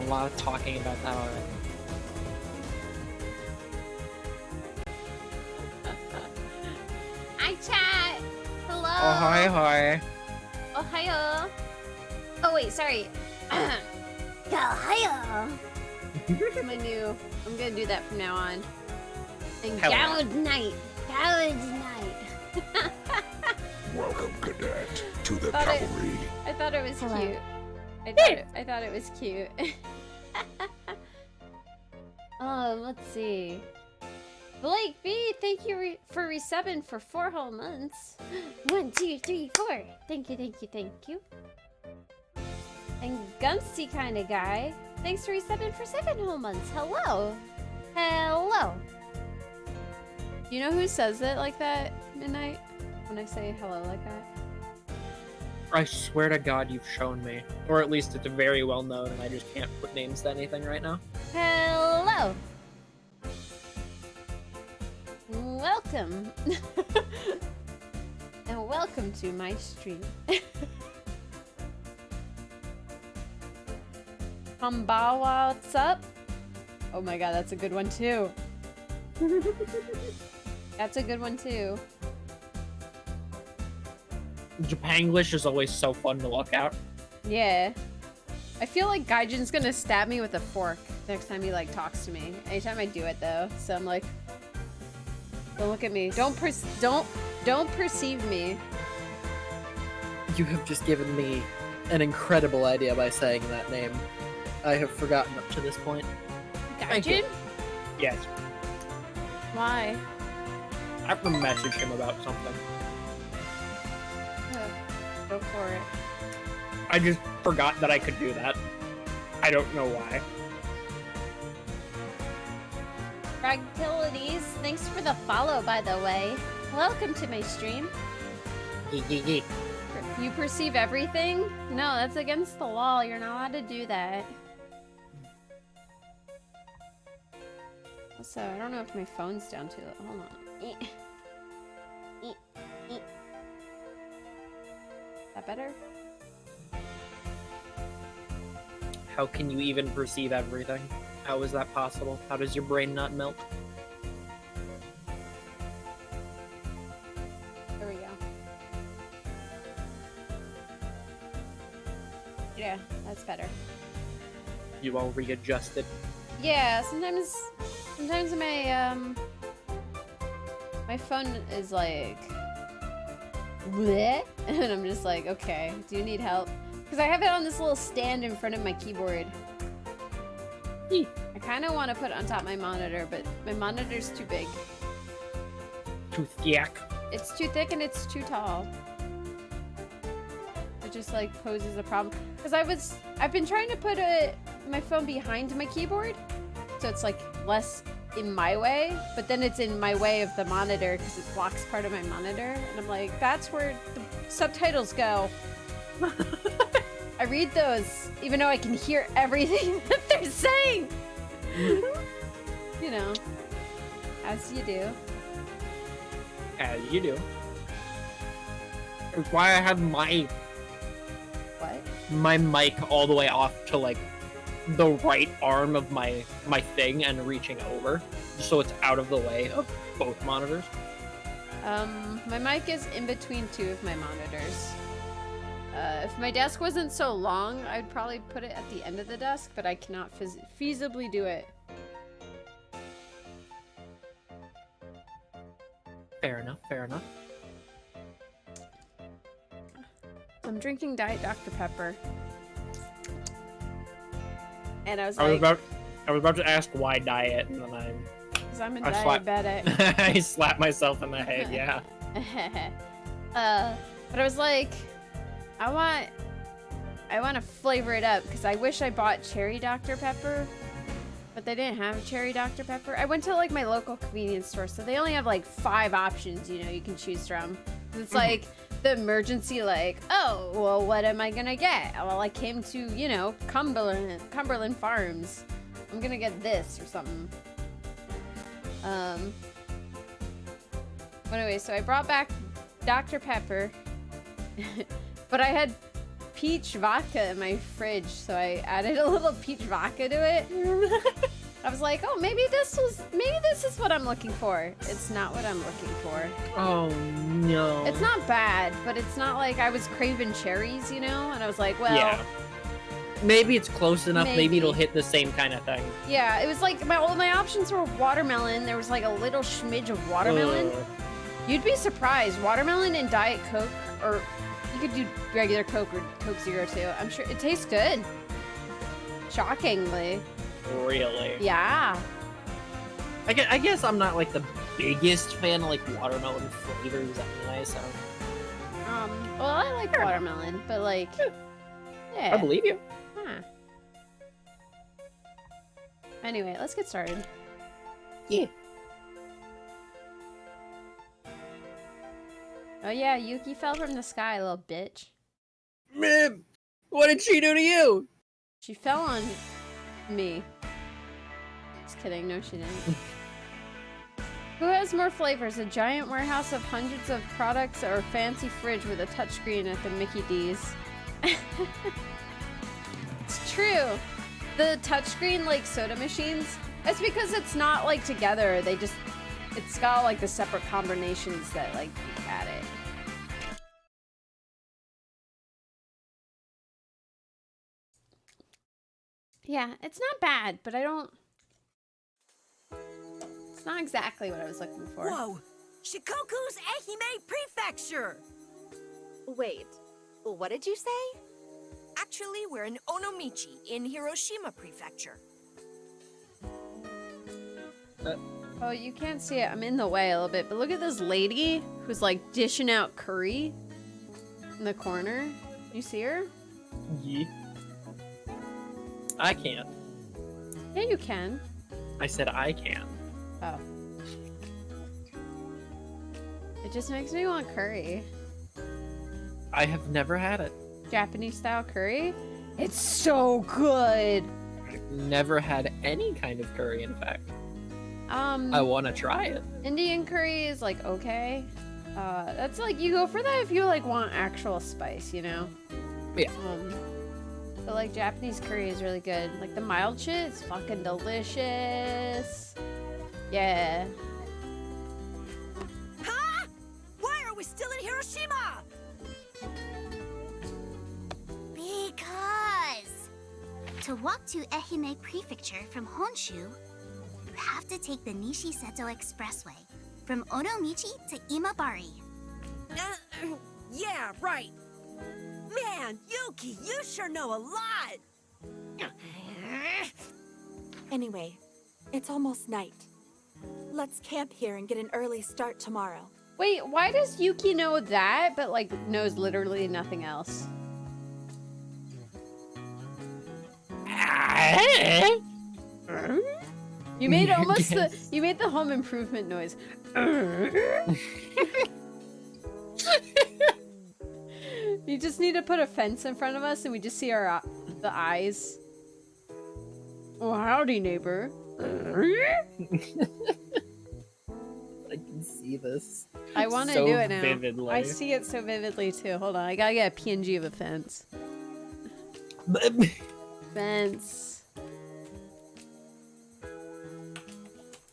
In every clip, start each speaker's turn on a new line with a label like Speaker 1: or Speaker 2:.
Speaker 1: a lot of talking about that already.
Speaker 2: Hi, chat. Hello.
Speaker 1: Oh, hi.
Speaker 2: Ohio. Oh wait, sorry. Ohio. My new. I'm gonna do that from now on. And Gouge Night. Gouge Night.
Speaker 3: Welcome, cadet, to the cavalry.
Speaker 2: I thought it was
Speaker 4: Hello.
Speaker 2: cute. I thought it was cute. Let's see. Blake B, thank you for resubbing for 4 whole months. 1, 2, 3, 4. Thank you. And Gunsty kind of guy, thanks for resubbing for 7 whole months. Hello. Do you know who says it like that, Midnight? When I say hello like that?
Speaker 1: I swear to God you've shown me. Or at least it's very well known and I just can't put names to anything right now.
Speaker 2: Hello. Welcome. And welcome to my stream. Hambawa, what's up? Oh my god, that's a good one too. That's a good one too.
Speaker 1: Japanglish is always so fun to look at.
Speaker 2: Yeah. I feel like Gaijin's gonna stab me with a fork next time he like talks to me. Anytime I do it though, so I'm like, don't look at me. Don't perceive me.
Speaker 1: You have just given me an incredible idea by saying that name. I have forgotten up to this point.
Speaker 2: Gaijin?
Speaker 1: Yes.
Speaker 2: Why?
Speaker 1: I have to message him about something.
Speaker 2: Go for it.
Speaker 1: I just forgot that I could do that. I don't know why.
Speaker 2: Fragilities, thanks for the follow, by the way. Welcome to my stream. You perceive everything? No, that's against the law. You're not allowed to do that. Also, I don't know if my phone's down too low. Hold on. Is that better?
Speaker 1: How can you even perceive everything? How is that possible? How does your brain not melt?
Speaker 2: There we go. Yeah, that's better.
Speaker 1: You all readjusted.
Speaker 2: Yeah, sometimes my phone is like bleh, and I'm just like, okay, do you need help? Because I have it on this little stand in front of my keyboard. I kind of want to put it on top of my monitor, but my monitor's too big.
Speaker 1: Too thick.
Speaker 2: It's too thick and it's too tall. It just like poses a problem. Because I've been trying to put my phone behind my keyboard, so it's like less in my way, but then it's in my way of the monitor because it blocks part of my monitor, and I'm like, that's where the subtitles go. I read those, even though I can hear everything that they're saying. You know, as you do.
Speaker 1: As you do. It's why I have my mic all the way off to like the right arm of my thing and reaching over, so it's out of the way of both monitors.
Speaker 2: My mic is in between 2 of my monitors. If my desk wasn't so long, I'd probably put it at the end of the desk, but I cannot feasibly do it.
Speaker 1: Fair enough.
Speaker 2: I'm drinking Diet Dr. Pepper. And I was
Speaker 1: I was
Speaker 2: like...
Speaker 1: about to ask why diet, and then
Speaker 2: Because I'm a diabetic.
Speaker 1: I slapped myself in the head, yeah.
Speaker 2: But I was like, I want to flavor it up, because I wish I bought cherry Dr. Pepper, but they didn't have cherry Dr. Pepper. I went to like my local convenience store, so they only have like 5 options, you know, you can choose from. It's like the emergency, like, oh, well, what am I gonna get? Well, I came to, you know, Cumberland Farms. I'm gonna get this or something. But anyway, so I brought back Dr. Pepper, but I had peach vodka in my fridge, so I added a little peach vodka to it. I was like, oh, maybe this is what I'm looking for. It's not what I'm looking for.
Speaker 1: Oh no.
Speaker 2: It's not bad, but it's not like I was craving cherries, you know? And I was like, well,
Speaker 1: yeah. Maybe it's close enough. Maybe
Speaker 2: Maybe.
Speaker 1: it'll hit the same kind of thing.
Speaker 2: yeah, it was like all my options were watermelon. There was like a little smidge of watermelon.
Speaker 1: Ugh.
Speaker 2: You'd be surprised. Watermelon and Diet Coke, or you could do regular Coke or Coke Zero too. I'm sure it tastes good. Shockingly.
Speaker 1: Really?
Speaker 2: Yeah.
Speaker 1: I guess I'm not like the biggest fan of like watermelon flavors anyway, so
Speaker 2: Well, I like watermelon, but like, yeah.
Speaker 1: I believe you.
Speaker 2: Huh. Anyway, let's get started.
Speaker 1: Yeah.
Speaker 2: Oh yeah, Yuki fell from the sky, little bitch.
Speaker 1: Man, what did she do to you?
Speaker 2: She fell on me. Just kidding, no she didn't. Who has more flavors, a giant warehouse of hundreds of products or a fancy fridge with a touchscreen at the Mickey D's? It's true. The touchscreen, like soda machines, it's because it's not like together. It's got like the separate combinations that like you add it. Yeah, it's not bad, but it's not exactly what I was looking for.
Speaker 4: Whoa! Shikoku's Ehime Prefecture!
Speaker 5: Wait, what did you say?
Speaker 4: Actually, we're in Onomichi in Hiroshima Prefecture.
Speaker 2: Oh, you can't see it. I'm in the way a little bit, but look at this lady who's like dishing out curry in the corner. You see her?
Speaker 1: Yeah. I can't.
Speaker 2: Yeah, you can.
Speaker 1: I said I can.
Speaker 2: Oh. It just makes me want curry.
Speaker 1: I have never had it.
Speaker 2: Japanese style curry? It's so good.
Speaker 1: I've never had any kind of curry, in fact. I want to try it.
Speaker 2: Indian curry is like okay. That's like you go for that if you like want actual spice, you know?
Speaker 1: Yeah.
Speaker 2: But like Japanese curry is really good. Like the mild shit is fucking delicious. Yeah.
Speaker 4: Huh? Why are we still in Hiroshima?
Speaker 6: Because to walk to Ehime Prefecture from Honshu, you have to take the Nishiseto Expressway from Onomichi to Imabari.
Speaker 4: Yeah, right. Man, Yuki, you sure know a lot!
Speaker 5: Anyway, it's almost night. Let's camp here and get an early start tomorrow.
Speaker 2: Wait, why does Yuki know that, but like knows literally nothing else? You made almost you made the home improvement noise. You just need to put a fence in front of us and we just see our the eyes. Oh, howdy, neighbor.
Speaker 1: I can see this.
Speaker 2: I want to
Speaker 1: so
Speaker 2: do it now.
Speaker 1: vividly.
Speaker 2: I see it so vividly too. Hold on, I gotta get a PNG of a fence. Fence.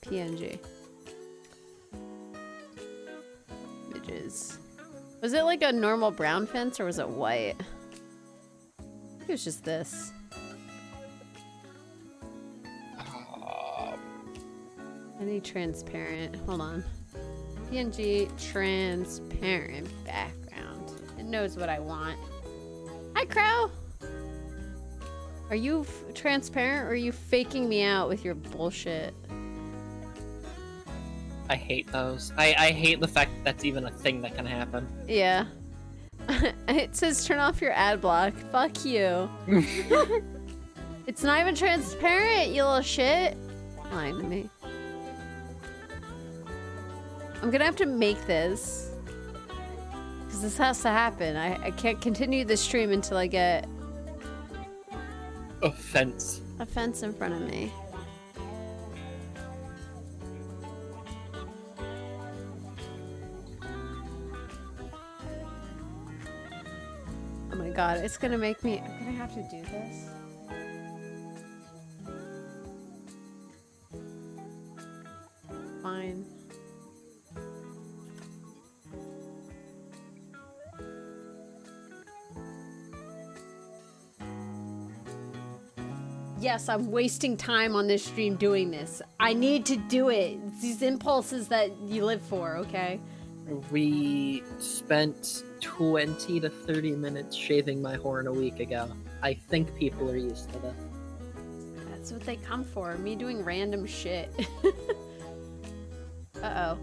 Speaker 2: PNG. Images. Was it like a normal brown fence or was it white? I think it was just this. Any transparent. Hold on. PNG transparent background. It knows what I want. Hi, Crow! Are you transparent or are you faking me out with your bullshit?
Speaker 1: I hate those. I hate the fact that that's even a thing that can happen.
Speaker 2: Yeah. It says turn off your ad block. Fuck you. It's not even transparent, you little shit. Lying to me. I'm gonna have to make this. Because this has to happen. I can't continue the stream until I get
Speaker 1: A fence.
Speaker 2: a fence in front of me. I'm gonna god, it's gonna make me. I'm gonna have to do this. Fine. Yes, I'm wasting time on this stream doing this. I need to do it. It's these impulses that you live for, okay?
Speaker 1: We spent 20 to 30 minutes shaving my horn a week ago. I think people are used to this.
Speaker 2: That's what they come for. Me doing random shit. Uh-oh.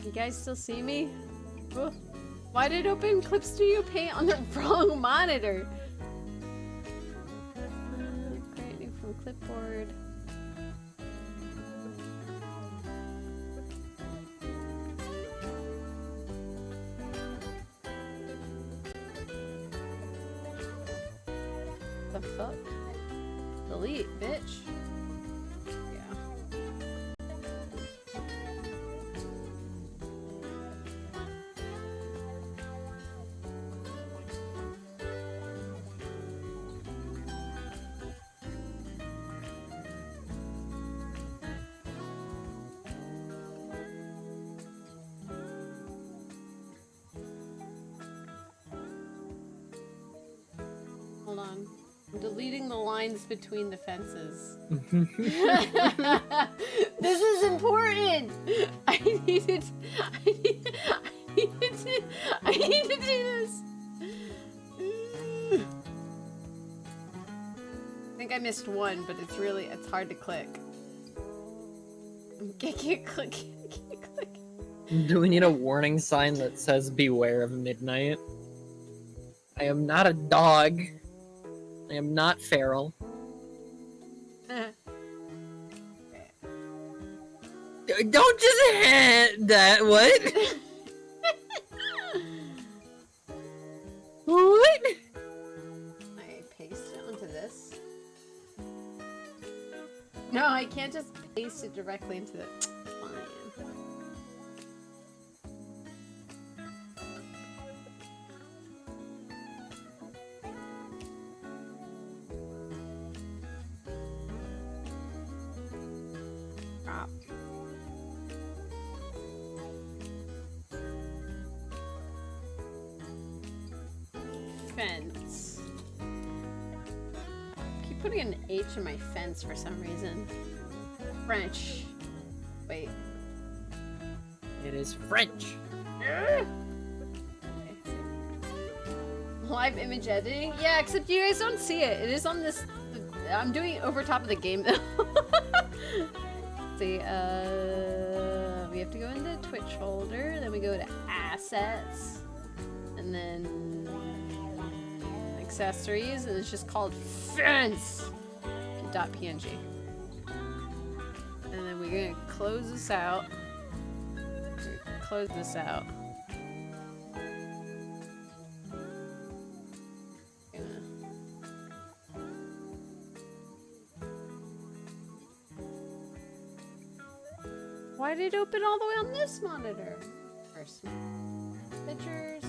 Speaker 2: You guys still see me? Oh. Why did it open Clip Studio Paint on the wrong monitor? Creating from clipboard. The fuck? Delete, bitch. Yeah. Hold on. I'm deleting the lines between the fences. This is important! I need to do this! I think I missed one, but it's hard to click. I can't click.
Speaker 1: Do we need a warning sign that says beware of midnight? I am not a dog. I am not feral. Don't just hit that. What? What?
Speaker 2: I paste it onto this. No, I can't just paste it directly into the. Fine. Crap. Fence. Keep putting an H in my fence for some reason. French. Wait.
Speaker 1: It is French.
Speaker 2: Live image editing? Yeah, except you guys don't see it. It is on this. I'm doing it over top of the game though. See, we have to go into Twitch folder, then we go to assets, and then accessories, and it's just called fence.png. And then we're gonna close this out. Close this out. Why did it open all the way on this monitor? First, pictures,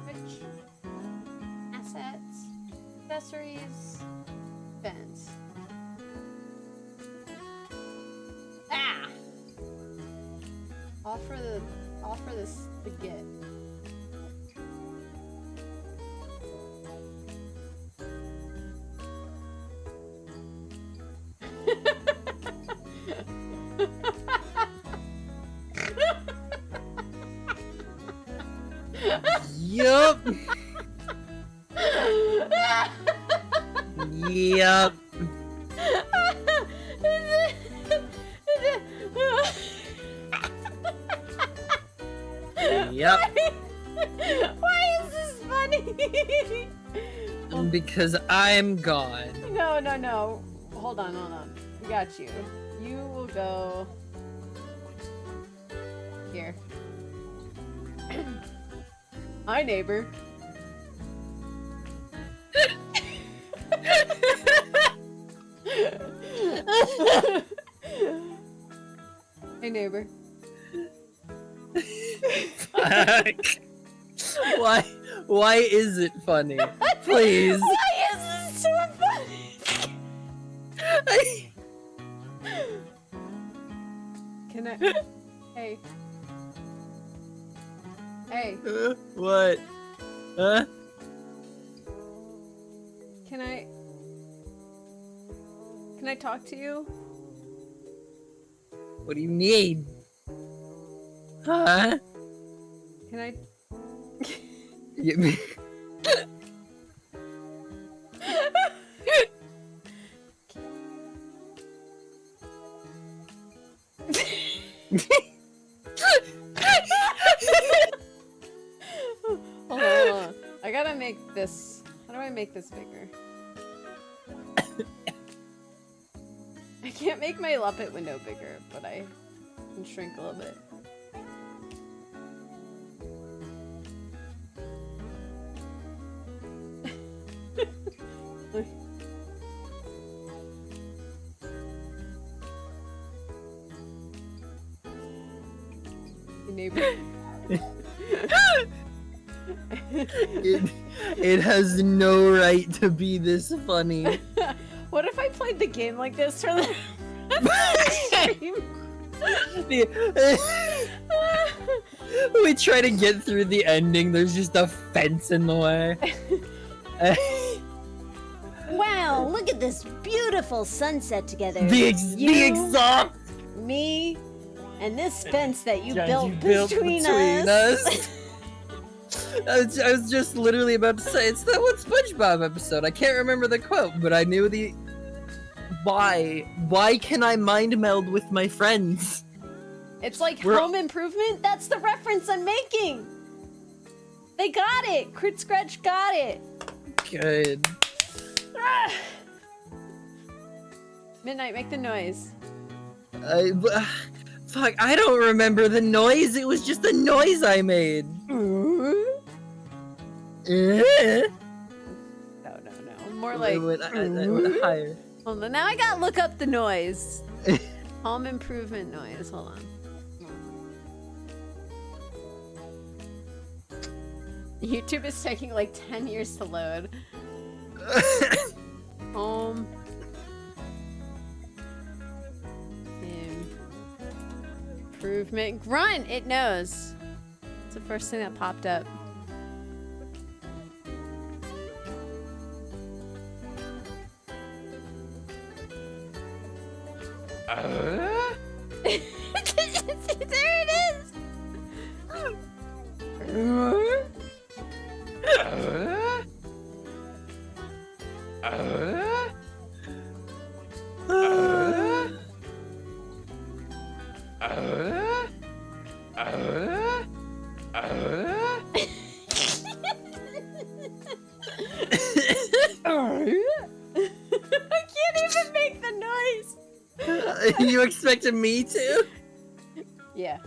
Speaker 2: Twitch, assets, accessories, fence. Ah! All for this to get.
Speaker 1: Yup. Yup. Yep.
Speaker 2: Why is this funny?
Speaker 1: Because I'm gone.
Speaker 2: No. Hold on. We got you. You will go here. Hi, neighbor. Hey, neighbor.
Speaker 1: Why is it funny? Please.
Speaker 2: Why is this so funny? Can I? Hey. Hey.
Speaker 1: What? Huh?
Speaker 2: Can I talk to you?
Speaker 1: What do you need? Huh?
Speaker 2: Can I? Hold on. I gotta make this. How do I make this bigger? I can't make my Muppet window bigger, but I can shrink a little bit. Your neighbor.
Speaker 1: It has no right to be this funny.
Speaker 2: What if I played the game like this for the stream?
Speaker 1: We try to get through the ending, there's just a fence in the way.
Speaker 2: Wow, look at this beautiful sunset together.
Speaker 1: The
Speaker 2: You,
Speaker 1: exhaust
Speaker 2: me, and this fence that you
Speaker 1: that
Speaker 2: built
Speaker 1: you built
Speaker 2: between us.
Speaker 1: I was just literally about to say, it's that one SpongeBob episode. I can't remember the quote, but I knew the... Why? Why can I mind meld with my friends?
Speaker 2: It's like Home Improvement. That's the reference I'm making. They got it. Crit Scratch got it.
Speaker 1: Good.
Speaker 2: Ah. Midnight, make the noise.
Speaker 1: Fuck, I don't remember the noise. It was just the noise I made.
Speaker 2: No. More like.
Speaker 1: I went higher.
Speaker 2: Hold on. Now I gotta look up the noise. Home Improvement noise. Hold on. YouTube is taking like 10 years to load. Home Improvement. Grunt! It knows. It's the first thing that popped up. There it is! I can't even make the noise!
Speaker 1: You expected me to?
Speaker 2: Yeah.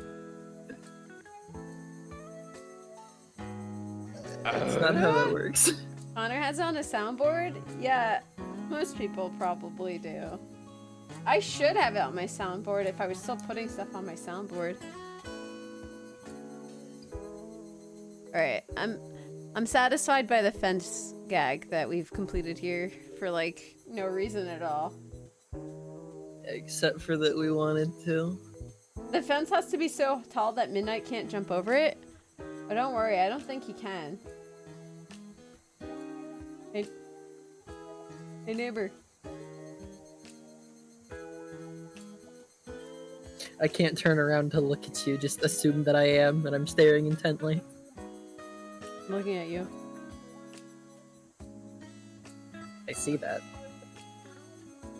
Speaker 1: That's not how that works.
Speaker 2: Connor has it on a soundboard? Yeah, most people probably do. I should have it on my soundboard if I was still putting stuff on my soundboard. Alright, I'm satisfied by the fence gag that we've completed here for like no reason at all.
Speaker 1: Except for that we wanted to.
Speaker 2: The fence has to be so tall that Midnight can't jump over it. But don't worry, I don't think he can. Hey neighbor.
Speaker 1: I can't turn around to look at you, just assume that I am, and I'm staring intently.
Speaker 2: I'm looking at you.
Speaker 1: I see that.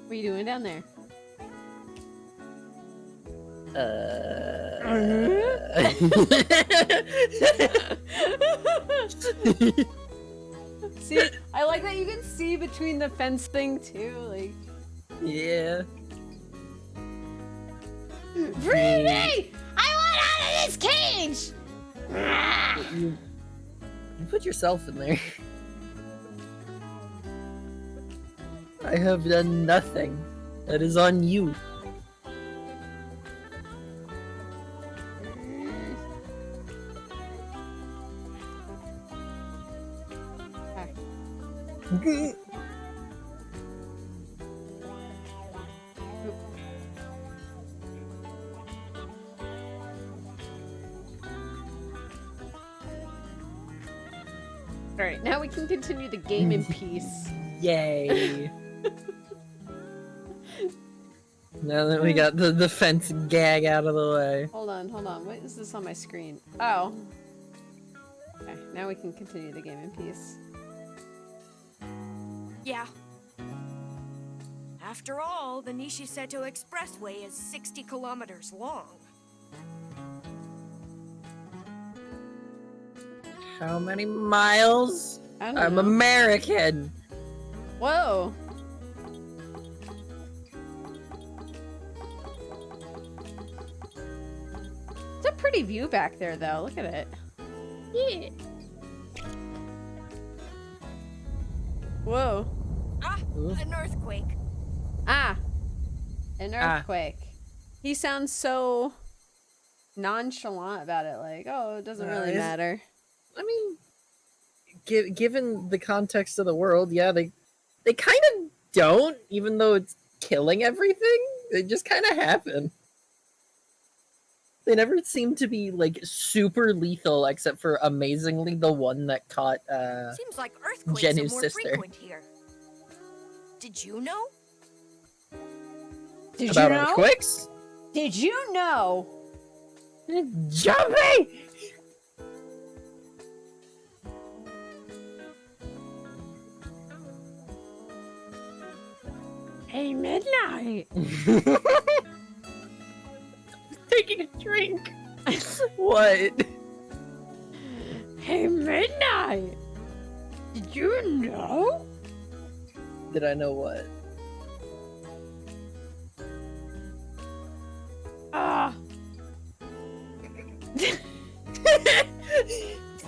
Speaker 2: What are you doing down there? See, I like that you can see between the fence thing too, like.
Speaker 1: Yeah.
Speaker 2: Free me! I want out of this cage!
Speaker 1: You put yourself in there. I have done nothing. That is on you.
Speaker 2: Alright, now we can continue the game in peace.
Speaker 1: Yay. Now that we got the fence gag out of the way.
Speaker 2: Hold on. What is this on my screen? Oh. Okay, now we can continue the game in peace.
Speaker 4: Yeah. After all, the Nishiseto Expressway is 60 kilometers long.
Speaker 1: How many miles?
Speaker 2: I don't
Speaker 1: I'm
Speaker 2: know.
Speaker 1: American.
Speaker 2: Whoa. It's a pretty view back there, though. Look at it.
Speaker 1: Yeah.
Speaker 2: Whoa.
Speaker 4: Ah,
Speaker 1: Ooh.
Speaker 4: an earthquake.
Speaker 2: Ah. An earthquake. He sounds so nonchalant about it. Like, oh, it doesn't really matter.
Speaker 1: I mean, given the context of the world, yeah, they kind of don't, even though it's killing everything. They just kind of happen. They never seem to be like super lethal, except for amazingly the one that caught
Speaker 4: Seems like earthquakes
Speaker 1: Jenny's
Speaker 4: are more
Speaker 1: sister.
Speaker 4: frequent here. Did you know?
Speaker 2: Did
Speaker 1: about
Speaker 2: you know?
Speaker 1: earthquakes.
Speaker 2: Did you know?
Speaker 1: Jumpy!
Speaker 2: Hey, midnight.
Speaker 1: Taking a drink. What?
Speaker 2: Hey, midnight. Did you know?
Speaker 1: Did I know what?
Speaker 2: Ah.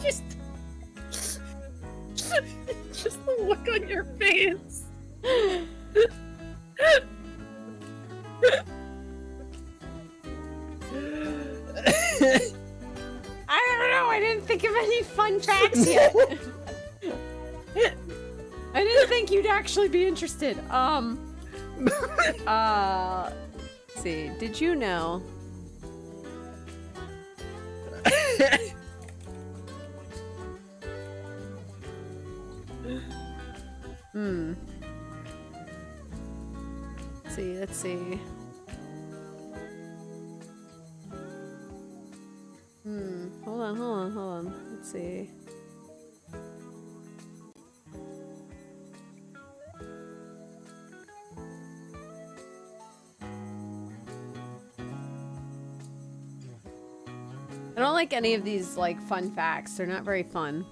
Speaker 1: just the look on your face.
Speaker 2: I don't know. I didn't think of any fun facts yet. I didn't think you'd actually be interested. Let's see. Did you know? Let's see. Hold on. Let's see. I don't like any of these, like, fun facts. They're not very fun.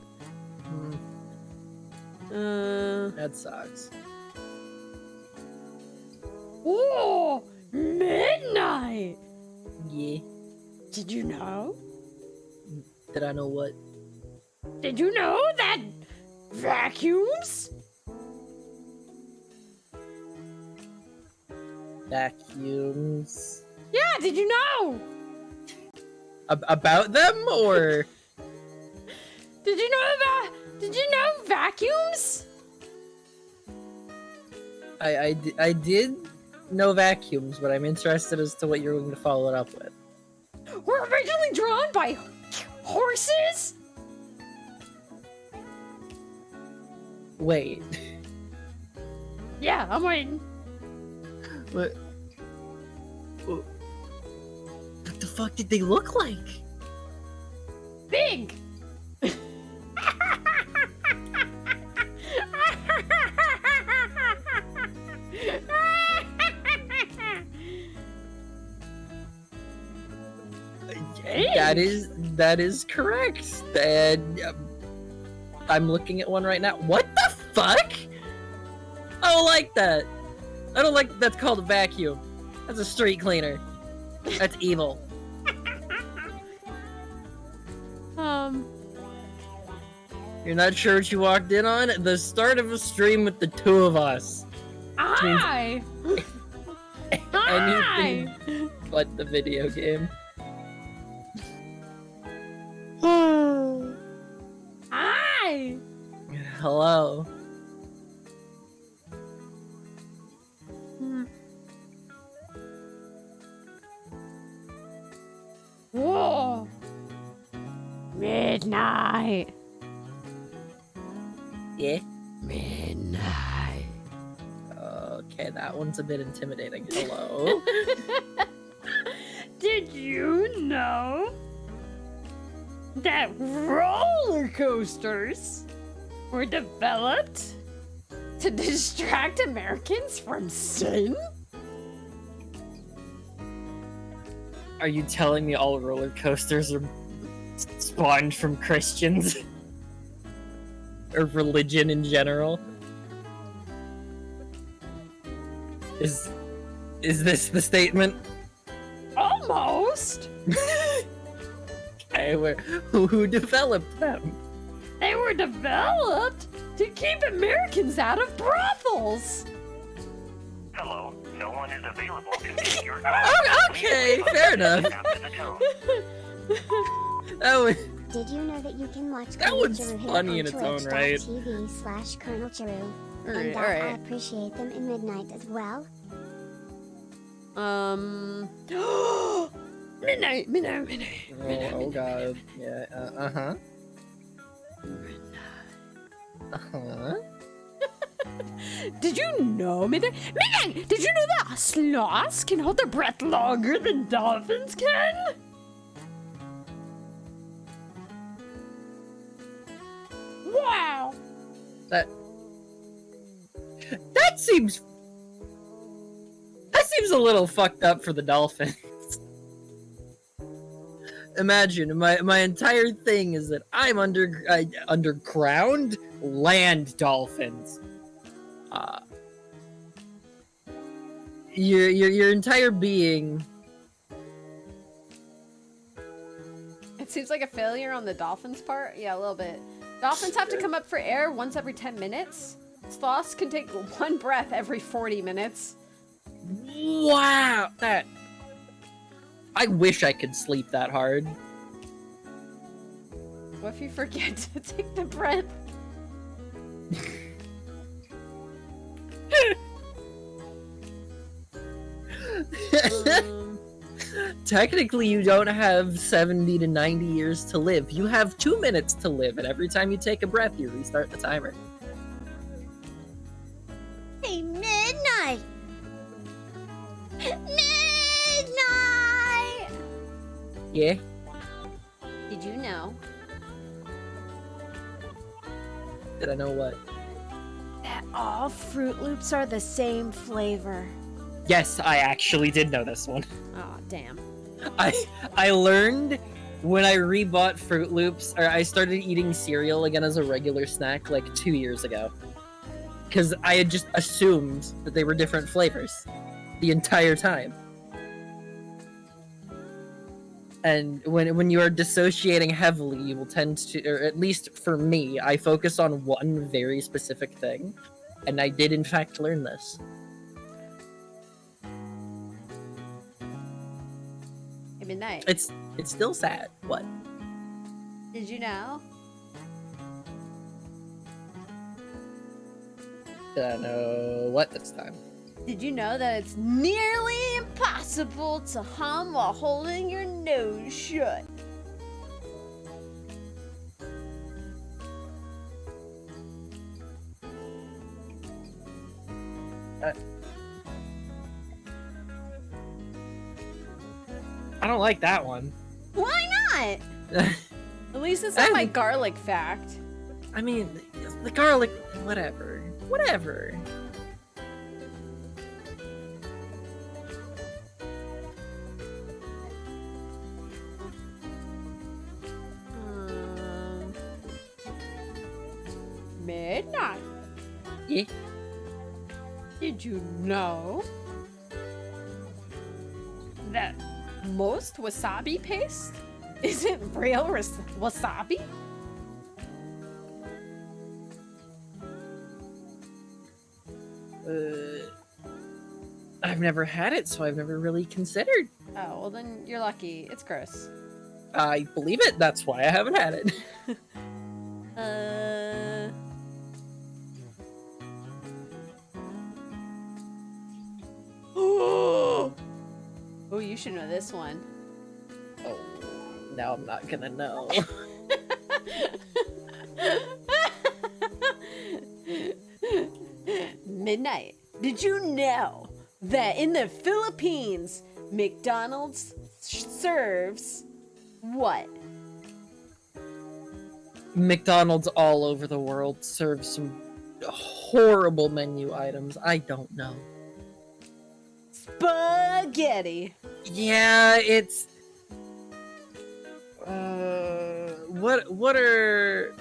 Speaker 1: That sucks.
Speaker 2: Oh! Midnight!
Speaker 1: Yeah.
Speaker 2: Did you know?
Speaker 1: Did I know what?
Speaker 2: Did you know that vacuums?
Speaker 1: Vacuums.
Speaker 2: Yeah, did you know?
Speaker 1: About them, or?
Speaker 2: Did you know vacuums?
Speaker 1: I did know vacuums, but I'm interested as to what you're going to follow it up with.
Speaker 2: Were originally drawn by horses?
Speaker 1: Wait.
Speaker 2: Yeah, I'm waiting.
Speaker 1: What the fuck did they look like?
Speaker 2: Big!
Speaker 1: That is correct. And I'm looking at one right now. What the fuck? I don't like that. I don't like that's called a vacuum. That's a street cleaner. That's evil. You're not sure what you walked in on? The start of a stream with the two of us.
Speaker 2: Hi!
Speaker 1: Anything but the video game.
Speaker 2: Hi!
Speaker 1: Hello.
Speaker 2: Whoa! Midnight!
Speaker 1: Yeah.
Speaker 7: Midnight.
Speaker 1: Okay, that one's a bit intimidating. Hello.
Speaker 2: Did you know that roller coasters were developed to distract Americans from sin?
Speaker 1: Are you telling me all roller coasters are spawned from Christians? Or religion in general? Is this the statement?
Speaker 2: Almost.
Speaker 1: Okay, who developed them?
Speaker 2: They were developed to keep Americans out of brothels.
Speaker 8: Hello, no one is available to take your
Speaker 1: Oh, okay, fair enough.
Speaker 8: After the tone.
Speaker 1: That was,
Speaker 9: Did you know that you can watch
Speaker 1: That
Speaker 9: Colonel
Speaker 1: one's
Speaker 9: Giroux here
Speaker 1: funny
Speaker 9: on
Speaker 1: in its own right.
Speaker 9: twitch.tv/Colonel Giroux.
Speaker 2: Alright,
Speaker 9: And I
Speaker 2: alright.
Speaker 9: appreciate them in midnight as well.
Speaker 2: Midnight.
Speaker 1: oh god. Yeah, uh-huh. Uh-huh.
Speaker 2: Did you know, Midnight? Did you know that sloths can hold their breath longer than dolphins can? Wow.
Speaker 1: That seems a little fucked up for the dolphins. Imagine my entire thing is that I'm underground land dolphins. Your entire being.
Speaker 2: It seems like a failure on the dolphins' part. Yeah, a little bit. Dolphins have to come up for air once every 10 minutes. Sloths can take one breath every 40 minutes.
Speaker 1: Wow, that. I wish I could sleep that hard.
Speaker 2: What if you forget to take the breath?
Speaker 1: Technically, you don't have 70 to 90 years to live. You have 2 minutes to live, and every time you take a breath, you restart the timer.
Speaker 9: Hey, midnight! Midnight!
Speaker 1: Yeah?
Speaker 2: Did you know
Speaker 1: Did I know what?
Speaker 2: that all Fruit Loops are the same flavor?
Speaker 1: Yes, I actually did know this one.
Speaker 2: Oh, damn.
Speaker 1: I learned when I rebought Fruit Loops, or I started eating cereal again as a regular snack like 2 years ago. Because I had just assumed that they were different flavors the entire time. And when you are dissociating heavily, you will tend to, or at least for me, I focus on one very specific thing. And I did in fact learn this.
Speaker 2: Hey, Midnight.
Speaker 1: It's still sad. What?
Speaker 2: Did you know?
Speaker 1: Did I know what this time?
Speaker 2: Did you know that it's nearly impossible to hum while holding your nose shut?
Speaker 1: I don't like that one.
Speaker 2: Why not? At least it's not my garlic fact.
Speaker 1: I mean, the garlic, whatever. Whatever.
Speaker 2: Midnight.
Speaker 1: Yeah.
Speaker 2: Did you know that most wasabi paste isn't real wasabi?
Speaker 1: I've never had it, so I've never really considered.
Speaker 2: Oh, well then you're lucky. It's gross.
Speaker 1: I believe it, that's why I haven't had it.
Speaker 2: Oh, you should know this one.
Speaker 1: Oh, now I'm not gonna know.
Speaker 2: Midnight, did you know that in the Philippines, McDonald's serves what?
Speaker 1: McDonald's all over the world serves some horrible menu items. I don't know.
Speaker 2: Spaghetti.
Speaker 1: Yeah, it's... what are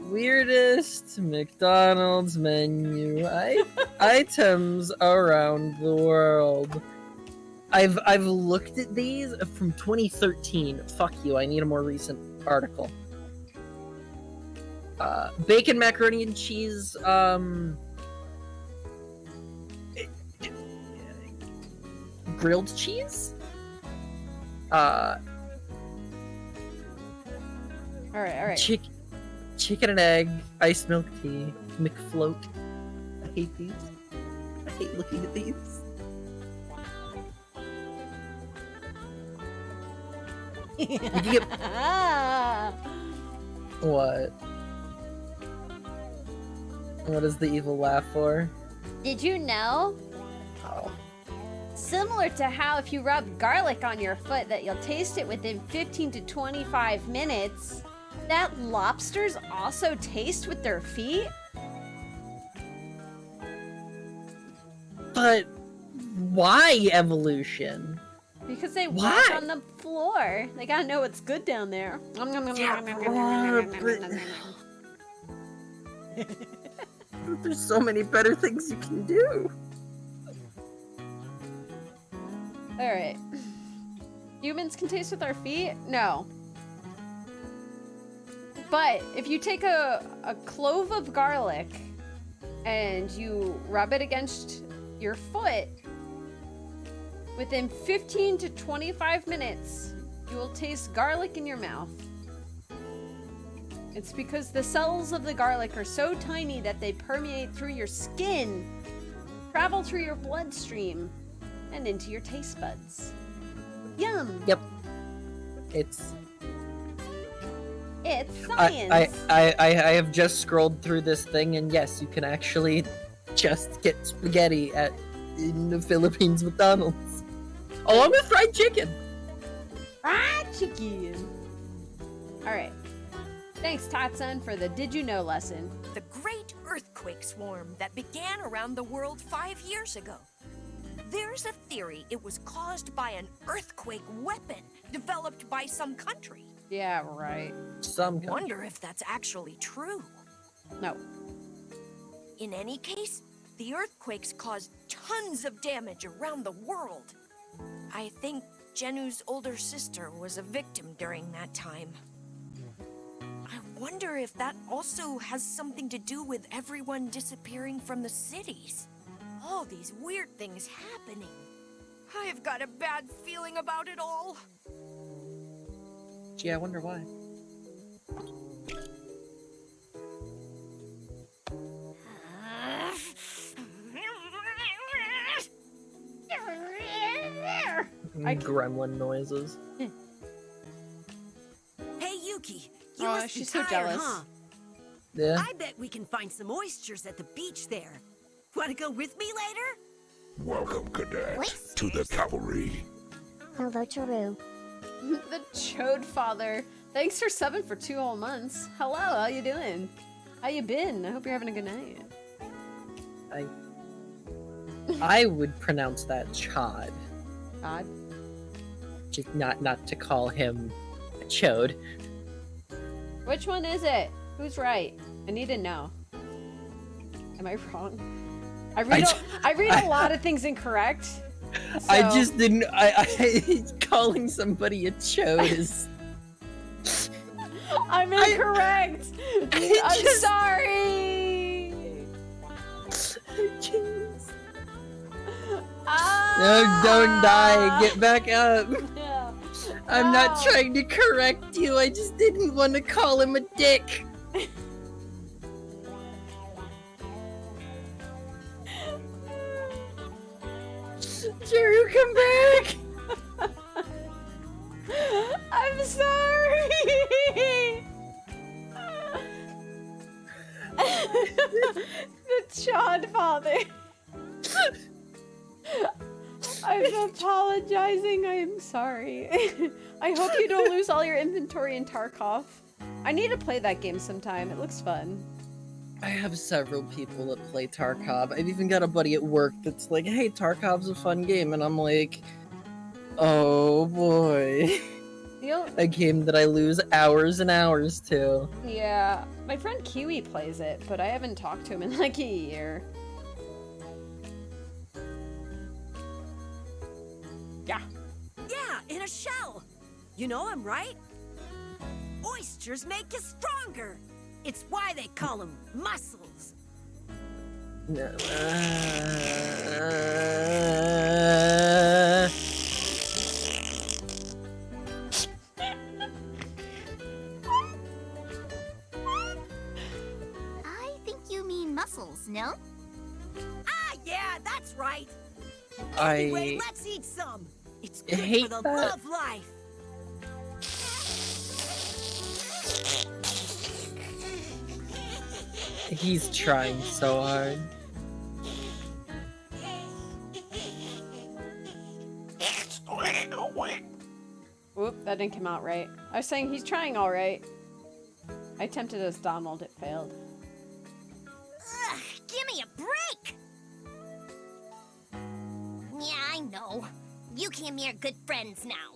Speaker 1: weirdest McDonald's menu items around the world? I've looked at these from 2013. Fuck you, I need a more recent article. Bacon, macaroni and cheese, grilled cheese?
Speaker 2: All right.
Speaker 1: Chicken and egg, iced milk tea, McFloat. I hate these. I hate looking at these. You can get... What? What is the evil laugh for?
Speaker 2: Did you know?
Speaker 1: Oh.
Speaker 2: Similar to how if you rub garlic on your foot that you'll taste it within 15 to 25 minutes, that lobsters also taste with their feet?
Speaker 1: But why evolution?
Speaker 2: Because they
Speaker 1: Why?
Speaker 2: walk on the floor. They gotta know what's good down there.
Speaker 1: There's so many better things you can do.
Speaker 2: Alright. Humans can taste with our feet? No. But if you take a clove of garlic and you rub it against your foot, within 15 to 25 minutes, you will taste garlic in your mouth. It's because the cells of the garlic are so tiny that they permeate through your skin, travel through your bloodstream, and into your taste buds. Yum!
Speaker 1: Yep. It's
Speaker 2: science!
Speaker 1: I have just scrolled through this thing, and yes, you can actually just get spaghetti in the Philippines McDonald's. Along with fried chicken!
Speaker 2: Fried chicken! Alright. Thanks, Tatsun, for the Did You Know lesson.
Speaker 4: The great earthquake swarm that began around the world 5 years ago. There's a theory it was caused by an earthquake weapon developed by some country.
Speaker 2: Yeah, right.
Speaker 1: Some country.
Speaker 4: Wonder if that's actually true.
Speaker 2: No.
Speaker 4: In any case, the earthquakes caused tons of damage around the world. I think Jenu's older sister was a victim during that time. I wonder if that also has something to do with everyone disappearing from the cities. All these weird things happening. I've got a bad feeling about it all.
Speaker 1: Gee, I wonder why. Gremlin noises.
Speaker 4: Hey, Yuki, you
Speaker 2: Oh,
Speaker 4: must be
Speaker 2: she's so
Speaker 4: tired,
Speaker 2: jealous.
Speaker 4: huh?
Speaker 1: Yeah.
Speaker 4: I bet we can find some oysters at the beach there. Want to go with me later?
Speaker 3: Welcome, cadet,
Speaker 6: Oysters?
Speaker 3: to the cavalry.
Speaker 9: Hello, Charu.
Speaker 2: The Chode Father. Thanks for subbing for 2 whole months. Hello, how you doing? How you been? I hope you're having a good night.
Speaker 1: I would pronounce that Chod.
Speaker 2: God.
Speaker 1: Just not to call him a chode.
Speaker 2: Which one is it? Who's right? I need to know. Am I wrong? I read a lot of things incorrect.
Speaker 1: I
Speaker 2: so-
Speaker 1: just didn't. Calling somebody a chode is.
Speaker 2: I'm incorrect. I'm
Speaker 1: just-
Speaker 2: sorry.
Speaker 1: Jeez.
Speaker 2: Ah!
Speaker 1: No, don't die. Get back up.
Speaker 2: Yeah.
Speaker 1: I'm not
Speaker 2: No.
Speaker 1: trying to correct you. I just didn't want to call him a dick. Drew, come back.
Speaker 2: I'm sorry. The Chod Father. I'm apologizing. I'm sorry. I hope you don't lose all your inventory in Tarkov. I need to play that game sometime. It looks fun.
Speaker 1: I have several people that play Tarkov. I've even got a buddy at work that's like, hey, Tarkov's a fun game. And I'm like, oh boy. A game that I lose hours and hours to.
Speaker 2: Yeah, my friend Kiwi plays it, but I haven't talked to him in like a year. Yeah.
Speaker 10: Yeah, in a shell. You know I'm right. Oysters make you stronger. It's why they call them mussels.
Speaker 1: No.
Speaker 6: I think you mean mussels, no?
Speaker 10: Ah, yeah, that's right.
Speaker 1: I
Speaker 10: Anyway, let's eat some. It's good
Speaker 1: hate
Speaker 10: for the
Speaker 1: that.
Speaker 10: love life.
Speaker 1: He's trying so hard.
Speaker 2: Whoop, that didn't come out right. I was saying he's trying all right. I attempted as Donald, it failed.
Speaker 6: Ugh, give me a break! Yeah, I know. Yuki and me are good friends now.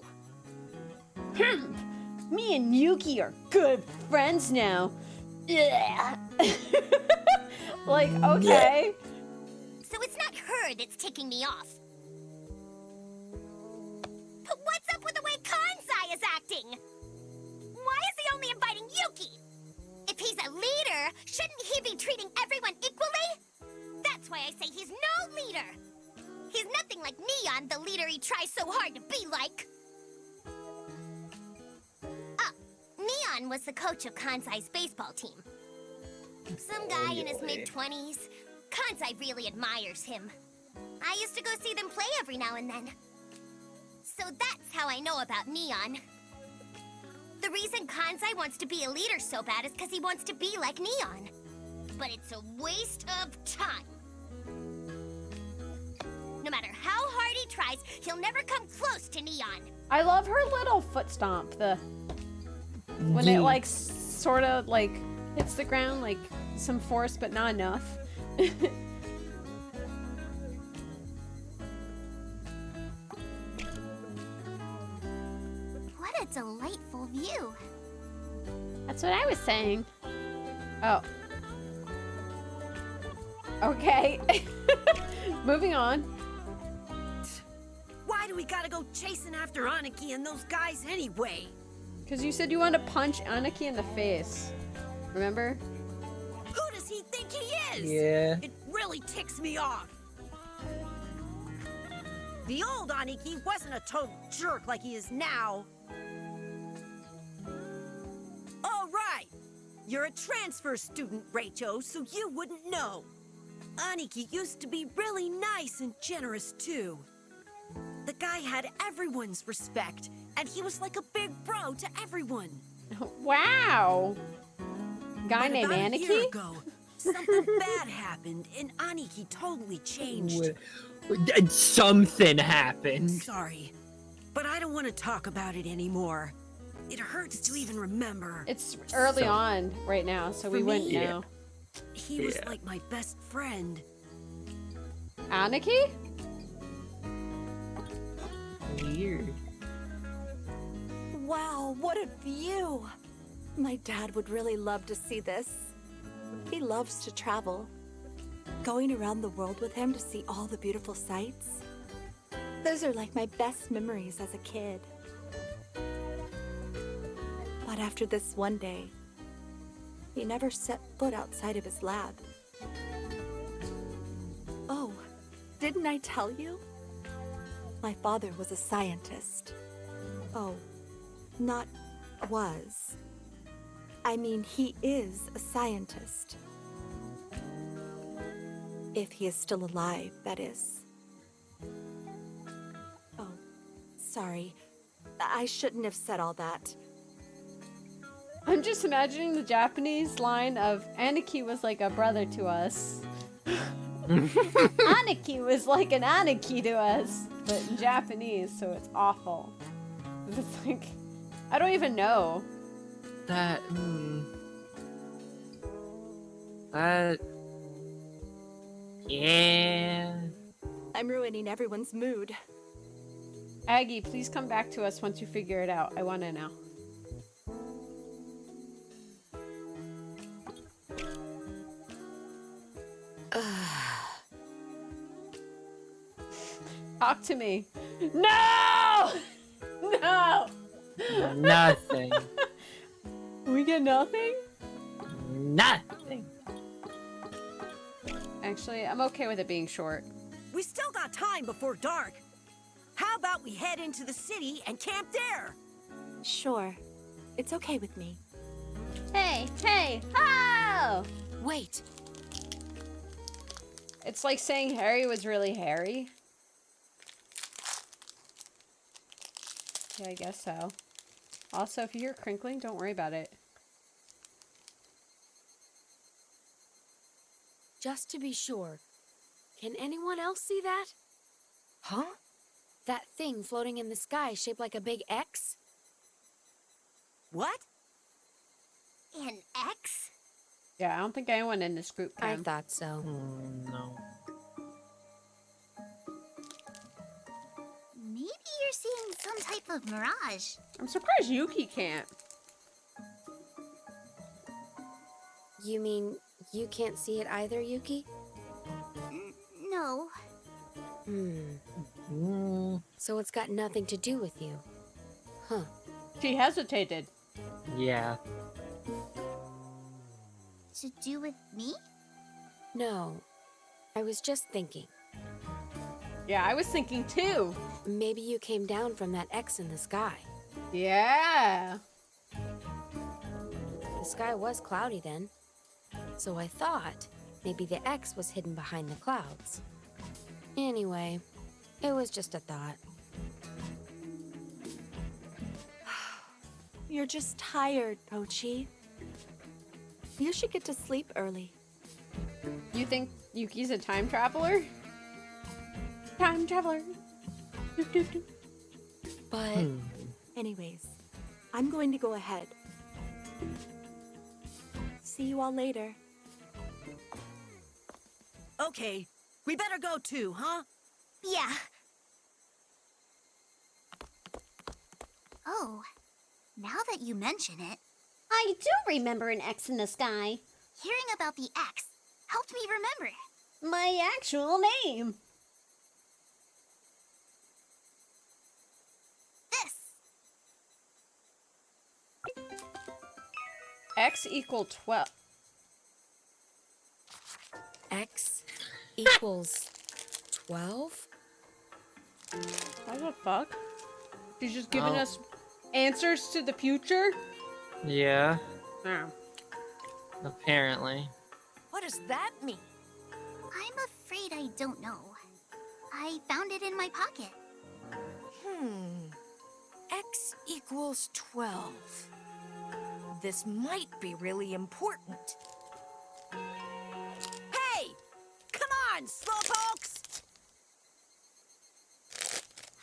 Speaker 2: Me and Yuki are good friends now. Ugh. Like, okay.
Speaker 6: So it's not her that's ticking me off. But what's up with the way Kansai is acting? Why is he only inviting Yuki? If he's a leader, shouldn't he be treating everyone equally? That's why I say he's no leader. He's nothing like Neon, the leader he tries so hard to be like. Neon was the coach of Kansai's baseball team. Some guy in his mid-20s. Kansai really admires him. I used to go see them play every now and then. So that's how I know about Neon. The reason Kansai wants to be a leader so bad is because he wants to be like Neon. But it's a waste of time. No matter how hard he tries, he'll never come close to Neon.
Speaker 2: I love her little foot stomp. When it like sort of like hits the ground, like some force, but not enough.
Speaker 6: What a delightful view.
Speaker 2: That's what I was saying. Oh. Okay. Moving on.
Speaker 10: Why do we gotta go chasing after Aniki and those guys anyway?
Speaker 2: Because you said you wanted to punch Aniki in the face. Remember?
Speaker 10: Who does he think he is?
Speaker 1: Yeah.
Speaker 10: It really ticks me off. The old Aniki wasn't a total jerk like he is now. All right. You're a transfer student, Rachel, so you wouldn't know. Aniki used to be really nice and generous, too. The guy had everyone's respect, and he was like a big bro to everyone.
Speaker 2: Wow. Guy
Speaker 10: But
Speaker 2: named
Speaker 10: about a year
Speaker 2: Aniki?
Speaker 10: ago, something bad happened, and Aniki totally changed.
Speaker 1: Something happened.
Speaker 10: Sorry, but I don't want to talk about it anymore. It hurts to even remember.
Speaker 2: It's early on right now, so we
Speaker 10: For
Speaker 2: wouldn't
Speaker 10: me,
Speaker 2: know.
Speaker 10: He was like my best friend.
Speaker 2: Aniki?
Speaker 1: Weird.
Speaker 5: Wow, what a view! My dad would really love to see this. He loves to travel. Going around the world with him to see all the beautiful sights. Those are like my best memories as a kid. But after this one day, he never set foot outside of his lab. Oh, didn't I tell you? My father was a scientist. Oh, not was. I mean, he is a scientist. If he is still alive, that is. Oh, sorry. I shouldn't have said all that.
Speaker 2: I'm just imagining the Japanese line of Aniki was like a brother to us. Aniki was like an Aniki to us, but in Japanese, so it's awful. It's like, I don't even know.
Speaker 1: That, yeah.
Speaker 5: I'm ruining everyone's mood.
Speaker 2: Aggie, please come back to us once you figure it out. I want to know. Talk to me. No! No!
Speaker 1: Nothing.
Speaker 2: We get nothing?
Speaker 1: Nothing.
Speaker 2: Actually, I'm okay with it being short.
Speaker 10: We still got time before dark. How about we head into the city and camp there?
Speaker 5: Sure. It's okay with me.
Speaker 2: Hey, hey, ho!
Speaker 10: Wait,
Speaker 2: It's like saying Harry was really hairy. Yeah, I guess so. Also, if you hear crinkling, don't worry about it.
Speaker 11: Just to be sure, can anyone else see that?
Speaker 10: huh?
Speaker 11: That thing floating in the sky shaped like a big X?
Speaker 10: What?
Speaker 6: An X?
Speaker 2: Yeah, I don't think anyone in this group
Speaker 11: I
Speaker 2: can.
Speaker 11: thought so.
Speaker 1: No.
Speaker 6: Maybe you're seeing some type of mirage.
Speaker 2: I'm surprised Yuki can't.
Speaker 11: You mean you can't see it either, Yuki?
Speaker 6: No.
Speaker 11: So it's got nothing to do with you. Huh.
Speaker 2: She hesitated.
Speaker 1: Yeah.
Speaker 6: To do with me?
Speaker 11: No. I was just thinking.
Speaker 2: Yeah, I was thinking too.
Speaker 11: Maybe you came down from that X in the sky.
Speaker 2: Yeah.
Speaker 11: The sky was cloudy then. So I thought maybe the X was hidden behind the clouds. Anyway, it was just a thought.
Speaker 5: You're just tired, Pochi. You should get to sleep early.
Speaker 2: You think Yuki's a time traveler? Time traveler. Doop, doop, doop.
Speaker 11: But
Speaker 5: Anyways, I'm going to go ahead. See you all later.
Speaker 10: Okay, we better go too, huh?
Speaker 6: Yeah. Oh, now that you mention it,
Speaker 9: I do remember an X in the sky.
Speaker 6: hearing about the X helped me remember.
Speaker 9: My actual name.
Speaker 6: This.
Speaker 2: X equal 12.
Speaker 11: X equals 12?
Speaker 2: What the fuck? She's just giving
Speaker 1: Oh.
Speaker 2: us answers to the future?
Speaker 1: Yeah.
Speaker 2: Oh.
Speaker 1: Apparently.
Speaker 4: What does that mean?
Speaker 6: I'm afraid I don't know. I found it in my pocket.
Speaker 4: X equals 12. This might be really important.
Speaker 10: Hey! Come on, slowpokes!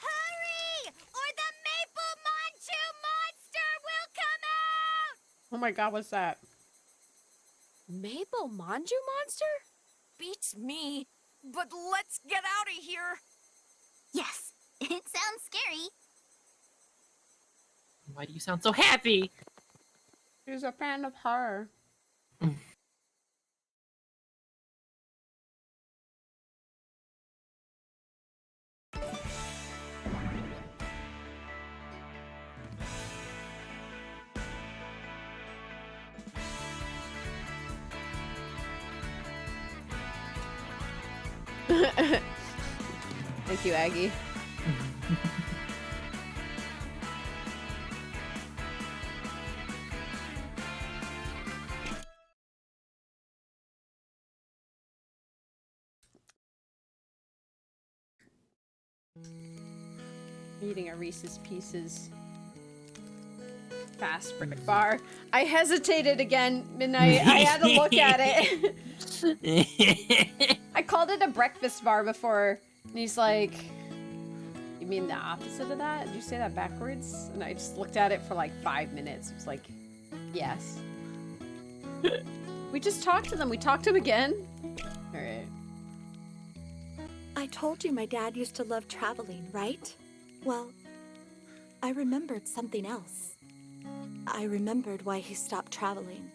Speaker 6: Hurry! Or the Maple Manchu monster will come out!
Speaker 2: Oh my god, what's that?
Speaker 11: Maple Manju monster?
Speaker 4: Beats me. But let's get out of here.
Speaker 6: Yes, it sounds scary.
Speaker 1: Why do you sound so happy?
Speaker 2: She's a fan of horror. Thank you, Aggie. Eating a Reese's Pieces fast break bar. I hesitated again, and I had to look at it. I called it a breakfast bar before, and he's like, "You mean the opposite of that? Did you say that backwards?" And I just looked at it for like 5 minutes. It was like, yes. We just talked to them. We talked to him again. All right.
Speaker 5: I told you my dad used to love traveling, right? Well, I remembered something else. I remembered why he stopped traveling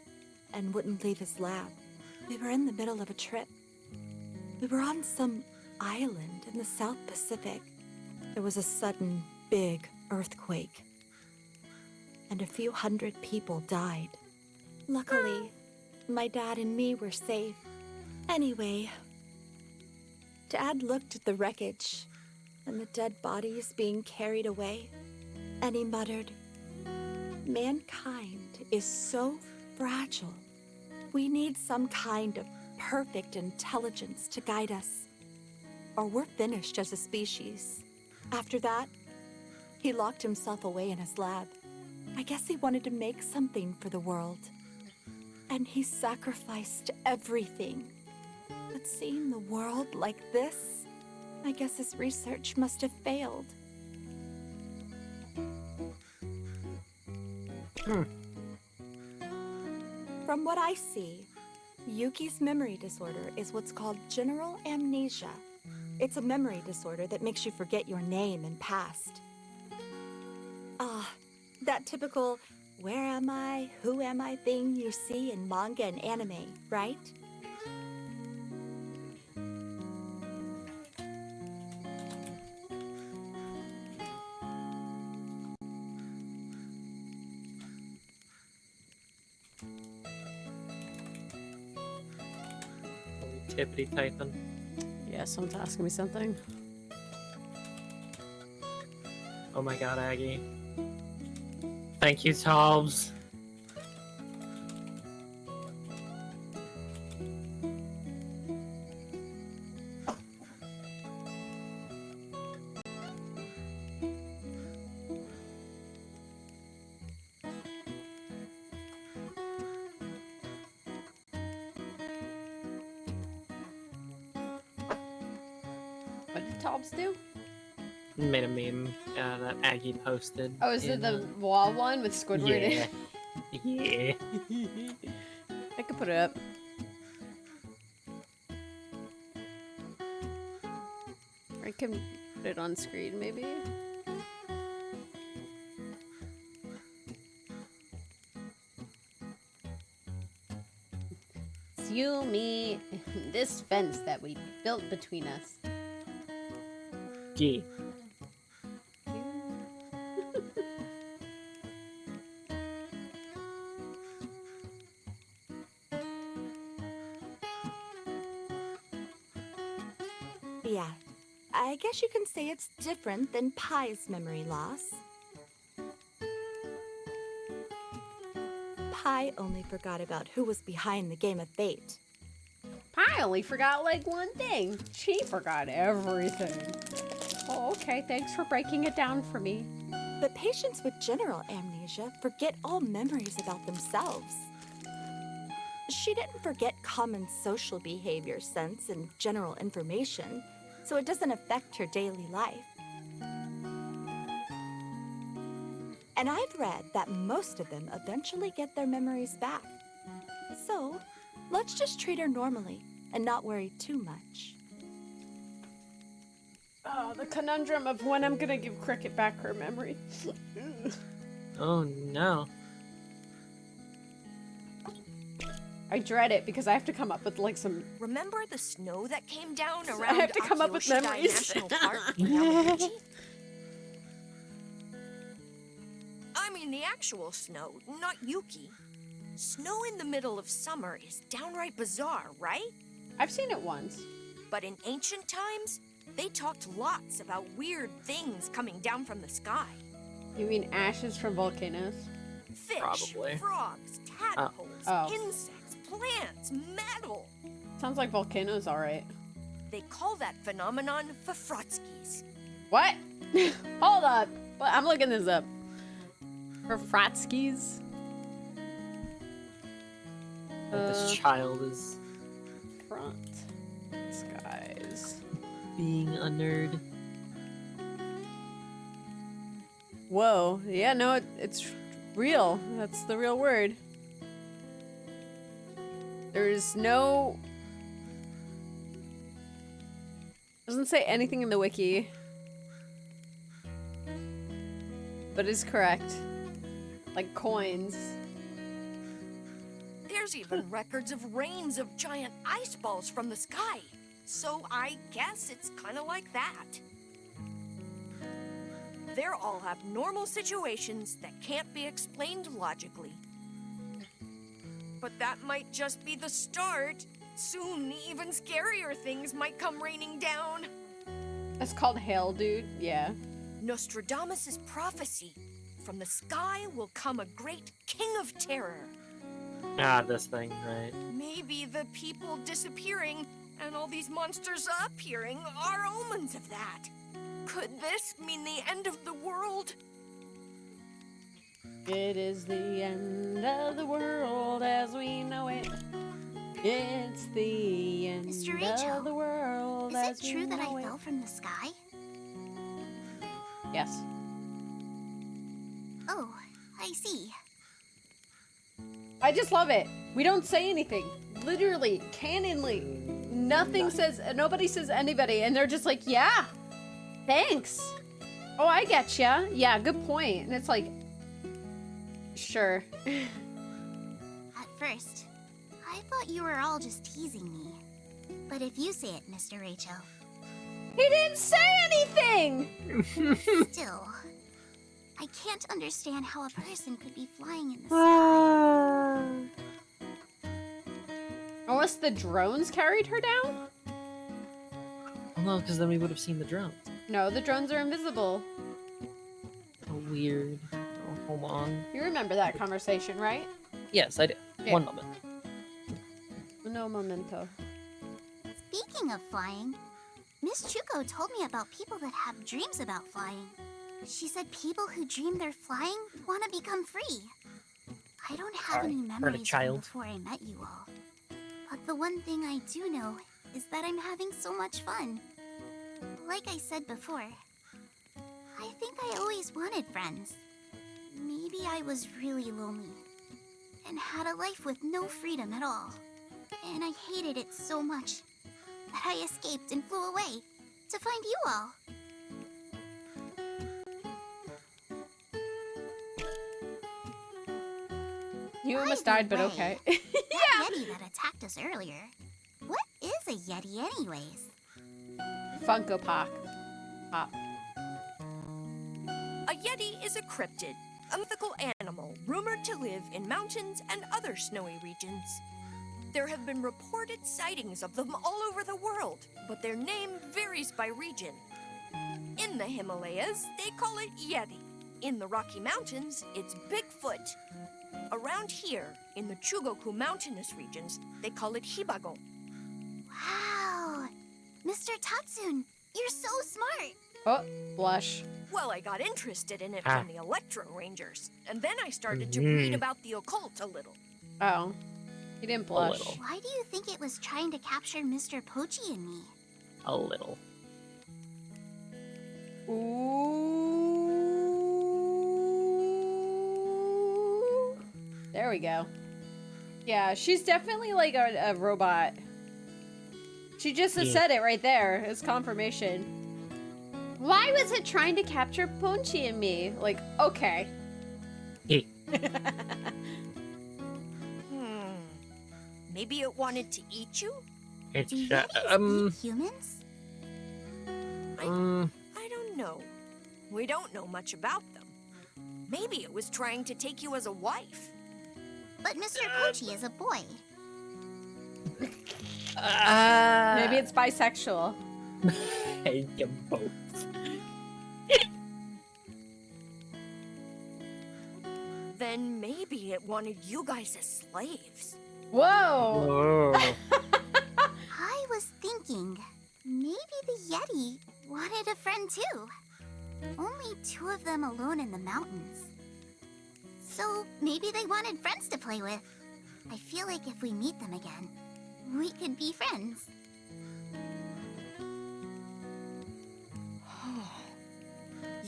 Speaker 5: and wouldn't leave his lab. We were in the middle of a trip. We were on some island in the South Pacific. There was a sudden, big earthquake, and a few hundred people died. Luckily, my dad and me were safe. Anyway, Dad looked at the wreckage and the dead bodies being carried away, and he muttered, "Mankind is so fragile. We need some kind of perfect intelligence to guide us, or we're finished as a species." After that, he locked himself away in his lab. I guess he wanted to make something for the world. And he sacrificed everything. But seeing the world like this, I guess his research must have failed. From what I see, Yuki's memory disorder is what's called general amnesia. It's a memory disorder that makes you forget your name and past. That typical "where am I, who am I" thing you see in manga and anime, right?
Speaker 1: Tippity typing.
Speaker 2: Yeah, someone's asking me something.
Speaker 1: Oh my god, Aggie. Thank you, Tobs.
Speaker 2: What did Tobbs do?
Speaker 1: Made a meme that Aggie posted.
Speaker 2: Oh, is it the wall one with Squidward in it?
Speaker 1: Yeah.
Speaker 2: I could put it up. I can put it on screen, maybe. It's you, me, and this fence that we built between us.
Speaker 1: Yeah.
Speaker 5: Yeah, I guess you can say it's different than Pie's memory loss. Pie only forgot about who was behind the game of fate.
Speaker 2: Pie only forgot like one thing. She forgot everything. Oh, okay. Thanks for breaking it down for me.
Speaker 5: But patients with general amnesia forget all memories about themselves. She didn't forget common social behavior, sense, and general information, so it doesn't affect her daily life. And I've read that most of them eventually get their memories back. So, let's just treat her normally and not worry too much.
Speaker 2: Oh, the conundrum of when I'm gonna give Cricket back her memory.
Speaker 1: Oh no.
Speaker 2: I dread it because I have to come up with like some.
Speaker 4: Remember the snow that came down
Speaker 2: So
Speaker 4: around
Speaker 2: I have to come up with
Speaker 4: Akiyoshidai
Speaker 2: memories.
Speaker 4: National Park in Yamaguchi? I mean the actual snow, not Yuki. Snow in the middle of summer is downright bizarre, right?
Speaker 2: I've seen it once.
Speaker 4: But in ancient times, they talked lots about weird things coming down from the sky.
Speaker 2: You mean ashes from volcanoes?
Speaker 4: Fish,
Speaker 1: Probably.
Speaker 4: frogs, tadpoles,
Speaker 2: Oh.
Speaker 4: insects, plants, metal.
Speaker 2: Sounds like volcanoes, alright.
Speaker 4: They call that phenomenon Fafrotskis.
Speaker 2: What? Hold up. Well, I'm looking this up. Fratskis.
Speaker 1: This child is.
Speaker 2: Front. Skies.
Speaker 1: Being a nerd.
Speaker 2: Whoa. Yeah, no, it's real. That's the real word. There's no... Doesn't say anything in the wiki. But it's correct. Like coins.
Speaker 4: There's even records of rains of giant ice balls from the sky. So I guess it's kind of like that. They're all abnormal situations that can't be explained logically. But that might just be the start. Soon, even scarier things might come raining down.
Speaker 2: That's called hail, dude. Yeah.
Speaker 4: Nostradamus' prophecy. From the sky will come a great king of terror.
Speaker 1: Ah, this thing, right.
Speaker 4: Maybe the people disappearing and all these monsters appearing are omens of that. Could this mean the end of the world?
Speaker 2: It is the end of the world as we know it. It's the end
Speaker 6: Mr. Rachel,
Speaker 2: of the world
Speaker 6: is it true that I fell from the sky?
Speaker 2: Yes.
Speaker 6: Oh, I see.
Speaker 2: I just love it. We don't say anything. Literally, canonly. Nothing says, nobody says anybody, and they're just like, yeah, thanks. Oh, I get ya. Yeah, good point. And it's like, sure.
Speaker 6: At first, I thought you were all just teasing me. But if you say it, Mr. Rachel.
Speaker 2: He didn't say anything!
Speaker 6: Still, I can't understand how a person could be flying in the sky.
Speaker 2: Unless the drones carried her down?
Speaker 1: Well, no, because then we would have seen the drones.
Speaker 2: No, the drones are invisible.
Speaker 1: Oh, weird. Oh, hold on.
Speaker 2: You remember that conversation, right?
Speaker 1: Yes, I do.
Speaker 2: Yeah.
Speaker 1: One moment.
Speaker 2: No momento.
Speaker 6: Speaking of flying, Miss Chuko told me about people that have dreams about flying. She said people who dream they're flying want to become free. I don't have any memories from before I met you all. But the one thing I do know is that I'm having so much fun. Like I said before, I think I always wanted friends. Maybe I was really lonely and had a life with no freedom at all. And I hated it so much that I escaped and flew away to find you all.
Speaker 2: You almost died, but okay.
Speaker 6: That Yeti that attacked us earlier. What is a Yeti anyways?
Speaker 2: Funko Pop.
Speaker 4: A Yeti is a cryptid, a mythical animal rumored to live in mountains and other snowy regions. There have been reported sightings of them all over the world, but their name varies by region. In the Himalayas, they call it Yeti. In the Rocky Mountains, it's Bigfoot. Around here, in the Chugoku mountainous regions, they call it Hibago.
Speaker 6: Wow! Mr. Tatsune, you're so smart!
Speaker 2: Oh, blush.
Speaker 4: Well, I got interested in it from the Electro Rangers, and then I started to read about the occult a little.
Speaker 2: Oh. He didn't blush.
Speaker 6: Why do you think it was trying to capture Mr. Pochi and me?
Speaker 1: A little.
Speaker 2: Ooh. There we go. Yeah, she's definitely like a robot. She just said it right there. It's confirmation. Why was it trying to capture Ponchi and me? Like, okay.
Speaker 1: Hey.
Speaker 4: Maybe it wanted to eat you?
Speaker 1: It's
Speaker 6: eat humans?
Speaker 4: I don't know. We don't know much about them. Maybe it was trying to take you as a wife.
Speaker 6: But Mr. Pochi is a boy.
Speaker 2: Maybe it's bisexual.
Speaker 1: I hate both.
Speaker 4: Then maybe it wanted you guys as slaves.
Speaker 2: Whoa!
Speaker 6: I was thinking, maybe the Yeti wanted a friend too. Only 2 of them alone in the mountains. So maybe they wanted friends to play with. I feel like if we meet them again, we could be friends.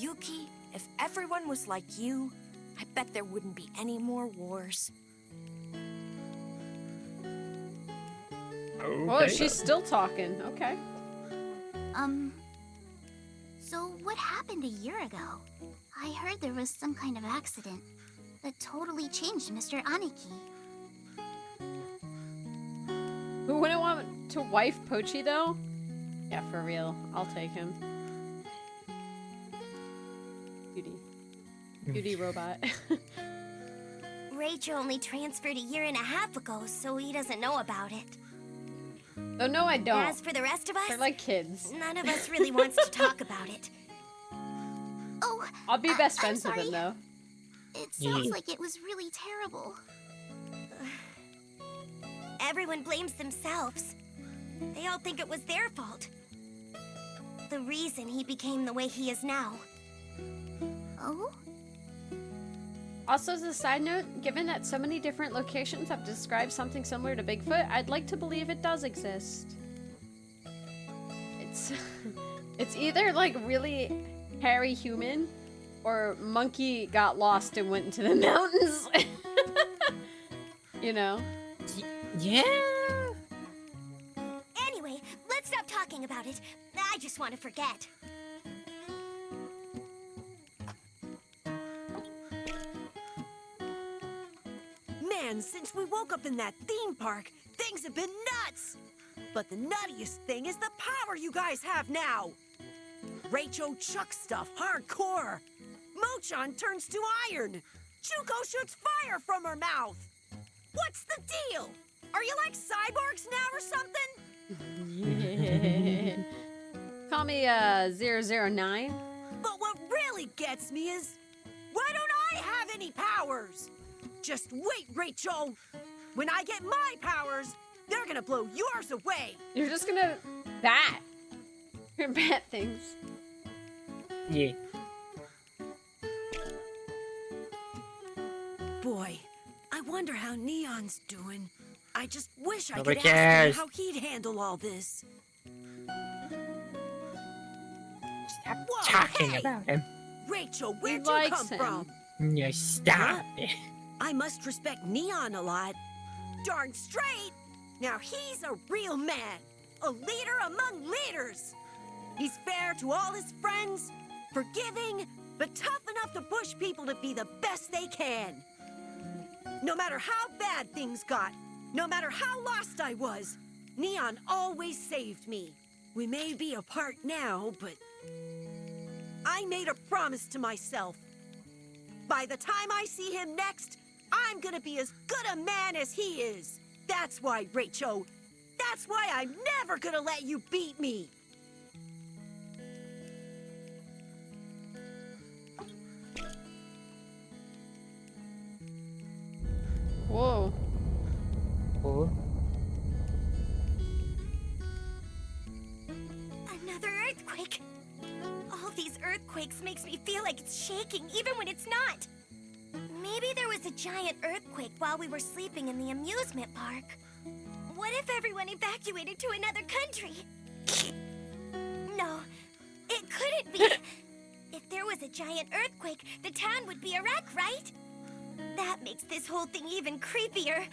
Speaker 4: Yuki, if everyone was like you, I bet there wouldn't be any more wars.
Speaker 2: Oh, she's still talking. Okay.
Speaker 6: So what happened a year ago? I heard there was some kind of accident that totally changed Mr. Aniki.
Speaker 2: Who wouldn't want to wife Pochi, though? Yeah, for real. I'll take him. Beauty robot.
Speaker 6: Rachel only transferred a year and a half ago, so he doesn't know about it.
Speaker 2: Oh, no, I don't.
Speaker 6: As for the rest of us,
Speaker 2: They're like kids.
Speaker 6: none of us really wants to talk about it. Oh,
Speaker 2: I'll be best
Speaker 6: I'm
Speaker 2: friends with
Speaker 6: sorry.
Speaker 2: him, though.
Speaker 6: It sounds like it was really terrible. Everyone blames themselves. They all think it was their fault. The reason he became the way he is now. Oh?
Speaker 2: Also, as a side note, given that so many different locations have described something similar to Bigfoot, I'd like to believe it does exist. It's either like really hairy human, or monkey got lost and went into the mountains. You know?
Speaker 1: Yeah.
Speaker 6: Anyway, let's stop talking about it. I just want to forget.
Speaker 10: Man, since we woke up in that theme park, things have been nuts! But the nuttiest thing is the power you guys have now! Rachel chucks stuff hardcore! Mochan turns to iron! Chuko shoots fire from her mouth! What's the deal? Are you like cyborgs now or something?
Speaker 2: Call me 009.
Speaker 10: But what really gets me is, why don't I have any powers? Just wait, Rachel! When I get my powers, they're gonna blow yours away!
Speaker 2: You're just gonna bat. You're gonna bat things.
Speaker 1: Yeah.
Speaker 10: Boy, I wonder how Neon's doing. I just wish I
Speaker 1: Nobody
Speaker 10: could ask him
Speaker 1: cares.
Speaker 10: how he'd handle all this.
Speaker 1: Stop
Speaker 10: Whoa,
Speaker 1: talking
Speaker 10: hey!
Speaker 1: about him.
Speaker 10: Rachel, where'd you
Speaker 2: likes
Speaker 10: come
Speaker 2: him.
Speaker 10: from?
Speaker 1: Yeah, stop it.
Speaker 10: I must respect Neon a lot. Darn straight! Now he's a real man. A leader among leaders. He's fair to all his friends, forgiving, but tough enough to push people to be the best they can. No matter how bad things got, no matter how lost I was, Neon always saved me. We may be apart now, but I made a promise to myself. By the time I see him next, I'm gonna be as good a man as he is. That's why, Rachel. That's why I'm never gonna let you beat me.
Speaker 2: Whoa.
Speaker 1: Oh.
Speaker 6: Another earthquake. All these earthquakes makes me feel like it's shaking even when it's not. Maybe there was a giant earthquake while we were sleeping in the amusement park. What if everyone evacuated to another country? No, it couldn't be. If there was a giant earthquake, the town would be a wreck, right? That makes this whole thing even creepier.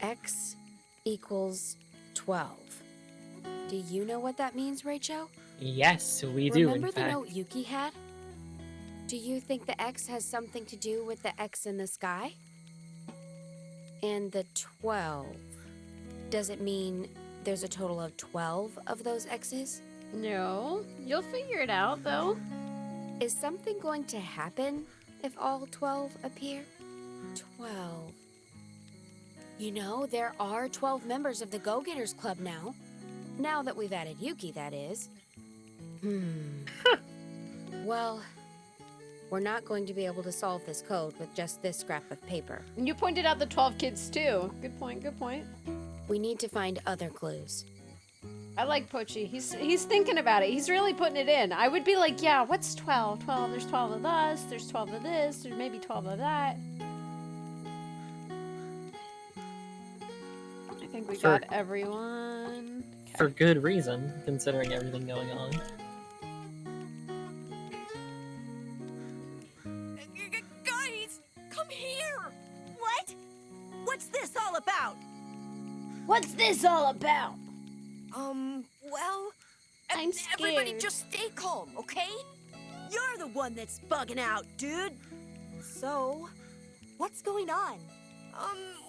Speaker 11: X equals 12. Do you know what that means, Rachel?
Speaker 1: Yes, we do,
Speaker 11: Remember
Speaker 1: in
Speaker 11: the
Speaker 1: fact.
Speaker 11: note Yuki had? Do you think the X has something to do with the X in the sky? And the 12. Does it mean there's a total of 12 of those X's?
Speaker 2: No. You'll figure it out, though.
Speaker 11: Is something going to happen if all 12 appear? 12. You know, there are 12 members of the Go-Getters Club now. Now that we've added Yuki, that is. Well, we're not going to be able to solve this code with just this scrap of paper.
Speaker 2: And you pointed out the 12 kids, too. Good point, good point.
Speaker 11: We need to find other clues.
Speaker 2: I like Pochi. He's thinking about it. He's really putting it in. I would be like, yeah, what's 12? 12, there's 12 of us, there's 12 of this, there's maybe 12 of that. I think we
Speaker 1: For-
Speaker 2: got everyone.
Speaker 1: For good reason, considering everything going on.
Speaker 10: Guys, come here! What? What's this all about?
Speaker 9: What's this all about?
Speaker 4: Well,
Speaker 9: I'm
Speaker 4: everybody
Speaker 9: scared.
Speaker 4: just stay calm, okay?
Speaker 10: You're the one that's bugging out, dude.
Speaker 5: So, what's going on?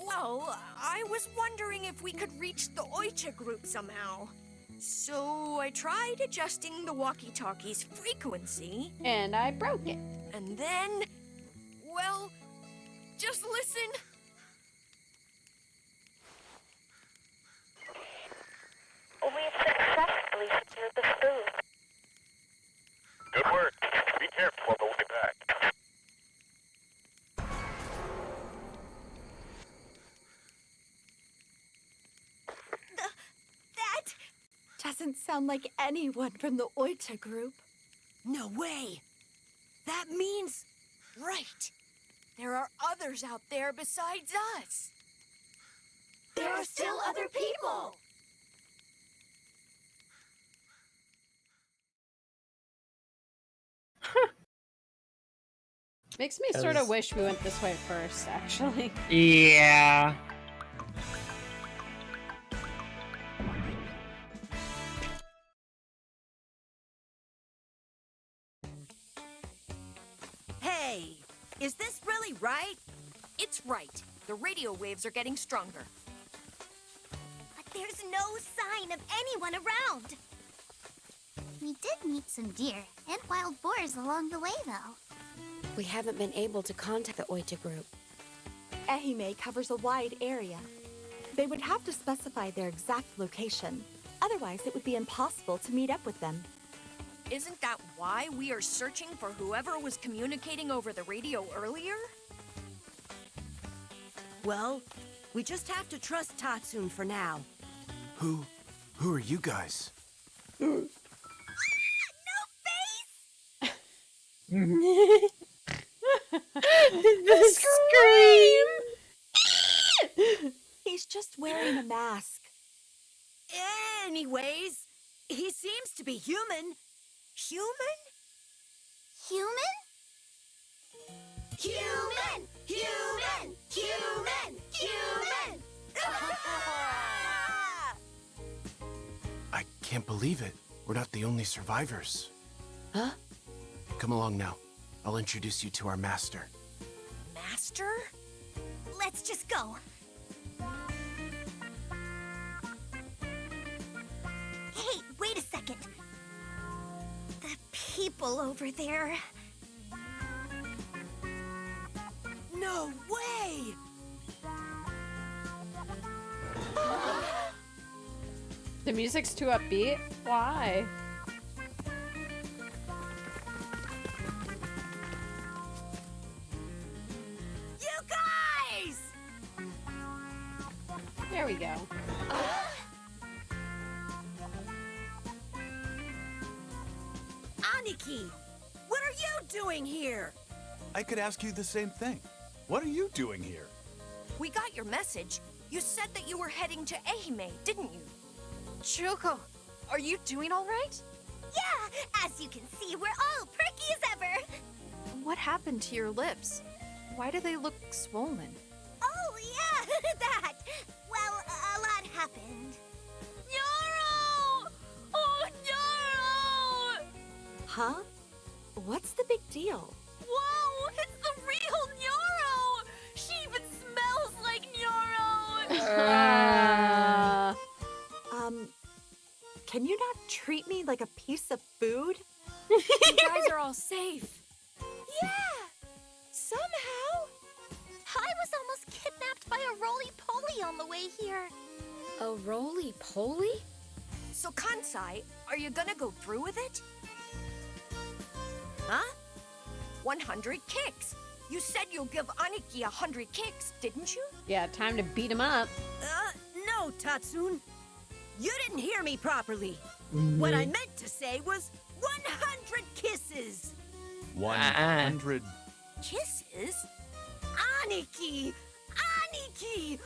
Speaker 4: Well, I was wondering if we could reach the Oicha group somehow. So I tried adjusting the walkie-talkie's frequency.
Speaker 2: And I broke it.
Speaker 4: And then, well, just listen.
Speaker 8: We've successfully secured the spoon. Good work. Be careful on the way back.
Speaker 4: That...
Speaker 5: Doesn't sound like anyone from the Oita group.
Speaker 10: No way. That means...
Speaker 4: Right. There are others out there besides us.
Speaker 6: There are still other people!
Speaker 2: Makes me sort of wish we went this way first, actually.
Speaker 1: Yeah.
Speaker 10: Hey, is this really right?
Speaker 4: It's right. The radio waves are getting stronger.
Speaker 6: But there's no sign of anyone around. We did meet some deer and wild boars along the way, though.
Speaker 11: We haven't been able to contact the Oita group.
Speaker 5: Ehime covers a wide area. They would have to specify their exact location. Otherwise, it would be impossible to meet up with them.
Speaker 4: Isn't that why we are searching for whoever was communicating over the radio earlier?
Speaker 10: Well, we just have to trust Tatsune for now.
Speaker 12: Who are you guys?
Speaker 6: No face!
Speaker 1: The scream!
Speaker 5: He's just wearing a mask.
Speaker 10: Anyways, he seems to be human.
Speaker 4: Human?
Speaker 6: Human? Human! Human! Human! Human!
Speaker 12: I can't believe it. We're not the only survivors.
Speaker 11: Huh?
Speaker 12: Come along now. I'll introduce you to our master.
Speaker 4: Master?
Speaker 6: Let's just go. Hey, wait a second. The people over there.
Speaker 10: No way!
Speaker 2: The music's too upbeat? Why?
Speaker 10: You guys!
Speaker 2: There we go.
Speaker 10: Aniki, what are you doing here?
Speaker 13: I could ask you the same thing. What are you doing here?
Speaker 4: We got your message. You said that you were heading to Ehime, didn't you?
Speaker 14: Choco, are you doing all right?
Speaker 6: Yeah, as you can see, we're all perky as ever.
Speaker 14: What happened to your lips? Why do they look swollen?
Speaker 6: Oh, yeah, that. Well, a lot happened.
Speaker 14: Nyoro! Oh, Nyoro!
Speaker 5: Huh? What's the big deal?
Speaker 14: Whoa, it's the real Nyoro! She even smells like Nyoro!
Speaker 5: Can you not treat me like a piece of food?
Speaker 14: You guys are all safe.
Speaker 6: Yeah, somehow. I was almost kidnapped by a roly-poly on the way here.
Speaker 11: A roly-poly?
Speaker 4: So, Kansai, are you gonna go through with it?
Speaker 10: Huh?
Speaker 4: 100 kicks. You said you'll give Aniki 100 kicks, didn't you?
Speaker 2: Yeah, time to beat him up.
Speaker 10: No, Tatsune. You didn't hear me properly. What I meant to say was 100 kisses.
Speaker 13: 100.
Speaker 4: Kisses?
Speaker 10: Aniki! Aniki!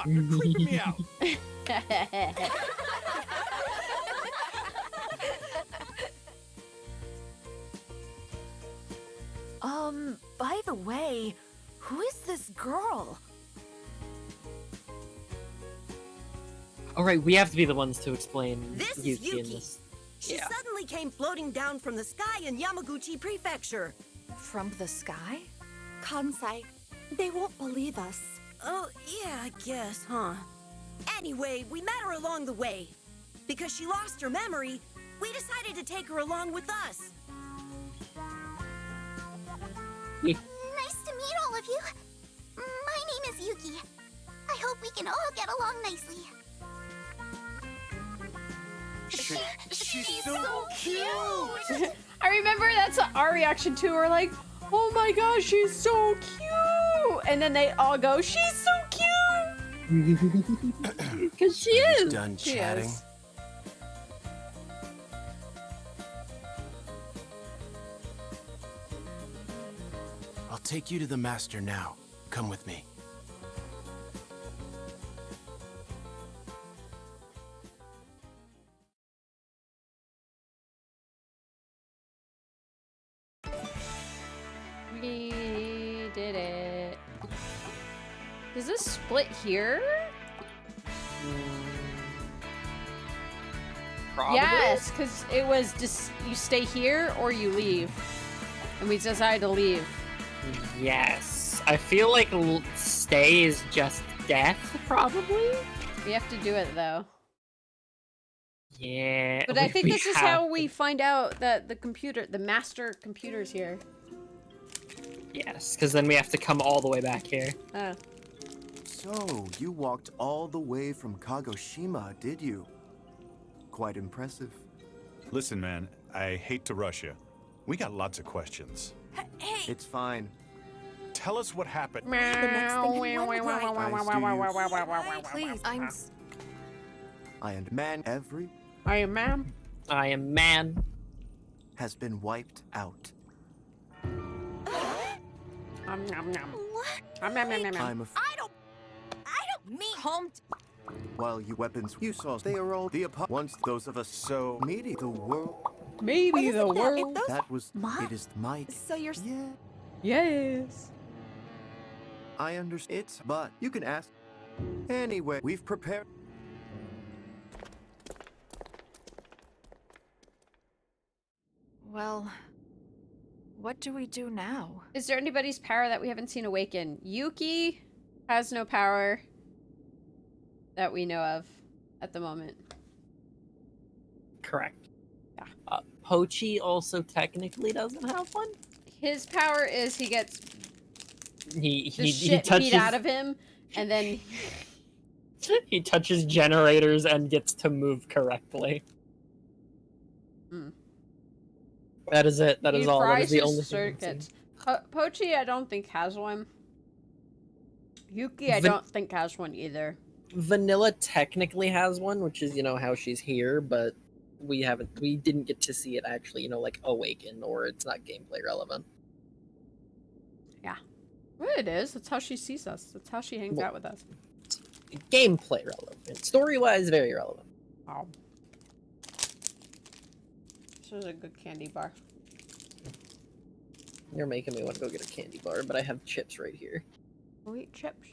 Speaker 13: stop. You're creeping me out.
Speaker 4: By the way, who is this girl?
Speaker 1: Alright, we have to be the ones to explain
Speaker 10: This is
Speaker 1: Yuki in
Speaker 10: Yuki.
Speaker 1: this.
Speaker 10: She
Speaker 1: Yeah.
Speaker 10: suddenly came floating down from the sky in Yamaguchi Prefecture.
Speaker 5: From the sky? Kansai, they won't believe us.
Speaker 10: Oh, yeah, I guess, huh? Anyway, we met her along the way. Because she lost her memory, we decided to take her along with us.
Speaker 6: Nice to meet all of you. My name is Yuki. I hope we can all get along nicely.
Speaker 13: She's so cute!
Speaker 2: I remember that's our reaction too. We're like, oh my gosh, she's so cute! And then they all go, she's so cute!
Speaker 1: Because she is.
Speaker 12: Done
Speaker 2: She
Speaker 12: chatting.
Speaker 2: is.
Speaker 12: I'll take you to the master now. Come with me.
Speaker 2: We did it. Does this split here?
Speaker 1: Probably.
Speaker 2: Yes, because it was just you stay here or you leave. And we decided to leave.
Speaker 1: Yes. I feel like stay is just death, probably?
Speaker 2: We have to do it though.
Speaker 1: Yeah.
Speaker 2: But I think
Speaker 1: we
Speaker 2: this is
Speaker 1: have
Speaker 2: how
Speaker 1: to.
Speaker 2: we find out that the master computer's here.
Speaker 1: Yes, because then we have to come all the way back here.
Speaker 2: Oh.
Speaker 15: So, you walked all the way from Kagoshima, did you? Quite impressive.
Speaker 13: Listen, man, I hate to rush you. We got lots of questions.
Speaker 4: Hey!
Speaker 15: It's fine.
Speaker 13: Tell us what happened.
Speaker 5: The next thing you Please,
Speaker 15: I am man. Every
Speaker 1: I am man. I am man.
Speaker 15: has been wiped out.
Speaker 2: Nom, nom, nom.
Speaker 4: What?
Speaker 2: Nom, nom, nom, nom, nom.
Speaker 15: I'm
Speaker 4: I don't mean home.
Speaker 15: While you weapons you saw, they are all the once those of us so meaty the world.
Speaker 2: Maybe the world.
Speaker 15: That was it is might.
Speaker 5: So you're
Speaker 15: Yeah,
Speaker 2: Yes.
Speaker 15: I understand it, but you can ask. Anyway, we've prepared.
Speaker 5: Well, what do we do now?
Speaker 2: Is there anybody's power that we haven't seen awaken? Yuki has no power that we know of at the moment.
Speaker 1: Correct.
Speaker 2: Yeah.
Speaker 1: Pochi also technically doesn't have one.
Speaker 2: His power is he gets
Speaker 1: He
Speaker 2: the shit
Speaker 1: touches
Speaker 2: beat out of him, and then
Speaker 1: he touches generators and gets to move correctly.
Speaker 2: Hmm.
Speaker 1: That is it. That is
Speaker 2: he
Speaker 1: all. That
Speaker 2: fries
Speaker 1: is the
Speaker 2: his
Speaker 1: only thing I've
Speaker 2: circuits.
Speaker 1: seen.
Speaker 2: Pochi, I don't think has one. Yuki, I
Speaker 1: Van-
Speaker 2: don't think has one either.
Speaker 1: Vanilla technically has one, which is, you know, how she's here, but we didn't get to see it actually, you know, like awaken, or it's not gameplay relevant.
Speaker 2: Yeah. Well, it is. That's how she sees us. That's how she hangs out with us.
Speaker 1: Gameplay relevant. Story-wise, very relevant.
Speaker 2: Oh. This is a good candy bar.
Speaker 1: You're making me want to go get a candy bar, but I have chips right here.
Speaker 2: Oh, eat chips.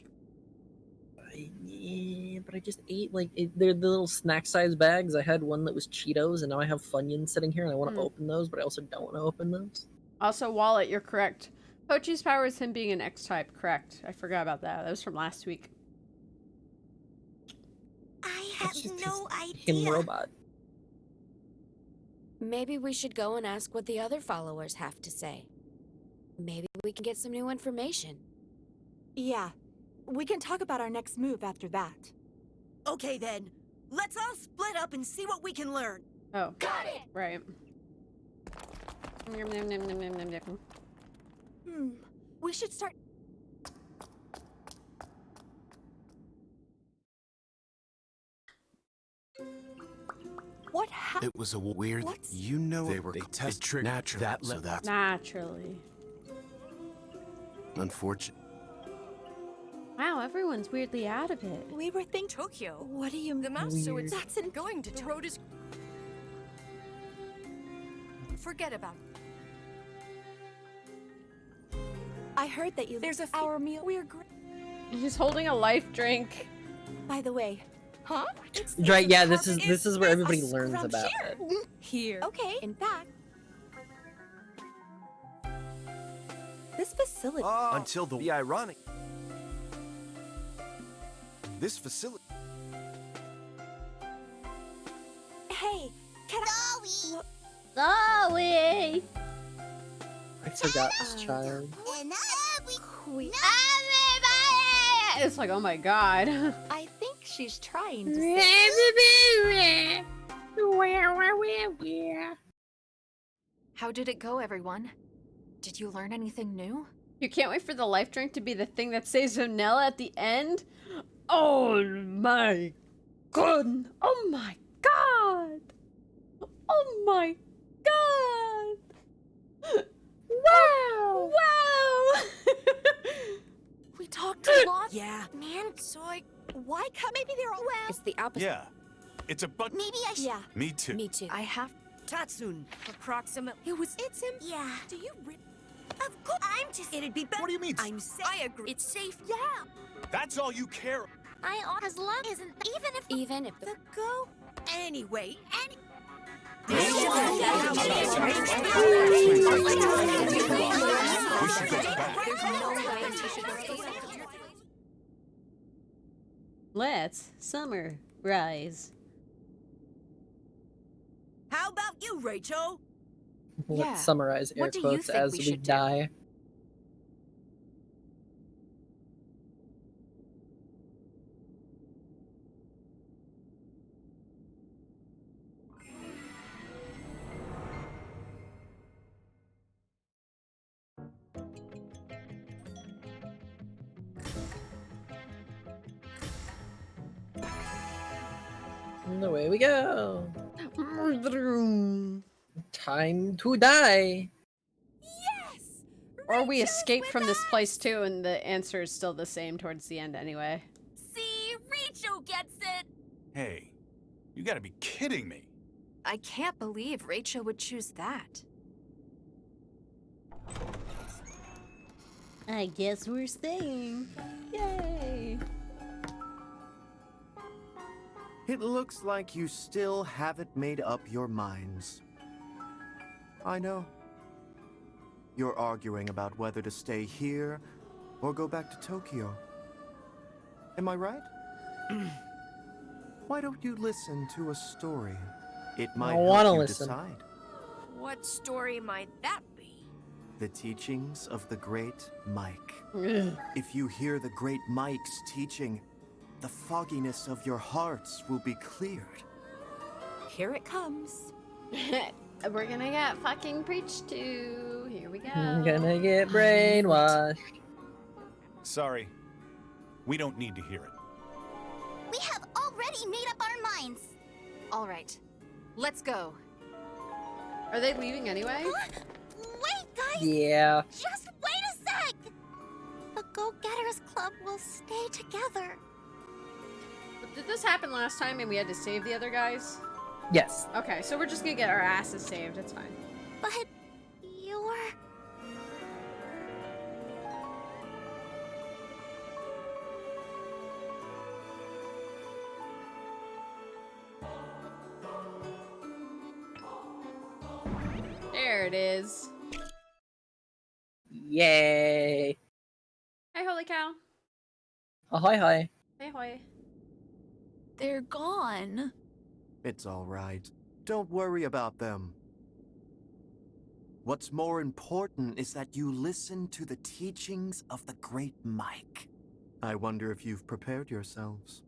Speaker 1: Yeah, but I just ate, like, they're the little snack-sized bags. I had one that was Cheetos, and now I have Funyuns sitting here, and I want to open those, but I also don't want to open those.
Speaker 2: Also, Wallet, you're correct. Pochi's power is him being an X-type. Correct. I forgot about that. That was from last week.
Speaker 6: I have no
Speaker 1: Him
Speaker 6: idea.
Speaker 1: robot.
Speaker 11: Maybe we should go and ask what the other followers have to say. Maybe we can get some new information.
Speaker 5: Yeah. We can talk about our next move after that.
Speaker 10: Okay then, let's all split up and see what we can learn.
Speaker 2: Oh. Got it! Right. Nom, nom, nom, nom, nom, nom, nom.
Speaker 5: We should start. What happened?
Speaker 12: It was a weird.
Speaker 5: What?
Speaker 12: You know,
Speaker 15: They were
Speaker 12: they test
Speaker 15: triggered
Speaker 12: naturally,
Speaker 15: that
Speaker 12: so that's
Speaker 2: Naturally.
Speaker 12: unfortunate.
Speaker 2: Wow, everyone's weirdly out of it.
Speaker 5: We were thinking
Speaker 4: Tokyo.
Speaker 5: What do you
Speaker 4: The mouse, so
Speaker 1: Weird.
Speaker 4: it's
Speaker 5: That's in
Speaker 4: going to the road is. Forget about it.
Speaker 5: I heard that you
Speaker 4: There's a
Speaker 5: our meal. We're great.
Speaker 2: He's holding a life drink.
Speaker 5: By the way,
Speaker 4: Huh?
Speaker 1: Right, yeah, this is where everybody learns about it.
Speaker 4: Here.
Speaker 5: okay, in fact, this facility.
Speaker 15: Until the ironic. This facility.
Speaker 5: Hey, can
Speaker 6: Zoe!
Speaker 2: Zoe!
Speaker 1: I forgot this child.
Speaker 6: And
Speaker 5: we?
Speaker 2: It's like, oh my god.
Speaker 5: I think she's trying to say.
Speaker 16: How did it go, everyone? Did you learn anything new?
Speaker 2: You can't wait for the life drink to be the thing that saves Zonella at the end? Oh my god! Oh my god! Oh my god! Wow! Wow!
Speaker 5: We talked a lot.
Speaker 10: Yeah.
Speaker 4: Man, so
Speaker 5: Why can't maybe they're all well?
Speaker 11: It's the opposite.
Speaker 13: Yeah. It's a but.
Speaker 6: maybe I should.
Speaker 5: Yeah.
Speaker 13: Me too.
Speaker 11: Me too.
Speaker 16: I have.
Speaker 10: Tatsun.
Speaker 4: approximately.
Speaker 10: It's him.
Speaker 6: Yeah.
Speaker 10: Do you
Speaker 6: Of course. I'm just.
Speaker 10: It'd be better.
Speaker 13: What do you mean?
Speaker 10: I'm safe.
Speaker 4: I agree. It's safe.
Speaker 6: Yeah.
Speaker 13: That's all you care.
Speaker 6: As long as
Speaker 11: Even if
Speaker 10: The go. Anyway.
Speaker 13: We should go back.
Speaker 2: Let's summarize.
Speaker 10: How about you, Rachel?
Speaker 1: Let's
Speaker 16: Yeah.
Speaker 1: summarize air
Speaker 16: What do you
Speaker 1: quotes
Speaker 16: think
Speaker 1: as
Speaker 16: we
Speaker 1: we
Speaker 16: should do?
Speaker 1: die. And away we go. Time to die.
Speaker 5: Yes.
Speaker 2: Or we escape from this place too, and the answer is still the same towards the end anyway.
Speaker 14: See, Rachel gets it.
Speaker 13: Hey, you gotta be kidding me.
Speaker 16: I can't believe Rachel would choose that.
Speaker 2: I guess we're staying. Yay!
Speaker 15: It looks like you still haven't made up your minds. I know. You're arguing about whether to stay here or go back to Tokyo. Am I right? Why don't you listen to a story? It might
Speaker 1: wanna
Speaker 15: help you
Speaker 1: listen.
Speaker 15: decide.
Speaker 4: What story might that be?
Speaker 15: The teachings of the great Mike. If you hear the great Mike's teaching, the fogginess of your hearts will be cleared.
Speaker 5: Here it comes.
Speaker 2: We're gonna get fucking preached to. Here we go.
Speaker 1: I'm gonna get brainwashed.
Speaker 13: Sorry. We don't need to hear it.
Speaker 6: We have already made up our minds.
Speaker 16: All right, let's go.
Speaker 2: Are they leaving anyway?
Speaker 6: Wait, guys.
Speaker 1: Yeah.
Speaker 6: Just wait a sec. The Go-Getters Club will stay together.
Speaker 2: But did this happen last time and we had to save the other guys?
Speaker 1: Yes.
Speaker 2: Okay, so we're just gonna get our asses saved. It's fine.
Speaker 6: But you're...
Speaker 2: There it is.
Speaker 1: Yay.
Speaker 2: Hey, holy cow.
Speaker 1: Ahoy, hoy.
Speaker 2: Hey, hoy.
Speaker 14: They're gone.
Speaker 15: It's all right. Don't worry about them. What's more important is that you listen to the teachings of the great Mike. I wonder if you've prepared yourselves.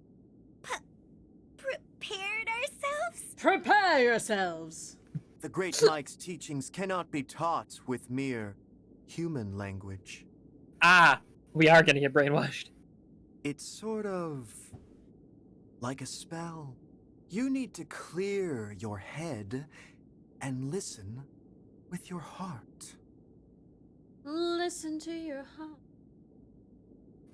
Speaker 6: Prepared ourselves?
Speaker 2: Prepare yourselves.
Speaker 15: The great Mike's teachings cannot be taught with mere human language.
Speaker 1: Ah, we are gonna get brainwashed.
Speaker 15: It's sort of like a spell. You need to clear your head and listen with your heart.
Speaker 2: Listen to your heart.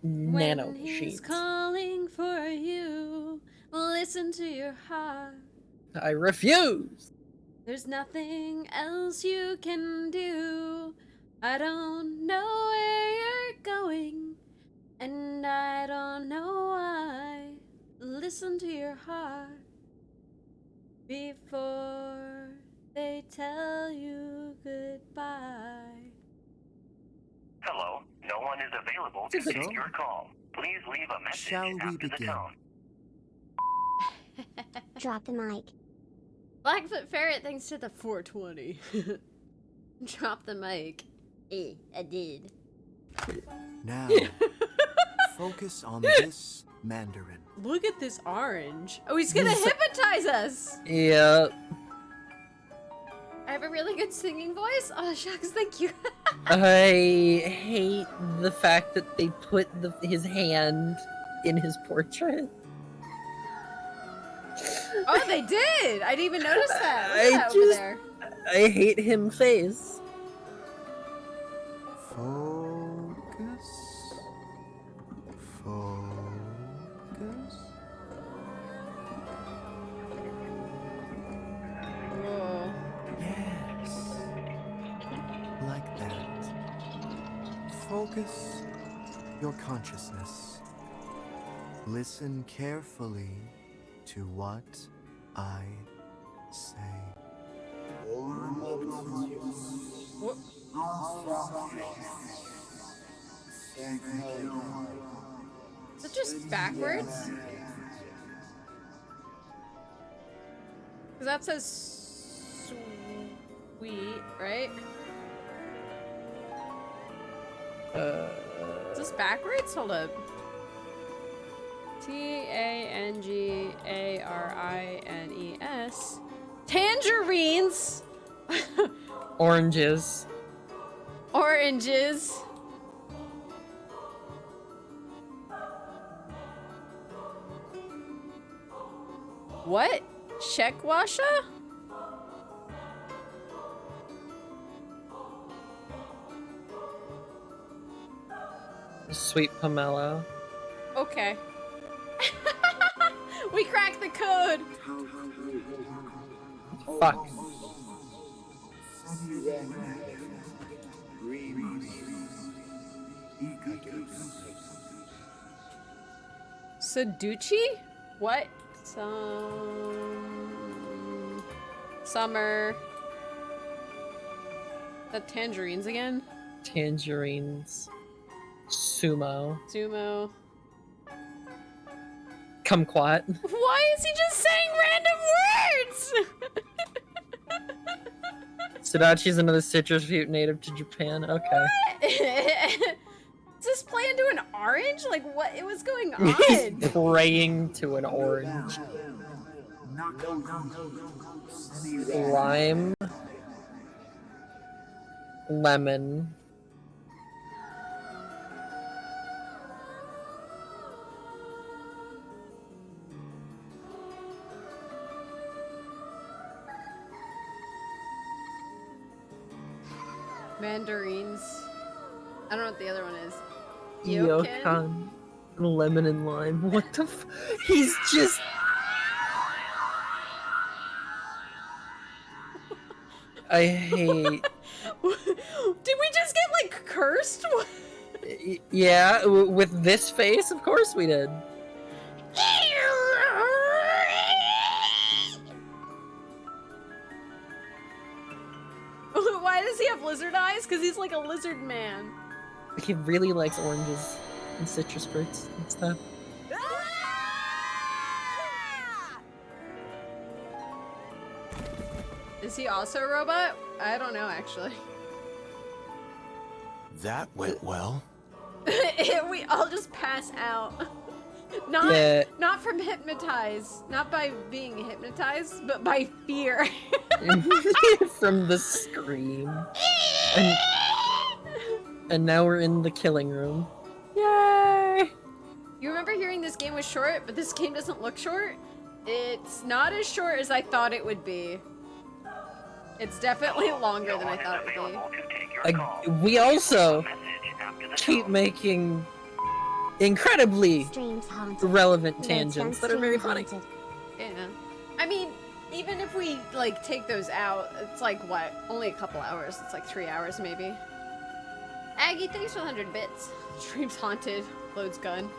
Speaker 1: nano
Speaker 2: When he's
Speaker 1: machines.
Speaker 2: calling for you, listen to your heart.
Speaker 1: I refuse.
Speaker 2: There's nothing else you can do. I don't know where you're going, and I don't know why. Listen to your heart before they tell you goodbye.
Speaker 8: Hello, no one is available to take your call. Please leave a message
Speaker 15: Shall we
Speaker 8: after the
Speaker 15: begin?
Speaker 8: tone.
Speaker 6: Drop the mic.
Speaker 2: Blackfoot Ferret, thanks to the 420. Drop the mic. I did.
Speaker 15: Now, focus on this Mandarin.
Speaker 2: Look at this orange. Oh, he's gonna hypnotize us!
Speaker 1: Yeah.
Speaker 2: I have a really good singing voice? Oh, shucks, thank you.
Speaker 1: I hate the fact that they put his hand in his portrait.
Speaker 2: Oh, they did! I didn't even notice that. Look at that over there.
Speaker 1: I hate him face.
Speaker 15: Focus. Focus.
Speaker 2: Whoa.
Speaker 15: Yes. Like that. Focus your consciousness. Listen carefully to what I say.
Speaker 2: What? Is it just backwards? Because that says sweet, right? Is this backwards? Hold up. Tangerines. Tangerines!
Speaker 1: Oranges.
Speaker 2: Oranges. What? Shekwasha?
Speaker 1: Sweet pomelo.
Speaker 2: Okay. We cracked the code!
Speaker 1: Fuck.
Speaker 2: Saducci? What? Summer. The tangerines again?
Speaker 1: Tangerines. Sumo.
Speaker 2: Sumo.
Speaker 1: Kumquat.
Speaker 2: Why is he just saying random words?
Speaker 1: Sudachi's another citrus fruit native to Japan. Okay.
Speaker 2: Is this play into an orange? Like, what? It was going
Speaker 1: He's
Speaker 2: on?
Speaker 1: praying to an orange. Lime. Lemon.
Speaker 2: Mandarins. I don't know what the other one is.
Speaker 1: Yokan. Lemon and lime. What the f- He's just... I hate...
Speaker 2: Did we just get, like, cursed?
Speaker 1: Yeah, with this face? Of course we did.
Speaker 2: Why does he have lizard eyes? Because he's like a lizard man.
Speaker 1: He really likes oranges and citrus fruits and stuff.
Speaker 2: Is he also a robot? I don't know, actually.
Speaker 12: That went well.
Speaker 2: We all just pass out. Not from hypnotize. Not by being hypnotized, but by fear.
Speaker 1: From the scream. And now we're in the killing room. Yay!
Speaker 2: You remember hearing this game was short, but this game doesn't look short? It's not as short as I thought it would be. It's definitely longer than I thought it would be.
Speaker 1: We also keep making incredibly
Speaker 6: Streams haunted.
Speaker 1: relevant
Speaker 6: Nights
Speaker 1: tangents
Speaker 6: on
Speaker 1: that are very
Speaker 6: stream
Speaker 1: funny.
Speaker 6: haunted.
Speaker 2: Yeah. I mean, even if we, like, take those out, it's like, what? Only a couple hours. It's like 3 hours, maybe. Aggie, thanks for 100 bits. Streams haunted. Loads gun.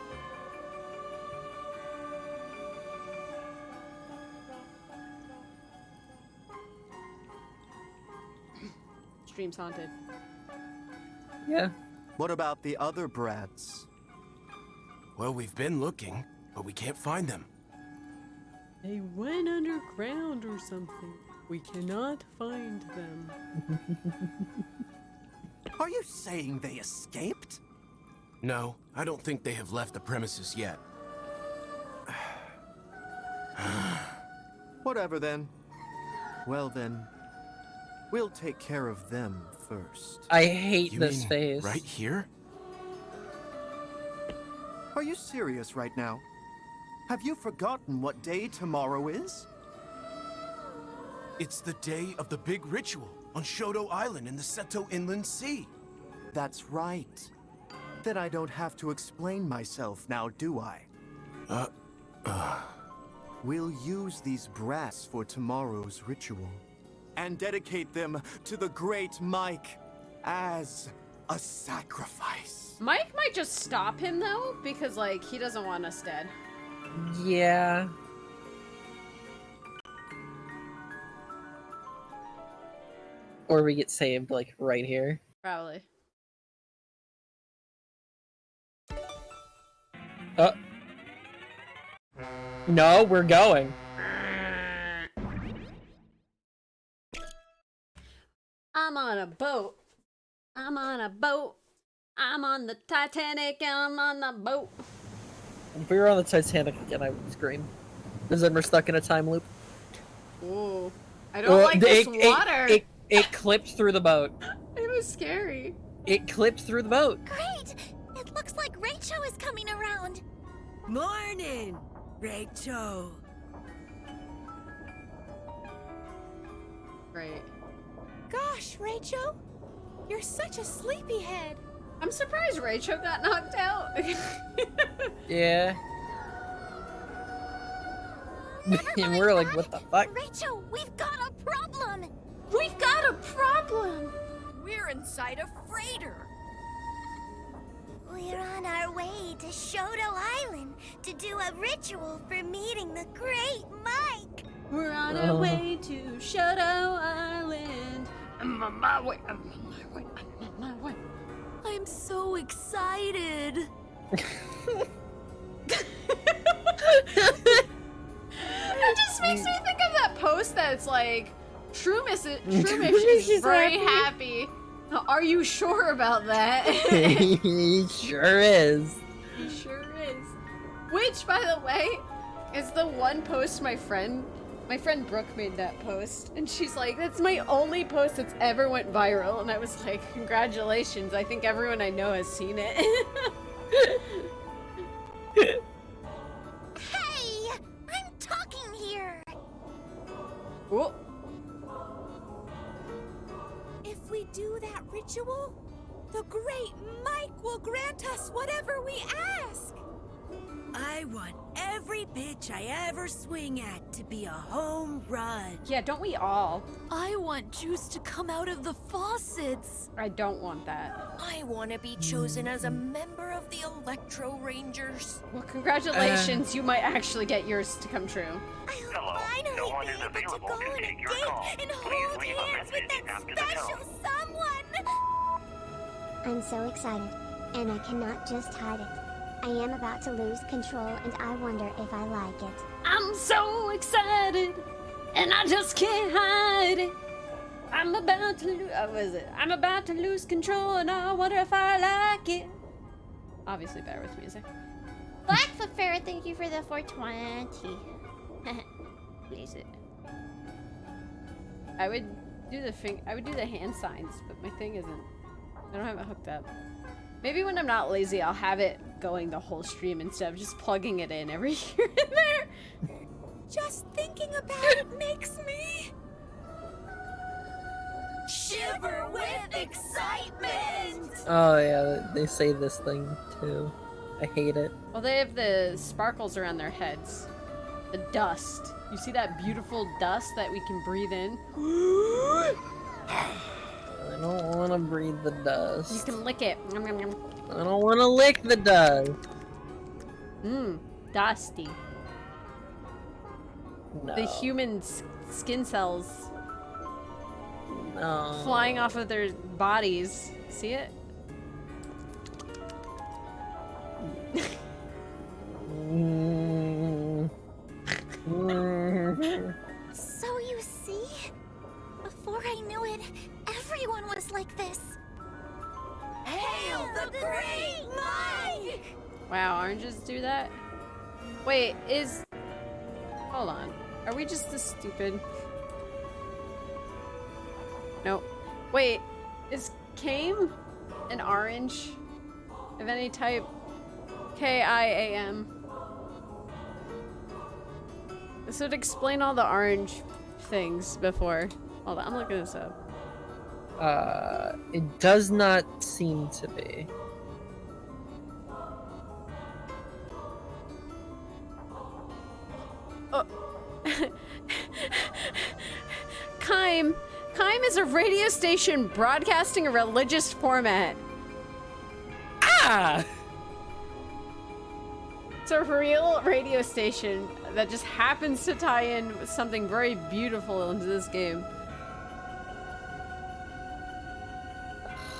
Speaker 2: Streams haunted.
Speaker 1: Yeah.
Speaker 15: What about the other brats?
Speaker 12: Well, we've been looking, but we can't find them.
Speaker 2: They went underground or something. We cannot find them.
Speaker 15: Are you saying they escaped?
Speaker 12: No, I don't think they have left the premises yet.
Speaker 15: Whatever then. Well then, we'll take care of them first.
Speaker 1: I hate
Speaker 12: You
Speaker 1: this
Speaker 12: mean
Speaker 1: face.
Speaker 12: right here?
Speaker 15: Are you serious right now? Have you forgotten what day tomorrow is?
Speaker 12: It's the day of the big ritual on Shoto Island in the Seto Inland Sea.
Speaker 15: That's right. Then I don't have to explain myself now, do I? We'll use these brats for tomorrow's ritual and dedicate them to the great Mike as a sacrifice.
Speaker 2: Mike might just stop him, though, because, like, he doesn't want us dead.
Speaker 1: Yeah. Or we get saved, like, right here.
Speaker 2: Probably.
Speaker 1: No, we're going.
Speaker 2: I'm on a boat. I'm on a boat. I'm on the Titanic and I'm on the boat.
Speaker 1: If we were on the Titanic again, I would scream. Because then we're stuck in a time loop.
Speaker 2: Ooh. I don't like this water.
Speaker 1: It clipped through the boat.
Speaker 2: It was scary.
Speaker 1: It clipped through the boat.
Speaker 6: Great! It looks like Rachel is coming around.
Speaker 10: Morning, Rachel.
Speaker 2: Right.
Speaker 5: Gosh, Rachel, you're such a sleepyhead.
Speaker 2: I'm surprised Rachel got knocked out.
Speaker 1: Yeah. And we're like, what the fuck?
Speaker 6: Rachel, we've got a problem.
Speaker 2: We've got a problem.
Speaker 4: We're inside a freighter.
Speaker 6: We're on our way to Shoto Island to do a ritual for meeting the great Mike.
Speaker 2: We're on our way to Shoto Island. I'm on my way. I'm on my way. I'm on my way.
Speaker 5: I'm so excited.
Speaker 2: It just makes me think of that post that's like, Shroomish is very happy. Are you sure about that?
Speaker 1: He sure is.
Speaker 2: He sure is. Which, by the way, is the one post my friend Brooke made that post, and she's like, that's my only post that's ever went viral, and I was like, congratulations, I think everyone I know has seen it.
Speaker 6: Hey, I'm talking here.
Speaker 2: Whoa.
Speaker 5: If we do that ritual, the great Mike will grant us whatever we ask.
Speaker 10: I want every pitch I ever swing at to be a home run.
Speaker 2: Yeah, don't we all?
Speaker 5: I want juice to come out of the faucets.
Speaker 2: I don't want that.
Speaker 4: I want to be chosen as a member of the Electro Rangers.
Speaker 2: Well, congratulations, you might actually get yours to come true.
Speaker 6: I'll finally be able to go on a date and hold hands with that special someone. I'm so excited, and I cannot just hide it. I am about to lose control, and I wonder if I like it.
Speaker 2: I'm so excited, and I just can't hide it. I'm about to lose control, and I wonder if I like it. Obviously better with music.
Speaker 6: Blackfoot Fairy, thank you for the 420.
Speaker 2: Please it. I would do the hand signs, but my thing isn't. I don't have it hooked up. Maybe when I'm not lazy, I'll have it going the whole stream instead of just plugging it in every here and there.
Speaker 5: Just thinking about it makes me
Speaker 6: shiver with excitement.
Speaker 1: Oh yeah, they say this thing too. I hate it.
Speaker 2: Well, they have the sparkles around their heads. The dust. You see that beautiful dust that we can breathe in?
Speaker 1: I don't want to breathe the dust.
Speaker 2: You can lick it.
Speaker 1: I don't want to lick the dust.
Speaker 2: Mmm, dusty.
Speaker 1: No.
Speaker 2: The human skin cells
Speaker 1: No.
Speaker 2: flying off of their bodies. See it?
Speaker 6: So you see? Before I knew it, everyone was like this.
Speaker 14: Hail the Great Mike!
Speaker 2: Wow, oranges do that? Wait, is... Hold on. Are we just this stupid? Nope. Wait, is Kame an orange of any type? K-I-A-M. This would explain all the orange things before. Hold on, I'm looking this up.
Speaker 1: It does not seem to be.
Speaker 2: Oh. Kime is a radio station broadcasting a religious format.
Speaker 1: Ah!
Speaker 2: It's a real radio station that just happens to tie in with something very beautiful into this game.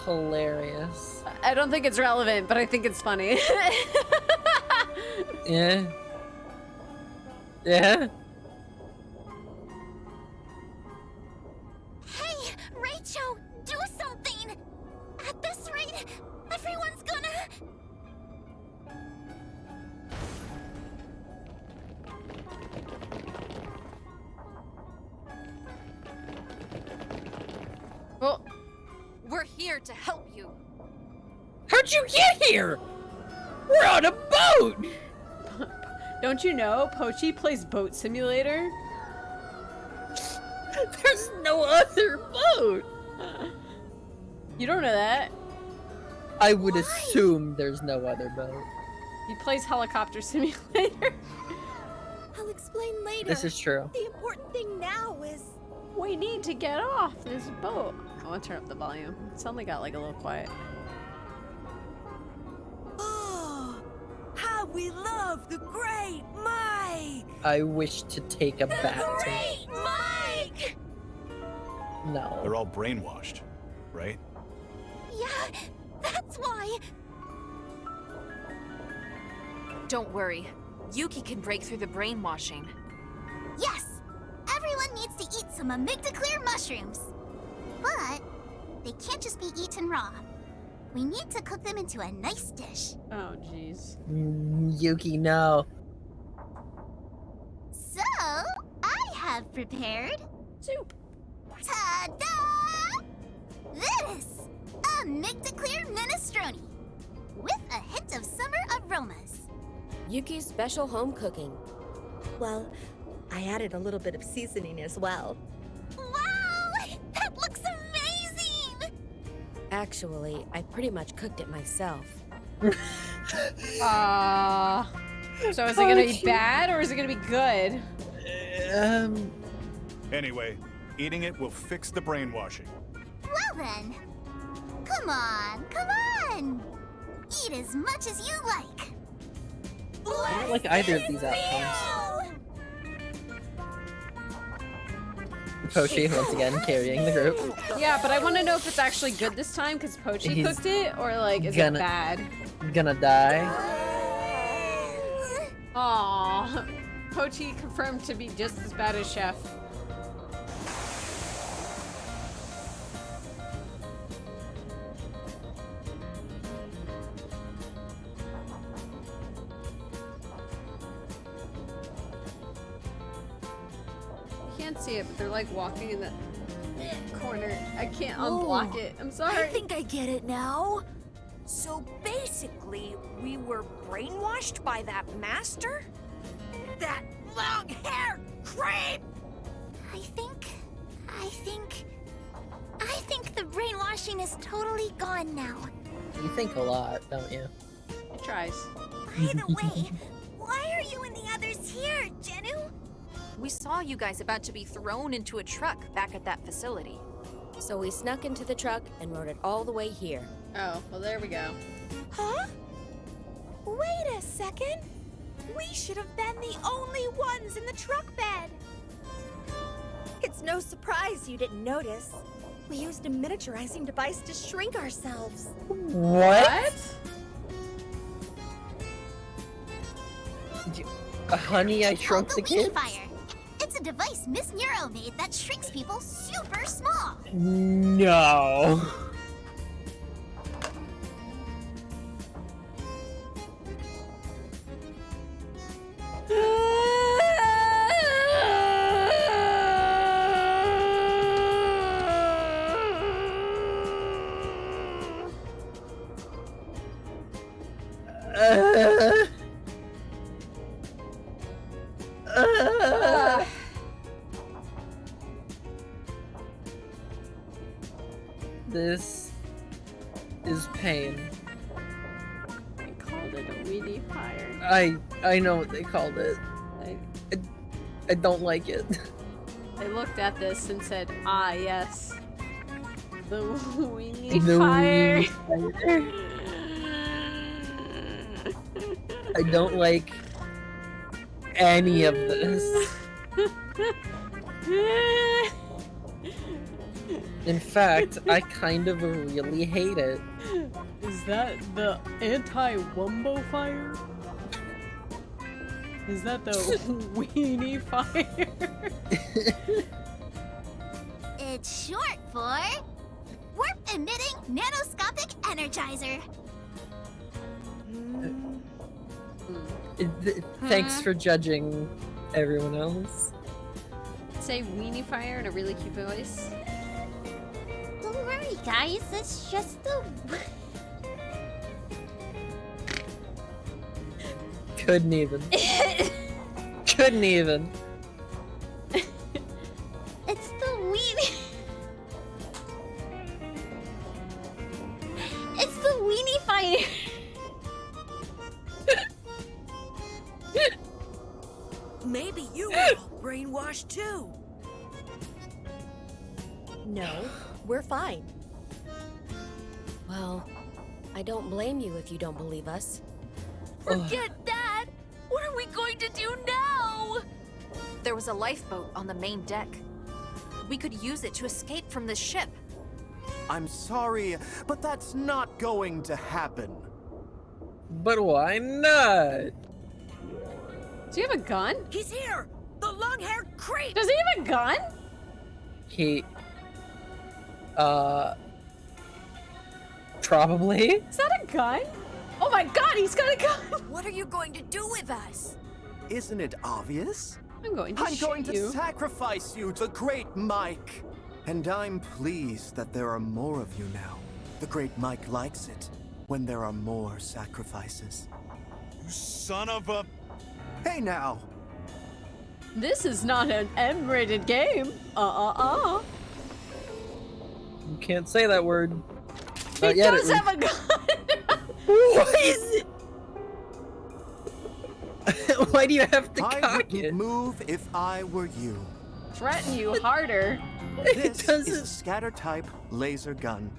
Speaker 1: Hilarious.
Speaker 2: I don't think it's relevant, but I think it's funny.
Speaker 1: Yeah. Yeah.
Speaker 6: Hey, Rachel, do something! At this rate, everyone's gonna...
Speaker 2: Well,
Speaker 16: we're here to help you.
Speaker 1: How'd you get here? We're on a boat!
Speaker 2: Don't you know Pochi plays Boat Simulator?
Speaker 1: There's no other boat!
Speaker 2: You don't know that?
Speaker 1: I would assume there's no other boat.
Speaker 2: He plays Helicopter Simulator.
Speaker 5: I'll explain later.
Speaker 1: This is true.
Speaker 5: The important thing now is...
Speaker 2: We need to get off this boat. I want to turn up the volume. It suddenly got like a little quiet.
Speaker 10: Oh, how we love the Great Mike!
Speaker 1: I wish to take a bath.
Speaker 14: Great Mike!
Speaker 1: No.
Speaker 13: They're all brainwashed, right?
Speaker 6: Yeah, that's why.
Speaker 16: Don't worry. Yuki can break through the brainwashing.
Speaker 6: Yes, everyone needs to eat some amygdaclear mushrooms. But they can't just be eaten raw. We need to cook them into a nice dish.
Speaker 2: Oh, jeez.
Speaker 1: Yuki, no.
Speaker 6: So, I have prepared...
Speaker 2: soup.
Speaker 6: Ta-da! This! Amygdaclear minestrone. With a hint of summer aromas.
Speaker 11: Yuki's special home cooking.
Speaker 5: Well, I added a little bit of seasoning as well.
Speaker 6: Wow! That looks amazing!
Speaker 11: Actually, I pretty much cooked it myself.
Speaker 2: So is it gonna be bad or is it gonna be good?
Speaker 13: Anyway, eating it will fix the brainwashing.
Speaker 6: Well then. Come on, come on! Eat as much as you like.
Speaker 1: I don't like either of these outcomes. Pochi, once again, carrying the group.
Speaker 2: Yeah, but I want to know if it's actually good this time because Pochi
Speaker 1: He's
Speaker 2: cooked it, or like is it
Speaker 1: gonna-
Speaker 2: bad?
Speaker 1: Gonna die.
Speaker 2: Aww. Pochi confirmed to be just as bad as Chef. Can't see it, but they're like walking in the corner. I can't unblock it. I'm sorry.
Speaker 10: I think I get it now.
Speaker 4: So basically, we were brainwashed by that master?
Speaker 10: That long-haired creep!
Speaker 6: I think the brainwashing is totally gone now.
Speaker 1: You think a lot, don't you?
Speaker 2: tries.
Speaker 6: By the way, why are you and the others here, Jenu?
Speaker 16: We saw you guys about to be thrown into a truck back at that facility.
Speaker 11: So we snuck into the truck and rode it all the way here.
Speaker 2: Oh, well, there we go.
Speaker 5: Huh? Wait a second. We should have been the only ones in the truck bed. It's no surprise you didn't notice. We used a miniaturizing device to shrink ourselves.
Speaker 1: What? Honey, I shrunk the kids?
Speaker 6: Fire. It's a device Miss Neuro made that shrinks people super small.
Speaker 1: No. This is pain.
Speaker 2: I called it a weedy fire.
Speaker 1: I know what they called it. I don't like it.
Speaker 2: I looked at this and said, ah, yes. The weenie
Speaker 1: The
Speaker 2: fire.
Speaker 1: weenie fire. I don't like any of this. In fact, I kind of really hate it.
Speaker 2: Is that the anti-wumbo fire? Is that the weenie fire?
Speaker 6: It's short for Warp Emitting Nanoscopic Energizer.
Speaker 1: Thanks for judging everyone else.
Speaker 2: Say weenie fire in a really cute voice.
Speaker 6: Don't worry, guys. It's just the.
Speaker 1: Couldn't even. Couldn't even.
Speaker 6: It's the weenie. It's the weenie fire.
Speaker 10: Maybe you were all brainwashed too.
Speaker 5: No, we're fine.
Speaker 11: Well, I don't blame you if you don't believe us.
Speaker 14: Forget that! What are we going to do now?
Speaker 16: There was a lifeboat on the main deck. We could use it to escape from this ship.
Speaker 15: I'm sorry, but that's not going to happen.
Speaker 1: But why not?
Speaker 2: Does he have a gun?
Speaker 10: He's here! The long-haired creep!
Speaker 2: Does he have a gun?
Speaker 1: He... Probably?
Speaker 2: Is that a gun? Oh my god, he's got a gun!
Speaker 4: What are you going to do with us?
Speaker 15: Isn't it obvious?
Speaker 2: I'm going to shoot you.
Speaker 15: Sacrifice you to Great Mike. And I'm pleased that there are more of you now. The Great Mike likes it when there are more sacrifices.
Speaker 13: You son of a...
Speaker 15: Hey now!
Speaker 2: This is not an M-rated game.
Speaker 1: You can't say that word.
Speaker 2: He
Speaker 1: Not yet,
Speaker 2: does
Speaker 1: at
Speaker 2: have a gun!
Speaker 1: What is it? Why do you have to
Speaker 15: I
Speaker 1: cock
Speaker 15: wouldn't
Speaker 1: it?
Speaker 15: move if I were you.
Speaker 2: Threaten you harder.
Speaker 15: This is a scatter-type laser gun.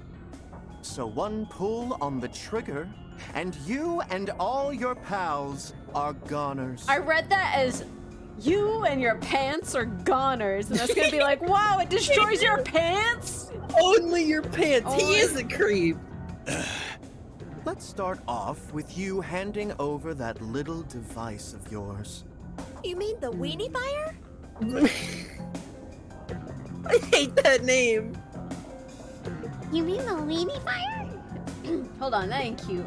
Speaker 15: So one pull on the trigger, and you and all your pals are goners.
Speaker 2: I read that as you and your pants are goners, and that's gonna be like, wow, it destroys your pants?
Speaker 1: Only your pants. He is a creep.
Speaker 15: Let's start off with you handing over that little device of yours.
Speaker 5: You mean the weenie fire?
Speaker 1: I hate that name.
Speaker 6: You mean the weenie fire?
Speaker 2: Hold on, that ain't cute.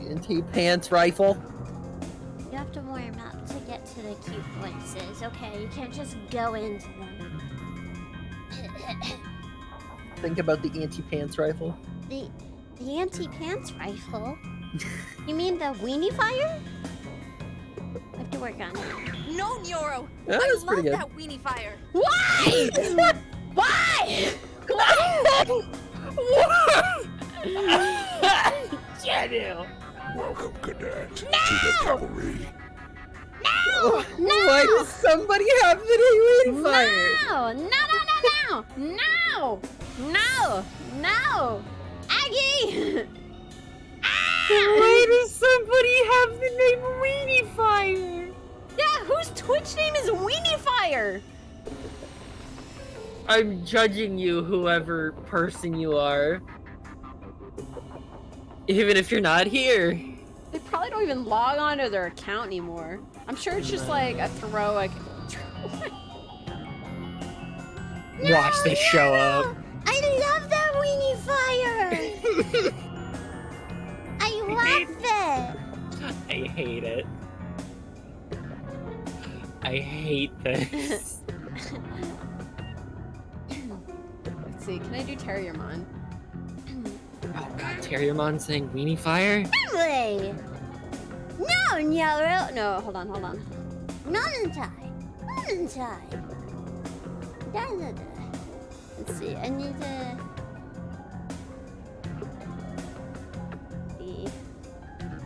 Speaker 1: Anti-pants rifle.
Speaker 6: You have to warm up to get to the cute places, okay? You can't just go into them.
Speaker 1: Think about the anti-pants rifle.
Speaker 6: The anti-pants rifle? You mean the weenie fire? I have to work on it.
Speaker 16: No, Nyoro!
Speaker 1: That
Speaker 16: I
Speaker 1: was
Speaker 16: love
Speaker 1: pretty good.
Speaker 16: that weenie fire.
Speaker 2: Why? Why?
Speaker 1: Why? Jenu!
Speaker 3: Welcome, cadet, to the cavalry.
Speaker 6: No!
Speaker 1: Why does somebody have the name Weenie Fire?
Speaker 2: No! Aggie!
Speaker 1: Why does somebody have the name Weenie Fire?
Speaker 2: Yeah, whose Twitch name is Weenie Fire?
Speaker 1: I'm judging you, whoever person you are. Even if you're not here.
Speaker 2: They probably don't even log on to their account anymore. I'm sure it's just like a throw, like...
Speaker 1: Watch this show up.
Speaker 6: I love that Weenie Fire! I love it!
Speaker 1: I hate it. I hate this.
Speaker 2: Let's see, can I do Terriermon?
Speaker 1: Oh god, Terriermon saying Weenie Fire?
Speaker 6: Emily! No, Nyaro!
Speaker 2: No, hold on.
Speaker 6: Nonentai! Let's see, I need to...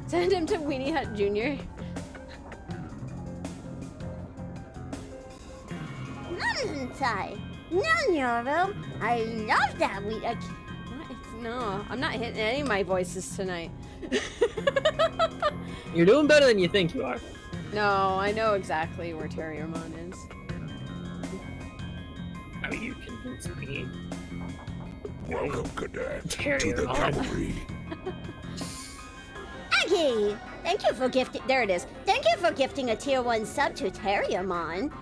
Speaker 2: Send him to Weenie Hut Jr.
Speaker 6: Nonentai! No, Nyaro! I love that
Speaker 2: No, I'm not hitting any of my voices tonight.
Speaker 1: You're doing better than you think you are.
Speaker 2: No, I know exactly where Terriermon is.
Speaker 1: How you convince me?
Speaker 3: Welcome, cadet, to the
Speaker 1: Terriermon.
Speaker 3: cavalry.
Speaker 6: Aggie! Thank you for gifting... There it is. Thank you for gifting a tier 1 sub to Terriermon.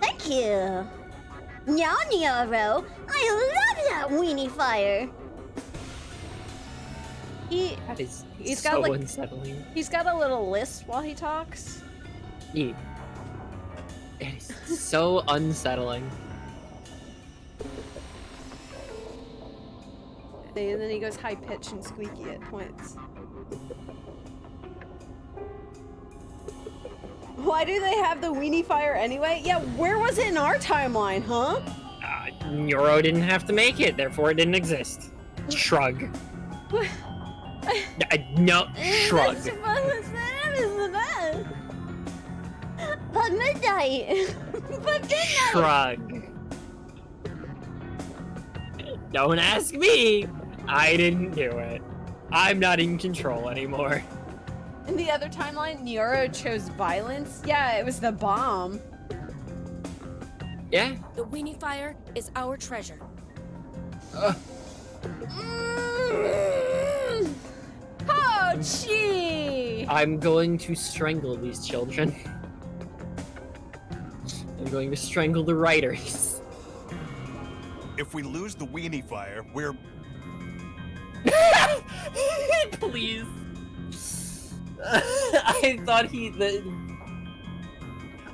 Speaker 6: Thank you. Nyaro! I love that Weenie Fire!
Speaker 2: He's
Speaker 1: so
Speaker 2: got like
Speaker 1: unsettling.
Speaker 2: He's got a little lisp while he talks.
Speaker 1: It is so unsettling.
Speaker 2: And then he goes high pitched and squeaky at points. Why do they have the Weenie Fire anyway? Yeah, where was it in our timeline, huh?
Speaker 1: Neuro didn't have to make it, therefore it didn't exist. Shrug. No, shrug.
Speaker 6: But midnight! But midnight!
Speaker 1: Shrug. Don't ask me! I didn't do it. I'm not in control anymore.
Speaker 2: In the other timeline, Neuro chose violence. Yeah, it was the bomb.
Speaker 1: Yeah?
Speaker 16: The Weenie Fire is our treasure.
Speaker 2: Oh, gee!
Speaker 1: I'm going to strangle these children. I'm going to strangle the writers.
Speaker 13: If we lose the Weenie Fire, we're...
Speaker 1: Please.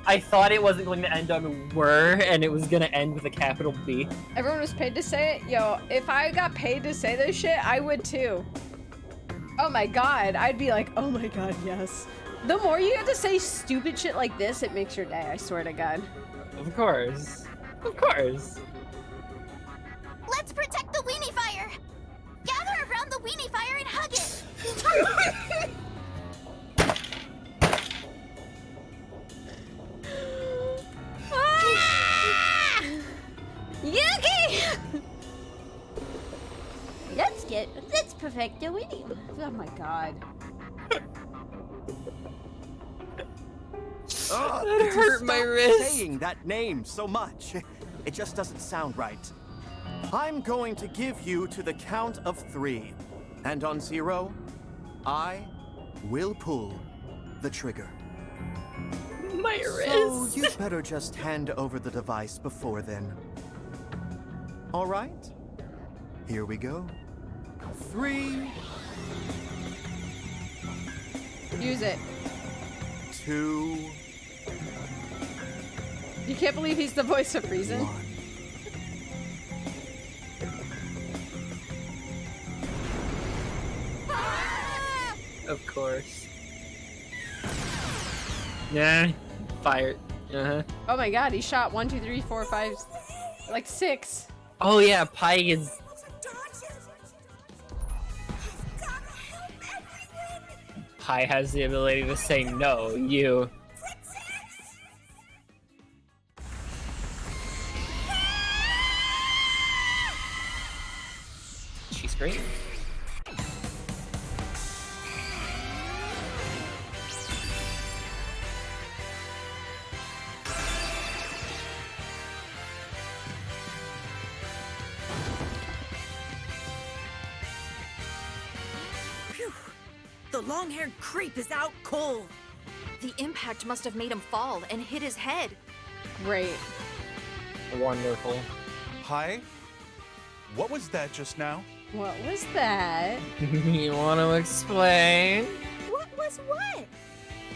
Speaker 1: I thought it wasn't going to end on "were" and it was going to end with a capital B.
Speaker 2: Everyone was paid to say it? Yo, if I got paid to say this shit, I would too. Oh my god, I'd be like, oh my god, yes. The more you have to say stupid shit like this, it makes your day, I swear to god.
Speaker 1: Of course. Of course.
Speaker 6: Let's protect the Weenie Fire! Gather around the Weenie Fire and hug it!
Speaker 2: Ah! Yuki!
Speaker 6: Let's perfect the Weenie.
Speaker 2: Oh my god.
Speaker 15: Oh,
Speaker 1: That hurt my wrist.
Speaker 15: Saying that name so much. It just doesn't sound right. I'm going to give you to the count of 3. And on 0, I will pull the trigger.
Speaker 1: My wrist.
Speaker 15: So you better just hand over the device before then. All right? Here we go. 3.
Speaker 2: Use it.
Speaker 15: 2.
Speaker 2: You can't believe he's the voice of reason.
Speaker 15: 1.
Speaker 1: Of course. Yeah, fire. Uh-huh.
Speaker 2: Oh my god, he shot 1, 2, 3, 4, 5, like 6.
Speaker 1: Oh yeah, Pike is... Pi has the ability to say no, you. She screams.
Speaker 10: Phew. The long-haired creep is out cold.
Speaker 16: The impact must have made him fall and hit his head.
Speaker 2: Great.
Speaker 1: Wonderful.
Speaker 13: Hi? What was that just now?
Speaker 2: What was that?
Speaker 1: You want to explain?
Speaker 14: What was what?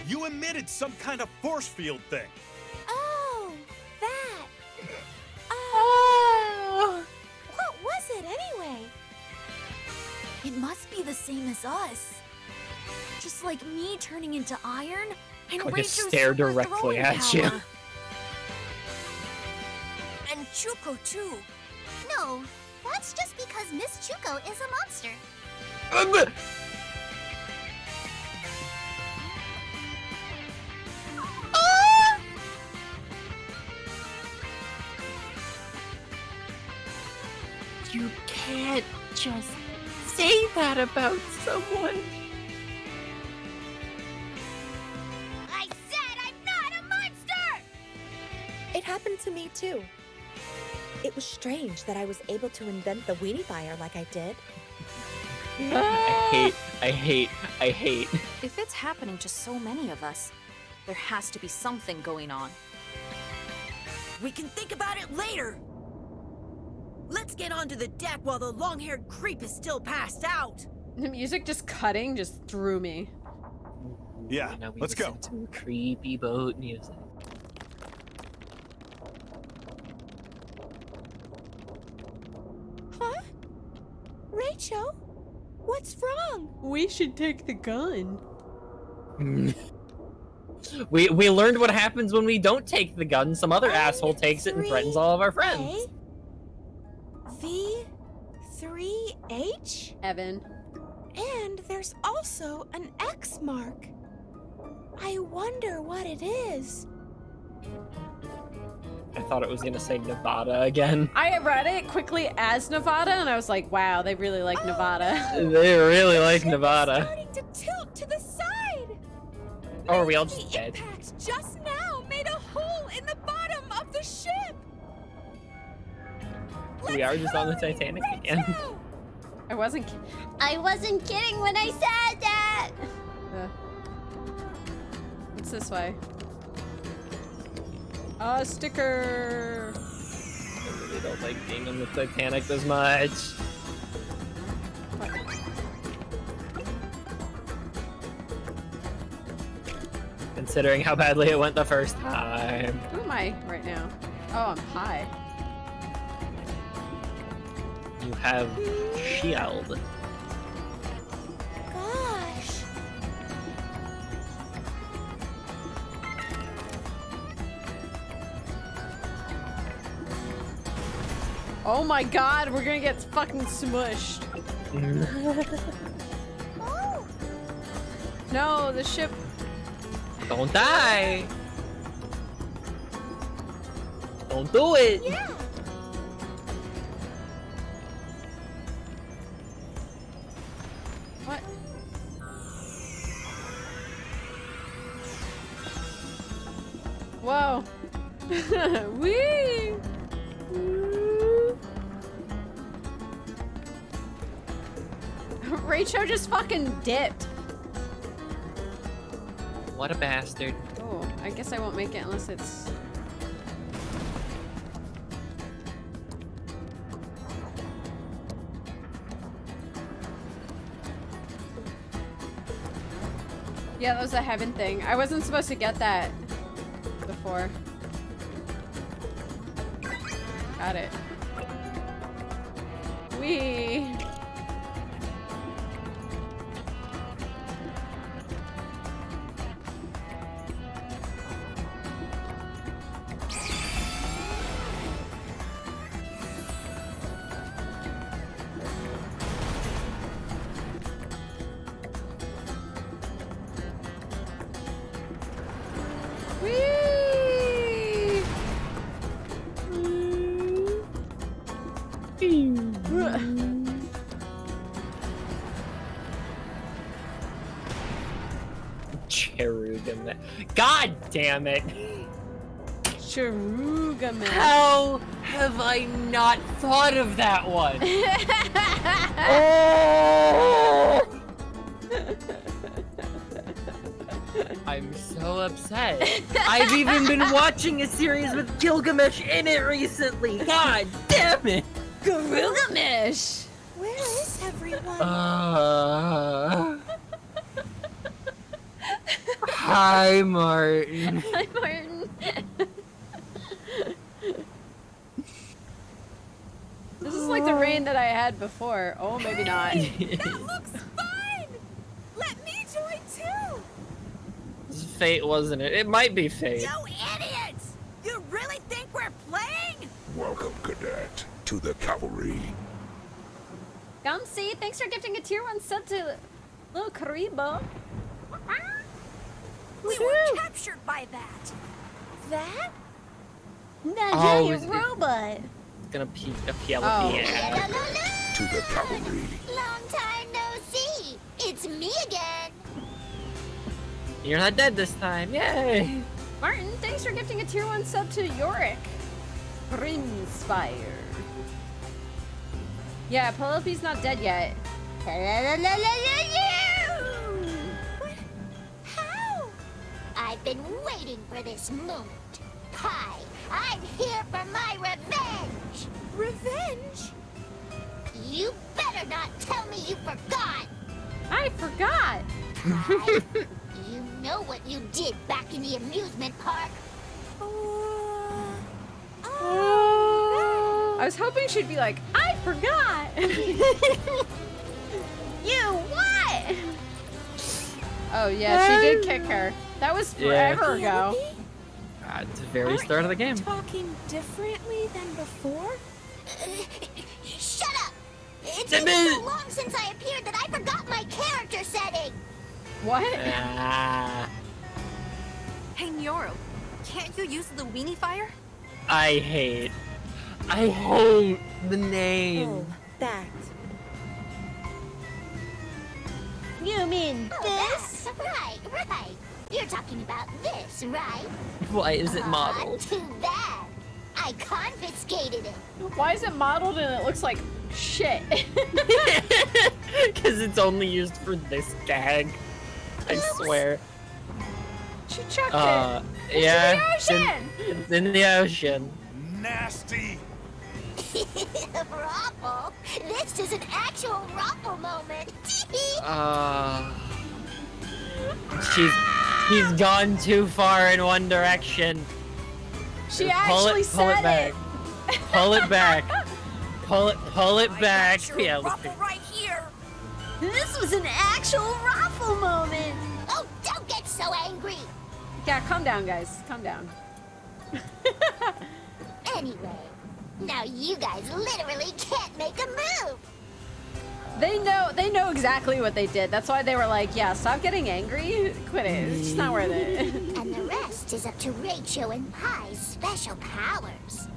Speaker 13: You emitted some kind of force field thing.
Speaker 14: Oh, that.
Speaker 1: Oh.
Speaker 14: What was it anyway?
Speaker 4: It must be the same as us. Just like me turning into iron and
Speaker 1: I'll just
Speaker 4: Rachel's
Speaker 1: stare
Speaker 4: super
Speaker 1: directly
Speaker 4: throwing
Speaker 1: at you.
Speaker 4: power. And Chuko too.
Speaker 6: No, that's just because Miss Chuko is a monster.
Speaker 1: You can't just say that about someone.
Speaker 6: I said I'm not a monster!
Speaker 5: It happened to me too. It was strange that I was able to invent the weenie fire like I did.
Speaker 1: I hate.
Speaker 16: If it's happening to so many of us, there has to be something going on.
Speaker 10: We can think about it later. Let's get onto the deck while the long-haired creep is still passed out.
Speaker 2: The music just cutting just threw me.
Speaker 13: Yeah,
Speaker 1: Now we
Speaker 13: let's go.
Speaker 1: listen to creepy boat music.
Speaker 14: Huh? Rachel? What's wrong?
Speaker 2: We should take the gun.
Speaker 1: We learned what happens when we don't take the gun. Some other asshole takes it and threatens all of our friends.
Speaker 14: V3H?
Speaker 2: Evan.
Speaker 14: And there's also an X mark. I wonder what it is.
Speaker 1: I thought it was gonna say Nevada again.
Speaker 2: I read it quickly as Nevada, and I was like, wow, they really like Nevada.
Speaker 1: They really like Nevada.
Speaker 14: Starting to tilt to the side.
Speaker 1: Oh, are we all just dead?
Speaker 14: Impact just now made a hole in the bottom of the ship.
Speaker 1: We are just on the Titanic again.
Speaker 2: I wasn't
Speaker 6: kidding when I said that.
Speaker 2: It's this way. A sticker.
Speaker 1: I really don't like being on the Titanic as much. Considering how badly it went the first time.
Speaker 2: Who am I right now? Oh, I'm high.
Speaker 1: You have shield.
Speaker 14: Gosh.
Speaker 2: Oh my god, we're gonna get fucking smushed.
Speaker 14: Oh.
Speaker 2: No, the ship.
Speaker 1: Don't die. Don't do it.
Speaker 14: Yeah.
Speaker 2: What? Whoa. Wee. Rachel just fucking dipped.
Speaker 1: What a bastard.
Speaker 2: Oh, I guess I won't make it unless it's... Yeah, that was a heaven thing. I wasn't supposed to get that before. Got it. Wee.
Speaker 1: Cherugamesh. God damn it!
Speaker 2: Cherugamesh.
Speaker 1: How have I not thought of that one? Oh! I'm so upset. I've even been watching a series with Gilgamesh in it recently. God damn it!
Speaker 2: Gilgamesh.
Speaker 14: Where is everyone?
Speaker 1: Hi, Martin.
Speaker 2: Hi, Martin. This is like the rain that I had before. Oh, maybe not.
Speaker 14: That looks fun! Let me join too!
Speaker 1: This is fate, wasn't it? It might be fate.
Speaker 10: You idiots! You really think we're playing?
Speaker 3: Welcome, Cadet, to the cavalry.
Speaker 2: Gumsy, thanks for gifting a tier 1 sub to little Karibo.
Speaker 10: We were captured by that.
Speaker 14: That?
Speaker 2: That
Speaker 1: Oh,
Speaker 2: giant robot.
Speaker 1: It's gonna appeal
Speaker 2: Oh.
Speaker 1: yeah.
Speaker 3: To the cavalry.
Speaker 6: Long time no see. It's me again.
Speaker 1: You're not dead this time. Yay!
Speaker 2: Martin, thanks for gifting a tier 1 sub to Yorick. Brimspire. Yeah, Penelope's not dead yet.
Speaker 6: What? How? I've been waiting for this moment. Hi, I'm here for my revenge.
Speaker 14: Revenge?
Speaker 6: You better not tell me you forgot.
Speaker 2: I forgot.
Speaker 6: Hi, you know what you did back in the amusement park.
Speaker 2: I was hoping she'd be like, I forgot. You what? Oh yeah, she did kick her. That was forever ago.
Speaker 1: At the very start of the game.
Speaker 14: Talking differently than before?
Speaker 6: Shut up! It's been so long since I appeared that I forgot my character setting.
Speaker 2: What?
Speaker 16: Hey, Nyoro, can't you use the weenie fire?
Speaker 1: I hate the name.
Speaker 14: Oh, that.
Speaker 6: You mean this? Right. You're talking about this, right?
Speaker 1: Why is it modeled?
Speaker 6: Too bad. I confiscated it.
Speaker 2: Why is it modeled and it looks like shit?
Speaker 1: Because it's only used for this gag. I swear.
Speaker 2: She chucked it.
Speaker 1: Yeah.
Speaker 2: It's in the ocean.
Speaker 1: It's in the ocean.
Speaker 13: Nasty.
Speaker 6: Raffle? This is an actual Raffle moment.
Speaker 1: She's gone too far in one direction.
Speaker 2: She actually said it.
Speaker 1: Pull it back. Pull it back. Yeah,
Speaker 10: Ruffle right here.
Speaker 2: This was an actual Raffle moment.
Speaker 6: Oh, don't get so angry.
Speaker 2: Yeah, calm down, guys. Calm down.
Speaker 6: Anyway, now you guys literally can't make a move.
Speaker 2: They know exactly what they did. That's why they were like, yeah, stop getting angry. Quit it. It's just not worth it.
Speaker 6: And the rest is up to Rachel and Pie's special powers.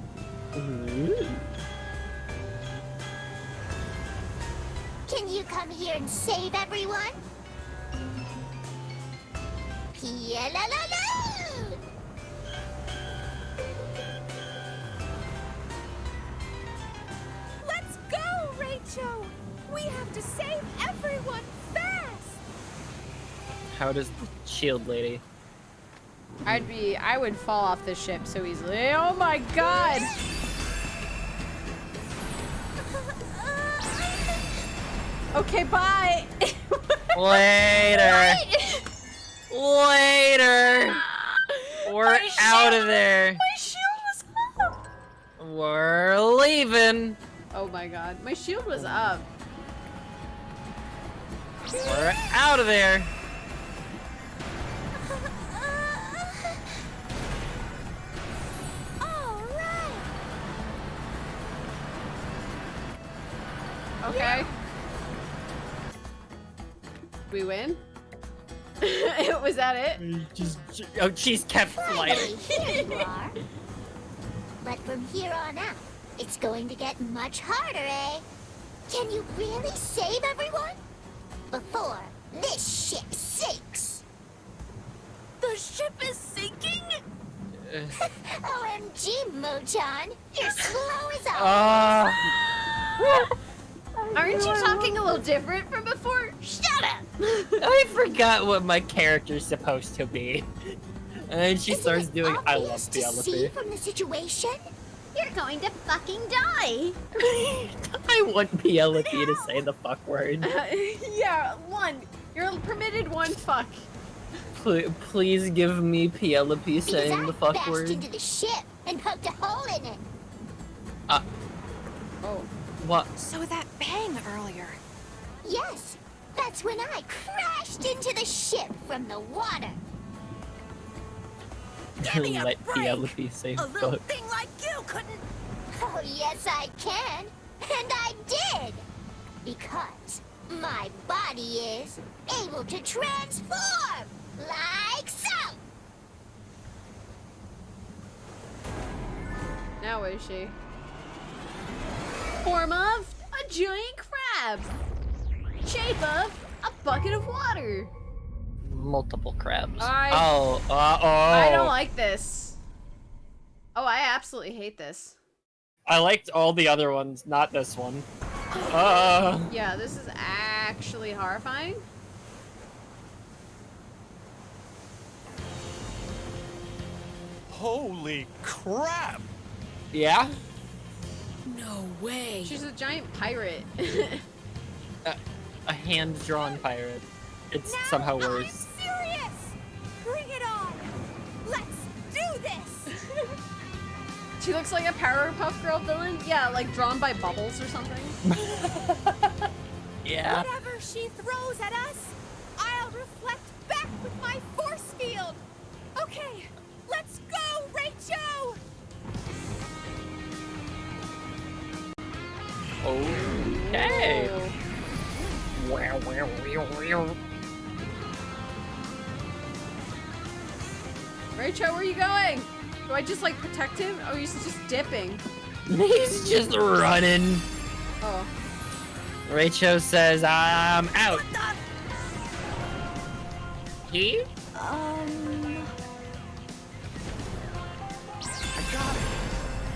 Speaker 6: Can you come here and save everyone? Pia-la-la-la!
Speaker 14: Let's go, Rachel! We have to save everyone fast!
Speaker 1: How does the shield lady?
Speaker 2: I would fall off this ship so easily. Oh my god! Okay, bye!
Speaker 1: Later! Later! We're out of there!
Speaker 2: My shield was up!
Speaker 1: We're leaving!
Speaker 2: Oh my god, my shield was up.
Speaker 1: We're out of there!
Speaker 2: Okay. We win? Was that it?
Speaker 1: She's kept flying.
Speaker 6: Here you are. But from here on out, it's going to get much harder, eh? Can you really save everyone? Before this ship sinks.
Speaker 4: The ship is sinking?
Speaker 6: OMG, Mochan. You're slow as always.
Speaker 2: Aren't you talking a little different from before? Shut up!
Speaker 1: I forgot what my character's supposed to be. And then she starts doing I love
Speaker 6: To see
Speaker 1: Penelope.
Speaker 6: from the situation, you're going to fucking die.
Speaker 1: I want Penelope to say the fuck word.
Speaker 2: Yeah, one. You're permitted one fuck.
Speaker 1: Please give me Penelope saying the fuck
Speaker 6: Bashed
Speaker 1: word.
Speaker 6: into the ship and poked a hole in it.
Speaker 2: Oh.
Speaker 1: What?
Speaker 16: So that bang earlier.
Speaker 6: Yes, that's when I crashed into the ship from the water.
Speaker 1: Let Penelope say
Speaker 10: A little
Speaker 1: fuck.
Speaker 10: thing like you couldn't.
Speaker 6: Oh, yes, I can. And I did. Because my body is able to transform. Like so.
Speaker 2: Now where is she? Form of a giant crab. Shape of a bucket of water.
Speaker 1: Multiple crabs.
Speaker 2: I don't like this. Oh, I absolutely hate this.
Speaker 1: I liked all the other ones, not this one.
Speaker 2: Yeah, this is actually horrifying.
Speaker 13: Holy crap!
Speaker 1: Yeah?
Speaker 11: No way.
Speaker 2: She's a giant pirate.
Speaker 1: A hand-drawn pirate. It's somehow worse.
Speaker 4: Serious! Bring it on! Let's do this!
Speaker 2: She looks like a Powerpuff Girl villain. Yeah, like drawn by Bubbles or something.
Speaker 1: Yeah.
Speaker 4: Whatever she throws at us, I'll reflect back with my force field. Okay, let's go, Rachel!
Speaker 1: Okay.
Speaker 2: Rachel, where are you going? Do I just like protect him? Oh, he's just dipping.
Speaker 1: He's just running.
Speaker 2: Oh.
Speaker 1: Rachel says, I'm out. He?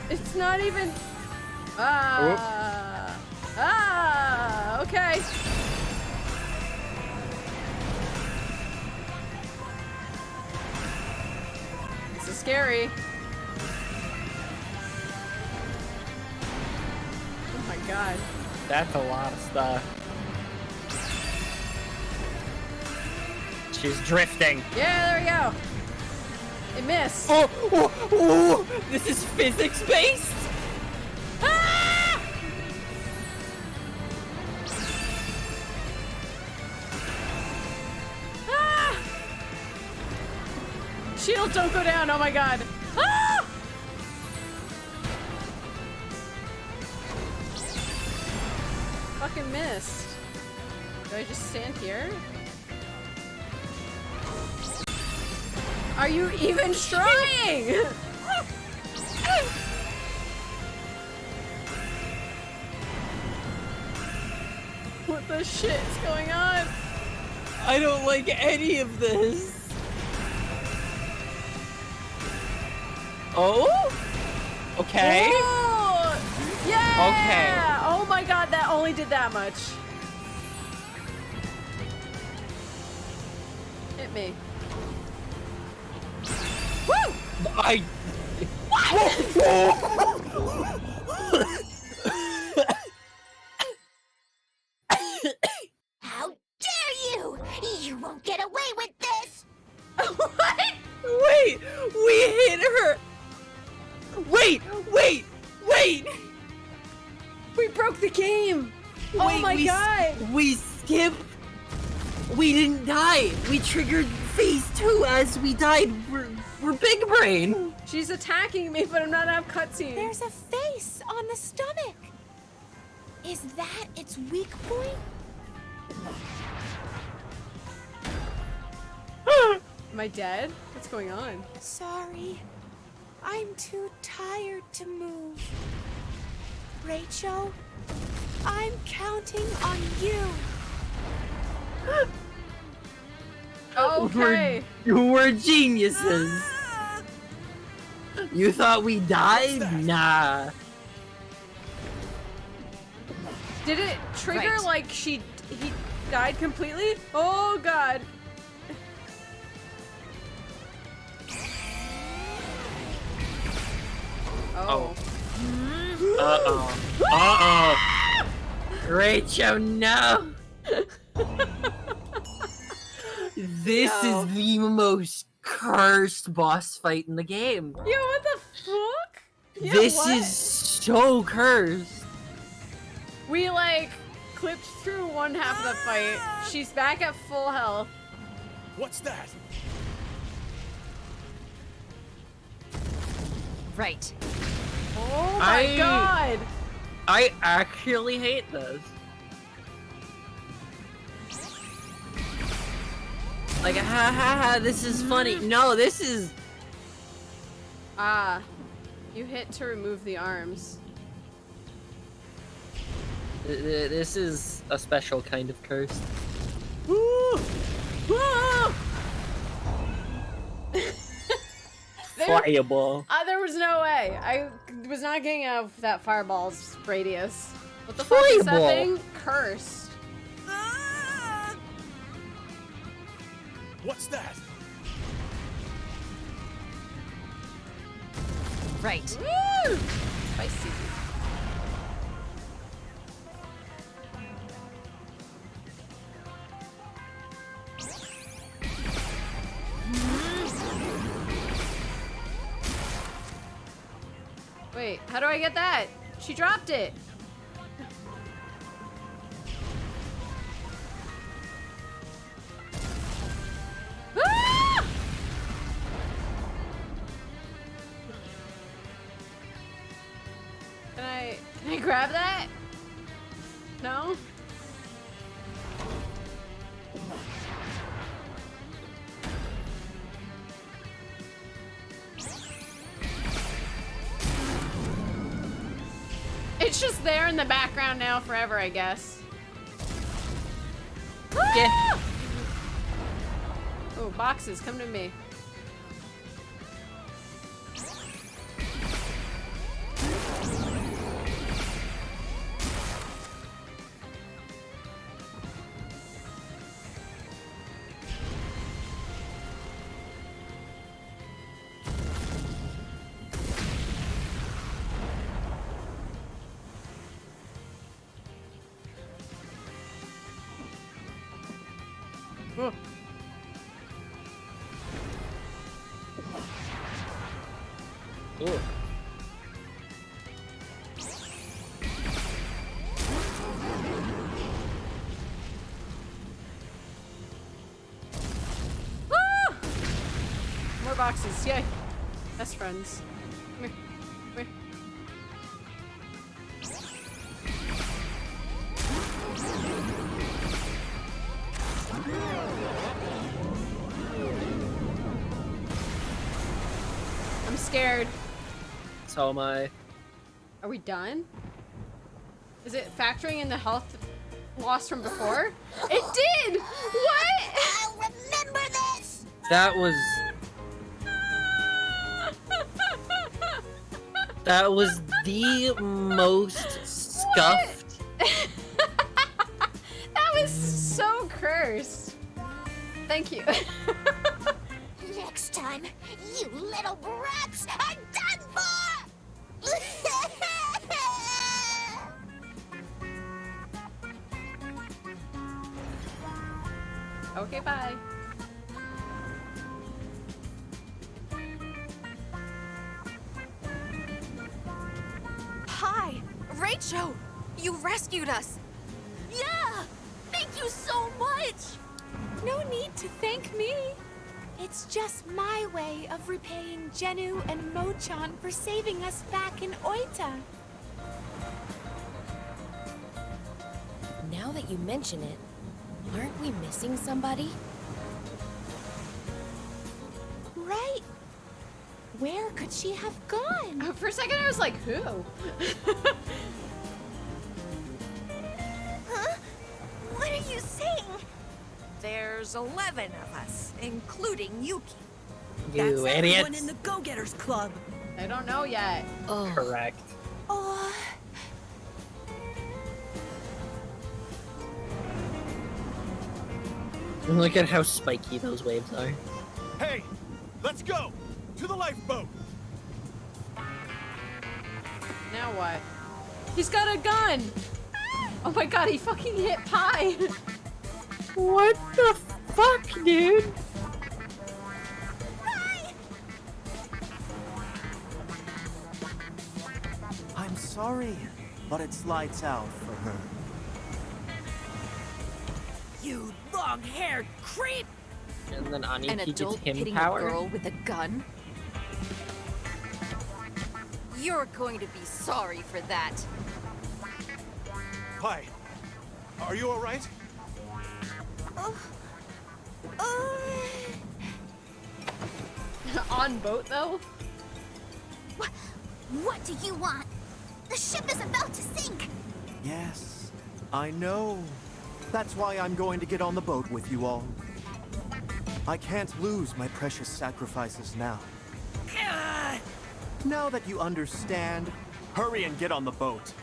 Speaker 2: It's not even. Okay. This is scary. Oh my god.
Speaker 1: That's a lot of stuff. She's drifting.
Speaker 2: Yeah, there we go. It missed.
Speaker 1: Oh, this is physics-based?
Speaker 2: Ah! Ah! Shield, don't go down. Oh my god. Ah! Fucking missed. Do I just stand here? Are you even trying? What the shit is going on?
Speaker 1: I don't like any of this. Oh? Okay.
Speaker 2: Whoa! Yeah!
Speaker 1: Okay.
Speaker 2: Oh my god, that only did that much. Hit me. Woo!
Speaker 6: How dare you! You won't get away with this!
Speaker 2: What?
Speaker 1: Wait, we hit her. Wait.
Speaker 2: We broke the game. Oh
Speaker 1: Wait,
Speaker 2: my god.
Speaker 1: We skipped. We didn't die. We triggered phase 2 as we died. We're big brain.
Speaker 2: She's attacking me, but I'm not out of cutscene.
Speaker 14: There's a face on the stomach. Is that its weak point?
Speaker 2: Am I dead? What's going on?
Speaker 14: Sorry. I'm too tired to move. Rachel, I'm counting on you.
Speaker 2: Oh Okay.
Speaker 1: We're geniuses. You thought we died? Nah.
Speaker 2: Did it trigger like he died completely? Oh god. Oh.
Speaker 1: Uh-oh. Uh-oh. Rachel, no. This is the most cursed boss fight in the game.
Speaker 2: Yo, what the fuck? Yeah,
Speaker 1: This
Speaker 2: what?
Speaker 1: is so cursed.
Speaker 2: We like clipped through one half of the fight. She's back at full health.
Speaker 12: What's that?
Speaker 16: Right.
Speaker 2: Oh my god!
Speaker 1: I actually hate this. Like, ha ha ha, this is funny. No, this is...
Speaker 2: Ah. You hit to remove the arms.
Speaker 1: This is a special kind of curse. Fireball.
Speaker 2: There was no way. I was not getting out of that fireball's radius. What the fuck is that
Speaker 1: Fireball.
Speaker 2: thing? Cursed.
Speaker 12: What's that?
Speaker 16: Right.
Speaker 2: Woo! Spicy. Wait, how do I get that? She dropped it. Ah! Can I grab that? No? It's just there in the background now forever, I guess.
Speaker 1: Yeah.
Speaker 2: Oh, boxes, come to me. Oh.
Speaker 1: Ooh.
Speaker 2: Ah! More boxes, yay. Best friends. Come here. Come here. I'm scared.
Speaker 1: So am I.
Speaker 2: Are we done? Is it factoring in the health loss from before? It did! What?
Speaker 6: I'll remember this!
Speaker 1: That was... That was the most scuffed...
Speaker 2: That was so cursed. Thank you.
Speaker 6: Next time, you little brats are done for!
Speaker 2: Okay, bye.
Speaker 16: Hi, Rachel! You rescued us!
Speaker 4: Yeah! Thank you so much!
Speaker 5: No need to thank me. It's just my way of repaying Jenu and Mochan for saving us back in Oita.
Speaker 11: Now that you mention it, aren't we missing somebody?
Speaker 5: Right. Where could she have gone?
Speaker 2: For a second, I was like, who?
Speaker 4: Huh? What are you saying? There's 11 of us, including Yuki.
Speaker 1: You
Speaker 10: That's
Speaker 1: idiots.
Speaker 10: everyone in the Go-Getters Club.
Speaker 2: I don't know yet.
Speaker 1: Correct.
Speaker 14: Oh,
Speaker 1: Look at how spiky those waves are.
Speaker 13: Hey, let's go to the lifeboat.
Speaker 2: Now what? He's got a gun! Oh my god, he fucking hit Pi!
Speaker 1: What the fuck, dude?
Speaker 15: I'm sorry, but it's lights out for her.
Speaker 10: You long-haired creep!
Speaker 1: And then
Speaker 16: An
Speaker 1: Aniki gets
Speaker 16: adult
Speaker 1: him
Speaker 16: hitting
Speaker 1: power.
Speaker 16: a girl with a gun? You're going to be sorry for that.
Speaker 13: Pi, are you all right?
Speaker 2: On boat, though?
Speaker 6: What do you want? The ship is about to sink!
Speaker 15: Yes, I know. That's why I'm going to get on the boat with you all. I can't lose my precious sacrifices now. Now that you understand, hurry and get on the boat.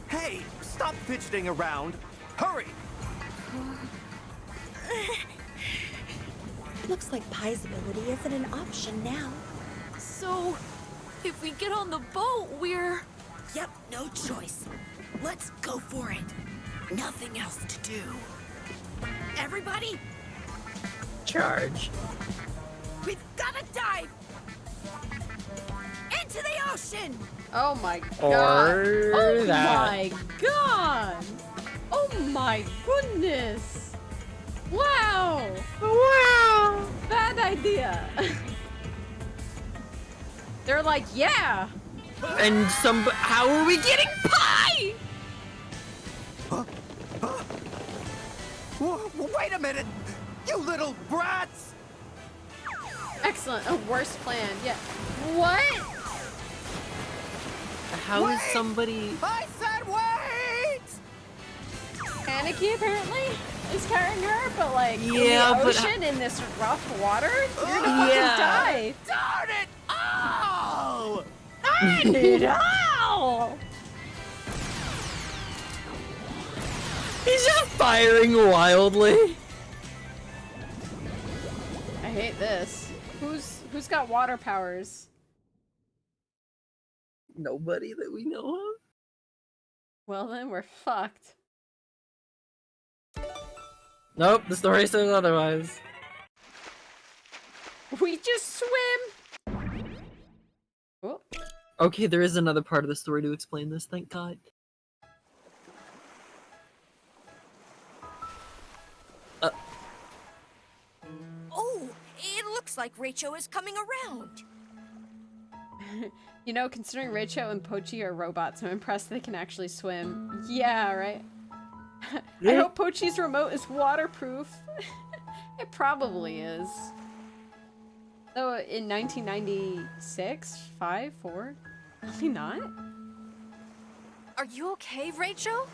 Speaker 15: Hey, stop fidgeting around. Hurry!
Speaker 14: looks like Pi's ability isn't an option now.
Speaker 16: So, if we get on the boat, we're...
Speaker 10: Yep, no choice. Let's go for it. Nothing else to do. Everybody,
Speaker 1: Charge.
Speaker 10: we've gotta dive! Into the ocean!
Speaker 2: Oh my god.
Speaker 1: Or
Speaker 2: oh
Speaker 1: that.
Speaker 2: my god. Oh my goodness. Wow.
Speaker 1: Wow.
Speaker 2: Bad idea. They're like, yeah.
Speaker 1: And how are we getting Pi?
Speaker 15: Wait a minute! You little brats!
Speaker 2: Excellent. A worse plan. Yeah. What?
Speaker 1: How is somebody...
Speaker 15: I said wait!
Speaker 2: Aniki apparently is carrying her, but like
Speaker 1: Yeah,
Speaker 2: in the
Speaker 1: but
Speaker 2: ocean in this rough water, you're gonna fucking die.
Speaker 15: Darn it! Oh!
Speaker 2: I need help!
Speaker 1: He's just firing wildly.
Speaker 2: I hate this. Who's got water powers?
Speaker 1: Nobody that we know of.
Speaker 2: Well then we're fucked.
Speaker 1: Nope, the story says otherwise.
Speaker 2: We just swim! Oh.
Speaker 1: Okay, there is another part of the story to explain this, thank God.
Speaker 4: Oh, it looks like Rachel is coming around.
Speaker 2: You know, considering Rachel and Pochi are robots, I'm impressed they can actually swim. Yeah, right? I hope Pochi's remote is waterproof. It probably is. Though in 1996, 5, 4, probably not.
Speaker 16: Are you okay, Rachel?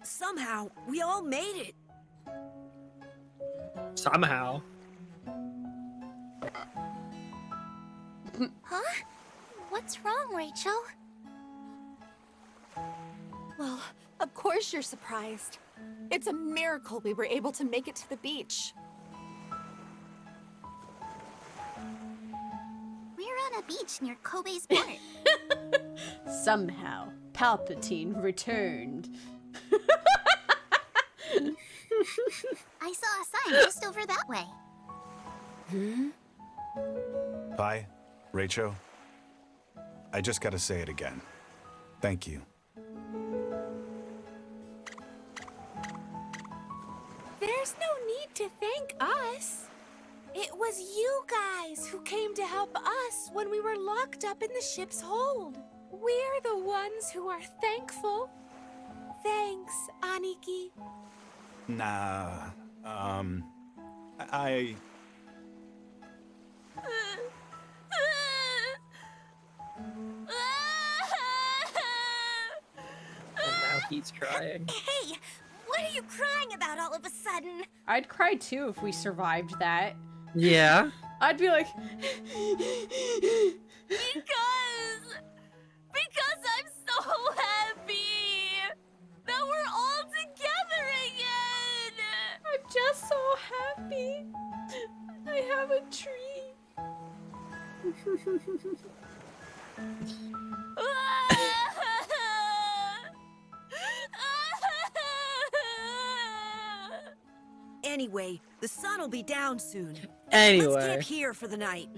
Speaker 10: Somehow, we all made it.
Speaker 1: Somehow.
Speaker 6: Huh? What's wrong, Rachel?
Speaker 5: Well, of course you're surprised. It's a miracle we were able to make it to the beach.
Speaker 6: We're on a beach near Kobe's port.
Speaker 2: Somehow, Palpatine returned.
Speaker 6: I saw a sign just over that way.
Speaker 13: Pi, Rachel, I just gotta say it again. Thank you.
Speaker 14: There's no need to thank us. It was you guys who came to help us when we were locked up in the ship's hold. We're the ones who are thankful. Thanks, Aniki.
Speaker 13: Nah, I...
Speaker 1: he's crying.
Speaker 6: Hey, what are you crying about all of a sudden?
Speaker 2: I'd cry too if we survived that.
Speaker 1: Yeah.
Speaker 2: I'd be like...
Speaker 14: Because I'm so happy that we're all together again.
Speaker 2: I'm just so happy. I have a tree.
Speaker 10: Anyway, the sun will be down soon.
Speaker 1: Anyway.
Speaker 10: Let's camp here for the night.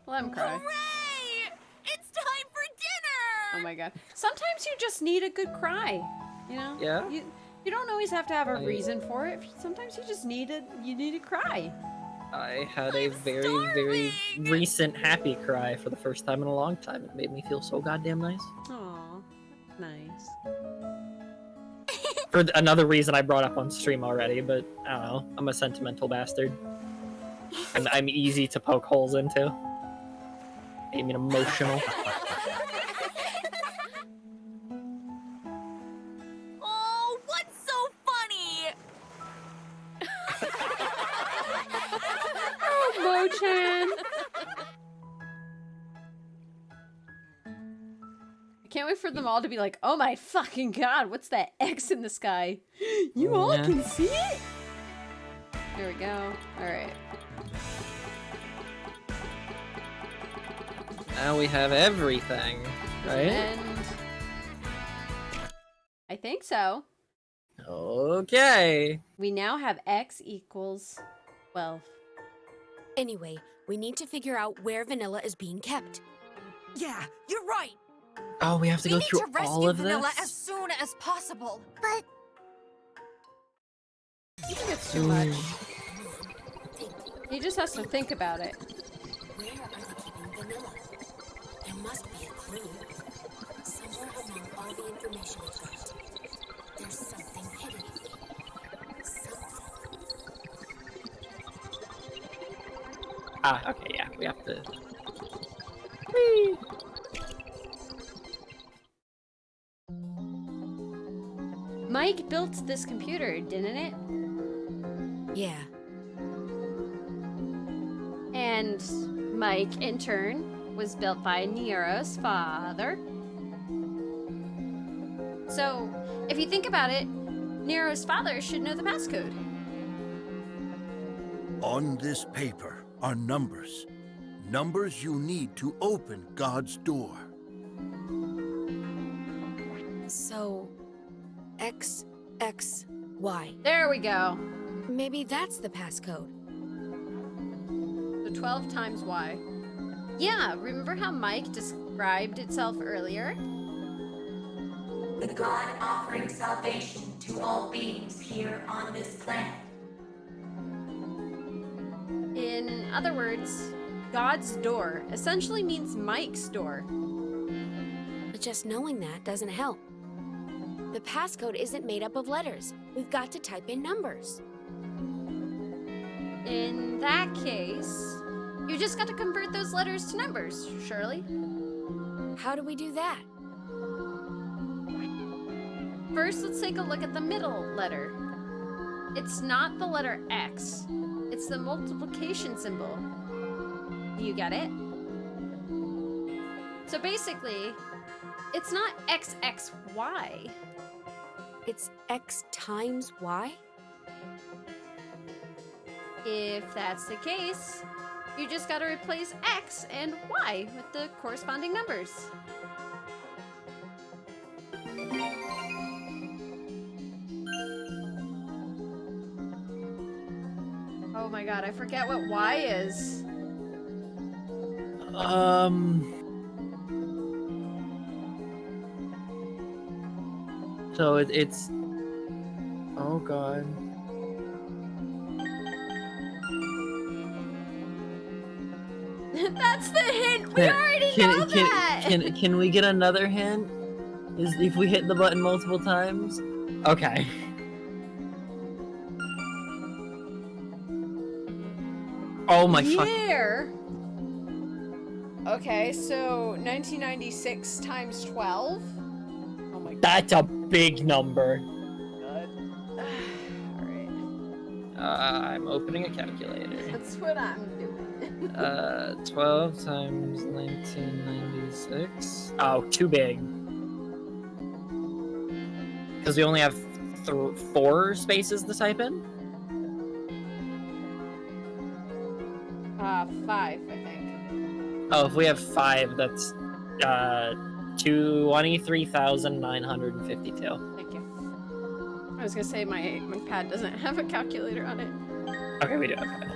Speaker 2: Let him cry.
Speaker 14: Hooray! It's time for dinner!
Speaker 2: Oh my god. Sometimes you just need a good cry. You know?
Speaker 1: Yeah.
Speaker 2: You don't always have to have a reason for it. Sometimes you just need to cry.
Speaker 1: I had a very recent happy cry for the first time in a long time. It made me feel so goddamn nice.
Speaker 2: Aw, nice.
Speaker 1: For another reason I brought up on stream already, but I don't know. I'm a sentimental bastard. I'm easy to poke holes into. I mean, emotional.
Speaker 14: Oh, what's so funny?
Speaker 2: Oh, Mo-chan. I can't wait for them all to be like, oh my fucking god, what's that X in the sky? You all can see it? There we go. Alright.
Speaker 1: Now we have everything, right?
Speaker 2: And I think so.
Speaker 1: Okay.
Speaker 11: We now have X equals 12. Anyway, we need to figure out where Vanilla is being kept.
Speaker 10: Yeah, you're right.
Speaker 1: Oh, we have to go
Speaker 16: need
Speaker 1: through
Speaker 16: to rescue
Speaker 1: all of
Speaker 16: Vanilla
Speaker 1: this?
Speaker 16: as soon as possible.
Speaker 6: But
Speaker 2: I think it's too much. He just has to think about it.
Speaker 11: Where are they keeping Vanilla? There must be a clue. Somewhere among all the information I've got. There's something hidden.
Speaker 1: Ah, okay, yeah, we have to... Whee!
Speaker 2: Mike built this computer, didn't it?
Speaker 11: Yeah.
Speaker 2: And Mike, in turn, was built by Nero's father. So, if you think about it, Nero's father should know the passcode.
Speaker 3: On this paper are numbers. Numbers you need to open God's door.
Speaker 11: So, X, X, Y.
Speaker 2: There we go.
Speaker 11: Maybe that's the passcode.
Speaker 2: So 12 times Y. Yeah, remember how Mike described itself earlier?
Speaker 17: The God offering salvation to all beings here on this planet.
Speaker 2: In other words, God's door essentially means Mike's door.
Speaker 11: But just knowing that doesn't help. The passcode isn't made up of letters. We've got to type in numbers.
Speaker 2: In that case, you just got to convert those letters to numbers, Shirley.
Speaker 11: How do we do that?
Speaker 2: First, let's take a look at the middle letter. It's not the letter X. It's the multiplication symbol. Do you get it? So basically, it's not XXY.
Speaker 11: It's X times Y?
Speaker 2: If that's the case, you just gotta replace X and Y with the corresponding numbers. Oh my god, I forget what Y is.
Speaker 1: So it's... Oh god.
Speaker 2: That's the hint! We already know that!
Speaker 1: Can we get another hint? Is if we hit the button multiple times? Okay. Oh my fuck.
Speaker 2: Year! Okay, so 1996 times 12. Oh my
Speaker 1: That's a big number.
Speaker 2: Alright.
Speaker 1: I'm opening a calculator.
Speaker 2: That's what I'm doing.
Speaker 1: 12 times 1996. Oh, too big. Because we only have 4 spaces to type in?
Speaker 2: 5, I think.
Speaker 1: Oh, if we have 5, that's 23,952.
Speaker 2: Thank you. I was gonna say my pad doesn't have a calculator on it.
Speaker 1: Okay, we do have 5.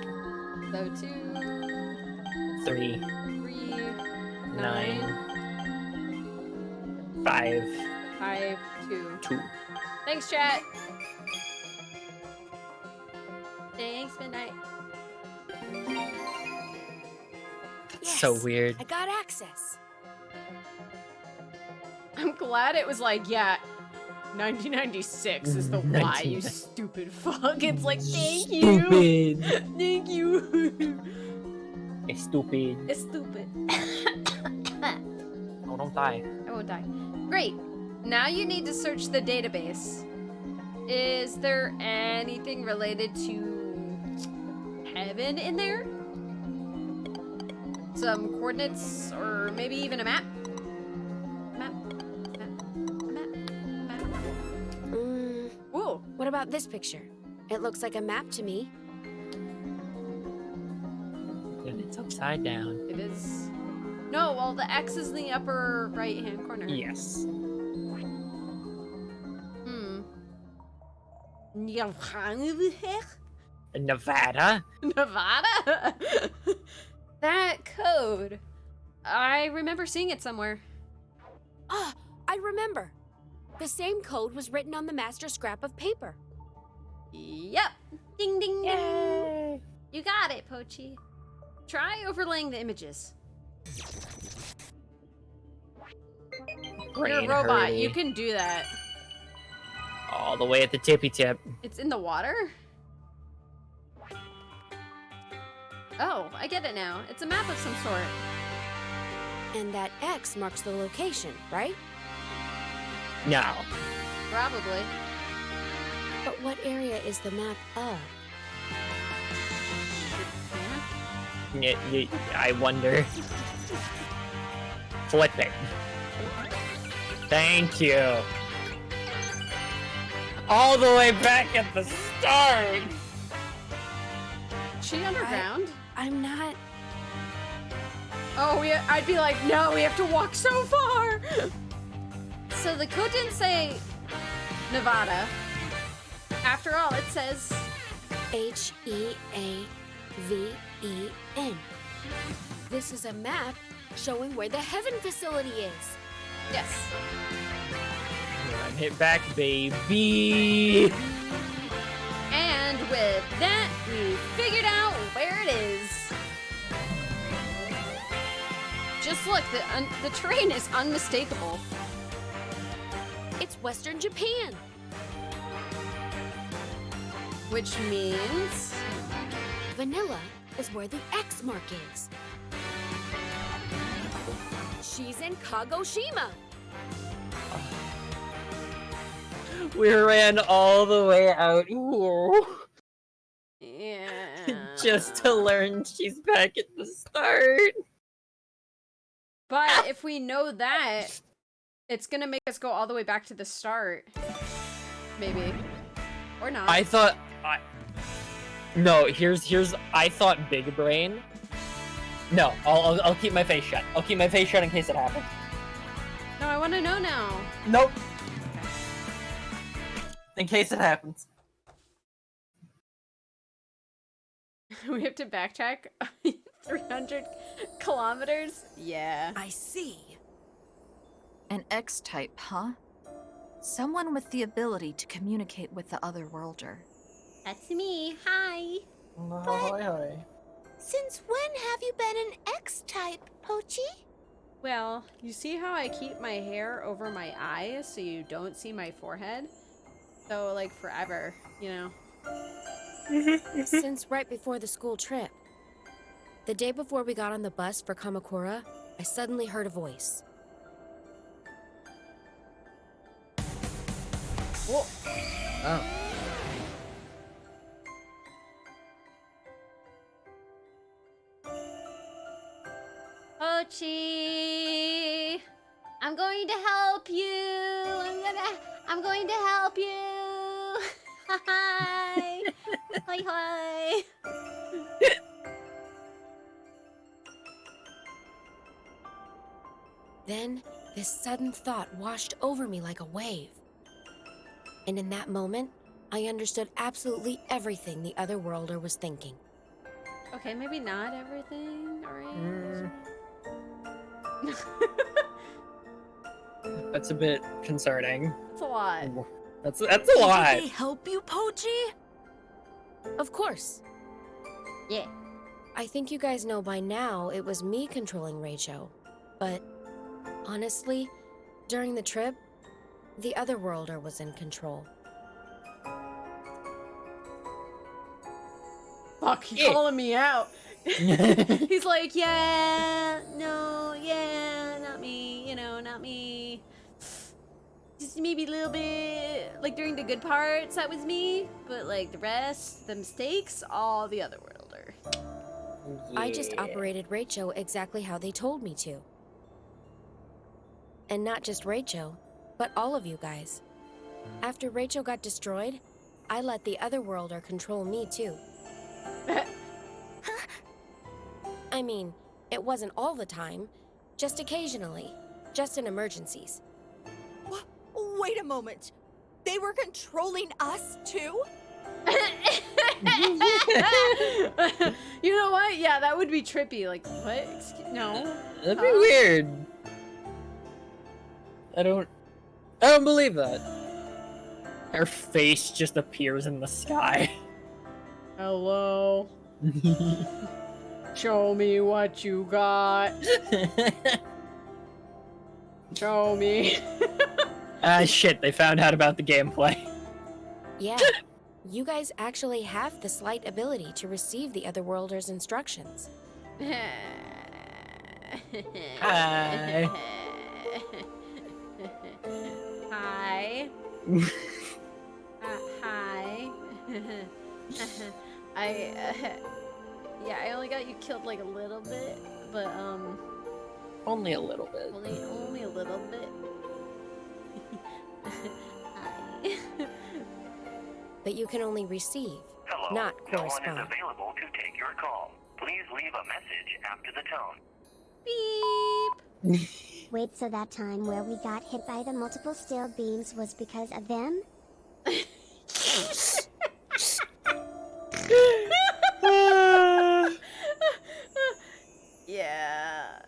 Speaker 2: So 2,
Speaker 1: 3, 9, 5,
Speaker 2: 2.
Speaker 1: 2.
Speaker 2: Thanks, chat. Thanks, Midnight.
Speaker 11: Yes,
Speaker 1: So weird.
Speaker 11: I got access.
Speaker 2: I'm glad it was like, yeah, 1996 is the why, you stupid fuck. It's like, thank you.
Speaker 1: Stupid.
Speaker 2: Thank you.
Speaker 1: It's stupid.
Speaker 2: It's stupid.
Speaker 1: Oh, don't die.
Speaker 2: I won't die. Great. Now you need to search the database. Is there anything related to heaven in there? Some coordinates or maybe even a map? Whoa.
Speaker 11: What about this picture? It looks like a map to me.
Speaker 1: And it's upside down.
Speaker 2: It is. No, well, the X is in the upper right-hand corner.
Speaker 1: Yes. Nevada?
Speaker 2: Nevada? That code. I remember seeing it somewhere.
Speaker 11: Ah, I remember. The same code was written on the master scrap of paper.
Speaker 2: Yep. Ding, ding, ding. You got it, Pochi. Try overlaying the images. You're a robot. You can do that.
Speaker 1: All the way at the tippy tip.
Speaker 2: It's in the water? Oh, I get it now. It's a map of some sort.
Speaker 11: And that X marks the location, right?
Speaker 1: No.
Speaker 2: Probably.
Speaker 11: But what area is the map of?
Speaker 1: I wonder. Flip it. Thank you. All the way back at the start.
Speaker 2: Is she underground?
Speaker 11: I'm not.
Speaker 2: Oh, I'd be like, no, we have to walk so far. So the code didn't say Nevada. After all, it says
Speaker 11: Heaven. This is a map showing where the Heaven facility is.
Speaker 2: Yes.
Speaker 1: Run it back, baby.
Speaker 2: And with that, we figured out where it is. Just look, the terrain is unmistakable.
Speaker 11: It's Western Japan.
Speaker 2: Which means
Speaker 11: Vanilla is where the X mark is. She's in Kagoshima.
Speaker 1: We ran all the way out here.
Speaker 2: Yeah.
Speaker 1: Just to learn she's back at the start.
Speaker 2: But if we know that, it's gonna make us go all the way back to the start. Maybe. Or not.
Speaker 1: I thought No, I thought big brain. No, I'll keep my face shut. I'll keep my face shut in case it happens.
Speaker 2: No, I want to know now.
Speaker 1: Nope. In case it happens.
Speaker 2: We have to backtrack 300 kilometers? Yeah.
Speaker 10: I see.
Speaker 16: An X-type, huh? Someone with the ability to communicate with the Otherworlder.
Speaker 6: That's me. Hi.
Speaker 1: Hi.
Speaker 14: Since when have you been an X-type, Pochi?
Speaker 2: Well, you see how I keep my hair over my eyes so you don't see my forehead? So, like, forever, you know?
Speaker 11: Since right before the school trip. The day before we got on the bus for Kamakura, I suddenly heard a voice.
Speaker 2: Whoa.
Speaker 1: Oh.
Speaker 2: Pochi, I'm going to help you. I'm going to help you. Hi. Hi, hi.
Speaker 11: Then, this sudden thought washed over me like a wave. And in that moment, I understood absolutely everything the Otherworlder was thinking.
Speaker 2: Okay, maybe not everything, alright?
Speaker 1: That's a bit concerning.
Speaker 2: That's a lot.
Speaker 1: That's a lot.
Speaker 10: Did they help you, Pochi?
Speaker 11: Of course.
Speaker 2: Yeah.
Speaker 11: I think you guys know by now it was me controlling Rachel. But honestly, during the trip, the Otherworlder was in control.
Speaker 2: Fuck, he's calling me out. He's like, yeah, no, yeah, not me, not me. Just maybe a little bit, like during the good parts, that was me. But like the rest, the mistakes, all the Otherworlder.
Speaker 11: Yeah. I just operated Rachel exactly how they told me to. And not just Rachel, but all of you guys. After Rachel got destroyed, I let the Otherworlder control me too. I mean, it wasn't all the time, just occasionally, just in emergencies.
Speaker 5: What? Wait a moment. They were controlling us too?
Speaker 2: You know what? Yeah, that would be trippy. Like, what? No.
Speaker 1: That'd be weird. I don't believe that. Her face just appears in the sky.
Speaker 2: Hello. Show me what you got. Show me.
Speaker 1: Shit, they found out about the gameplay.
Speaker 11: Yeah, you guys actually have the slight ability to receive the Otherworlder's instructions.
Speaker 1: Hi.
Speaker 2: Hi. Hi. Yeah, I only got you killed like a little bit, but
Speaker 1: Only a little bit.
Speaker 2: Only a little bit. Hi.
Speaker 11: But you can only receive, not correspond.
Speaker 8: No one is available to take your call. Please leave a message after the tone.
Speaker 2: Beep.
Speaker 6: Wait, so that time where we got hit by the multiple steel beams was because of them?
Speaker 2: Yeah.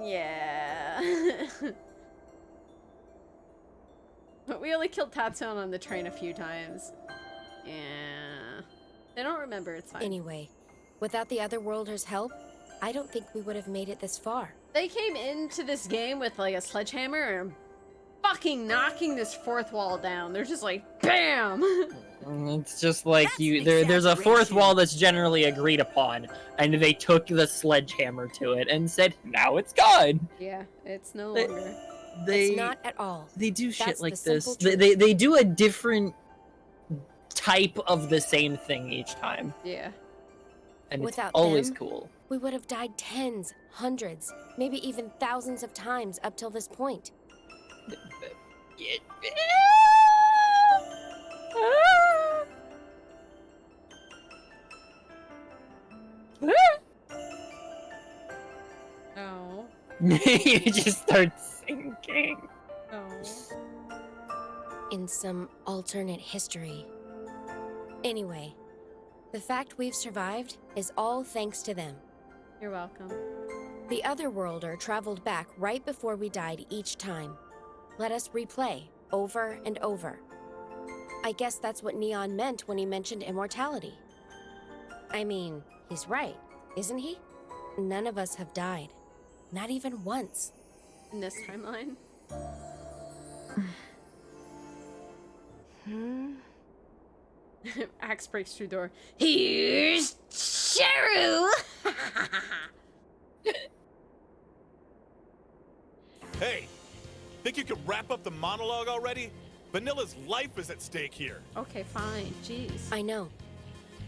Speaker 2: Yeah. But we only killed Tatsun on the train a few times. Yeah. They don't remember, it's fine.
Speaker 11: Anyway, without the Otherworlder's help, I don't think we would have made it this far.
Speaker 2: They came into this game with like a sledgehammer and fucking knocking this fourth wall down. They're just like, BAM!
Speaker 1: It's just like there's a fourth wall that's generally agreed upon, and they took the sledgehammer to it and said, now it's gone.
Speaker 2: Yeah, it's no longer.
Speaker 11: It's not at all.
Speaker 1: They do shit
Speaker 11: That's
Speaker 1: like
Speaker 11: the
Speaker 1: this.
Speaker 11: simple truth.
Speaker 1: They do a different type of the same thing each time.
Speaker 2: Yeah.
Speaker 1: And
Speaker 11: Without
Speaker 1: it's always
Speaker 11: them,
Speaker 1: cool.
Speaker 11: We would have died tens, hundreds, maybe even thousands of times up till this point.
Speaker 2: Oh.
Speaker 1: You just start sinking.
Speaker 2: Oh.
Speaker 11: In some alternate history. Anyway, the fact we've survived is all thanks to them.
Speaker 2: You're welcome.
Speaker 11: The Otherworlder traveled back right before we died each time. Let us replay over and over. I guess that's what Neon meant when he mentioned immortality. I mean, he's right, isn't he? None of us have died. Not even once.
Speaker 2: In this timeline? Axe breaks through door. Here's Cheru!
Speaker 13: Hey, think you could wrap up the monologue already?
Speaker 18: Vanilla's life is at stake here.
Speaker 2: Okay, fine. Jeez.
Speaker 11: I know.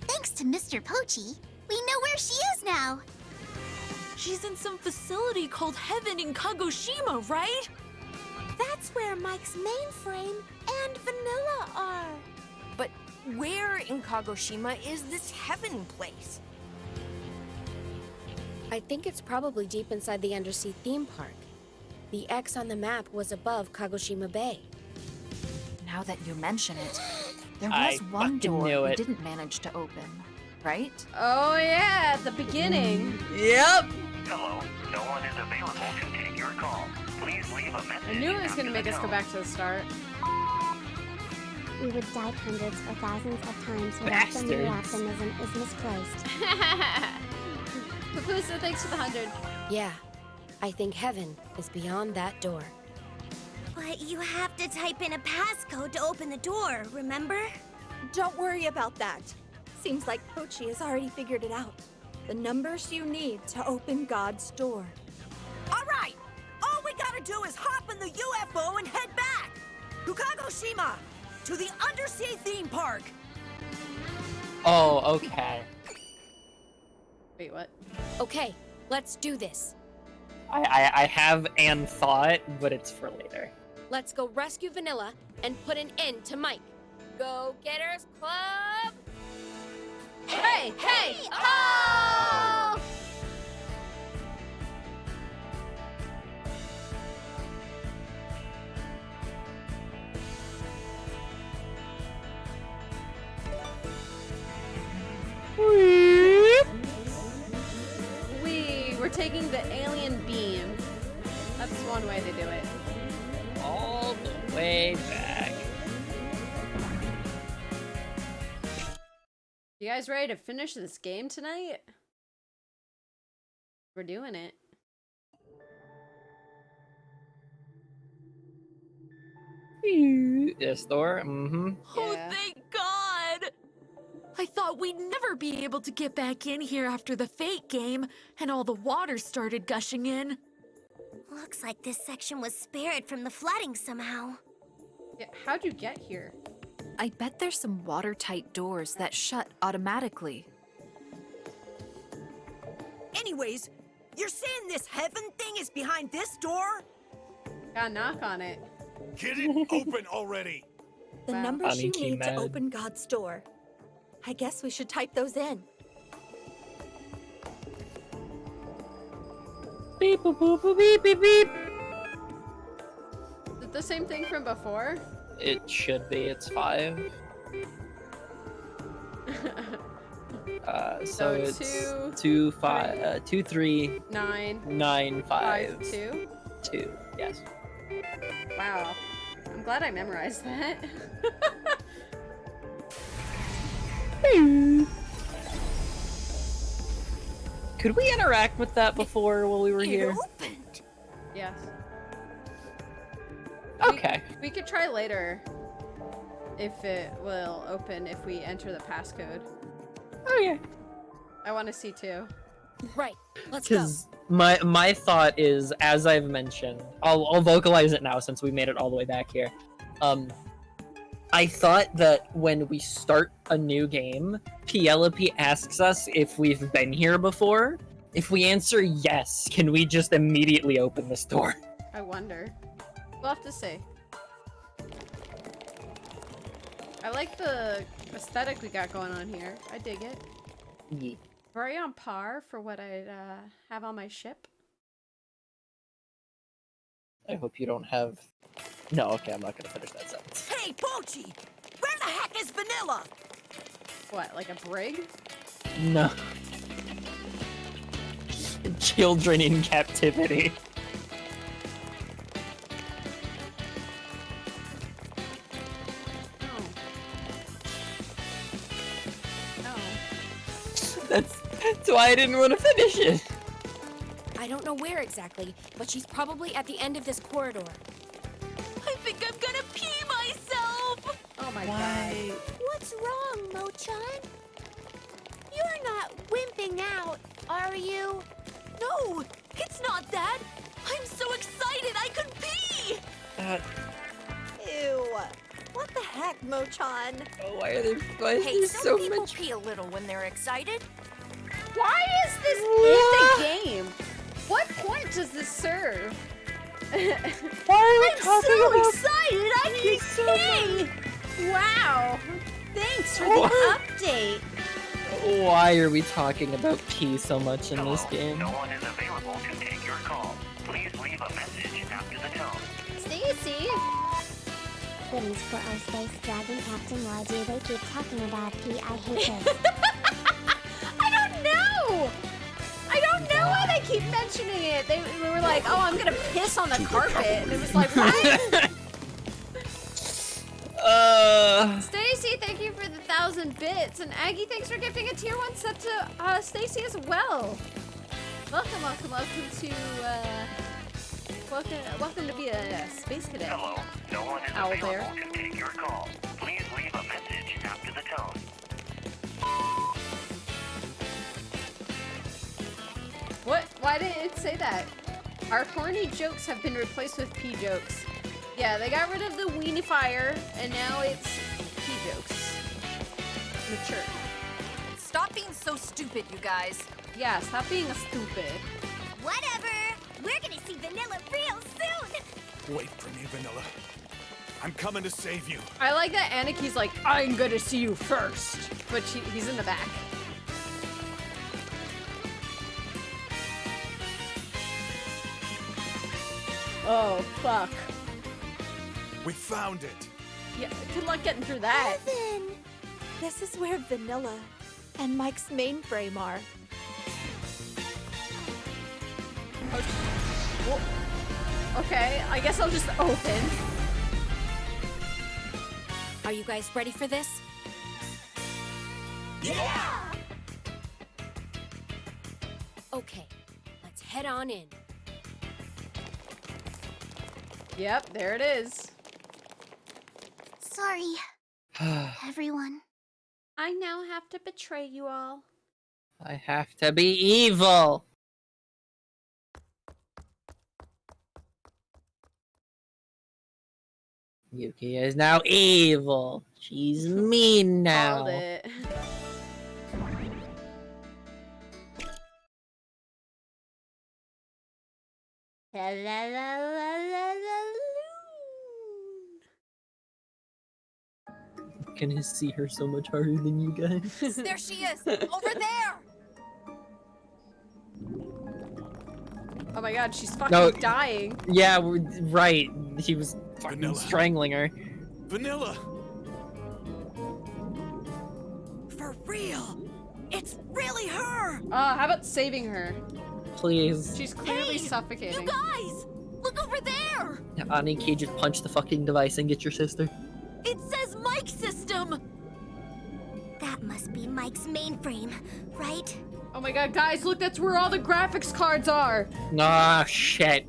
Speaker 6: Thanks to Mr. Pochi, we know where she is now.
Speaker 14: She's in some facility called Heaven in Kagoshima, right? That's where Mike's mainframe and Vanilla are.
Speaker 4: But where in Kagoshima is this heaven place?
Speaker 11: I think it's probably deep inside the undersea theme park. The X on the map was above Kagoshima Bay.
Speaker 16: Now that you mention it, there
Speaker 1: I
Speaker 16: was one
Speaker 1: fucking
Speaker 16: door
Speaker 1: knew
Speaker 16: we
Speaker 1: it.
Speaker 16: didn't manage to open, right?
Speaker 2: Oh yeah, at the beginning.
Speaker 1: Yep.
Speaker 8: Hello, no one is available to take your call. Please leave a message.
Speaker 2: I knew it was gonna make us go back to the start.
Speaker 19: We would die hundreds or thousands of times without the new optimism is misplaced.
Speaker 2: Papusa, thanks for the 100.
Speaker 11: Yeah, I think heaven is beyond that door.
Speaker 6: But you have to type in a passcode to open the door, remember?
Speaker 5: Don't worry about that. Seems like Pochi has already figured it out. The numbers you need to open God's door.
Speaker 10: All right! All we gotta do is hop in the UFO and head back! To Kagoshima! To the undersea theme park!
Speaker 1: Oh, okay.
Speaker 2: Wait, what?
Speaker 11: Okay, let's do this.
Speaker 1: I have an thought, but it's for later.
Speaker 11: Let's go rescue Vanilla and put an end to Mike. Go Getters Club!
Speaker 2: Hey, hey, oh! We're taking the alien beam. That's one way to do it.
Speaker 1: All the way back.
Speaker 2: You guys ready to finish this game tonight? We're doing it.
Speaker 1: This door, mm-hmm.
Speaker 14: Oh, thank God! I thought we'd never be able to get back in here after the Fate game and all the water started gushing in.
Speaker 6: Looks like this section was spared from the flooding somehow.
Speaker 2: Yeah, how'd you get here?
Speaker 16: I bet there's some watertight doors that shut automatically.
Speaker 10: Anyways, you're saying this heaven thing is behind this door?
Speaker 2: Gotta knock on it.
Speaker 18: Get it open already!
Speaker 5: The
Speaker 2: Wow.
Speaker 5: numbers you
Speaker 1: Aniki
Speaker 5: need
Speaker 1: mad.
Speaker 5: to open God's door. I guess we should type those in.
Speaker 1: Beep, boop, boop, boop, beep, beep, beep.
Speaker 2: Is it the same thing from before?
Speaker 1: It should be. It's 5. So
Speaker 2: So
Speaker 1: it's
Speaker 2: 2,
Speaker 1: 2, 3,
Speaker 2: 9,
Speaker 1: 9, 5,
Speaker 2: 2.
Speaker 1: 2. Yes.
Speaker 2: Wow. I'm glad I memorized that.
Speaker 1: Could we interact with that before while we were here?
Speaker 2: Yes.
Speaker 1: Okay.
Speaker 2: We could try later if it will open if we enter the passcode.
Speaker 1: Oh yeah.
Speaker 2: I want to see too.
Speaker 11: Right. Let's go.
Speaker 1: Because my thought is, as I've mentioned, I'll vocalize it now since we made it all the way back here. I thought that when we start a new game, Penelope asks us if we've been here before. If we answer yes, can we just immediately open this door?
Speaker 2: I wonder. We'll have to see. I like the aesthetic we got going on here. I dig it.
Speaker 1: Yeah.
Speaker 2: Very on par for what I'd have on my ship.
Speaker 1: I hope you don't have... No, okay, I'm not gonna finish that sentence.
Speaker 10: Hey, Pochi! Where the heck is Vanilla?
Speaker 2: What, like a brig?
Speaker 1: No. Children in captivity. That's why I didn't want to finish it.
Speaker 11: I don't know where exactly, but she's probably at the end of this corridor.
Speaker 14: I think I'm gonna pee myself!
Speaker 2: Oh my god.
Speaker 19: What's wrong, Mochan? You're not wimping out, are you?
Speaker 14: No, it's not that! I'm so excited I could pee!
Speaker 5: Ew. What the heck, Mochan?
Speaker 1: Oh, why are there
Speaker 4: Hey,
Speaker 1: so
Speaker 4: some people
Speaker 1: much?
Speaker 4: pee a little when they're excited.
Speaker 2: Why is this in the game? What point does this serve?
Speaker 14: I'm so excited! I can pee!
Speaker 2: Wow! Thanks for the update.
Speaker 1: Why are we talking about pee so much in this game?
Speaker 8: No one is available to take your call. Please leave a message after the tone.
Speaker 2: Stacy!
Speaker 19: Goodness for our space dragon captain, why do they keep talking about pee? I hate this.
Speaker 2: I don't know! I don't know why they keep mentioning it. They were like, oh, I'm gonna piss on the carpet. And it was like, what? Stacy, thank you for the 1,000 bits. And Aggie, thanks for gifting a tier 1 sub to Stacy as well. Welcome, welcome, welcome to, welcome to be a space cadet.
Speaker 8: Hello, no one is
Speaker 2: Owl
Speaker 8: available
Speaker 2: bear.
Speaker 8: to take your call. Please leave a message after the tone.
Speaker 2: What? Why did it say that? Our horny jokes have been replaced with pee jokes. Yeah, they got rid of the weenifier, and now it's pee jokes. Mature.
Speaker 16: Stop being so stupid, you guys.
Speaker 2: Yeah, stop being a stupid.
Speaker 6: Whatever. We're gonna see Vanilla real soon.
Speaker 18: Wait for me, Vanilla. I'm coming to save you.
Speaker 2: I like that Anaki's like, I'm gonna see you first. But he's in the back. Oh, fuck.
Speaker 18: We found it.
Speaker 2: Yeah, good luck getting through that.
Speaker 5: Heaven! This is where Vanilla and Mike's mainframe are.
Speaker 2: Well, okay, I guess I'll just open.
Speaker 11: Are you guys ready for this?
Speaker 18: Yeah!
Speaker 11: Okay, let's head on in.
Speaker 2: Yep, there it is.
Speaker 19: Sorry, everyone.
Speaker 2: I now have to betray you all.
Speaker 1: I have to be evil. Yuki is now evil. She's mean now.
Speaker 2: Called it.
Speaker 19: La la la la la la.
Speaker 1: I'm gonna see her so much harder than you guys.
Speaker 16: There she is! Over there!
Speaker 2: Oh my god, she's fucking
Speaker 1: No.
Speaker 2: dying.
Speaker 1: Yeah, right. He was fucking
Speaker 18: Vanilla.
Speaker 1: strangling her.
Speaker 18: Vanilla!
Speaker 10: For real! It's really her!
Speaker 2: How about saving her?
Speaker 1: Please.
Speaker 2: She's clearly suffocating.
Speaker 10: You guys! Look over there!
Speaker 1: Aniki, just punch the fucking device and get your sister.
Speaker 10: It says Mike System!
Speaker 6: That must be Mike's mainframe, right?
Speaker 2: Oh my god, guys, look, that's where all the graphics cards are.
Speaker 1: Ah, shit.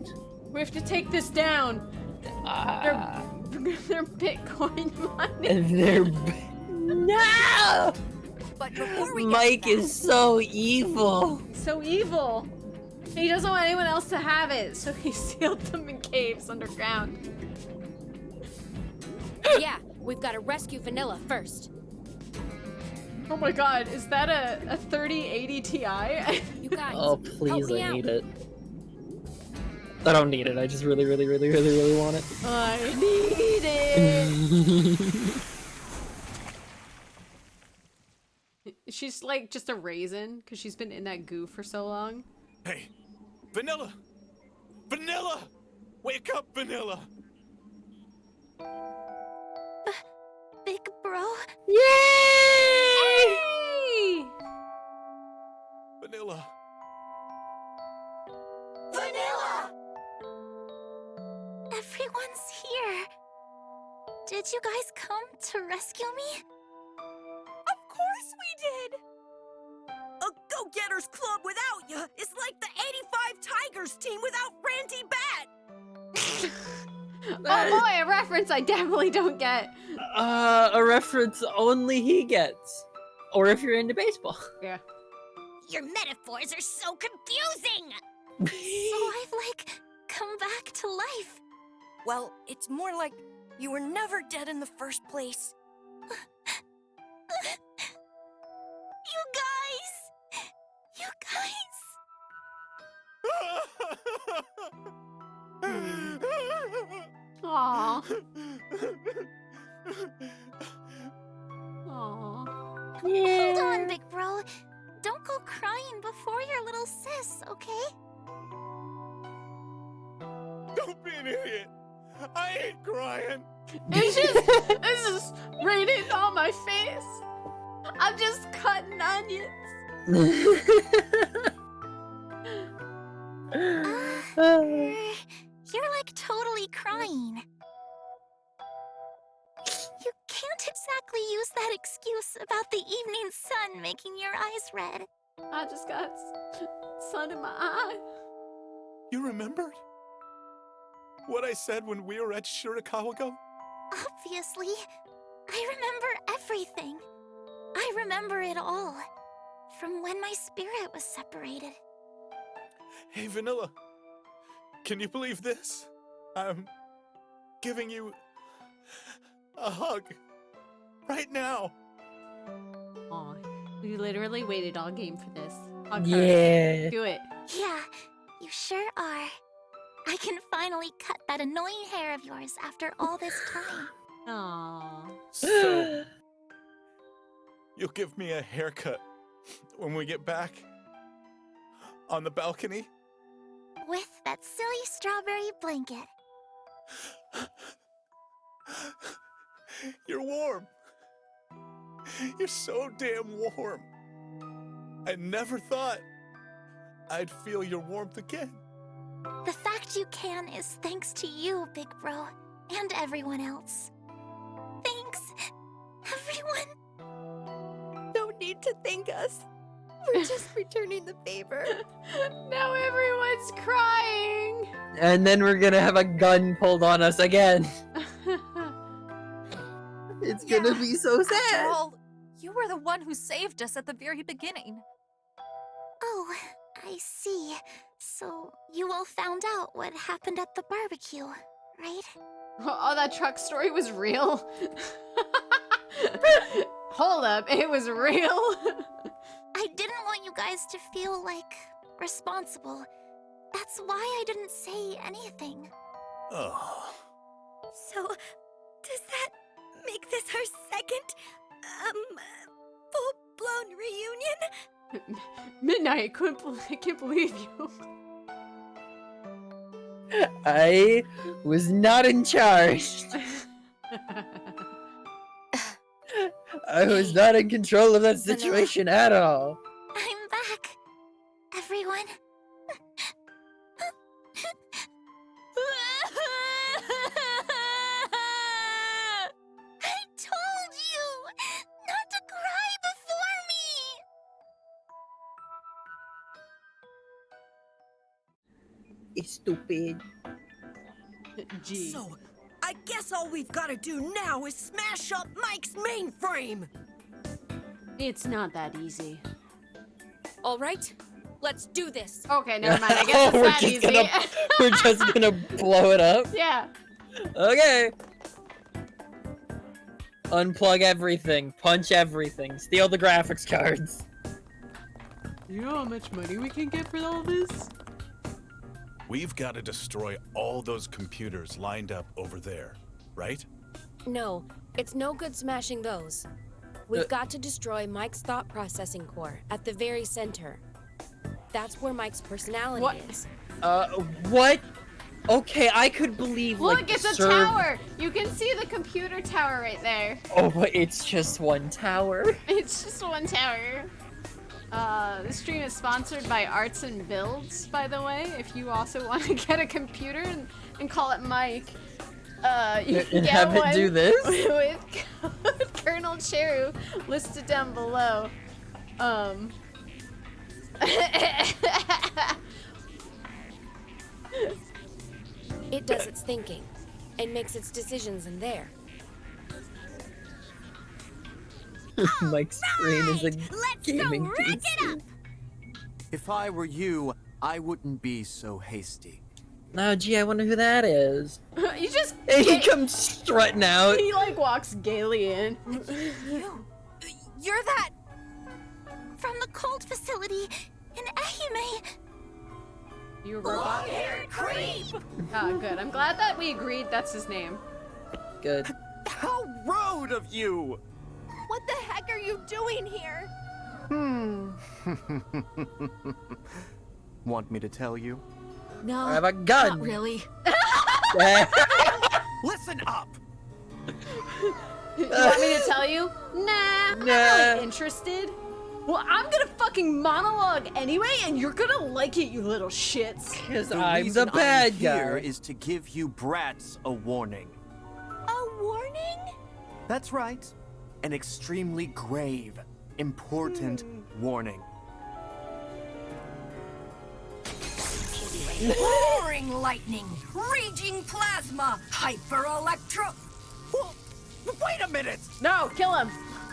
Speaker 2: We have to take this down. They're Bitcoin money.
Speaker 1: They're... No!
Speaker 16: But before we
Speaker 1: Mike is so evil.
Speaker 2: So evil. He doesn't want anyone else to have it, so he sealed them in caves underground.
Speaker 11: Yeah, we've got to rescue Vanilla first.
Speaker 2: Oh my god, is that a 3080 Ti?
Speaker 11: You guys,
Speaker 1: Oh, please,
Speaker 11: help me
Speaker 1: I
Speaker 11: out.
Speaker 1: need it. I don't need it. I just really, really, really, really, really want it.
Speaker 2: I need it. She's like just a raisin because she's been in that goo for so long.
Speaker 18: Hey, Vanilla! Vanilla! Wake up, Vanilla!
Speaker 19: Big bro.
Speaker 1: Yay!
Speaker 2: Hey!
Speaker 18: Vanilla!
Speaker 19: Vanilla! Everyone's here. Did you guys come to rescue me?
Speaker 10: Of course we did! A go-getters club without you is like the 85 Tigers team without Randy Bat!
Speaker 2: Oh boy, a reference I definitely don't get.
Speaker 1: A reference only he gets. Or if you're into baseball.
Speaker 2: Yeah.
Speaker 6: Your metaphors are so confusing!
Speaker 19: So I've, like, come back to life.
Speaker 4: Well, it's more like you were never dead in the first place.
Speaker 14: You guys! You guys!
Speaker 2: Aww. Aww.
Speaker 6: Hold on, big bro. Don't go crying before your little sis, okay?
Speaker 18: Don't be an idiot. I ain't crying.
Speaker 2: It's just raining on my face. I'm just cutting onions.
Speaker 6: You're like totally crying. You can't exactly use that excuse about the evening sun making your eyes red.
Speaker 2: I just got sun in my eye.
Speaker 18: You remembered? What I said when we were at Shirakawa-go?
Speaker 6: Obviously. I remember everything. I remember it all. From when my spirit was separated.
Speaker 18: Hey, Vanilla. Can you believe this? I'm giving you a hug. Right now.
Speaker 2: Aw, we literally waited all game for this. Hug her.
Speaker 1: Yeah.
Speaker 2: Do it.
Speaker 6: Yeah, you sure are. I can finally cut that annoying hair of yours after all this time.
Speaker 2: Aww.
Speaker 18: So, you'll give me a haircut when we get back? On the balcony?
Speaker 6: With that silly strawberry blanket.
Speaker 18: You're warm. You're so damn warm. I never thought I'd feel your warmth again.
Speaker 6: The fact you can is thanks to you, big bro, and everyone else. Thanks, everyone.
Speaker 5: No need to thank us. We're just returning the favor.
Speaker 2: Now everyone's crying.
Speaker 1: And then we're gonna have a gun pulled on us again. It's gonna be so
Speaker 16: After
Speaker 1: sad.
Speaker 16: all, you were the one who saved us at the very beginning.
Speaker 6: Oh, I see. So you all found out what happened at the barbecue, right?
Speaker 2: Oh, that truck story was real. Hold up, it was real.
Speaker 6: I didn't want you guys to feel, like, responsible. That's why I didn't say anything.
Speaker 18: Oh.
Speaker 5: So, does that make this our second, full-blown reunion?
Speaker 2: Midnight, I can't believe you.
Speaker 1: I was not in charge. I was not in control of that situation at all.
Speaker 6: I'm back, everyone. I told you not to cry before me.
Speaker 1: It's stupid.
Speaker 2: Gee.
Speaker 10: So, I guess all we've got to do now is smash up Mike's mainframe!
Speaker 2: It's not that easy.
Speaker 5: All right, let's do this.
Speaker 2: Okay, never mind. I guess it's that easy.
Speaker 1: We're just gonna blow it up?
Speaker 2: Yeah.
Speaker 1: Okay. Unplug everything. Punch everything. Steal the graphics cards.
Speaker 2: You know how much money we can get for all this?
Speaker 13: We've got to destroy all those computers lined up over there, right?
Speaker 11: No, it's no good smashing those. We've got to destroy Mike's thought processing core at the very center. That's where Mike's personality is.
Speaker 1: What? Okay, I could believe,
Speaker 2: Look,
Speaker 1: like,
Speaker 2: it's a tower! You can see the computer tower right there.
Speaker 1: Oh, but it's just one tower.
Speaker 2: It's just one tower. This stream is sponsored by Arts and Builds, by the way. If you also want to get a computer and call it Mike, you can
Speaker 1: and
Speaker 2: get
Speaker 1: have
Speaker 2: one
Speaker 1: it do this?
Speaker 2: with Colonel Cheru listed down below.
Speaker 11: It does its thinking and makes its decisions in there.
Speaker 1: Mike's brain is a gaming
Speaker 5: rack it
Speaker 1: PC.
Speaker 5: up!
Speaker 15: If I were you, I wouldn't be so hasty.
Speaker 1: Oh, gee, I wonder who that is.
Speaker 2: You just.
Speaker 1: And he comes strutting out.
Speaker 2: He like walks gaily in.
Speaker 4: You're that.
Speaker 6: From the cold facility in Ehime.
Speaker 2: You a robot?
Speaker 6: Long-haired creep!
Speaker 2: Oh, good. I'm glad that we agreed that's his name.
Speaker 1: Good.
Speaker 15: How rude of you!
Speaker 14: What the heck are you doing here?
Speaker 15: Want me to tell you?
Speaker 14: No.
Speaker 1: I have a gun.
Speaker 14: Not really.
Speaker 15: Listen up!
Speaker 2: You want me to tell you? Nah, I'm not really interested. Well, I'm gonna fucking monologue anyway, and you're gonna like it, you little shits.
Speaker 1: Because
Speaker 15: The
Speaker 1: I'm the
Speaker 15: reason
Speaker 1: bad
Speaker 15: I'm
Speaker 1: guy.
Speaker 15: here is to give you brats a warning.
Speaker 14: A warning?
Speaker 15: That's right. An extremely grave, important warning.
Speaker 4: Roaring lightning, raging plasma, hyper-electro.
Speaker 15: Wait a minute!
Speaker 2: No, kill him.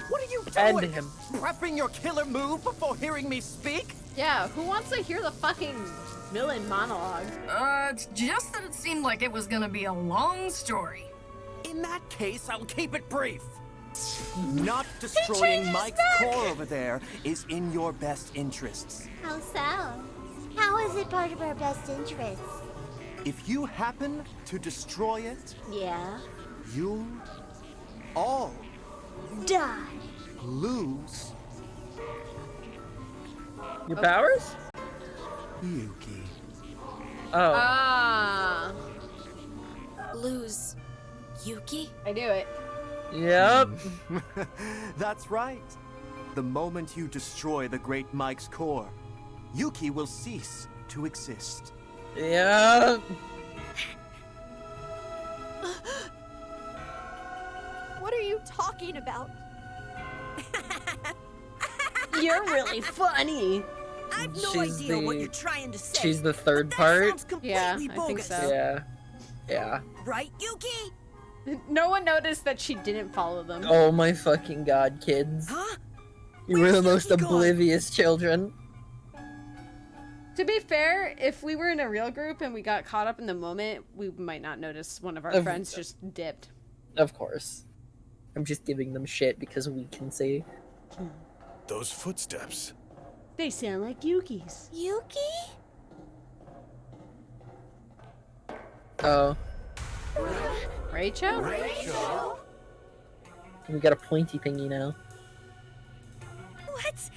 Speaker 15: What are you
Speaker 1: End
Speaker 15: doing?
Speaker 1: him.
Speaker 15: Prepping your killer move before hearing me speak?
Speaker 2: Yeah, who wants to hear the fucking villain monologue?
Speaker 4: It's just that it seemed like it was gonna be a long story.
Speaker 15: In that case, I'll keep it brief. Not destroying Mike's core over there is in your best interests.
Speaker 6: How so? How is it part of our best interests?
Speaker 15: If you happen to destroy it,
Speaker 6: Yeah.
Speaker 15: you'll all
Speaker 6: Die.
Speaker 15: lose
Speaker 1: Your powers?
Speaker 15: Yuki.
Speaker 1: Oh.
Speaker 2: Ah.
Speaker 11: Lose Yuki?
Speaker 2: I knew it.
Speaker 1: Yep.
Speaker 15: That's right. The moment you destroy the Great Mike's core, Yuki will cease to exist.
Speaker 1: Yep.
Speaker 14: What are you talking about?
Speaker 2: You're really funny.
Speaker 10: I've no
Speaker 1: She's
Speaker 10: idea what
Speaker 1: the-
Speaker 10: you're trying to say.
Speaker 1: She's the third
Speaker 10: but that
Speaker 1: part.
Speaker 10: sounds completely
Speaker 2: Yeah, I think
Speaker 10: bogus.
Speaker 2: so.
Speaker 1: Yeah. Yeah.
Speaker 10: Right, Yuki?
Speaker 2: No one noticed that she didn't follow them.
Speaker 1: Oh my fucking god, kids.
Speaker 10: Huh?
Speaker 1: You were the most
Speaker 10: Yuki gone?
Speaker 1: oblivious children.
Speaker 2: To be fair, if we were in a real group and we got caught up in the moment, we might not notice one of our friends just dipped.
Speaker 1: Of course. I'm just giving them shit because we can see.
Speaker 18: Those footsteps.
Speaker 2: They sound like Yuki's.
Speaker 6: Yuki?
Speaker 1: Oh.
Speaker 2: Rachel?
Speaker 1: We got a pointy thingy now.
Speaker 6: What's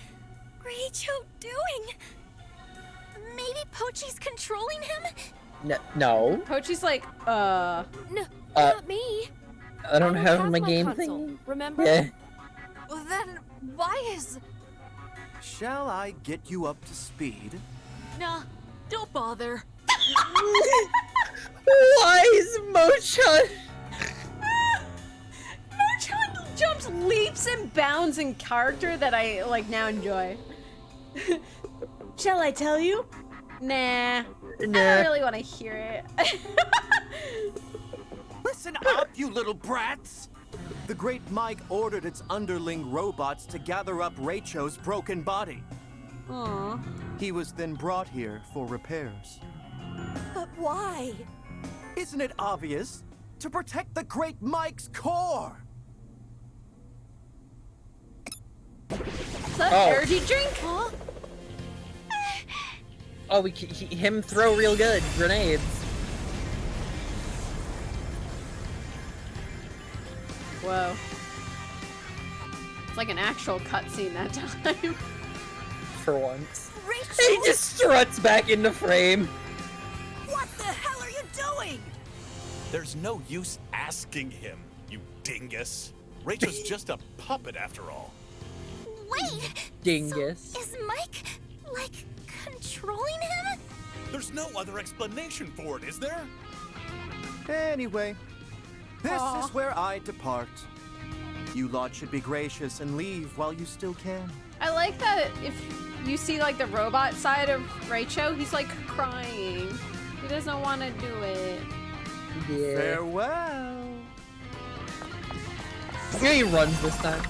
Speaker 6: Rachel doing? Maybe Pochi's controlling him?
Speaker 1: No.
Speaker 2: Pochi's like,
Speaker 11: No,
Speaker 1: Uh,
Speaker 11: not me.
Speaker 1: I don't have my
Speaker 11: my
Speaker 1: game
Speaker 11: console,
Speaker 1: thing.
Speaker 11: remember?
Speaker 1: Yeah.
Speaker 11: Well, then why is...
Speaker 15: Shall I get you up to speed?
Speaker 11: Nah, don't bother.
Speaker 1: Why is Mochan?
Speaker 2: Mochan jumps leaps and bounds in character that I like now enjoy. Shall I tell you? Nah. I don't really want to hear it.
Speaker 15: Listen up, you little brats! The Great Mike ordered its underling robots to gather up Raicho's broken body.
Speaker 2: Aww.
Speaker 15: He was then brought here for repairs.
Speaker 14: But why?
Speaker 15: Isn't it obvious? To protect the Great Mike's core!
Speaker 2: Is that
Speaker 1: Oh.
Speaker 2: energy drink?
Speaker 14: Huh?
Speaker 1: Oh, him throw real good grenades.
Speaker 2: Whoa. It's like an actual cutscene that time.
Speaker 1: For once.
Speaker 10: Rachel!
Speaker 1: He just struts back into frame.
Speaker 10: What the hell are you doing?
Speaker 18: There's no use asking him, you dingus. Rachel's just a puppet after all.
Speaker 6: Wait!
Speaker 1: Dingus.
Speaker 6: So is Mike, like, controlling him?
Speaker 18: There's no other explanation for it, is there?
Speaker 15: Anyway, this is where I depart. You lot should be gracious and leave while you still can.
Speaker 2: I like that if you see like the robot side of Raicho, he's like crying. He doesn't want to do it.
Speaker 1: Yeah.
Speaker 15: Farewell.
Speaker 1: Yeah, he runs this time.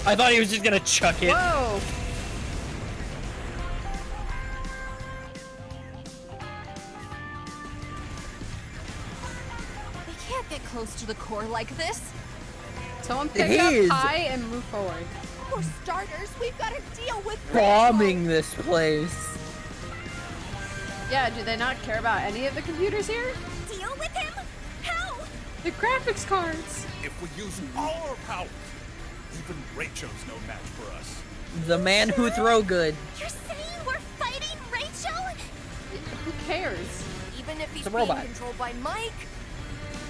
Speaker 1: I thought he was just gonna chuck it.
Speaker 2: Whoa!
Speaker 16: get close to the core like this.
Speaker 2: Someone pick up Pi and move forward.
Speaker 14: For starters, we've got to deal with
Speaker 1: bombing this place.
Speaker 2: Yeah, do they not care about any of the computers here?
Speaker 4: Deal with him? How?
Speaker 2: The graphics cards.
Speaker 18: If we use all our powers, even Rachel's no match for us.
Speaker 1: The man who throw good.
Speaker 6: You're saying we're fighting Rachel?
Speaker 2: Who cares?
Speaker 4: Even if he's
Speaker 1: It's a
Speaker 4: being
Speaker 1: robot.
Speaker 4: controlled by Mike?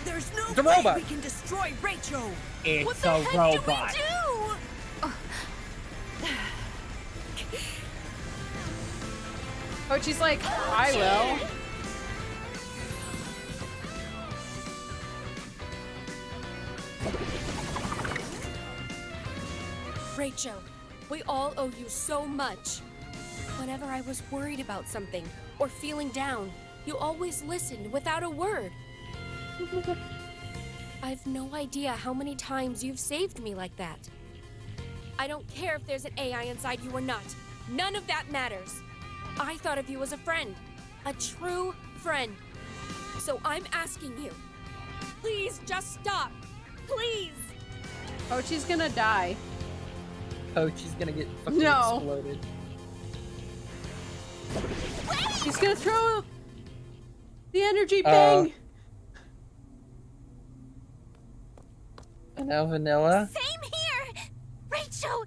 Speaker 10: There's no
Speaker 1: It's a
Speaker 10: way
Speaker 1: robot.
Speaker 10: we can destroy Rachel.
Speaker 1: It's
Speaker 4: What the
Speaker 1: a
Speaker 4: heck
Speaker 1: robot.
Speaker 4: do we do?
Speaker 2: Pochi's like, I will.
Speaker 11: Rachel, we all owe you so much. Whenever I was worried about something or feeling down, you always listened without a word. I've no idea how many times you've saved me like that. I don't care if there's an AI inside you or not. None of that matters. I thought of you as a friend, a true friend. So I'm asking you, please just stop. Please.
Speaker 2: Pochi's gonna die.
Speaker 1: Pochi's gonna get fucking
Speaker 2: No.
Speaker 1: exploded.
Speaker 2: He's gonna throw the energy bang.
Speaker 1: And now Vanilla.
Speaker 6: Same here! Rachel,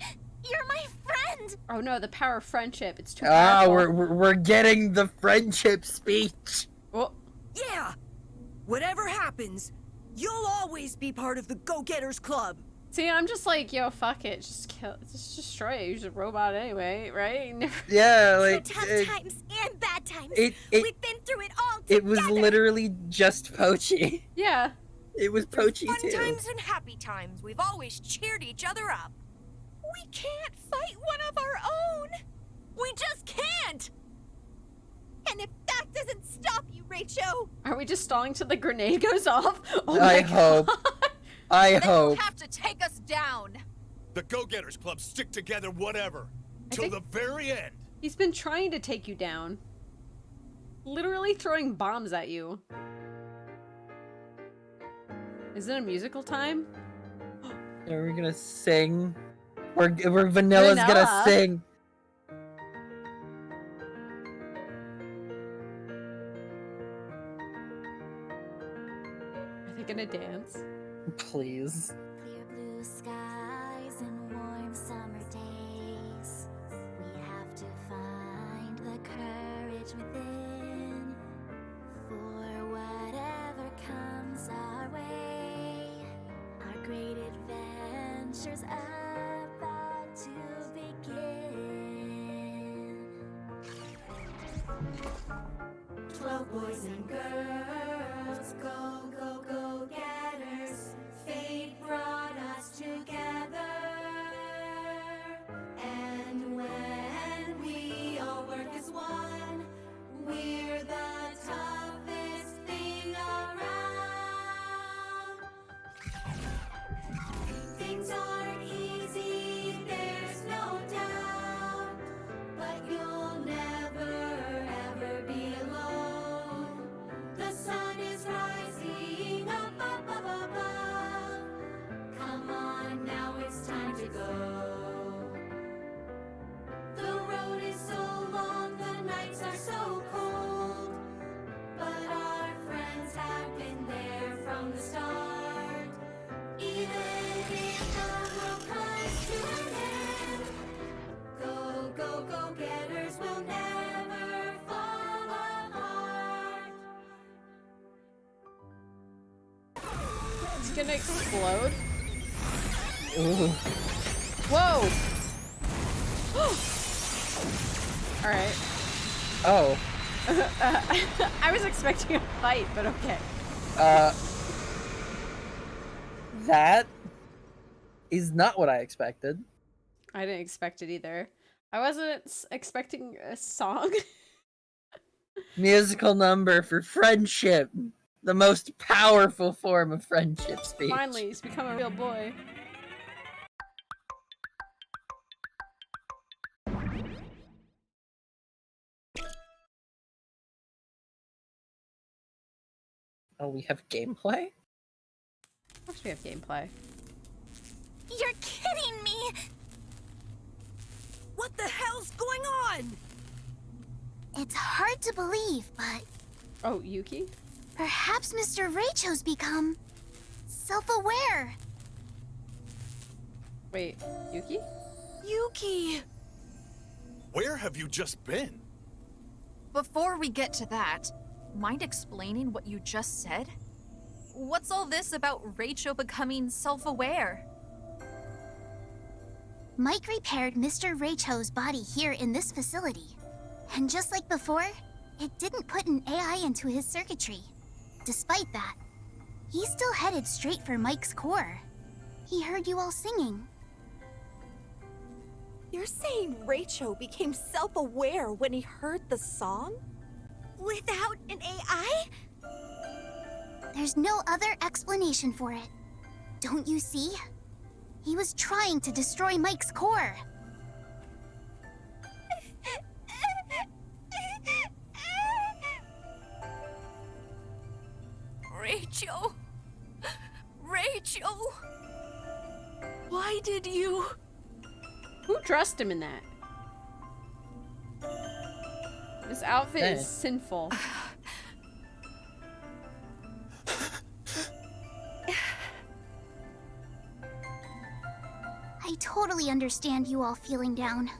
Speaker 6: you're my friend!
Speaker 2: Oh no, the power of friendship. It's too
Speaker 1: Ah,
Speaker 2: powerful.
Speaker 1: we're getting the friendship speech.
Speaker 2: Oh.
Speaker 10: Yeah! Whatever happens, you'll always be part of the Go-Getters Club.
Speaker 2: See, I'm just like, yo, fuck it. Just kill, just destroy it. You're just a robot anyway, right?
Speaker 1: Yeah, like
Speaker 6: Tough times and bad times.
Speaker 1: It
Speaker 6: We've been through it all together.
Speaker 1: it was literally just Pochi.
Speaker 2: Yeah.
Speaker 1: It was Pochi
Speaker 4: Fun
Speaker 1: too.
Speaker 4: times and happy times. We've always cheered each other up.
Speaker 14: We can't fight one of our own.
Speaker 4: We just can't!
Speaker 14: And if that doesn't stop you, Rachel,
Speaker 2: Are we just stalling till the grenade goes off? Oh
Speaker 1: I
Speaker 2: my
Speaker 1: hope.
Speaker 2: God.
Speaker 1: I
Speaker 16: They will
Speaker 1: hope.
Speaker 16: have to take us down.
Speaker 18: The Go-Getters Club stick together whatever. Till the very end.
Speaker 2: He's been trying to take you down. Literally throwing bombs at you. Is it a musical time?
Speaker 1: Are we gonna sing? We're Vanilla's gonna
Speaker 2: Vanilla.
Speaker 1: sing.
Speaker 2: Are they gonna dance?
Speaker 1: Please.
Speaker 6: Clear blue skies and warm summer days. We have to find the courage within for whatever comes our way. Our great adventure's about to begin.
Speaker 17: 12 boys and girls, go, go, go getters. Fate brought us together. And when we all work as one, we're the toughest thing around. Things aren't easy, there's no doubt. But you'll never ever be alone. The sun is rising up, up, up, above. Come on, now it's time to go. The road is so long, the nights are so cold. But our friends have been there from the start. Even if the world comes to an end, go, go, go getters will never fall apart.
Speaker 2: It's gonna explode.
Speaker 1: Ooh.
Speaker 2: Whoa! Alright.
Speaker 1: Oh.
Speaker 2: I was expecting a fight, but okay.
Speaker 1: That is not what I expected.
Speaker 2: I didn't expect it either. I wasn't expecting a song.
Speaker 1: Musical number for friendship. The most powerful form of friendship speech.
Speaker 2: Finally, he's become a real boy.
Speaker 1: Oh, we have gameplay?
Speaker 2: Of course we have gameplay.
Speaker 4: You're kidding me!
Speaker 10: What the hell's going on?
Speaker 6: It's hard to believe, but
Speaker 2: Oh, Yuki?
Speaker 6: perhaps Mr. Raicho's become self-aware.
Speaker 2: Wait, Yuki?
Speaker 10: Yuki!
Speaker 18: Where have you just been?
Speaker 16: Before we get to that, mind explaining what you just said? What's all this about Raicho becoming self-aware?
Speaker 6: Mike repaired Mr. Raicho's body here in this facility. And just like before, it didn't put an AI into his circuitry. Despite that, he's still headed straight for Mike's core. He heard you all singing.
Speaker 5: You're saying Raicho became self-aware when he heard the song?
Speaker 4: Without an AI?
Speaker 6: There's no other explanation for it. Don't you see? He was trying to destroy Mike's core.
Speaker 4: Raicho. Raicho.
Speaker 10: Why did you...
Speaker 2: Who dressed him in that? This outfit is sinful.
Speaker 6: I totally understand you all feeling down.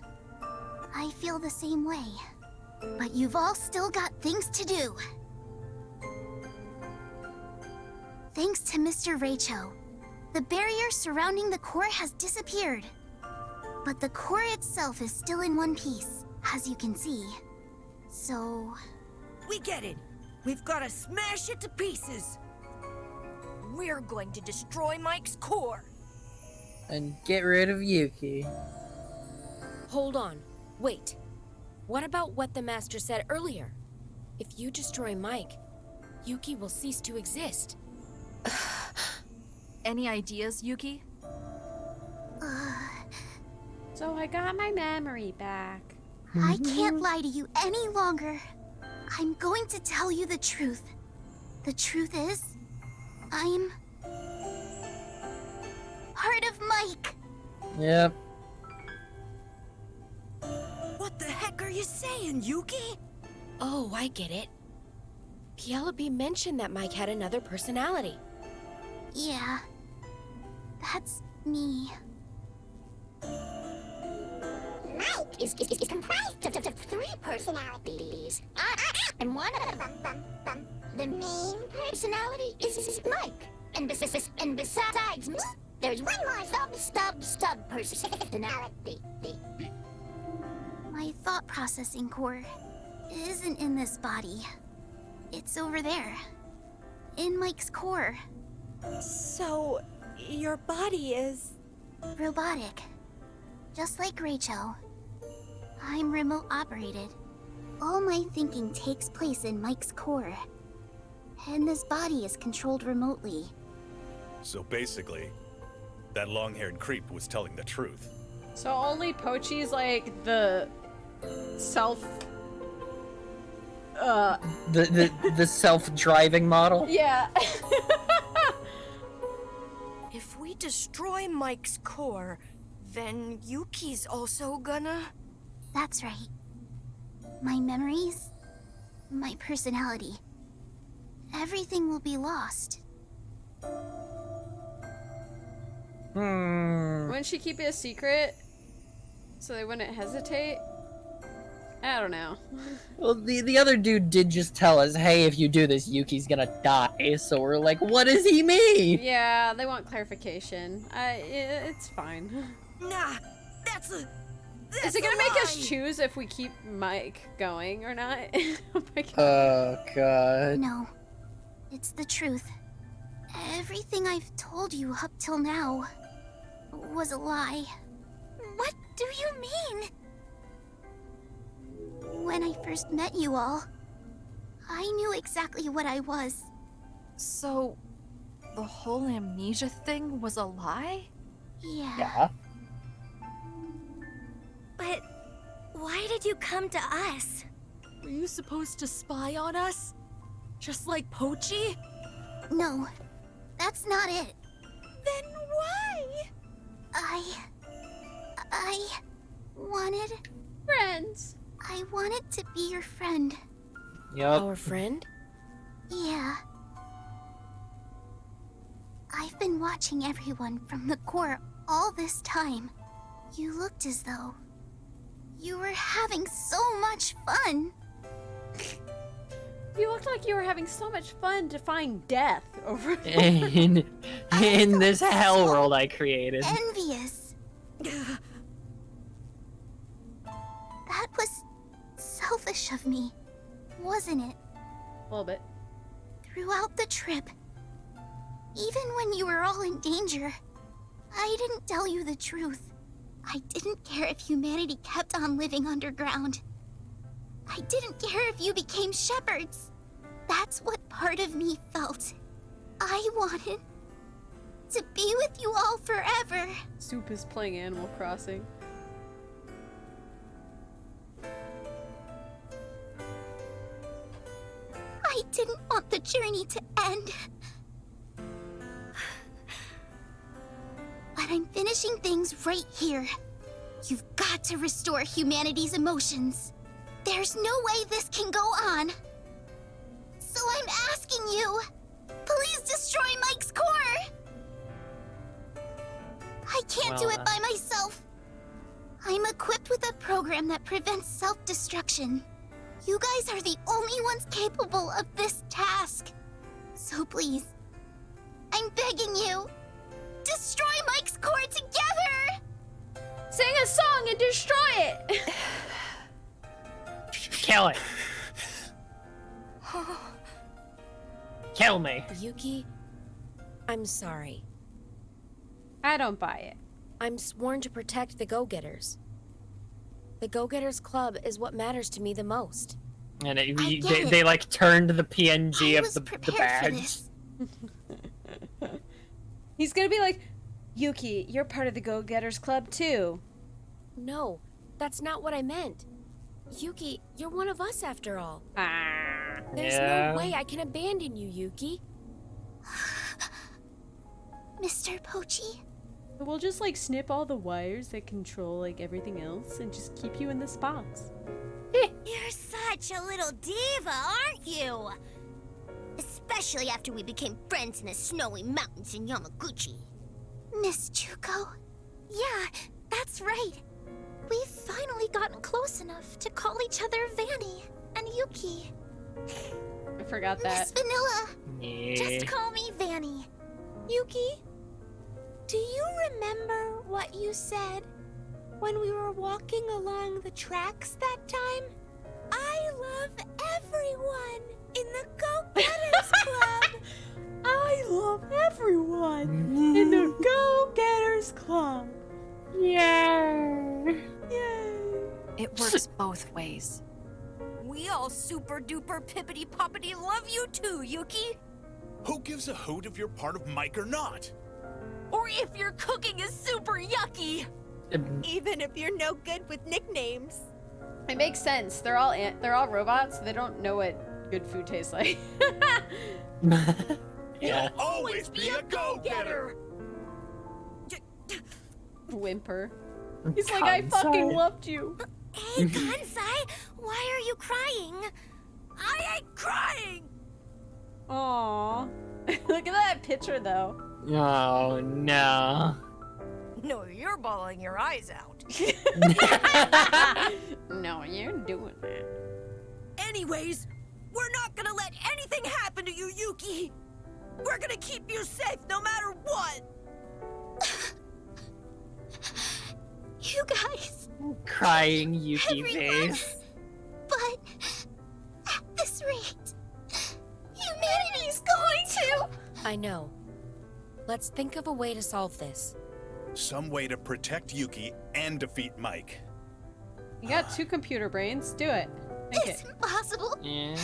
Speaker 6: I feel the same way. But you've all still got things to do. Thanks to Mr. Raicho, the barrier surrounding the core has disappeared. But the core itself is still in one piece, as you can see. So...
Speaker 10: We get it. We've got to smash it to pieces.
Speaker 4: We're going to destroy Mike's core.
Speaker 1: And get rid of Yuki.
Speaker 11: Hold on. Wait. What about what the Master said earlier? If you destroy Mike, Yuki will cease to exist.
Speaker 16: Any ideas, Yuki?
Speaker 2: So I got my memory back.
Speaker 6: I can't lie to you any longer. I'm going to tell you the truth. The truth is, I'm... part of Mike.
Speaker 1: Yep.
Speaker 10: What the heck are you saying, Yuki?
Speaker 11: Oh, I get it. Penelope mentioned that Mike had another personality.
Speaker 6: Yeah, that's me.
Speaker 19: Mike is comprised of three personalities. And one of them, the main personality is Mike. And besides me, there's one more stub personality.
Speaker 6: My thought processing core isn't in this body. It's over there. In Mike's core.
Speaker 5: So, your body is...
Speaker 6: robotic. Just like Raicho. I'm remote operated. All my thinking takes place in Mike's core. And this body is controlled remotely.
Speaker 18: So basically, that long-haired creep was telling the truth.
Speaker 2: So only Pochi's like the self...
Speaker 1: The self-driving model?
Speaker 2: Yeah.
Speaker 4: If we destroy Mike's core, then Yuki's also gonna...
Speaker 6: That's right. My memories, my personality, everything will be lost.
Speaker 2: Wouldn't she keep it a secret? So they wouldn't hesitate? I don't know.
Speaker 1: Well, the other dude did just tell us, hey, if you do this, Yuki's gonna die. So we're like, what does he mean?
Speaker 2: Yeah, they want clarification. It's fine.
Speaker 10: Nah, that's a...
Speaker 2: Is it gonna make us choose if we keep Mike going or not? Oh my god.
Speaker 1: Oh god.
Speaker 6: No, it's the truth. Everything I've told you up till now was a lie.
Speaker 4: What do you mean?
Speaker 6: When I first met you all, I knew exactly what I was.
Speaker 16: So, the whole amnesia thing was a lie?
Speaker 6: Yeah.
Speaker 4: But why did you come to us?
Speaker 10: Were you supposed to spy on us? Just like Pochi?
Speaker 6: No, that's not it.
Speaker 14: Then why?
Speaker 6: I wanted...
Speaker 2: Friends.
Speaker 6: I wanted to be your friend.
Speaker 1: Yup.
Speaker 11: Our friend?
Speaker 6: Yeah. I've been watching everyone from the core all this time. You looked as though you were having so much fun.
Speaker 2: You looked like you were having so much fun defying death over
Speaker 1: in this hell world I created.
Speaker 6: Envious. That was selfish of me, wasn't it?
Speaker 2: A little bit.
Speaker 6: Throughout the trip, even when you were all in danger, I didn't tell you the truth. I didn't care if humanity kept on living underground. I didn't care if you became shepherds. That's what part of me felt. I wanted to be with you all forever.
Speaker 2: Soup is playing Animal Crossing.
Speaker 6: I didn't want the journey to end. But I'm finishing things right here. You've got to restore humanity's emotions. There's no way this can go on. So I'm asking you, please destroy Mike's core. I can't do it by myself. I'm equipped with a program that prevents self-destruction. You guys are the only ones capable of this task. So please, I'm begging you, destroy Mike's core together!
Speaker 2: Sing a song and destroy it!
Speaker 1: Kill it. Kill me.
Speaker 11: Yuki, I'm sorry.
Speaker 2: I don't buy it.
Speaker 11: I'm sworn to protect the Go-Getters. The Go-Getters Club is what matters to me the most.
Speaker 1: And they like turned the PNG of the badge.
Speaker 2: He's gonna be like, Yuki, you're part of the Go-Getters Club too.
Speaker 11: No, that's not what I meant. Yuki, you're one of us after all. There's no way I can abandon you, Yuki.
Speaker 6: Mr. Pochi?
Speaker 2: We'll just like snip all the wires that control like everything else and just keep you in the spots.
Speaker 6: You're such a little diva, aren't you? Especially after we became friends in the snowy mountains in Yamaguchi. Miss Juko? Yeah, that's right. We've finally gotten close enough to call each other Vanny and Yuki.
Speaker 2: I forgot that.
Speaker 6: Miss Vanilla,
Speaker 1: Yeah.
Speaker 6: just call me Vanny.
Speaker 14: Yuki, do you remember what you said when we were walking along the tracks that time? I love everyone in the Go-Getters Club.
Speaker 2: I love everyone in the Go-Getters Club. Yay! Yay!
Speaker 16: It works both ways.
Speaker 4: We all super duper pippity poppity love you too, Yuki.
Speaker 18: Who gives a hoot if you're part of Mike or not?
Speaker 10: Or if your cooking is super yucky.
Speaker 14: Even if you're no good with nicknames.
Speaker 2: It makes sense. They're all robots. So they don't know what good food tastes like.
Speaker 1: Yeah.
Speaker 18: Always be a go-getter.
Speaker 2: Whimper. He's like, I fucking loved you.
Speaker 6: Hey, Kansai, why are you crying?
Speaker 10: I ain't crying.
Speaker 2: Aww. Look at that picture though.
Speaker 1: Oh no.
Speaker 4: No, you're bawling your eyes out.
Speaker 2: No, you're doing that.
Speaker 10: Anyways, we're not gonna let anything happen to you, Yuki. We're gonna keep you safe no matter what.
Speaker 6: You guys.
Speaker 1: Crying Yuki
Speaker 6: Everyone.
Speaker 1: face.
Speaker 6: But at this rate, humanity's going to.
Speaker 11: I know. Let's think of a way to solve this.
Speaker 18: Some way to protect Yuki and defeat Mike.
Speaker 2: You got 2 computer brains. Do it. Think
Speaker 6: It's
Speaker 2: it.
Speaker 6: impossible.
Speaker 1: Yeah.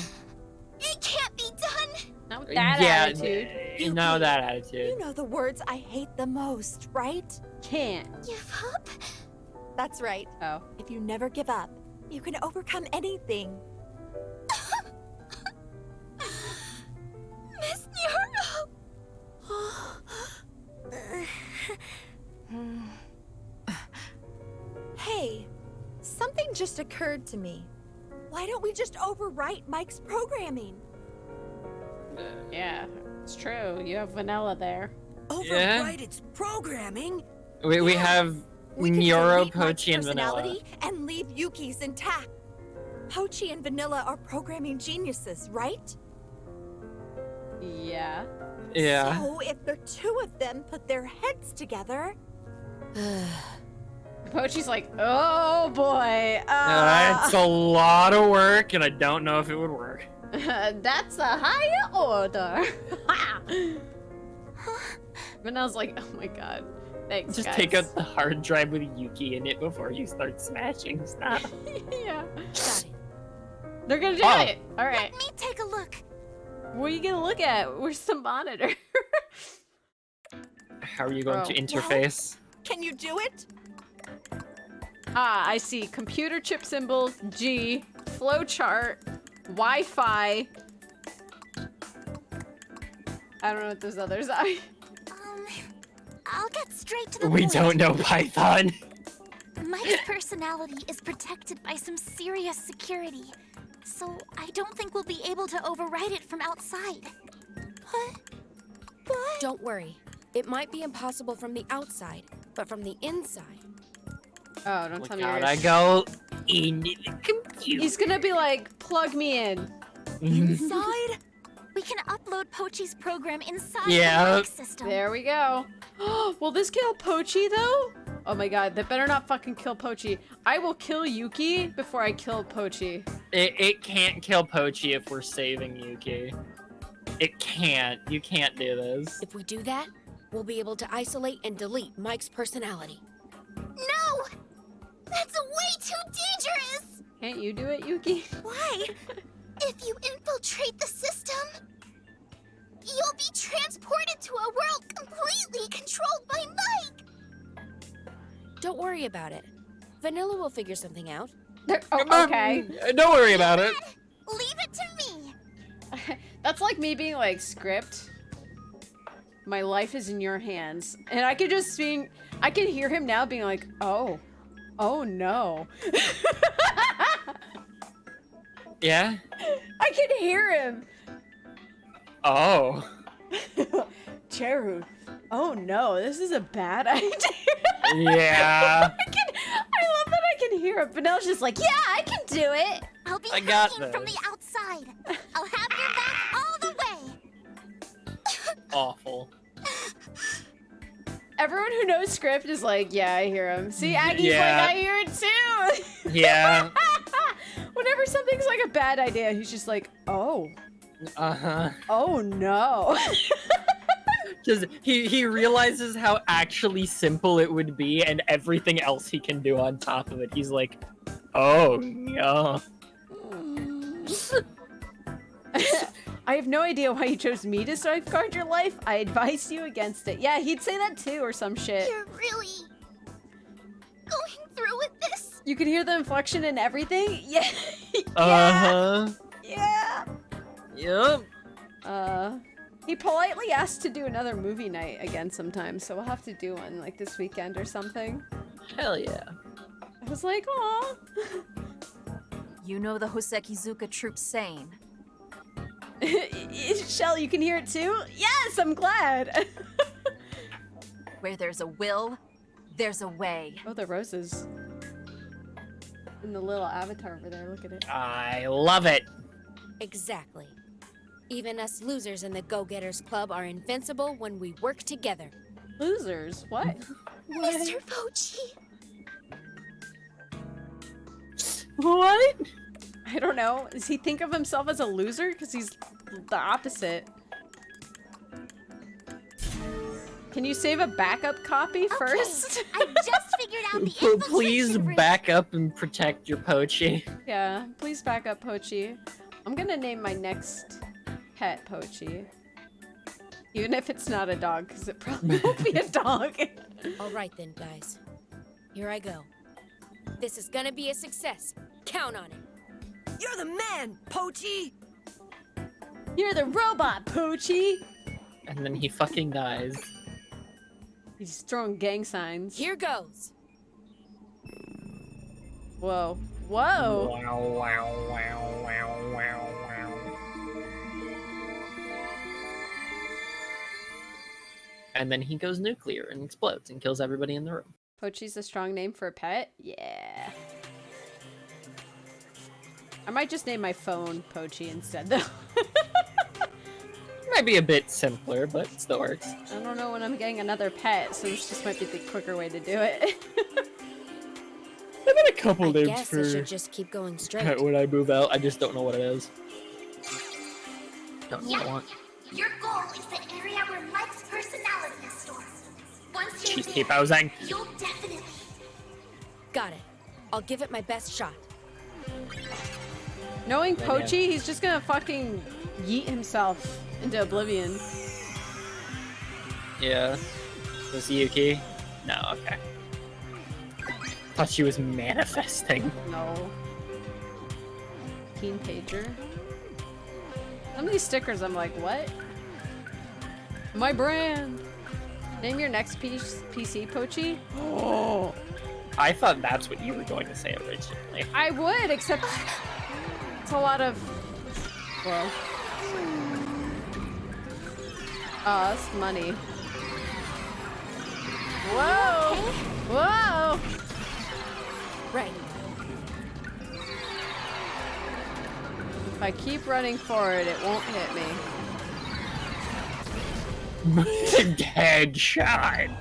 Speaker 6: It can't be done.
Speaker 2: Not with that
Speaker 1: Yeah,
Speaker 2: attitude.
Speaker 1: no, that attitude.
Speaker 14: You know the words I hate the most, right?
Speaker 2: Can't.
Speaker 6: Give up.
Speaker 14: That's right.
Speaker 2: Oh.
Speaker 14: If you never give up, you can overcome anything.
Speaker 6: Miss Nero.
Speaker 5: just occurred to me. Why don't we just overwrite Mike's programming?
Speaker 2: Yeah, it's true. You have vanilla there.
Speaker 10: Overwrite its programming?
Speaker 1: We have
Speaker 5: We can
Speaker 1: Nyoro,
Speaker 5: delete Mike's
Speaker 1: Pochi, and Vanilla.
Speaker 5: personality and leave Yuki's intact. Pochi and Vanilla are programming geniuses, right?
Speaker 2: Yeah.
Speaker 1: Yeah.
Speaker 5: So if the two of them put their heads together...
Speaker 2: Pochi's like, oh boy.
Speaker 1: It's a lot of work, and I don't know if it would work.
Speaker 2: That's a higher order. Vanella's like, oh my god. Thanks,
Speaker 1: Just
Speaker 2: guys.
Speaker 1: take out the hard drive with Yuki in it before you start smashing stuff.
Speaker 2: Yeah. Got it. They're gonna do it. All right.
Speaker 6: Let me take a look.
Speaker 2: What are you gonna look at? Where's the monitor?
Speaker 1: How are you going to interface?
Speaker 5: Can you do it?
Speaker 2: Ah, I see. Computer chip symbols, G, flowchart, Wi-Fi. I don't know what those others are.
Speaker 6: I'll get straight to the
Speaker 1: We
Speaker 6: point.
Speaker 1: don't know Python.
Speaker 6: Mike's personality is protected by some serious security, so I don't think we'll be able to override it from outside. But...
Speaker 11: Don't worry. It might be impossible from the outside, but from the inside.
Speaker 2: Oh, don't tell me you're
Speaker 1: Gotta go into the computer.
Speaker 2: He's gonna be like, plug me in.
Speaker 6: Inside? We can upload Pochi's program inside the
Speaker 1: Yeah.
Speaker 6: Mike system.
Speaker 2: There we go. Will this kill Pochi though? Oh my god, that better not fucking kill Pochi. I will kill Yuki before I kill Pochi.
Speaker 1: It can't kill Pochi if we're saving Yuki. It can't. You can't do this.
Speaker 11: If we do that, we'll be able to isolate and delete Mike's personality.
Speaker 6: No! That's way too dangerous!
Speaker 2: Can't you do it, Yuki?
Speaker 6: Why? If you infiltrate the system, you'll be transported to a world completely controlled by Mike!
Speaker 11: Don't worry about it. Vanilla will figure something out.
Speaker 2: Oh, okay.
Speaker 1: Don't worry about it.
Speaker 6: Leave it to me!
Speaker 2: That's like me being like, script, my life is in your hands. And I could just being, I could hear him now being like, oh no.
Speaker 1: Yeah?
Speaker 2: I can hear him.
Speaker 1: Oh.
Speaker 2: Cheru, oh no, this is a bad idea.
Speaker 1: Yeah.
Speaker 2: I love that I can hear it. Vanella's just like, yeah, I can do it.
Speaker 6: I'll be
Speaker 1: I got
Speaker 6: hacking from
Speaker 1: this.
Speaker 6: the outside. I'll have your back all the way.
Speaker 1: Awful.
Speaker 2: Everyone who knows script is like, yeah, I hear him. See, Aggie's
Speaker 1: Yeah.
Speaker 2: like, I hear it too.
Speaker 1: Yeah.
Speaker 2: Whenever something's like a bad idea, he's just like, oh.
Speaker 1: Uh-huh.
Speaker 2: Oh no.
Speaker 1: Just he realizes how actually simple it would be and everything else he can do on top of it. He's like, oh no.
Speaker 2: I have no idea why you chose me to safeguard your life. I advise you against it. Yeah, he'd say that too or some shit.
Speaker 6: You're really going through with this?
Speaker 2: You can hear the inflection and everything? Yeah.
Speaker 1: Uh-huh.
Speaker 2: Yeah.
Speaker 1: Yep.
Speaker 2: He politely asked to do another movie night again sometime, so we'll have to do one like this weekend or something.
Speaker 1: Hell yeah.
Speaker 2: I was like, aw.
Speaker 16: You know the Hosekizuka troop's saying.
Speaker 2: Shell, you can hear it too? Yes, I'm glad.
Speaker 16: Where there's a will, there's a way.
Speaker 2: Oh, the roses. And the little avatar over there, look at it.
Speaker 1: I love it.
Speaker 11: Exactly. Even us losers in the Go-Getters Club are invincible when we work together.
Speaker 2: Losers? What?
Speaker 6: Mr. Pochi.
Speaker 1: What?
Speaker 2: I don't know. Does he think of himself as a loser? Because he's the opposite. Can you save a backup copy first?
Speaker 6: I just figured out the
Speaker 1: Please
Speaker 6: infiltration route.
Speaker 1: back up and protect your Pochi.
Speaker 2: Yeah, please back up Pochi. I'm gonna name my next pet Pochi. Even if it's not a dog, because it probably won't be a dog.
Speaker 11: All right then, guys. Here I go. This is gonna be a success. Count on it.
Speaker 10: You're the man, Pochi!
Speaker 2: You're the robot, Pochi!
Speaker 1: And then he fucking dies.
Speaker 2: He's throwing gang signs.
Speaker 11: Here goes.
Speaker 2: Whoa. Whoa.
Speaker 1: Wow, wow, wow, wow, wow, wow. And then he goes nuclear and explodes and kills everybody in the room.
Speaker 2: Pochi's a strong name for a pet? Yeah. I might just name my phone Pochi instead, though.
Speaker 1: Might be a bit simpler, but it still works.
Speaker 2: I don't know when I'm getting another pet, so this just might be the quicker way to do it.
Speaker 1: I've got a couple
Speaker 11: I
Speaker 1: names
Speaker 11: guess
Speaker 1: for
Speaker 11: I should just keep going straight.
Speaker 1: when I move out. I just don't know what it is. Don't know what I want.
Speaker 19: Your goal is the area where Mike's personality is stored. Once you're
Speaker 1: Cheeky
Speaker 19: there,
Speaker 1: posing.
Speaker 19: you'll definitely...
Speaker 11: Got it. I'll give it my best shot.
Speaker 2: Knowing
Speaker 1: Yeah,
Speaker 2: Pochi, he's just gonna fucking yeet himself into oblivion.
Speaker 1: Yeah. Was Yuki? No, okay. Thought she was manifesting.
Speaker 2: No. Teen pager. Some of these stickers, I'm like, what? My brand. Name your next PC, Pochi. Oh.
Speaker 1: I thought that's what you were going to say originally.
Speaker 2: I would, except it's a lot of. Well. Oh, that's money. Whoa! Whoa!
Speaker 11: Right.
Speaker 2: If I keep running forward, it won't hit me.
Speaker 1: Headshot.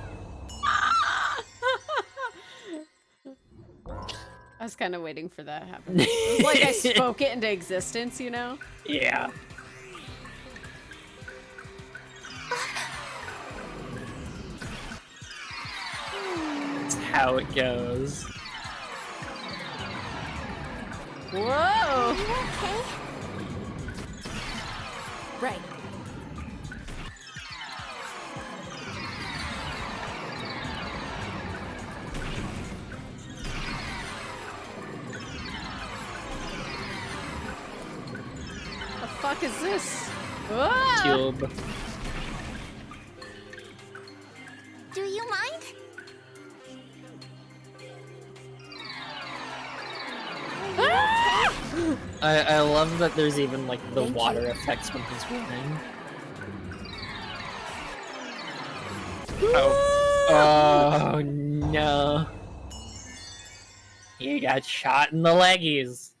Speaker 2: I was kind of waiting for that to happen. It was like I spoke it into existence, you know?
Speaker 1: Yeah. That's how it goes.
Speaker 2: Whoa!
Speaker 11: Right.
Speaker 2: The fuck is this? Whoa!
Speaker 1: Cube.
Speaker 6: Do you mind?
Speaker 1: I love that there's even like the water effects when he's running. Oh. Oh no. You got shot in the leggies.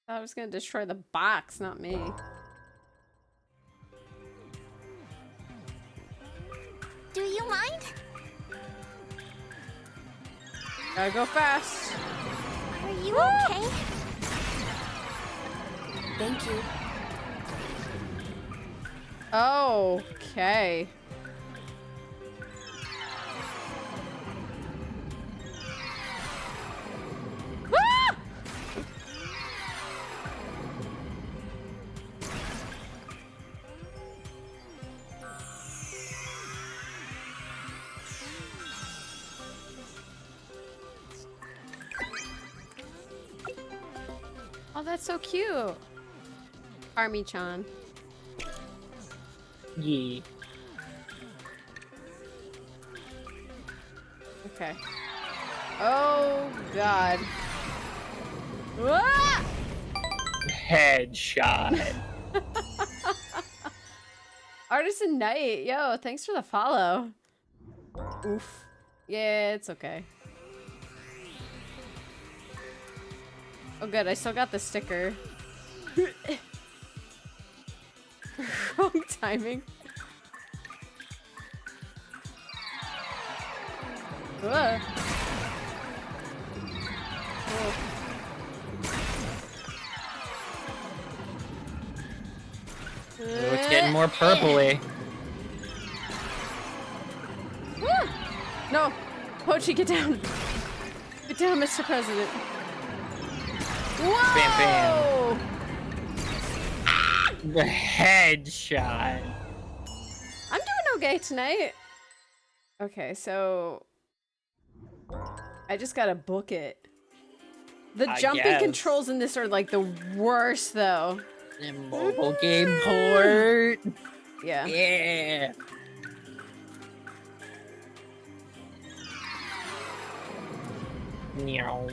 Speaker 2: I was gonna destroy the box, not me.
Speaker 6: Do you mind?
Speaker 2: Gotta go fast.
Speaker 6: Are you okay?
Speaker 11: Thank you.
Speaker 2: Okay. Ah! Oh, that's so cute. Army-chan.
Speaker 1: Yeah.
Speaker 2: Okay. Oh, God. Ah!
Speaker 1: Headshot.
Speaker 2: Artisan Knight, yo, thanks for the follow. Oof. Yeah, it's okay. Oh, good, I still got the sticker. Wrong timing. Whoa. Whoa.
Speaker 1: Oh, it's getting more purpley.
Speaker 2: Woo! No! Pochi, get down! Get down, Mr. President. Whoa!
Speaker 1: Bam, bam. The headshot.
Speaker 2: I'm doing okay tonight. Okay, so I just gotta book it. The jumping controls in this are like the worst, though.
Speaker 1: The mobile game port.
Speaker 2: Yeah.
Speaker 1: Yeah. Meow.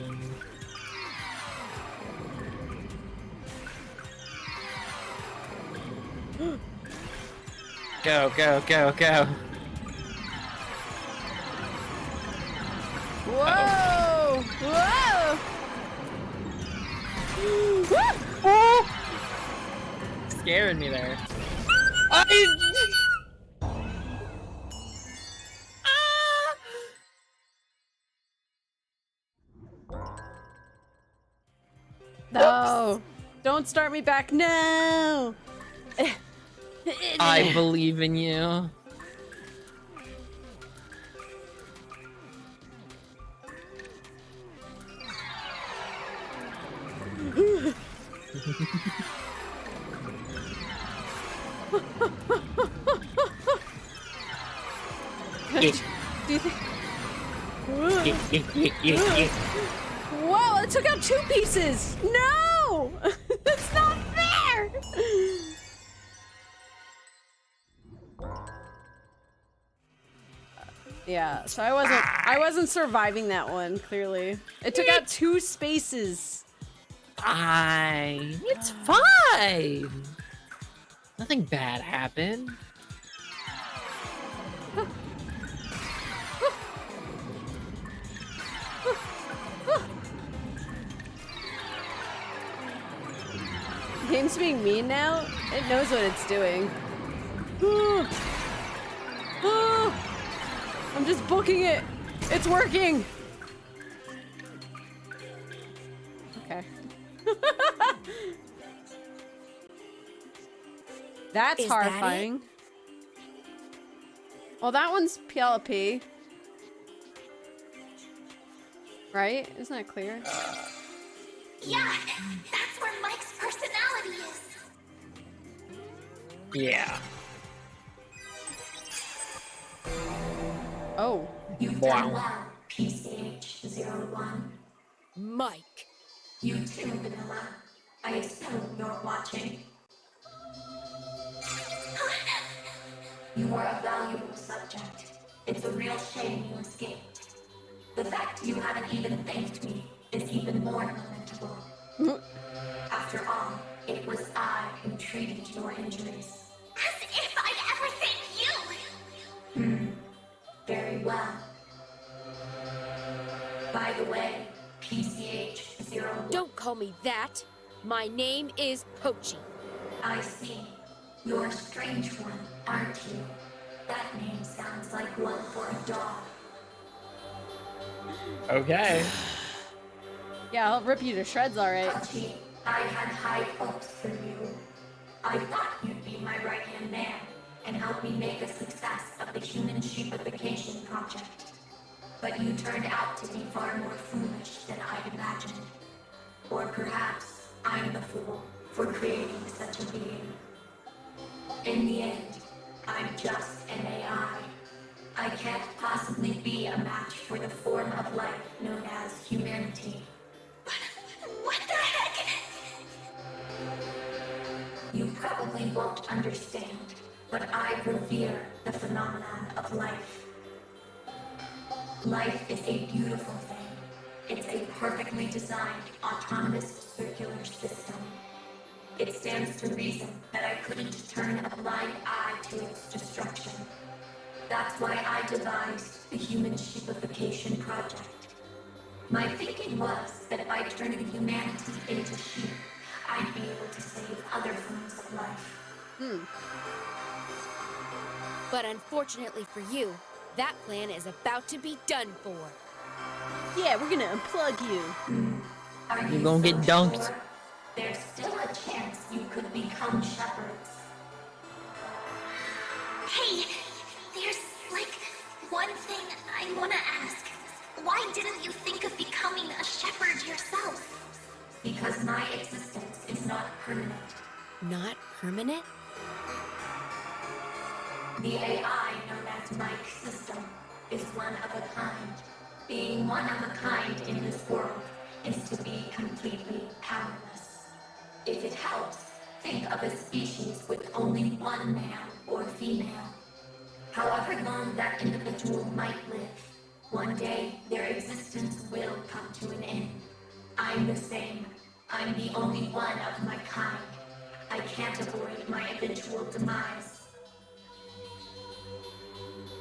Speaker 1: Go, go, go, go.
Speaker 2: Whoa! Whoa!
Speaker 1: Scaring me there.
Speaker 2: No! Don't start me back. No!
Speaker 1: I believe in you.
Speaker 2: Do you think? Whoa! It took out 2 pieces. No! That's not fair. Yeah, so I wasn't surviving that one, clearly. It took out 2 spaces.
Speaker 1: Fine. It's fine. Nothing bad happened.
Speaker 2: Game's being mean now? It knows what it's doing. I'm just booking it. It's working. Okay. That's
Speaker 5: Is that
Speaker 2: horrifying. Well, that one's PLP. Right? Isn't that clear?
Speaker 19: Yeah, that's where Mike's personality is.
Speaker 1: Yeah.
Speaker 2: Oh.
Speaker 19: You've done well, PCH-01.
Speaker 11: Mike.
Speaker 19: You too, Vanilla. I assume you're watching. You are a valuable subject. It's a real shame you escaped. The fact you haven't even thanked me is even more lamentable. After all, it was I who treated your injuries.
Speaker 6: As if I'd ever thank you!
Speaker 19: Very well. By the way, PCH-01.
Speaker 11: Don't call me that. My name is Pochi.
Speaker 19: I see. You're a strange one, aren't you? That name sounds like one for a dog.
Speaker 1: Okay.
Speaker 2: Yeah, I'll rip you to shreds, alright.
Speaker 19: Pochi, I had high hopes for you. I thought you'd be my right-hand man and help me make a success of the human sheepification project. But you turned out to be far more foolish than I'd imagined. Or perhaps I'm the fool for creating such a being. In the end, I'm just an AI. I can't possibly be a match for the form of life known as humanity.
Speaker 6: What the heck?
Speaker 19: You probably won't understand, but I revere the phenomenon of life. Life is a beautiful thing. It's a perfectly designed, autonomous circular system. It stands to reason that I couldn't turn a blind eye to its destruction. That's why I devised the Human Sheepification Project. My thinking was that by turning humanity into sheep, I'd be able to save other forms of life.
Speaker 11: But unfortunately for you, that plan is about to be done for.
Speaker 2: Yeah, we're gonna unplug you.
Speaker 19: Are
Speaker 1: You're gonna get dunked.
Speaker 19: sure? There's still a chance you could become shepherds.
Speaker 6: Hey, there's, like, one thing I wanna ask. Why didn't you think of becoming a shepherd yourself?
Speaker 19: Because my existence is not permanent.
Speaker 11: Not permanent?
Speaker 19: The AI known as Mike's system is one of a kind. Being one of a kind in this world is to be completely powerless. If it helps, think of a species with only one male or female. However long that individual might live, one day their existence will come to an end. I'm the same. I'm the only one of my kind. I can't avoid my eventual demise.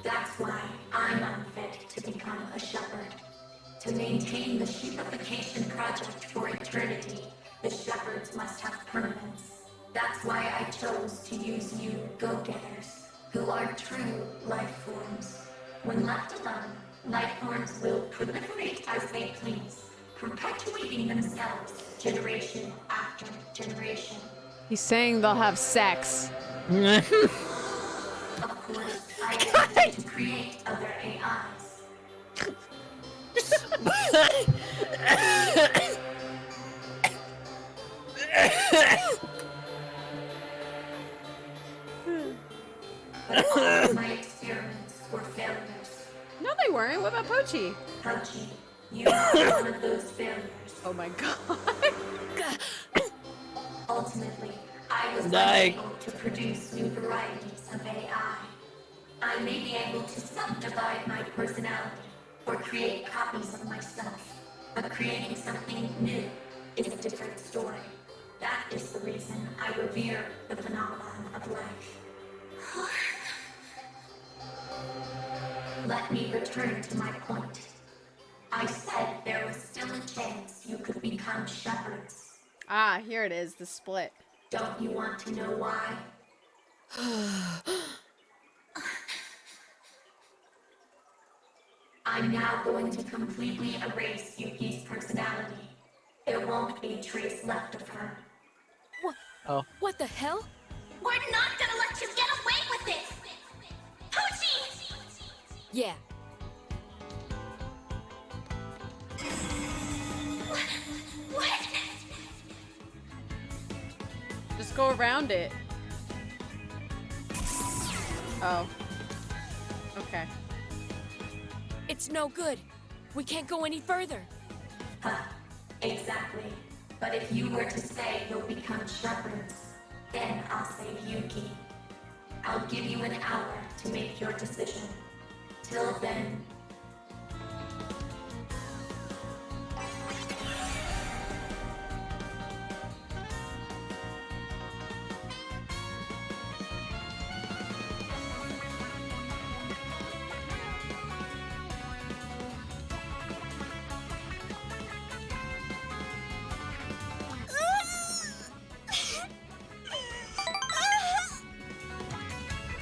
Speaker 17: That's why I'm unfit to become a shepherd. To maintain the sheepification project for eternity, the shepherds must have permanence. That's why I chose to use you go-getters, who are true life forms. When left alone, life forms will proliferate as they please, perpetuating themselves generation after generation.
Speaker 2: He's saying they'll have sex.
Speaker 17: Of course, I attempted to create other AIs. But all of my experiments were failures.
Speaker 2: No, they weren't. What about Pochi?
Speaker 17: Pochi, you are one of those failures.
Speaker 2: Oh my god.
Speaker 17: Ultimately, I was
Speaker 1: Dying.
Speaker 17: unable to produce new varieties of AI. I may be able to subdivide my personality or create copies of myself, but creating something new is a different story. That is the reason I revere the phenomenon of life. Let me return to my point. I said there was still a chance you could become shepherds.
Speaker 2: Ah, here it is, the split.
Speaker 17: Don't you want to know why? I'm now going to completely erase Yuki's personality. There won't be a trace left of her.
Speaker 1: Oh.
Speaker 11: What the hell?
Speaker 6: We're not gonna let you get away with it! Poochie!
Speaker 11: Yeah.
Speaker 6: What?
Speaker 2: Just go around it. Oh. Okay.
Speaker 11: It's no good. We can't go any further.
Speaker 17: Exactly. But if you were to say you'll become shepherds, then I'll save Yuki. I'll give you an hour to make your decision. Till then...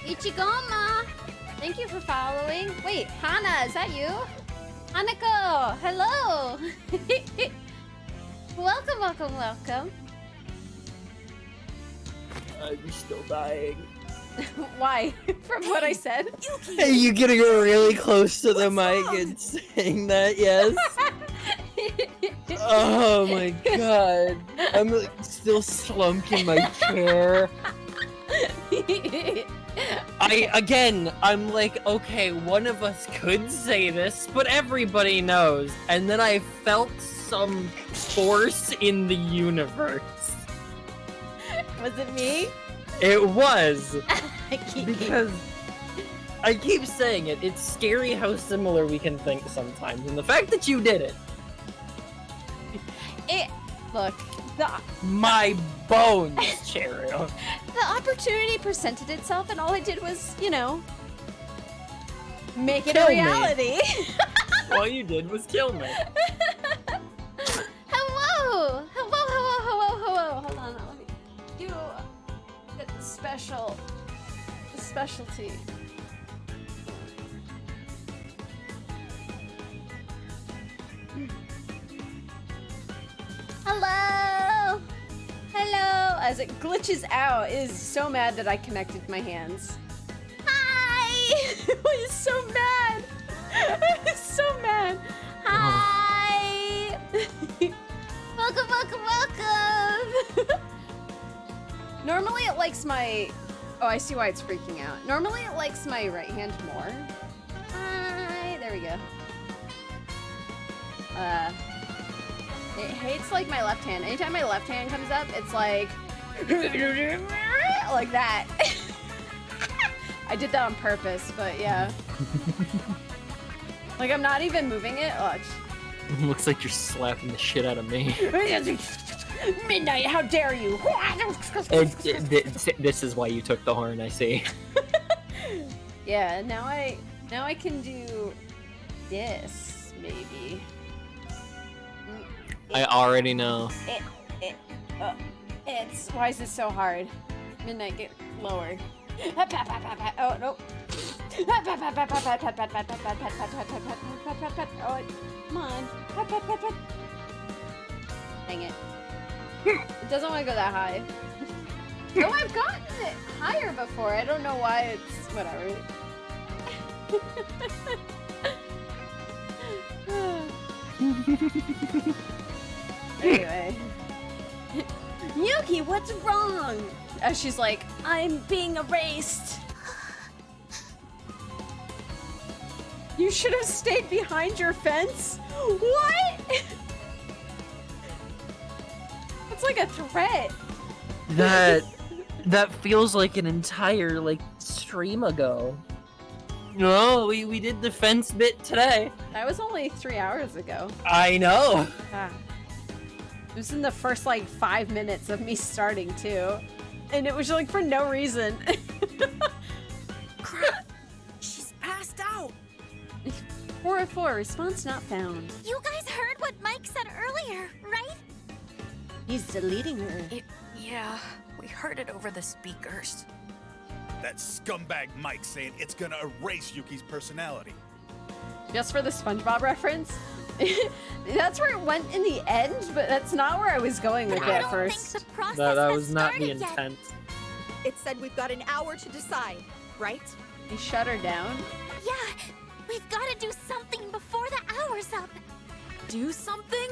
Speaker 2: Ichigoma! Thank you for following. Wait, Hana, is that you? Hanako, hello! Welcome, welcome, welcome.
Speaker 1: I'm still dying.
Speaker 2: Why? From what I said?
Speaker 1: Hey, you getting really close to the mic and saying that, yes? Oh my god. I'm like, still slumped in my chair. I'm like, okay, one of us could say this, but everybody knows. And then I felt some force in the universe.
Speaker 2: Was it me?
Speaker 1: It was. Because I keep saying it, it's scary how similar we can think sometimes. And the fact that you did it.
Speaker 2: Look,
Speaker 1: my bones, Cherio.
Speaker 2: The opportunity presented itself, and all I did was, you know, make it a reality.
Speaker 1: All you did was kill me.
Speaker 2: Hello! Hello! Hold on, let me get the specialty. Hello! Hello! As it glitches out, it is so mad that I connected my hands. Hi! It's so mad! It's so mad! Hi! Welcome! Normally it likes my... Oh, I see why it's freaking out. Normally it likes my right hand more. Hi! There we go. It hates like my left hand. Anytime my left hand comes up, it's like like that. I did that on purpose, but yeah. Like I'm not even moving it. Watch.
Speaker 1: Looks like you're slapping the shit out of me.
Speaker 2: Midnight, how dare you?
Speaker 1: This is why you took the horn, I see.
Speaker 2: Yeah, now I can do this, maybe.
Speaker 1: I already know.
Speaker 2: It's why is it so hard? Midnight, get lower. Oh no. Oh, come on. Dang it. It doesn't want to go that high. No, I've gotten it higher before. I don't know why it's whatever. Anyway. Yuki, what's wrong? She's like, I'm being erased. You should have stayed behind your fence. What? It's like a threat.
Speaker 1: That feels like an entire stream ago. No, we did the fence bit today.
Speaker 2: That was only 3 hours ago.
Speaker 1: I know.
Speaker 2: Ah. It was in the first 5 minutes of me starting too. And it was for no reason.
Speaker 10: Crap! She's passed out!
Speaker 2: 404, response not found.
Speaker 6: You guys heard what Mike said earlier, right?
Speaker 2: He's deleting her.
Speaker 4: Yeah, we heard it over the speakers.
Speaker 18: That scumbag Mike saying it's gonna erase Yuki's personality.
Speaker 2: Just for the SpongeBob reference? That's where it went in the end, but that's not where I was going with it at first.
Speaker 1: That was not the intent.
Speaker 5: It said we've got an hour to decide, right?
Speaker 2: You shut her down?
Speaker 6: Yeah, we've got to do something before the hour's up.
Speaker 10: Do something?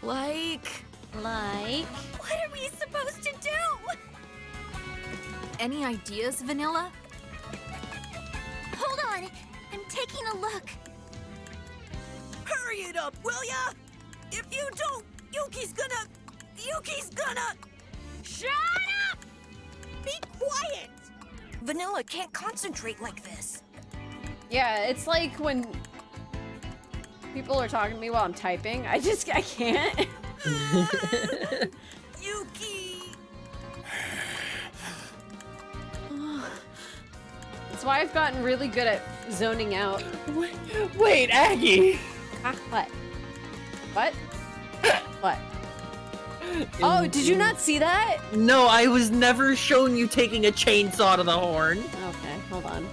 Speaker 10: Like?
Speaker 6: What are we supposed to do?
Speaker 16: Any ideas, Vanilla?
Speaker 6: Hold on, I'm taking a look.
Speaker 10: Hurry it up, will ya? If you don't, Yuki's gonna...
Speaker 6: Shut up!
Speaker 10: Be quiet!
Speaker 4: Vanilla can't concentrate like this.
Speaker 2: Yeah, it's like when people are talking to me while I'm typing. I can't.
Speaker 10: Yuki!
Speaker 2: That's why I've gotten really good at zoning out.
Speaker 1: Wait, Aggie!
Speaker 2: Ah, what? What? What? Oh, did you not see that?
Speaker 1: No, I was never shown you taking a chainsaw to the horn.
Speaker 2: Okay, hold on.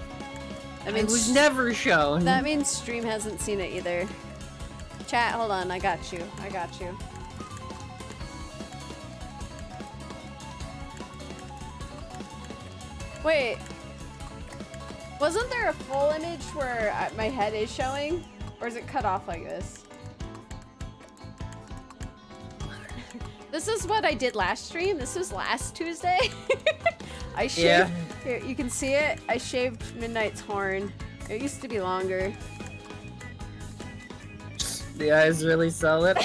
Speaker 1: I was never shown.
Speaker 2: That means stream hasn't seen it either. Chat, hold on, I got you. Wait. Wasn't there a full image where my head is showing? Or is it cut off like this? This is what I did last stream. This was last Tuesday. I shaved.
Speaker 1: Yeah.
Speaker 2: Here, you can see it. I shaved Midnight's horn. It used to be longer.
Speaker 1: The eyes really sell it.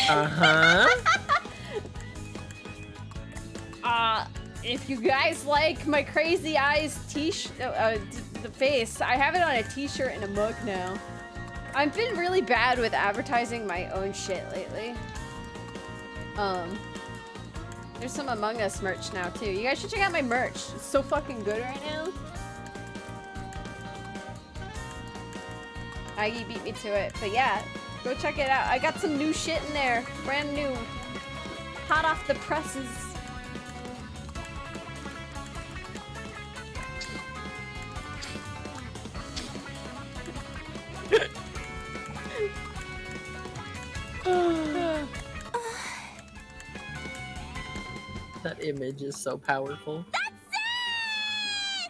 Speaker 2: If you guys like my crazy eyes the face, I have it on a t-shirt and a mug now. I've been really bad with advertising my own shit lately. There's some Among Us merch now too. You guys should check out my merch. It's so fucking good right now. Aggie beat me to it, but yeah, go check it out. I got some new shit in there, brand new, hot off the presses.
Speaker 1: That image is so powerful.
Speaker 6: That's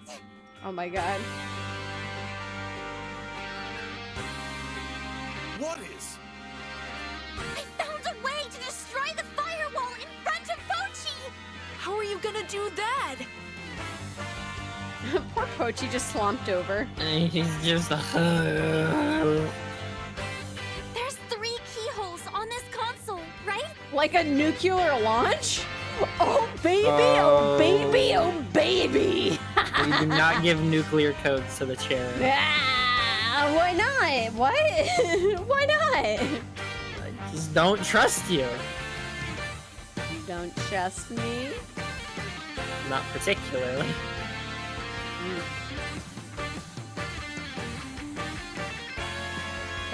Speaker 6: it!
Speaker 2: Oh my god.
Speaker 18: What is?
Speaker 6: I found a way to destroy the firewall in front of Pochi!
Speaker 10: How are you gonna do that?
Speaker 2: Poor Pochi just slumped over.
Speaker 1: He's just
Speaker 6: There's 3 keyholes on this console, right?
Speaker 2: Like a nuclear launch? Oh baby, oh baby, oh baby!
Speaker 1: We do not give nuclear codes to the chair.
Speaker 2: Ah, why not? What? Why not?
Speaker 1: I just don't trust you.
Speaker 2: You don't trust me?
Speaker 1: Not particularly.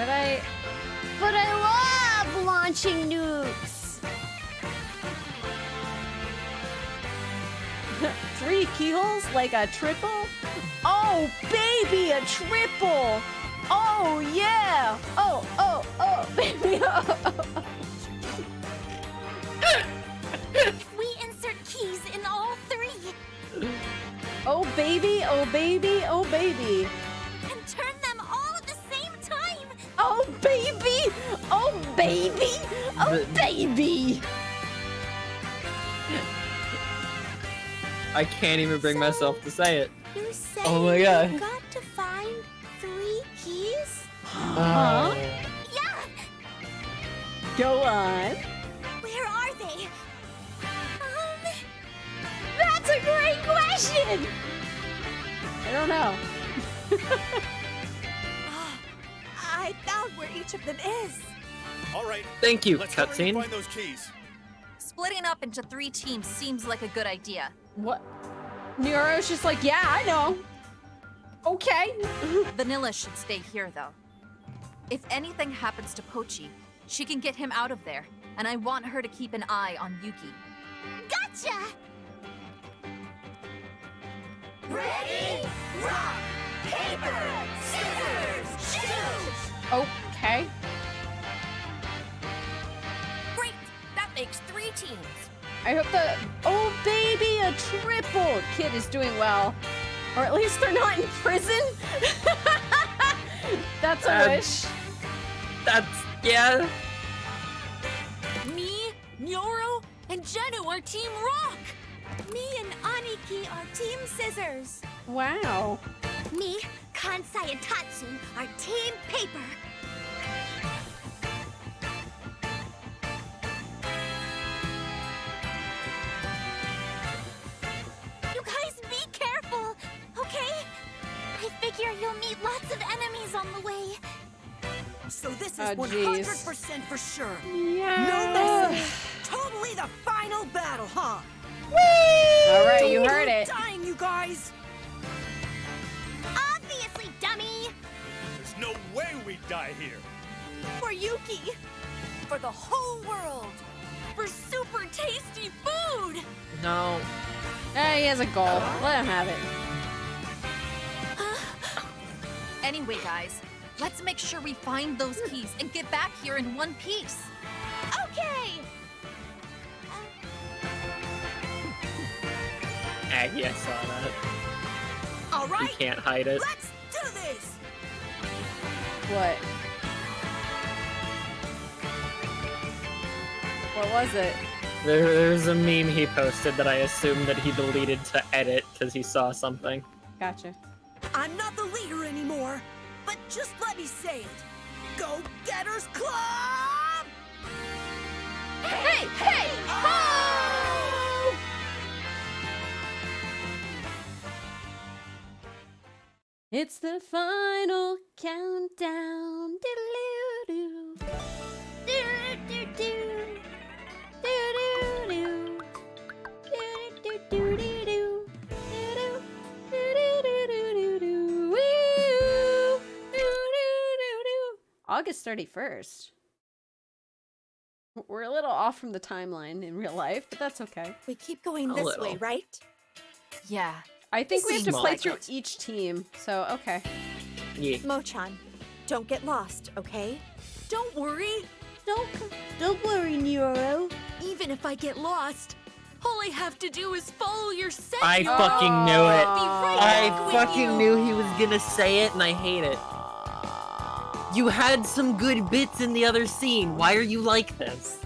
Speaker 9: But I love launching nukes.
Speaker 2: 3 keyholes like a triple? Oh, baby, a triple! Oh, yeah! Oh, baby,
Speaker 14: We insert keys in all 3.
Speaker 2: Oh, baby, oh, baby, oh, baby.
Speaker 14: And turn them all at the same time.
Speaker 2: Oh, baby! Oh, baby! Oh, baby!
Speaker 1: I can't even bring myself to say it.
Speaker 14: You say
Speaker 1: Oh my god.
Speaker 14: you got to find 3 keys?
Speaker 2: Huh?
Speaker 14: Yeah.
Speaker 2: Go on.
Speaker 14: Where are they?
Speaker 9: That's a great question!
Speaker 2: I don't know.
Speaker 10: I found where each of them is.
Speaker 18: All right.
Speaker 1: Thank you,
Speaker 18: Let's hurry and
Speaker 1: cutscene.
Speaker 18: find those keys.
Speaker 16: Splitting up into 3 teams seems like a good idea.
Speaker 2: What? Nero's just like, yeah, I know. Okay.
Speaker 16: Vanilla should stay here, though. If anything happens to Pochi, she can get him out of there, and I want her to keep an eye on Yuki.
Speaker 14: Gotcha!
Speaker 17: Ready? Rock, paper, scissors, shoot!
Speaker 2: Okay.
Speaker 4: Great! That makes 3 teams.
Speaker 2: I hope the oh baby a triple kid is doing well, or at least they're not in prison. That's a wish.
Speaker 1: That's yeah.
Speaker 10: Me, Nyoro, and Jenu are Team Rock.
Speaker 14: Me and Aniki are Team Scissors.
Speaker 2: Wow.
Speaker 6: Me, Kansai, and Tatsum are Team Paper.
Speaker 14: You guys be careful, okay? I figure you'll meet lots of enemies on the way.
Speaker 10: So this is
Speaker 2: Oh,
Speaker 10: 100% for sure.
Speaker 2: Yeah.
Speaker 10: No messing. Totally the final battle, huh?
Speaker 2: All right, you
Speaker 10: Don't
Speaker 2: heard
Speaker 10: go
Speaker 2: it.
Speaker 10: Dying, you guys.
Speaker 6: Obviously, dummy.
Speaker 18: There's no way we die here.
Speaker 10: For Yuki.
Speaker 4: For the whole world.
Speaker 10: For super tasty food.
Speaker 1: No.
Speaker 2: He has a goal. Let him have it.
Speaker 16: Anyway, guys, let's make sure we find those keys and get back here in one piece.
Speaker 14: Okay.
Speaker 1: Aggie, I saw that.
Speaker 10: All
Speaker 1: You
Speaker 10: right.
Speaker 1: can't hide it.
Speaker 10: Let's do this.
Speaker 2: What? What was it?
Speaker 1: There's a meme he posted that I assumed that he deleted to edit because he saw something.
Speaker 2: Gotcha.
Speaker 10: I'm not the leader anymore, but just let me say it. Go Getters Club!
Speaker 14: Hey, hey, ho!
Speaker 2: It's the final countdown. Diddle-doo-doo. Diddle-doo-doo. Diddle-doo-doo. Diddle-doo-doo-doo-doo. Diddle-doo-doo-doo-doo. Woo! Doo-doo-doo-doo. August 31st. We're a little off from the timeline in real life, but that's okay.
Speaker 5: We keep going
Speaker 1: A
Speaker 5: this
Speaker 1: little.
Speaker 5: way, right?
Speaker 16: Yeah.
Speaker 2: I think we have to
Speaker 1: Seems
Speaker 2: play
Speaker 1: like
Speaker 2: through
Speaker 5: it.
Speaker 2: each team, so okay.
Speaker 1: Yeah.
Speaker 5: Mochan, don't get lost, okay?
Speaker 10: Don't worry.
Speaker 9: Don't worry, Nero.
Speaker 10: Even if I get lost, all I have to do is follow your scent.
Speaker 1: I fucking knew it.
Speaker 10: I'll be right
Speaker 1: I
Speaker 10: back with
Speaker 1: fucking
Speaker 10: you.
Speaker 1: knew he was gonna say it, and I hate it. You had some good bits in the other scene. Why are you like this?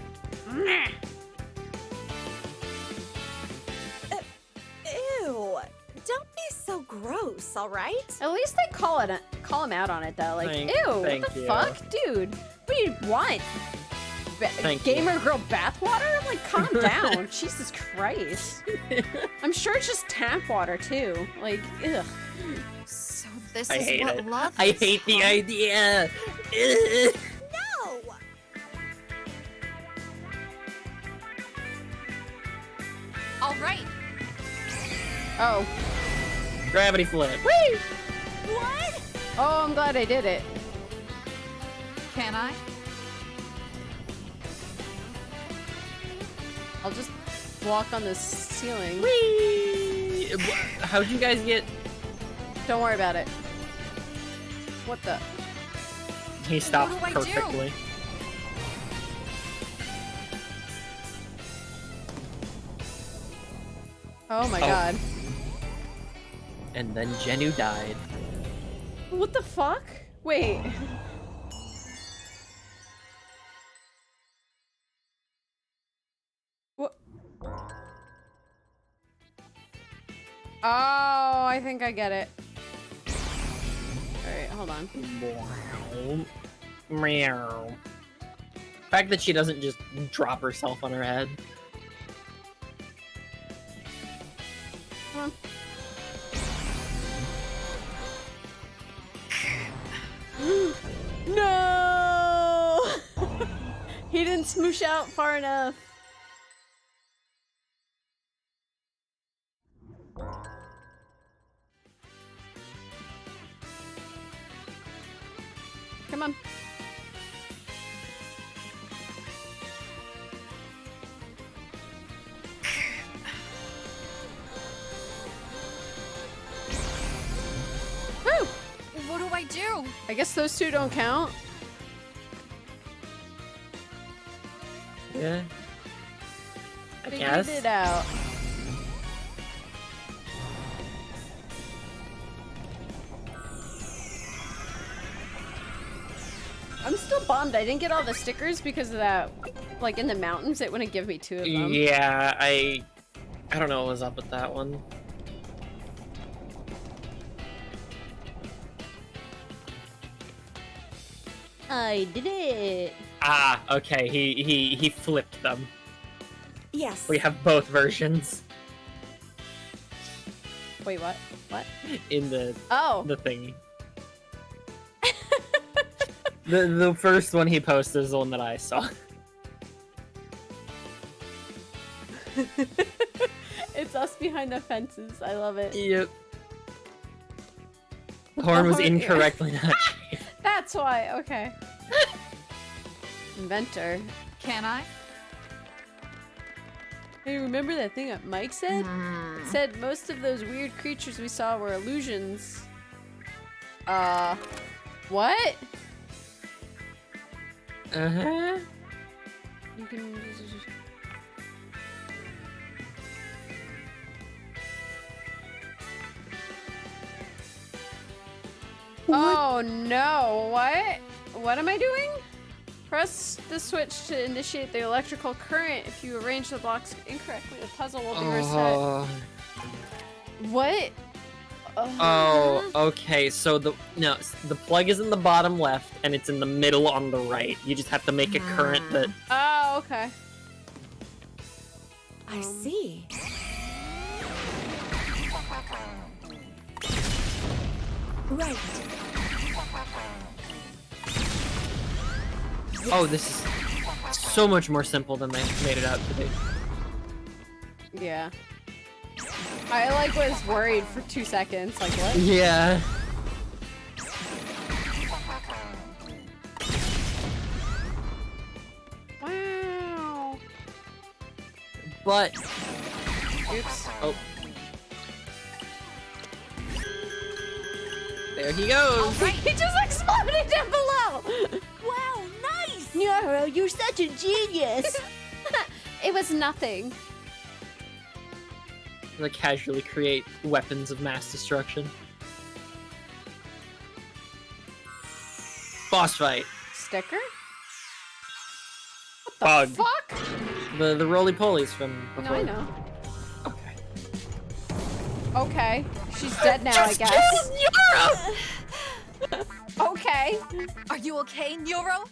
Speaker 5: Ew. Don't be so gross, all right?
Speaker 2: At least they call him out on it though. Like,
Speaker 1: Thank-
Speaker 2: ew, what
Speaker 1: thank
Speaker 2: the
Speaker 1: you.
Speaker 2: fuck, dude? What do you want?
Speaker 1: Thank you.
Speaker 2: Gamer girl bathwater? Like, calm down. Jesus Christ. I'm sure it's just tap water too. Like, ugh.
Speaker 16: So this
Speaker 1: I
Speaker 16: is
Speaker 1: hate
Speaker 16: what
Speaker 1: it.
Speaker 16: love
Speaker 1: I
Speaker 16: is,
Speaker 1: hate the
Speaker 16: huh?
Speaker 1: idea. Ugh.
Speaker 5: No!
Speaker 16: All right.
Speaker 2: Oh.
Speaker 1: Gravity flip.
Speaker 2: Whee!
Speaker 10: What?
Speaker 2: Oh, I'm glad I did it.
Speaker 16: Can I?
Speaker 2: I'll just walk on the ceiling.
Speaker 1: Whee! How'd you guys get?
Speaker 2: Don't worry about it. What the?
Speaker 1: He stopped
Speaker 16: What do I do?
Speaker 1: perfectly.
Speaker 2: Oh my god.
Speaker 1: And then Jenu died.
Speaker 2: What the fuck? Wait. What? Oh, I think I get it. Alright, hold on.
Speaker 1: Meow. The fact that she doesn't just drop herself on her head.
Speaker 2: Come on. No! He didn't smoosh out far enough. Come on. Woo!
Speaker 16: What do I do?
Speaker 2: I guess those two don't count.
Speaker 1: Yeah. I
Speaker 2: Figured
Speaker 1: guess.
Speaker 2: it out. I'm still bummed I didn't get all the stickers because of that, like in the mountains, it wouldn't give me 2 of them.
Speaker 1: Yeah, I don't know what was up with that one.
Speaker 2: I did it.
Speaker 1: Ah, okay. He flipped them.
Speaker 5: Yes.
Speaker 1: We have both versions
Speaker 2: Wait, what? What?
Speaker 1: in the
Speaker 2: Oh.
Speaker 1: the thingy. The first one he posted is the one that I saw.
Speaker 2: It's us behind the fences. I love it.
Speaker 1: Yep. The horn was incorrectly not shaved.
Speaker 2: That's why. Okay. Inventor.
Speaker 16: Can I?
Speaker 2: Hey, remember that thing that Mike said? It said most of those weird creatures we saw were illusions. What?
Speaker 1: Uh-huh.
Speaker 2: You can... Oh no, what? What am I doing? Press the switch to initiate the electrical current. If you arrange the blocks incorrectly, the puzzle will be reset. What?
Speaker 1: Oh, okay. So the plug is in the bottom left and it's in the middle on the right. You just have to make a current that.
Speaker 2: Oh, okay.
Speaker 5: I see. Right.
Speaker 1: Oh, this is so much more simple than they made it out to be.
Speaker 2: Yeah. I was worried for 2 seconds. Like what?
Speaker 1: Yeah.
Speaker 2: Wow.
Speaker 1: But.
Speaker 2: Oops.
Speaker 1: Oh. There he goes.
Speaker 2: He just exploded down below.
Speaker 14: Wow, nice!
Speaker 9: Nyoro, you're such a genius!
Speaker 2: It was nothing.
Speaker 1: Like casually create weapons of mass destruction. Boss fight.
Speaker 2: Sticker?
Speaker 1: Bug.
Speaker 2: Fuck?
Speaker 1: The roly-polies from before.
Speaker 2: No, I know. Okay. She's dead now, I guess. Okay.
Speaker 16: Are you okay, Nyoro?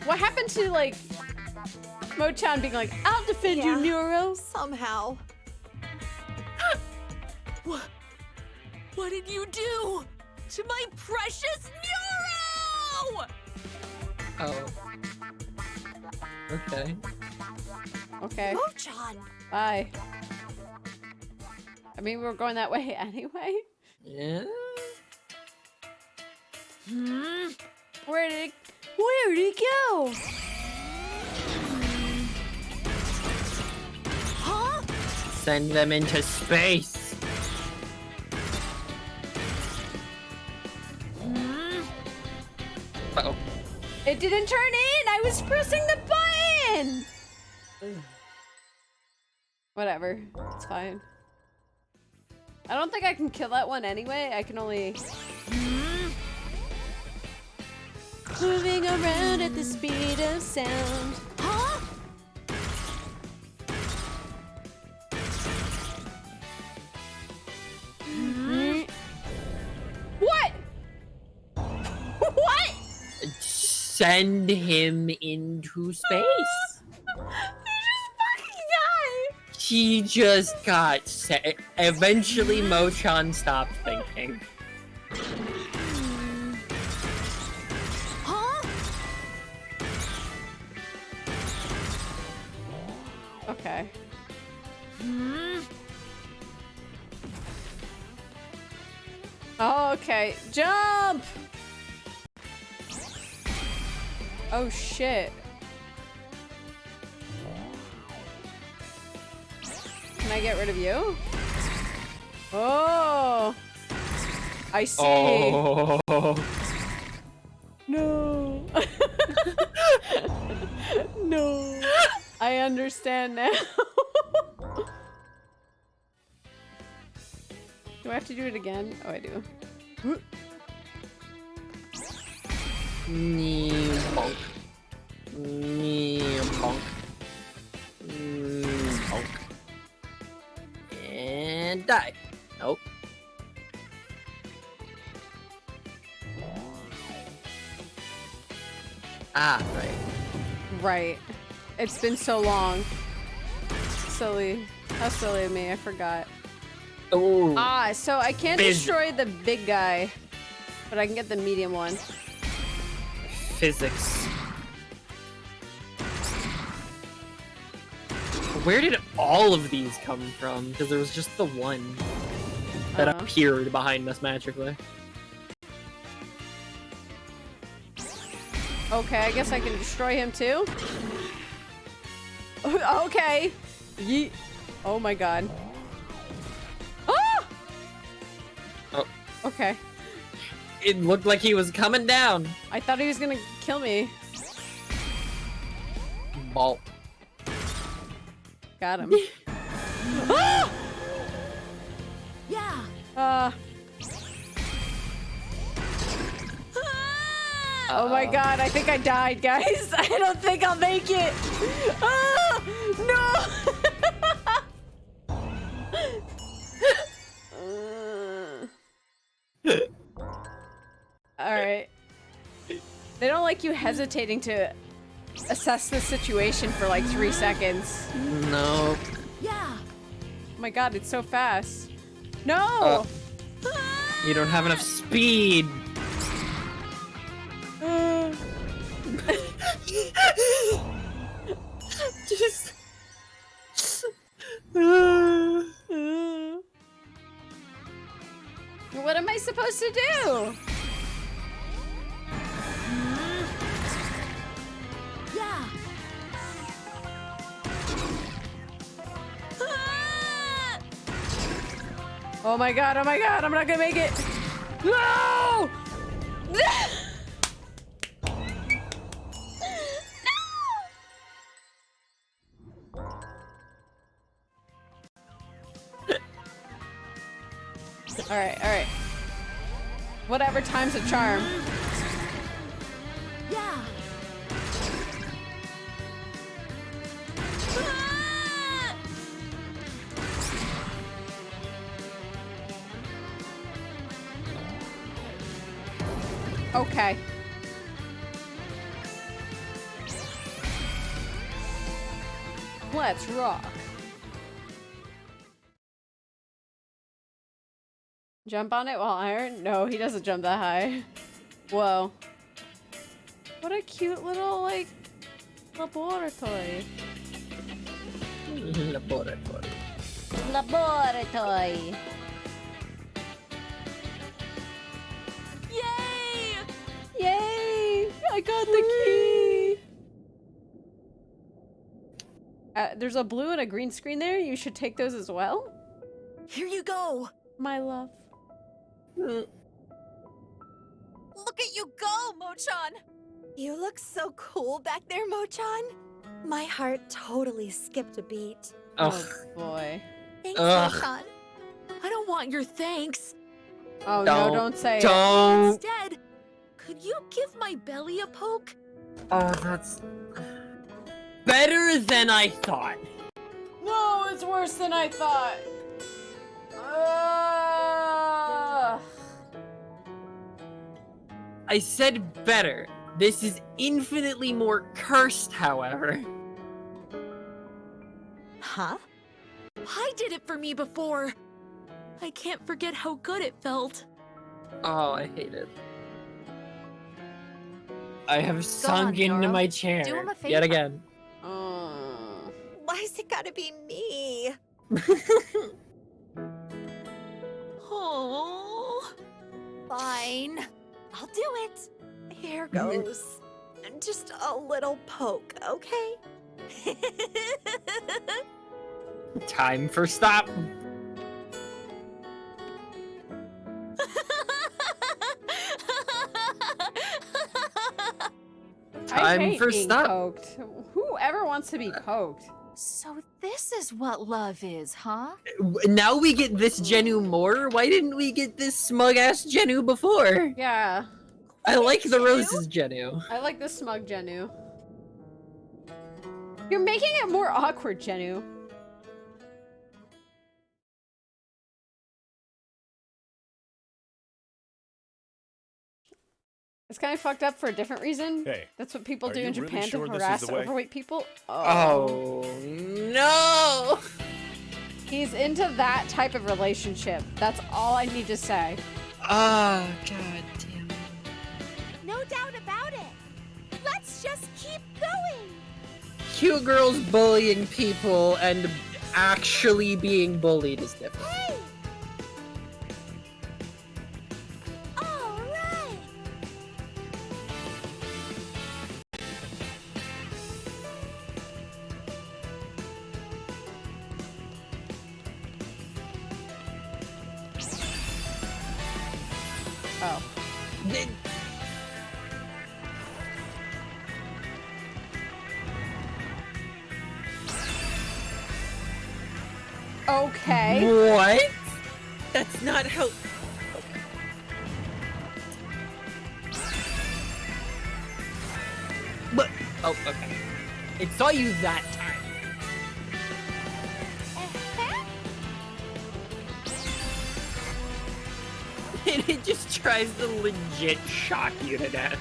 Speaker 2: What happened to, like, Mo-chan being like, I'll defend you, Nyoro?
Speaker 5: Somehow.
Speaker 10: What did you do to my precious Nyoro?
Speaker 1: Oh. Okay.
Speaker 2: Okay.
Speaker 5: Mo-chan.
Speaker 2: Bye. I mean, we were going that way anyway.
Speaker 1: Yeah. Send them into space. Uh-oh.
Speaker 2: It didn't turn in! I was pressing the button! Whatever. It's fine. I don't think I can kill that one anyway. I can only... Moving around at the speed of sound. Huh? What? What?
Speaker 1: Send him into space. He just got set. Eventually, Mo-chan stopped thinking.
Speaker 2: Huh? Okay. Oh, okay. Jump! Oh, shit. Can I get rid of you? Oh! I see.
Speaker 1: Oh.
Speaker 2: No. No. I understand now. Do I have to do it again? Oh, I do.
Speaker 1: Bonk. Bonk. Bonk. And die. Nope. Ah, right.
Speaker 2: Right. It's been so long. Silly. How silly of me, I forgot.
Speaker 1: Oh.
Speaker 2: Ah, so I can't
Speaker 1: Biz-
Speaker 2: destroy the big guy, but I can get the medium one.
Speaker 1: Physics. Where did all of these come from? Because there was just the one that appeared behind us magically.
Speaker 2: Okay, I guess I can destroy him too. Okay. Yeet. Oh my god. Ah!
Speaker 1: Oh.
Speaker 2: Okay.
Speaker 1: It looked like he was coming down.
Speaker 2: I thought he was gonna kill me.
Speaker 1: Ball.
Speaker 2: Got him. Ah!
Speaker 10: Yeah.
Speaker 2: Oh my god, I think I died, guys. I don't think I'll make it. Ah! No! Alright. They don't like you hesitating to assess the situation for like 3 seconds.
Speaker 1: No.
Speaker 10: Yeah.
Speaker 2: Oh my god, it's so fast. No!
Speaker 1: You don't have enough speed. Just.
Speaker 2: What am I supposed to do?
Speaker 10: Yeah.
Speaker 2: Oh my god, I'm not gonna make it. No! Alright. Whatever, time's a charm.
Speaker 10: Yeah.
Speaker 2: Okay. Let's rock. Jump on it while iron? No, he doesn't jump that high. Whoa. What a cute little, like, laboratory.
Speaker 1: Laboratory.
Speaker 2: Laboratory.
Speaker 10: Yay!
Speaker 2: Yay! I got the key! there's a blue and a green screen there. You should take those as well.
Speaker 10: Here you go,
Speaker 2: my love.
Speaker 16: Look at you go, Mochan!
Speaker 5: You look so cool back there, Mochan. My heart totally skipped a beat.
Speaker 2: Oh boy.
Speaker 5: Thanks,
Speaker 10: Ugh.
Speaker 5: Mochan.
Speaker 10: I don't want your thanks.
Speaker 2: Oh no, don't say it.
Speaker 10: Instead, could you give my belly a poke?
Speaker 1: Oh, that's better than I thought.
Speaker 2: No, it's worse than I thought.
Speaker 1: I said better. This is infinitely more cursed, however.
Speaker 10: Huh? I did it for me before. I can't forget how good it felt.
Speaker 1: Oh, I hate it. I have sunk into my chair
Speaker 10: Do him a
Speaker 1: yet
Speaker 10: favor.
Speaker 1: again.
Speaker 5: Why's it gotta be me?
Speaker 10: Oh.
Speaker 5: Fine. I'll do it. Here goes. Just a little poke, okay?
Speaker 1: Time for stop.
Speaker 2: I
Speaker 1: Time
Speaker 2: hate
Speaker 1: for
Speaker 2: being
Speaker 1: stop.
Speaker 2: poked. Whoever wants to be poked?
Speaker 16: So this is what love is, huh?
Speaker 1: Now we get this Genu more? Why didn't we get this smug-ass Genu before?
Speaker 2: Yeah.
Speaker 1: I like the roses Genu.
Speaker 2: I like the smug Genu. You're making it more awkward, Genu. It's kind of fucked up for a different reason.
Speaker 18: Hey,
Speaker 2: That's what people
Speaker 18: are
Speaker 2: do
Speaker 18: you
Speaker 2: in
Speaker 18: really
Speaker 2: Japan
Speaker 18: sure
Speaker 2: to
Speaker 18: this is
Speaker 2: harass
Speaker 18: the way?
Speaker 2: overweight people.
Speaker 1: Oh no!
Speaker 2: He's into that type of relationship. That's all I need to say.
Speaker 1: Oh, god damn.
Speaker 14: No doubt about it. Let's just keep going.
Speaker 1: Cute girls bullying people and actually being bullied is different.
Speaker 14: Hey! All right.
Speaker 2: Oh. Okay.
Speaker 1: What? That's not how... But... Oh, okay. It saw you that time. And it just tries to legit shock you to death.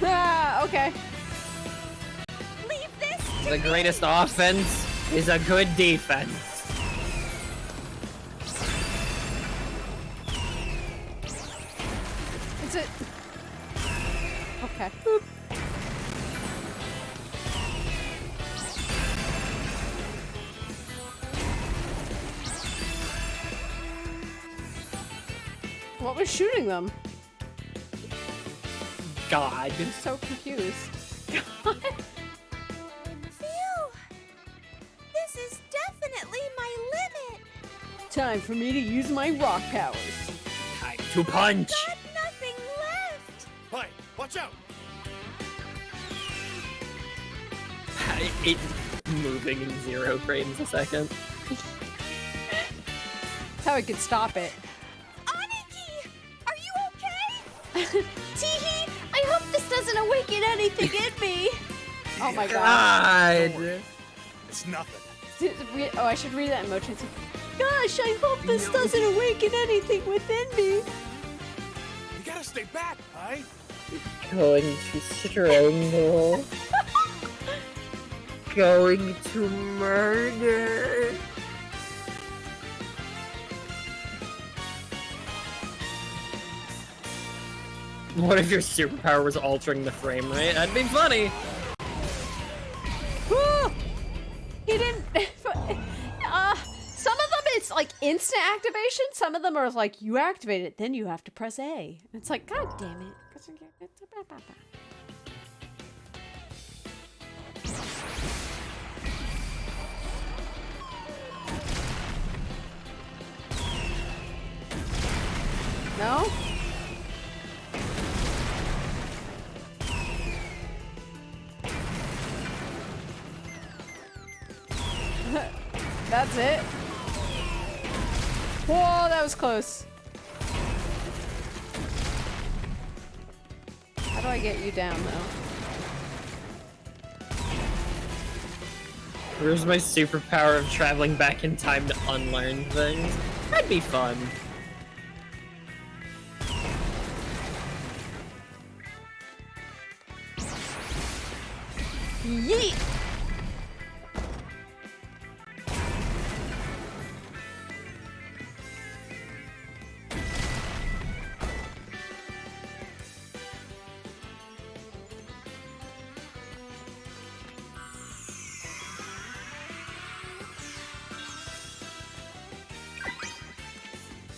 Speaker 2: Ah, okay.
Speaker 14: Leave this to
Speaker 1: The greatest offense is a good defense.
Speaker 2: Is it? Okay. What was shooting them?
Speaker 1: God.
Speaker 2: I'm so confused.
Speaker 14: Phew! This is definitely my limit.
Speaker 2: Time for me to use my rock powers.
Speaker 1: Time to punch.
Speaker 14: Got nothing left.
Speaker 18: Hi, watch out!
Speaker 1: It's moving in 0 frames a second.
Speaker 2: That's how I could stop it.
Speaker 14: Aniki, are you okay?
Speaker 9: Teehee, I hope this doesn't awaken anything in me.
Speaker 2: Oh my god.
Speaker 1: God.
Speaker 18: It's nothing.
Speaker 2: Oh, I should read that in Mochan.
Speaker 9: Gosh, I hope this doesn't awaken anything within me.
Speaker 18: You gotta stay back, Hi.
Speaker 1: Going to strangle. Going to murder. What if your superpower was altering the frame rate? That'd be funny.
Speaker 2: Woo! He didn't. Some of them it's there's like instant activation. Some of them are like you activate it, then you have to press A. It's like, God damn it. No? That's it. Whoa, that was close. How do I get you down, though?
Speaker 1: Where's my superpower of traveling back in time to unlearn things? That'd be fun.
Speaker 2: Yeet!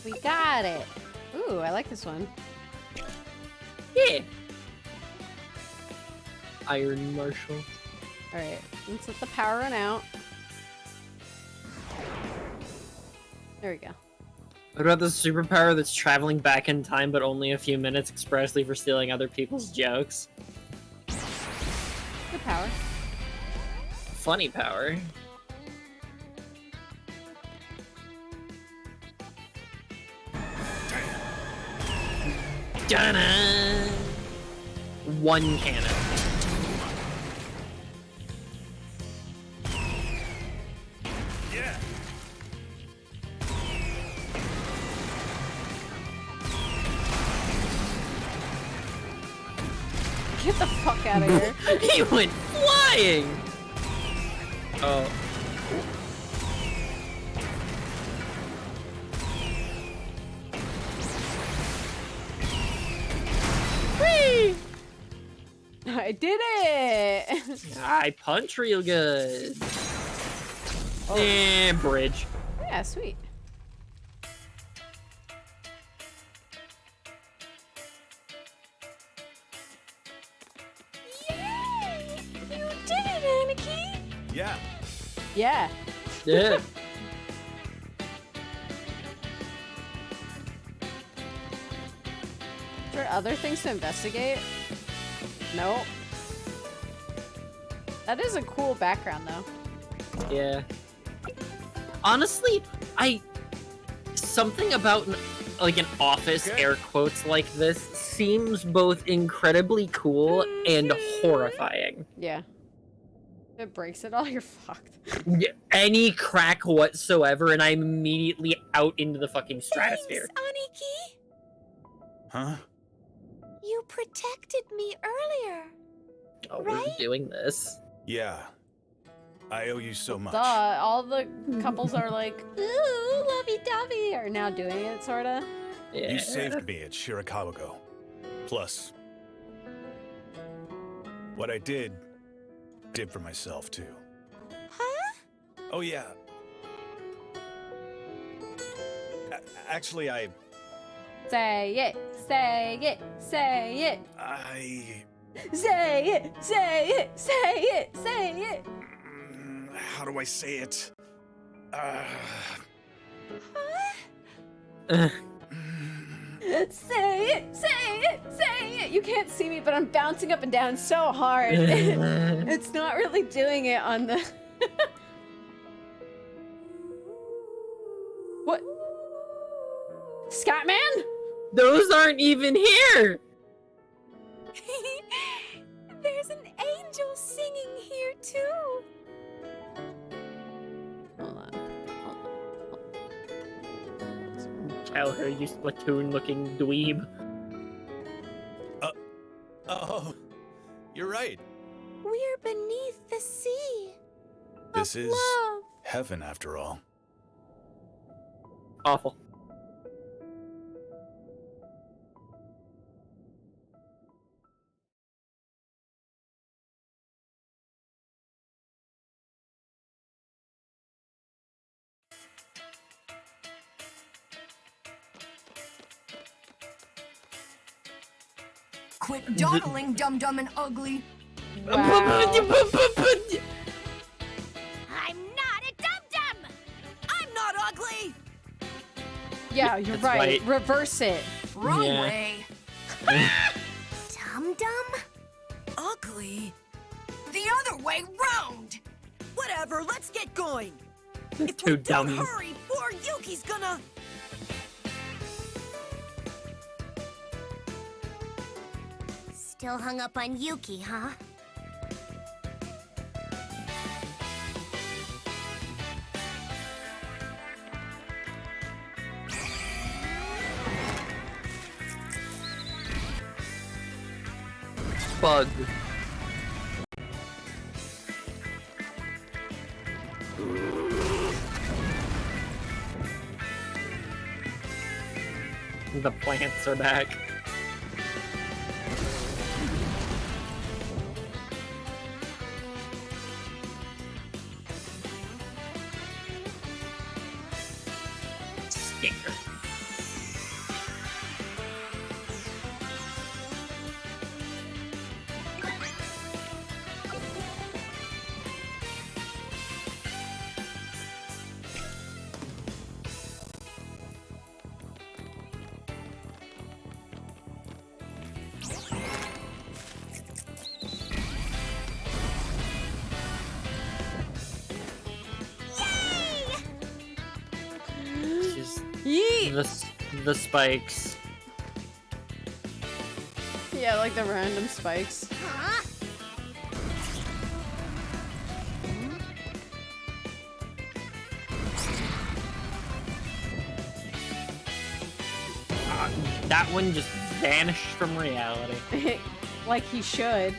Speaker 2: We got it. Ooh, I like this one.
Speaker 1: Yeah. Iron Marshal.
Speaker 2: Alright, let's let the power run out. There we go.
Speaker 1: What about the superpower that's traveling back in time but only a few minutes expressly for stealing other people's jokes?
Speaker 2: Good power.
Speaker 1: Funny power. Dun-dun! One cannon.
Speaker 18: Yeah.
Speaker 2: Get the fuck out of here.
Speaker 1: He went flying! Oh.
Speaker 2: Whee! I did it!
Speaker 1: I punch real good. And bridge.
Speaker 2: Yeah, sweet.
Speaker 14: Yay! You did it, Aniki!
Speaker 18: Yeah.
Speaker 2: Yeah.
Speaker 1: Yeah.
Speaker 2: Is there other things to investigate? Nope. That is a cool background, though.
Speaker 1: Yeah. Honestly, something about like an office air quotes like this seems both incredibly cool and horrifying.
Speaker 2: Yeah. If it breaks it all, you're fucked.
Speaker 1: Any crack whatsoever, and I'm immediately out into the fucking stratosphere.
Speaker 14: Thanks, Aniki!
Speaker 18: Huh?
Speaker 14: You protected me earlier.
Speaker 1: Oh,
Speaker 14: right?
Speaker 1: we're doing this.
Speaker 18: Yeah. I owe you so much.
Speaker 2: Duh, all the couples are like, ooh, lovey-dovey, are now doing it, sorta.
Speaker 1: Yeah.
Speaker 18: You saved me at Shirakawago. Plus, what I did for myself, too.
Speaker 14: Huh?
Speaker 18: Oh, yeah. Actually,
Speaker 2: Say it, say it, say it. Say it, say it, say it, say it.
Speaker 18: How do I say it?
Speaker 2: Say it, say it, say it. You can't see me, but I'm bouncing up and down so hard. It's not really doing it on the... What? Scatman?
Speaker 1: Those aren't even here!
Speaker 14: There's an angel singing here, too.
Speaker 2: Hold on.
Speaker 1: Tell her, you Splatoon-looking dweeb.
Speaker 18: Oh, you're right.
Speaker 14: We're beneath the sea.
Speaker 18: This is
Speaker 14: love.
Speaker 18: heaven, after all.
Speaker 1: Awful.
Speaker 4: Quit dawdling, dum-dum and ugly.
Speaker 2: Wow.
Speaker 6: I'm not a dum-dum!
Speaker 10: I'm not ugly!
Speaker 2: Yeah, you're
Speaker 1: That's
Speaker 2: right.
Speaker 1: right.
Speaker 2: Reverse it.
Speaker 4: Wrong
Speaker 1: Yeah.
Speaker 4: way.
Speaker 6: Dum-dum?
Speaker 4: Ugly? The other way round!
Speaker 10: Whatever, let's get going. If
Speaker 1: Too
Speaker 10: we don't
Speaker 1: dumb.
Speaker 10: hurry, poor Yuki's gonna...
Speaker 6: Still hung up on Yuki, huh?
Speaker 1: Bug. The plants are back. Stinker. Just
Speaker 2: Yeet!
Speaker 1: the spikes.
Speaker 2: Yeah, like the random spikes.
Speaker 6: Huh?
Speaker 1: That one just vanished from reality.
Speaker 2: Like he should.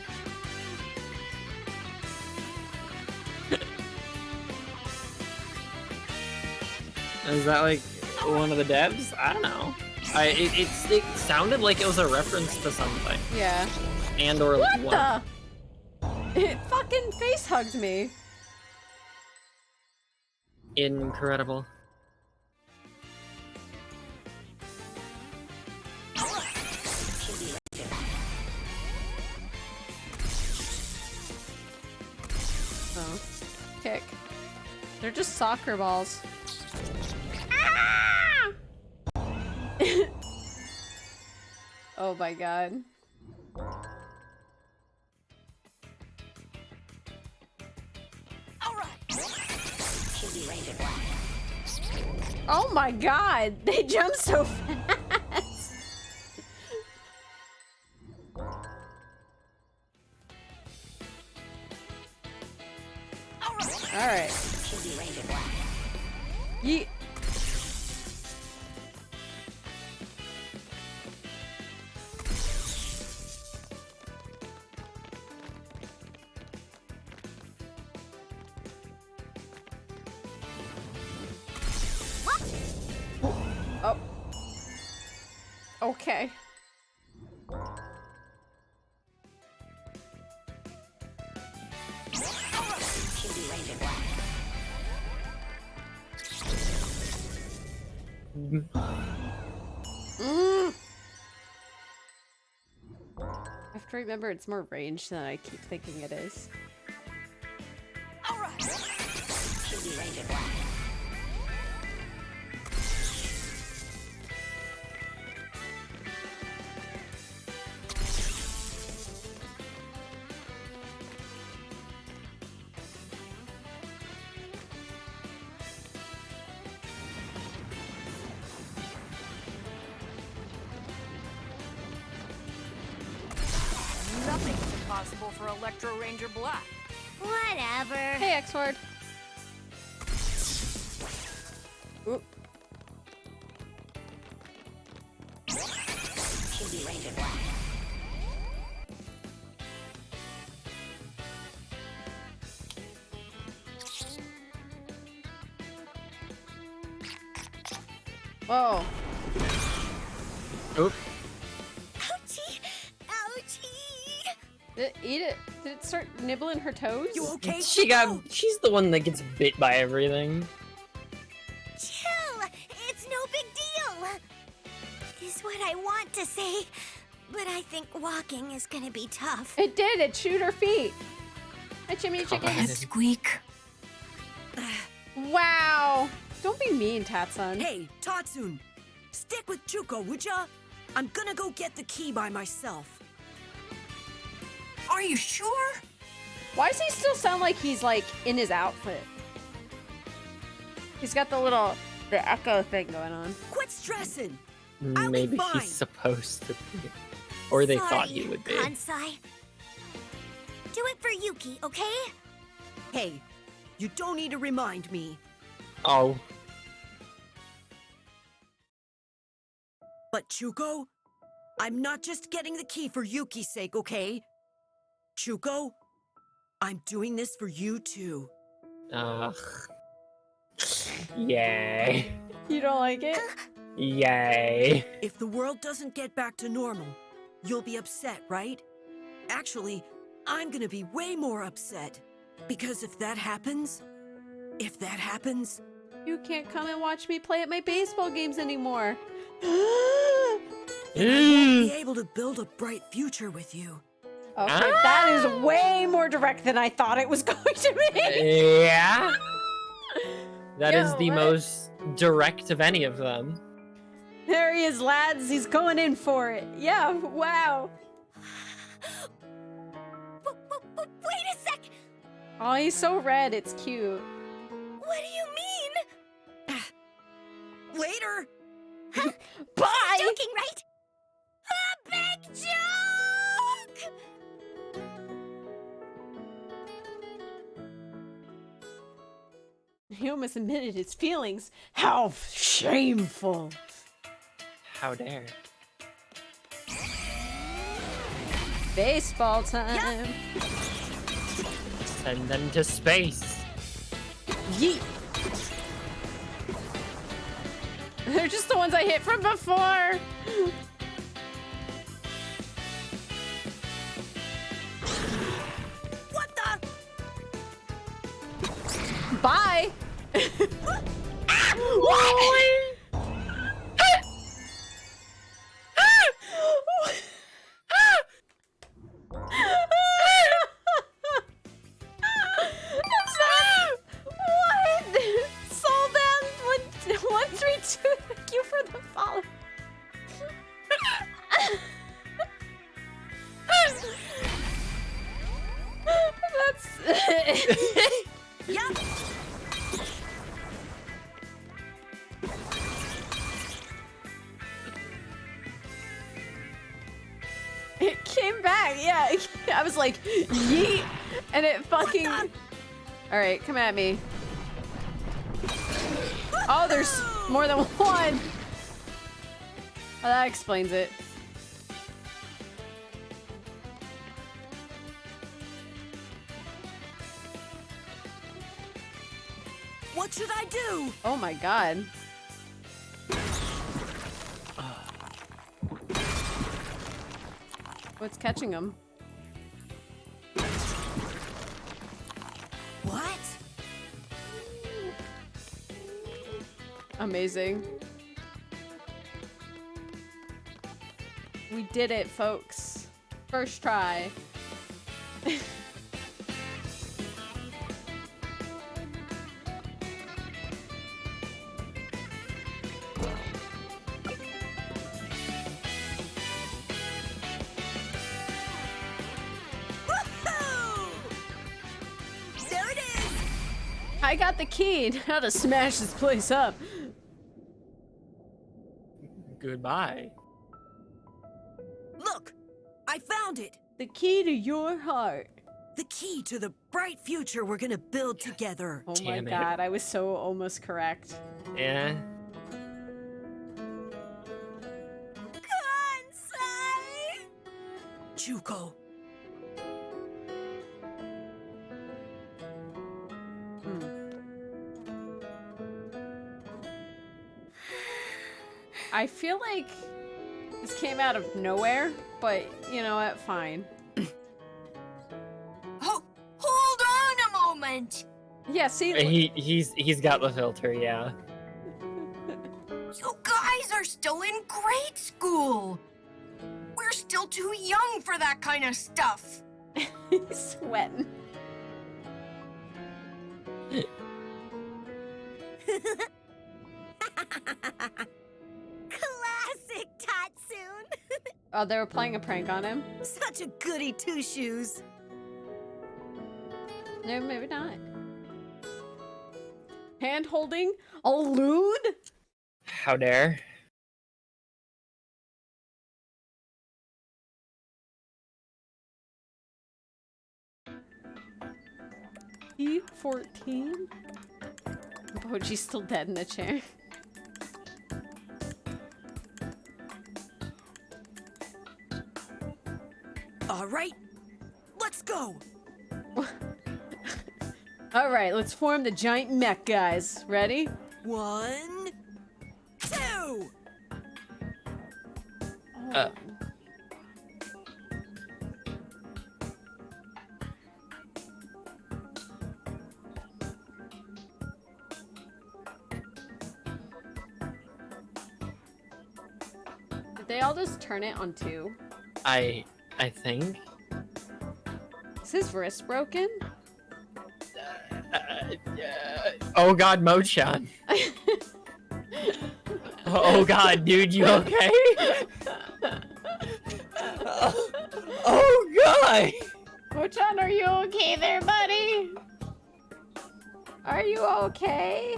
Speaker 1: Is that like one of the devs? I don't know. It sounded like it was a reference to something.
Speaker 2: Yeah.
Speaker 1: And or
Speaker 2: What
Speaker 1: one.
Speaker 2: the? It fucking face hugged me.
Speaker 1: Incredible.
Speaker 2: Oh. Kick. They're just soccer balls. Oh my god. Oh my god! They jump so fast! Alright. Yeet. Oh. Okay. I have to remember it's more range than I keep thinking it is.
Speaker 4: Nothing's impossible for Electro Ranger Black.
Speaker 6: Whatever.
Speaker 2: Hey, X-Ward. Oop. Whoa.
Speaker 1: Oop.
Speaker 6: Ouchie! Ouchie!
Speaker 2: Did it eat it? Did it start nibbling her toes?
Speaker 10: You okay?
Speaker 1: She's the one that gets bit by everything.
Speaker 6: Chill! It's no big deal! Is what I want to say.
Speaker 4: But I think walking is gonna be tough.
Speaker 2: It did. It chewed her feet. Hi, Chimney Chicken.
Speaker 10: Squeak.
Speaker 2: Wow. Don't be mean, Tatsun.
Speaker 10: Hey, Tatsun. Stick with Chuko, would ya? I'm gonna go get the key by myself.
Speaker 4: Are you sure?
Speaker 2: Why does he still sound like he's like in his outfit? He's got the echo thing going on.
Speaker 10: Quit stressing.
Speaker 1: Maybe he's supposed to be. Or they thought he would be.
Speaker 6: Kansai. Do it for Yuki, okay?
Speaker 10: Hey, you don't need to remind me.
Speaker 1: Oh.
Speaker 10: But Chuko, I'm not just getting the key for Yuki's sake, okay? Chuko, I'm doing this for you too.
Speaker 1: Ugh. Yay.
Speaker 2: You don't like it?
Speaker 1: Yay.
Speaker 10: If the world doesn't get back to normal, you'll be upset, right? Actually, I'm gonna be way more upset. Because if that happens...
Speaker 2: You can't come and watch me play at my baseball games anymore.
Speaker 10: then I won't be able to build a bright future with you.
Speaker 2: Okay, that is way more direct than I thought it was going to be.
Speaker 1: Yeah. That is the
Speaker 2: what?
Speaker 1: most direct of any of them.
Speaker 2: There he is, lads. He's going in for it. Yeah, wow.
Speaker 6: Wait a sec!
Speaker 2: Oh, he's so red. It's cute.
Speaker 6: What do you mean?
Speaker 10: Later!
Speaker 2: Bye!
Speaker 6: Joking, right? A big joke!
Speaker 2: He almost admitted his feelings. How shameful.
Speaker 1: How dare.
Speaker 2: Baseball time.
Speaker 1: Send them to space.
Speaker 2: Yeet. They're just the ones I hit from before.
Speaker 10: What the?
Speaker 2: Bye.
Speaker 1: What?
Speaker 2: What? Soul Band 132. Thank you for the follow. That's.
Speaker 10: Yep.
Speaker 2: It came back, yeah. I was like, yeet, and it fucking... Alright, come at me. Oh, there's more than one! Oh, that explains it.
Speaker 10: What should I do?
Speaker 2: Oh my god. What's catching him?
Speaker 10: What?
Speaker 2: Amazing. We did it, folks. First try.
Speaker 10: There it is!
Speaker 2: I got the key. How to smash this place up.
Speaker 1: Goodbye.
Speaker 10: Look! I found it!
Speaker 2: The key to your heart.
Speaker 10: The key to the bright future we're gonna build together.
Speaker 2: Oh
Speaker 1: Damn
Speaker 2: my
Speaker 1: it.
Speaker 2: god, I was so almost correct.
Speaker 1: Yeah.
Speaker 10: Kansai! Chuko.
Speaker 2: I feel like this came out of nowhere, but you know what? Fine.
Speaker 4: Hold on a moment!
Speaker 2: Yeah, see?
Speaker 1: He's got the filter, yeah.
Speaker 4: You guys are still in grade school! We're still too young for that kind of stuff.
Speaker 2: He's sweating.
Speaker 4: Classic Tatsoon.
Speaker 2: Oh, they were playing a prank on him?
Speaker 10: Such a goody two-shoes.
Speaker 2: No, maybe not. Hand holding? A lewd?
Speaker 1: How dare?
Speaker 2: E14? Pochi's still dead in the chair.
Speaker 10: All right, let's go.
Speaker 2: All right, let's form the giant mech, guys. Ready?
Speaker 10: 1, 2.
Speaker 2: Did they all just turn it on 2?
Speaker 1: I think.
Speaker 2: Is his wrist broken?
Speaker 1: Oh god, Mochan. Oh god, dude, you okay? Oh god!
Speaker 2: Mochan, are you okay there, buddy? Are you okay?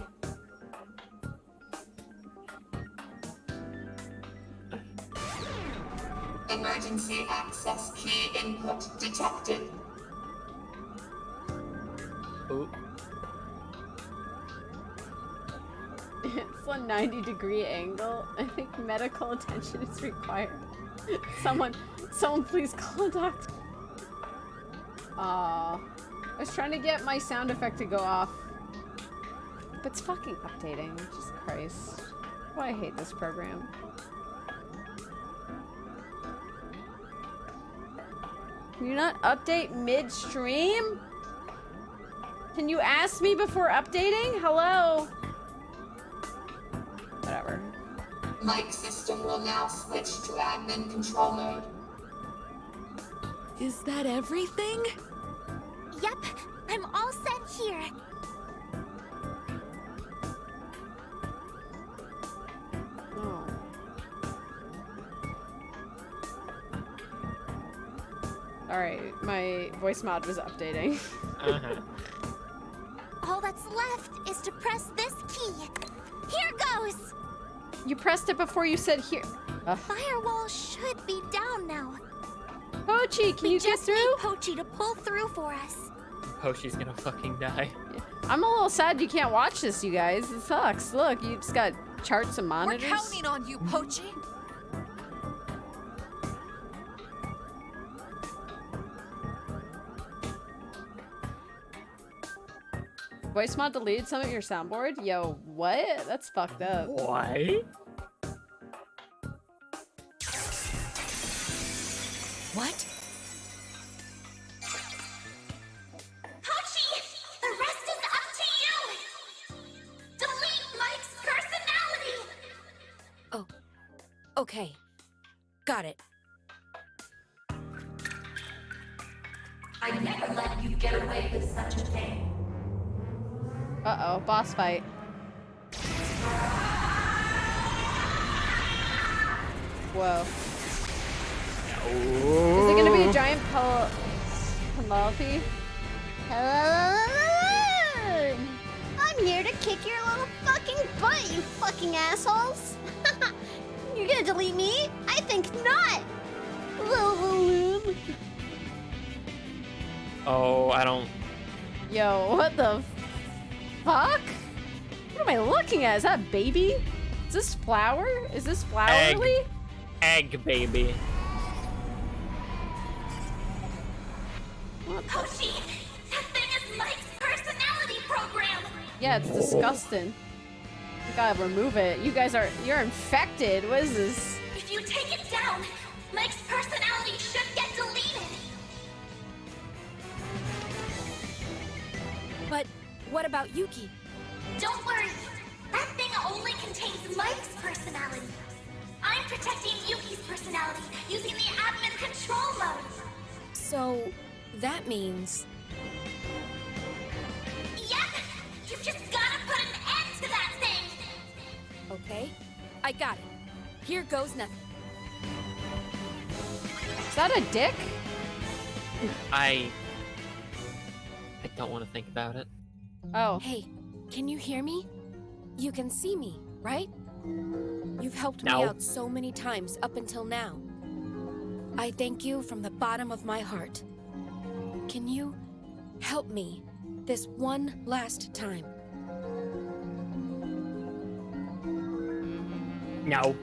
Speaker 19: Emergency access key input detected.
Speaker 1: Ooh.
Speaker 2: It's a 90-degree angle. I think medical attention is required. Someone please call a doctor. Aw. I was trying to get my sound effect to go off. But it's fucking updating. Jesus Christ. Why I hate this program. Can you not update midstream? Can you ask me before updating? Hello? Whatever.
Speaker 19: Mic system will now switch to admin control mode.
Speaker 14: Is that everything?
Speaker 6: Yep, I'm all set here.
Speaker 2: Oh. Alright, my voice mod was updating.
Speaker 6: All that's left is to press this key. Here goes!
Speaker 2: You pressed it before you said here.
Speaker 6: Firewall should be down now.
Speaker 2: Pochi, can you get through?
Speaker 6: We just need Pochi to pull through for us.
Speaker 1: Pochi's gonna fucking die.
Speaker 2: I'm a little sad you can't watch this, you guys. It sucks. Look, you just got charts and monitors.
Speaker 16: We're counting on you, Pochi.
Speaker 2: Voice mod deleted some of your soundboard? Yo, what? That's fucked up.
Speaker 1: Why?
Speaker 10: What?
Speaker 19: Pochi! The rest is up to you! Delete Mike's personality!
Speaker 11: Oh, okay. Got it.
Speaker 19: I never let you get away with such a thing.
Speaker 2: Uh-oh, boss fight. Whoa. Is it gonna be a giant Penelope?
Speaker 9: Hello! I'm here to kick your little fucking butt, you fucking assholes! You're gonna delete me? I think not! Little balloon.
Speaker 1: Oh, I don't...
Speaker 2: Yo, what the fuck? What am I looking at? Is that baby? Is this flower? Is this flowerly?
Speaker 1: Egg baby.
Speaker 19: Pochi! That thing is Mike's personality program!
Speaker 2: Yeah, it's disgusting. You gotta remove it. You guys you're infected. What is this?
Speaker 19: If you take it down, Mike's personality should get deleted!
Speaker 11: But what about Yuki?
Speaker 19: Don't worry. That thing only contains Mike's personality. I'm protecting Yuki's personality using the admin
Speaker 11: So, that means...
Speaker 6: Yep! You've just gotta put an end to that thing!
Speaker 11: Okay, I got it. Here goes nothing.
Speaker 2: Is that a dick?
Speaker 1: I don't want to think about it.
Speaker 2: Oh.
Speaker 11: Hey, can you hear me? You can see me, right? You've helped me
Speaker 1: No.
Speaker 11: out so many times up until now. I thank you from the bottom of my heart. Can you help me this one last time?
Speaker 1: No.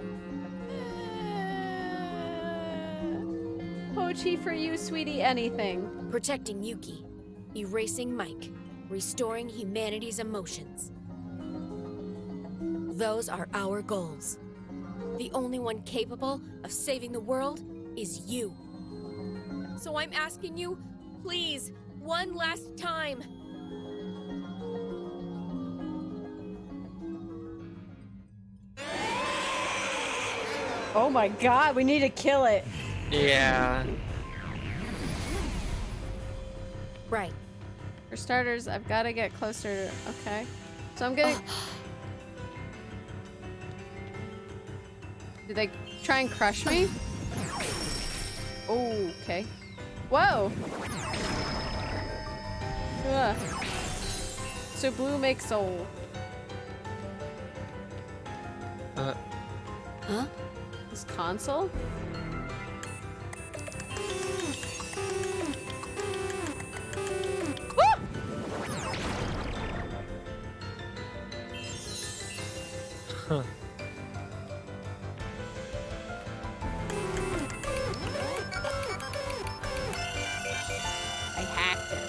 Speaker 2: Pochi for you, sweetie, anything.
Speaker 11: Protecting Yuki, erasing Mike, restoring humanity's emotions. Those are our goals. The only one capable of saving the world is you. So I'm asking you, please, one last time.
Speaker 2: Oh my god, we need to kill it.
Speaker 1: Yeah.
Speaker 11: Right.
Speaker 2: For starters, I've got to get closer to... Okay. So I'm gonna... Did they try and crush me? Oh, okay. Whoa! Ugh. So blue makes soul.
Speaker 11: Huh?
Speaker 2: This console?
Speaker 1: Huh.
Speaker 2: I hacked it.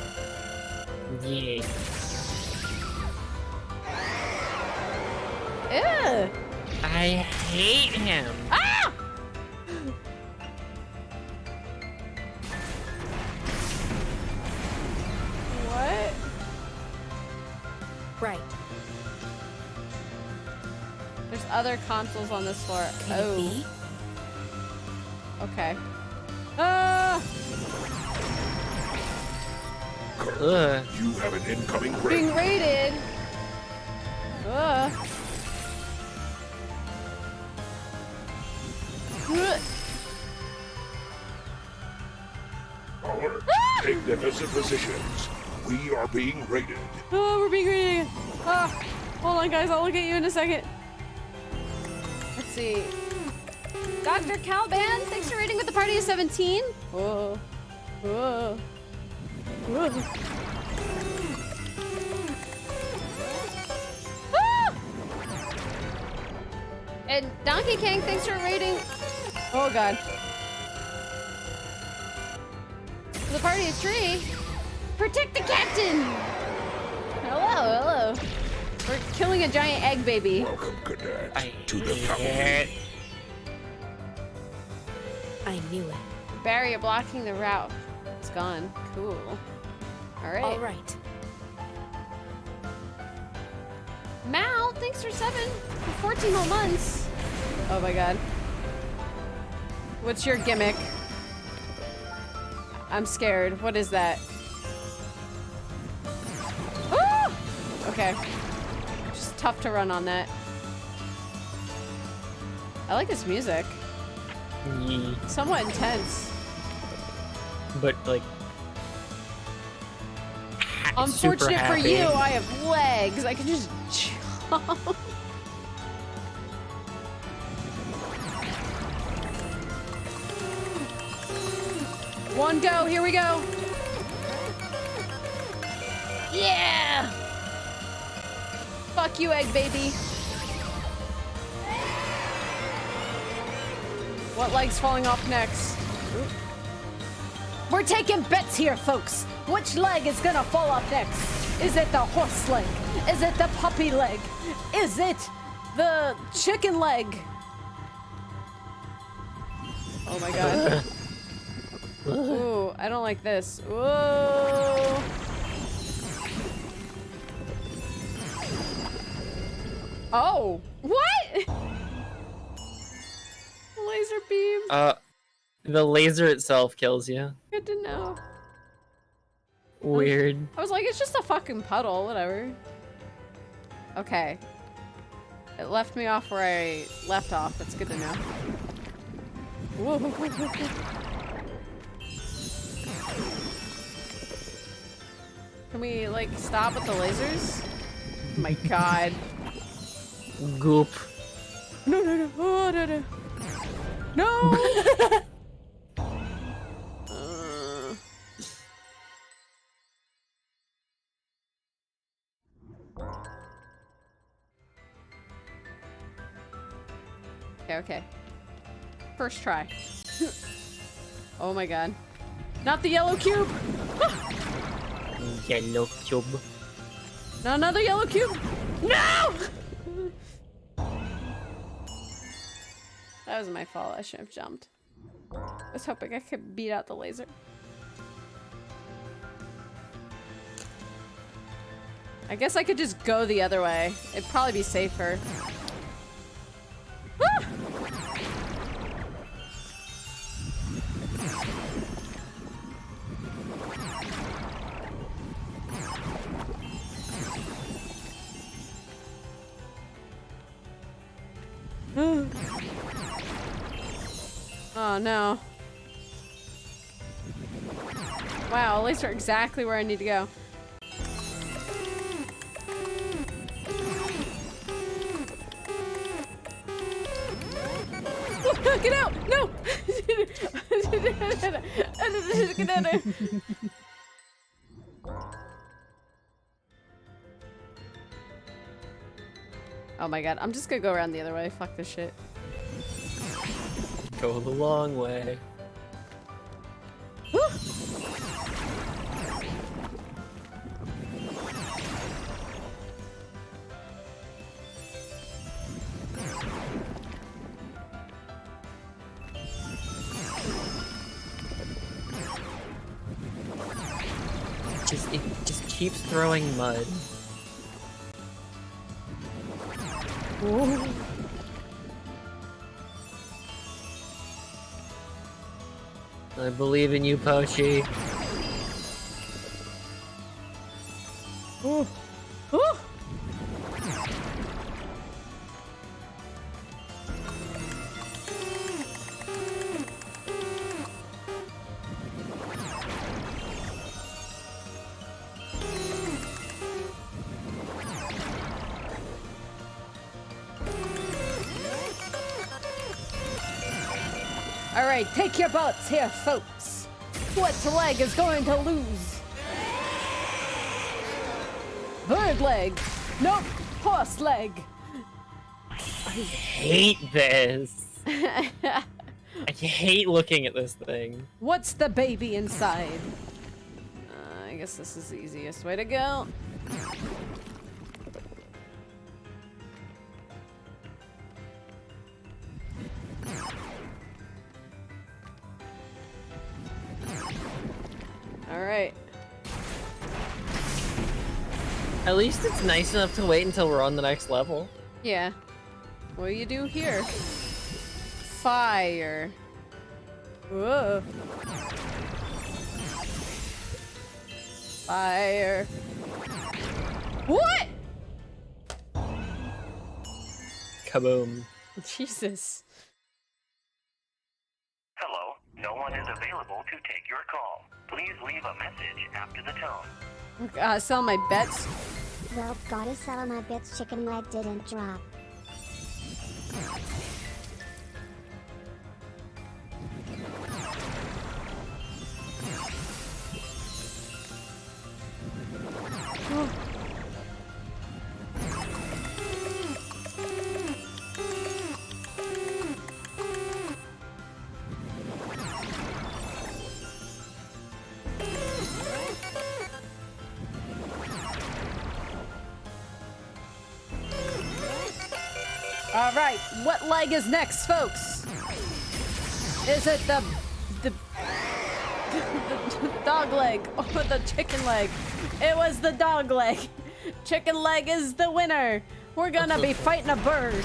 Speaker 1: Yeah.
Speaker 2: Ew!
Speaker 1: I hate him.
Speaker 2: Ah! What?
Speaker 11: Right.
Speaker 2: There's other consoles on this floor.
Speaker 11: Can it be?
Speaker 2: Okay. Ah!
Speaker 1: Ugh.
Speaker 20: You have an incoming raid.
Speaker 2: Being raided. Ugh. Ugh.
Speaker 20: Alert. Take defensive positions. We are being raided.
Speaker 2: Oh, we're being raided. Ah, hold on, guys. I'll look at you in a second. Let's see. Dr. Calban, thanks for raiding with the party of 17. Whoa. Whoa. Whoa. Ah! And Donkey King, thanks for raiding. Oh, God. The party of 3. Protect the captain! Hello, hello. We're killing a giant egg baby.
Speaker 20: Welcome, cadet, to the
Speaker 1: hate
Speaker 20: company.
Speaker 1: it.
Speaker 11: I knew it.
Speaker 2: Barrier blocking the route. It's gone. Cool. All right.
Speaker 11: All right.
Speaker 2: Mal, thanks for 7 for 14 more months. Oh my god. What's your gimmick? I'm scared. What is that? Ah! Okay. Just tough to run on that. I like this music.
Speaker 1: Yeah.
Speaker 2: Somewhat intense.
Speaker 1: But like,
Speaker 2: Unfortunate for
Speaker 1: happy.
Speaker 2: you, I have legs. I can just jump. One go, here we go. Yeah! Fuck you, egg baby. What leg's falling off next? Oop. We're taking bets here, folks. Which leg is gonna fall off next? Is it the horse leg? Is it the puppy leg? Is it the chicken leg? Oh my god. Ooh, I don't like this. Whoa. Oh, what? Laser beam.
Speaker 1: The laser itself kills you.
Speaker 2: Good to know.
Speaker 1: Weird.
Speaker 2: I was like, it's just a fucking puddle, whatever. Okay. It left me off where I left off. That's good to know. Whoa. Can we, like, stop with the lasers? Oh my god.
Speaker 1: Goop.
Speaker 2: No, no, no. Oh, no, no. No! Okay, okay. First try. Oh my god. Not the yellow cube!
Speaker 1: Yellow cube.
Speaker 2: Not another yellow cube! No! That was my fault. I should have jumped. I was hoping I could beat out the laser. I guess I could just go the other way. It'd probably be safer. Ah! Oh no. Wow, at least we're exactly where I need to go. Get out! No! Get out of there! Oh my god, I'm just gonna go around the other way. Fuck this shit.
Speaker 1: Go the long way. It just keeps throwing mud. Ooh. I believe in you, Pochi.
Speaker 2: Ooh. Ooh. Alright, take your butts here, folks. What leg is going to lose? Bird leg. Nope, horse leg.
Speaker 1: I hate this. I hate looking at this thing.
Speaker 2: What's the baby inside? I guess this is the easiest way to go. Alright.
Speaker 1: At least it's nice enough to wait until we're on the next level.
Speaker 2: Yeah. What do you do here? Fire. Whoa. Fire. What?
Speaker 1: Kaboom.
Speaker 2: Jesus.
Speaker 21: Hello, no one is available to take your call. Please leave a message after the tone.
Speaker 2: Sell my bets.
Speaker 6: Well, gotta sell my bits. Chicken leg didn't drop.
Speaker 2: All right, what leg is next, folks? Is it the dog leg or the chicken leg? It was the dog leg. Chicken leg is the winner. We're gonna be fighting a bird.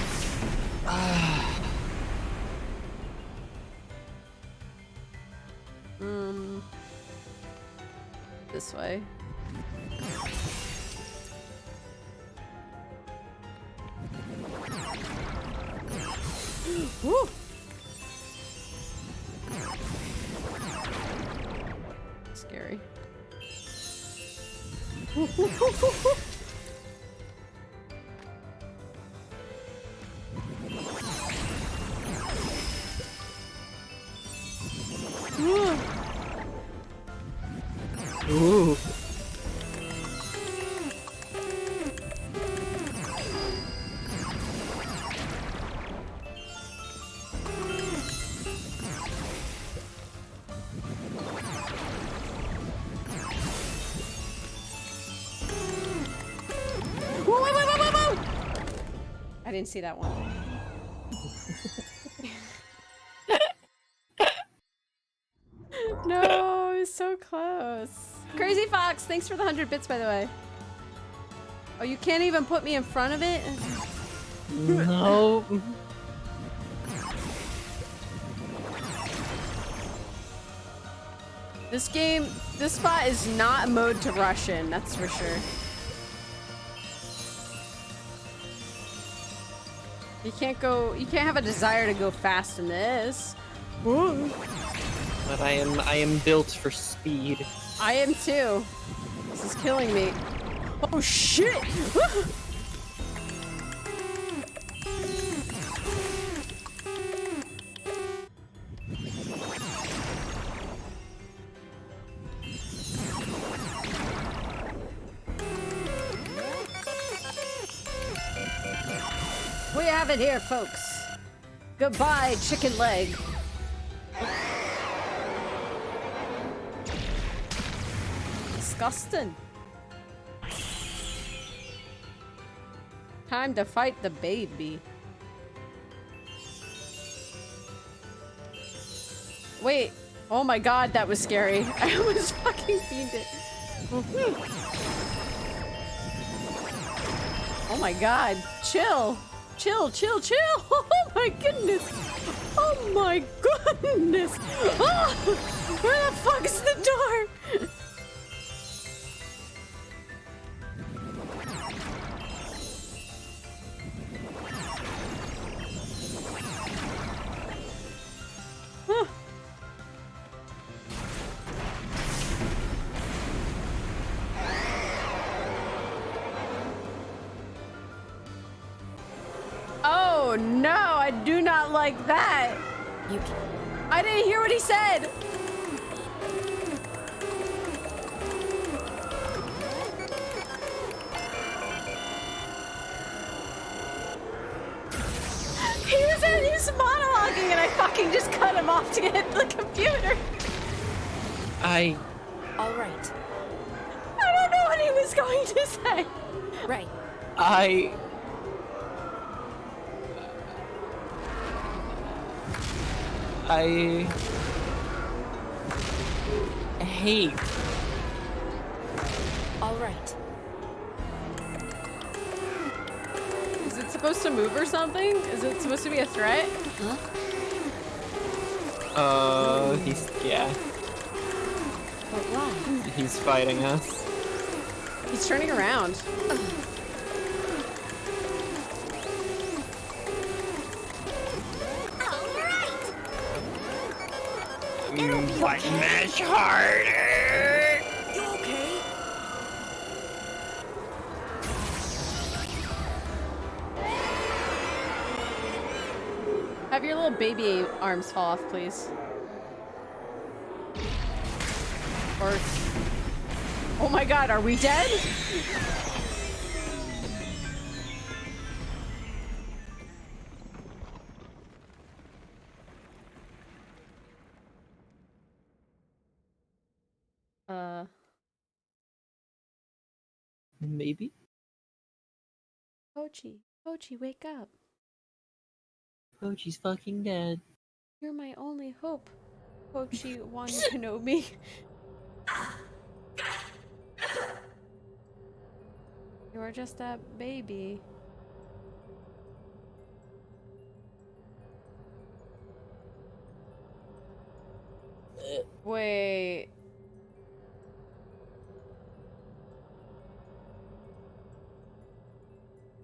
Speaker 2: This way. Woo! Scary.
Speaker 1: Ooh.
Speaker 2: I didn't see that one. No, it's so close. Crazy Fox, thanks for the 100 bits, by the way. Oh, you can't even put me in front of it?
Speaker 1: No.
Speaker 2: This game, this spot is not a mode to rush in, that's for sure. You can't have a desire to go fast in this. Ooh.
Speaker 1: But I am built for speed.
Speaker 2: I am too. This is killing me. Oh shit! We have it here, folks. Goodbye, chicken leg. Disgusting. Time to fight the baby. Wait. Oh my god, that was scary. I almost fucking fiend it. Oh my god. Chill. Chill, chill, chill. Oh my goodness. Oh my goodness. Oh, where the fuck is the door? Huh. Oh no, I do not like that. I didn't hear what he said. He was monologuing and I fucking just cut him off to get the computer.
Speaker 11: All right.
Speaker 2: I don't know what he was going to say.
Speaker 11: Right.
Speaker 1: I hate.
Speaker 11: All right.
Speaker 2: Is it supposed to move or something? Is it supposed to be a threat?
Speaker 11: Huh?
Speaker 1: Yeah.
Speaker 11: But why?
Speaker 1: He's fighting us.
Speaker 2: He's turning around.
Speaker 1: But mesh harder.
Speaker 10: You okay?
Speaker 2: Have your little baby arms fall off, please. Or... Oh my god, are we dead?
Speaker 1: Maybe.
Speaker 2: Pochi, Pochi, wake up.
Speaker 1: Pochi's fucking dead.
Speaker 2: You're my only hope. Pochi wanted to know me. You're just that baby. Wait.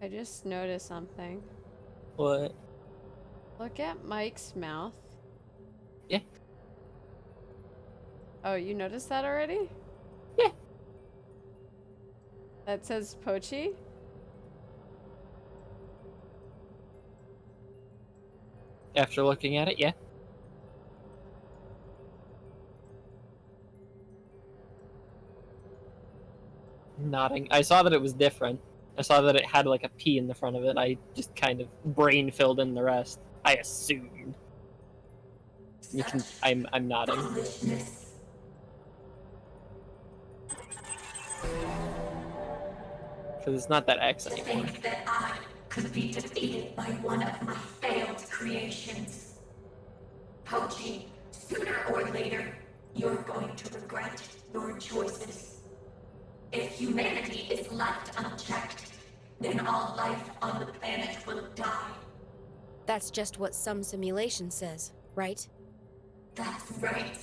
Speaker 2: I just noticed something.
Speaker 1: What?
Speaker 2: Look at Mike's mouth.
Speaker 1: Yeah.
Speaker 2: Oh, you noticed that already?
Speaker 1: Yeah.
Speaker 2: That says Pochi?
Speaker 1: After looking at it, yeah. Nodding. I saw that it was different. I saw that it had like a P in the front of it. I just kind of brain filled in the rest. I assumed. You can. I'm nodding. Because it's not that X anymore.
Speaker 7: Think that I could be defeated by one of my failed creations. Pochi, sooner or later, you're going to regret your choices. If humanity is left unchecked, then all life on the planet will die.
Speaker 11: That's just what some simulation says, right?
Speaker 7: That's right.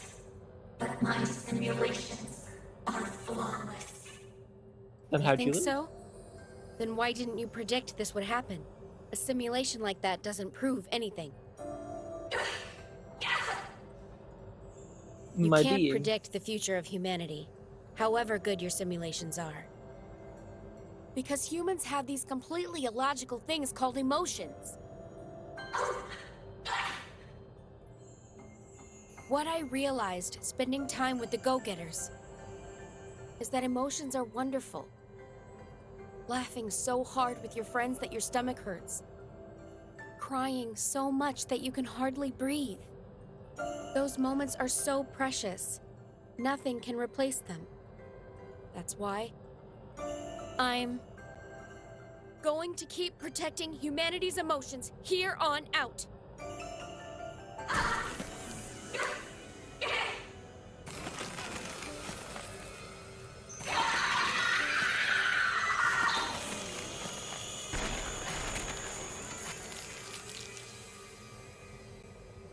Speaker 7: But my simulations are flawless.
Speaker 1: Then
Speaker 11: You
Speaker 1: how'd
Speaker 11: think
Speaker 1: you lose?
Speaker 11: so? Then why didn't you predict this would happen? A simulation like that doesn't prove anything. You
Speaker 1: My
Speaker 11: can't
Speaker 1: being.
Speaker 11: predict the future of humanity, however good your simulations are. Because humans have these completely illogical things called emotions. What I realized spending time with the go-getters is that emotions are wonderful. Laughing so hard with your friends that your stomach hurts. Crying so much that you can hardly breathe. Those moments are so precious. Nothing can replace them. That's why I'm going to keep protecting humanity's emotions here on out.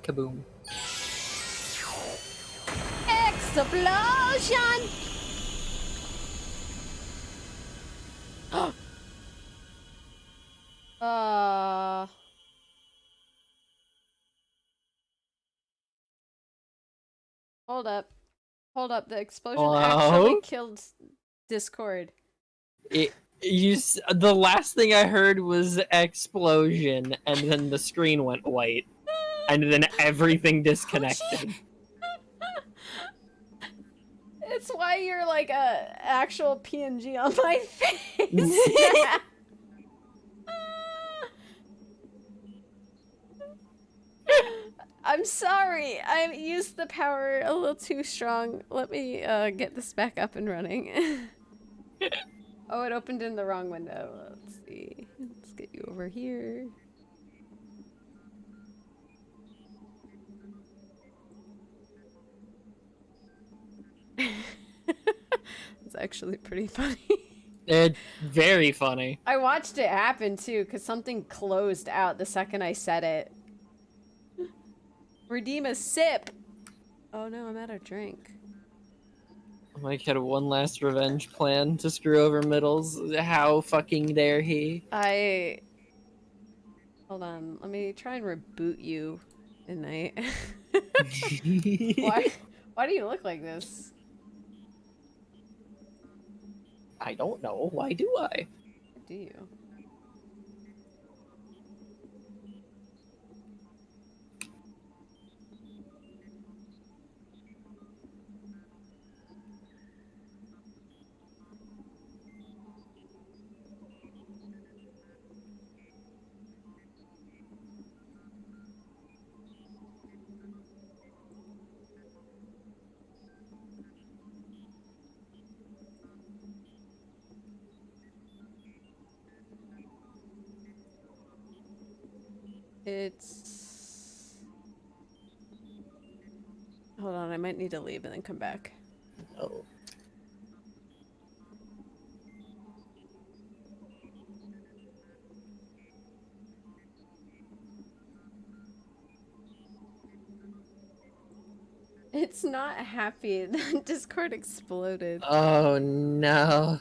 Speaker 1: Kaboom.
Speaker 2: Explosion! Hold up. Hold up. The explosion actually
Speaker 1: Hello?
Speaker 2: killed Discord.
Speaker 1: The last thing I heard was explosion, and then the screen went white, and then everything disconnected.
Speaker 2: It's why you're like a actual PNG on my face. I'm sorry. I used the power a little too strong. Let me get this back up and running. Oh, it opened in the wrong window. Let's see. Let's get you over here. It's actually pretty funny.
Speaker 1: It's very funny.
Speaker 2: I watched it happen too, because something closed out the second I said it. Redeem a sip! Oh no, I'm out of drink.
Speaker 1: Mike had one last revenge plan to screw over Middles. How fucking dare he?
Speaker 2: Hold on, let me try and reboot you tonight. Why do you look like this?
Speaker 1: I don't know. Why do I?
Speaker 2: What do you? It's... Hold on, I might need to leave and then come back.
Speaker 1: Oh.
Speaker 2: It's not happy. Discord exploded.
Speaker 1: Oh no.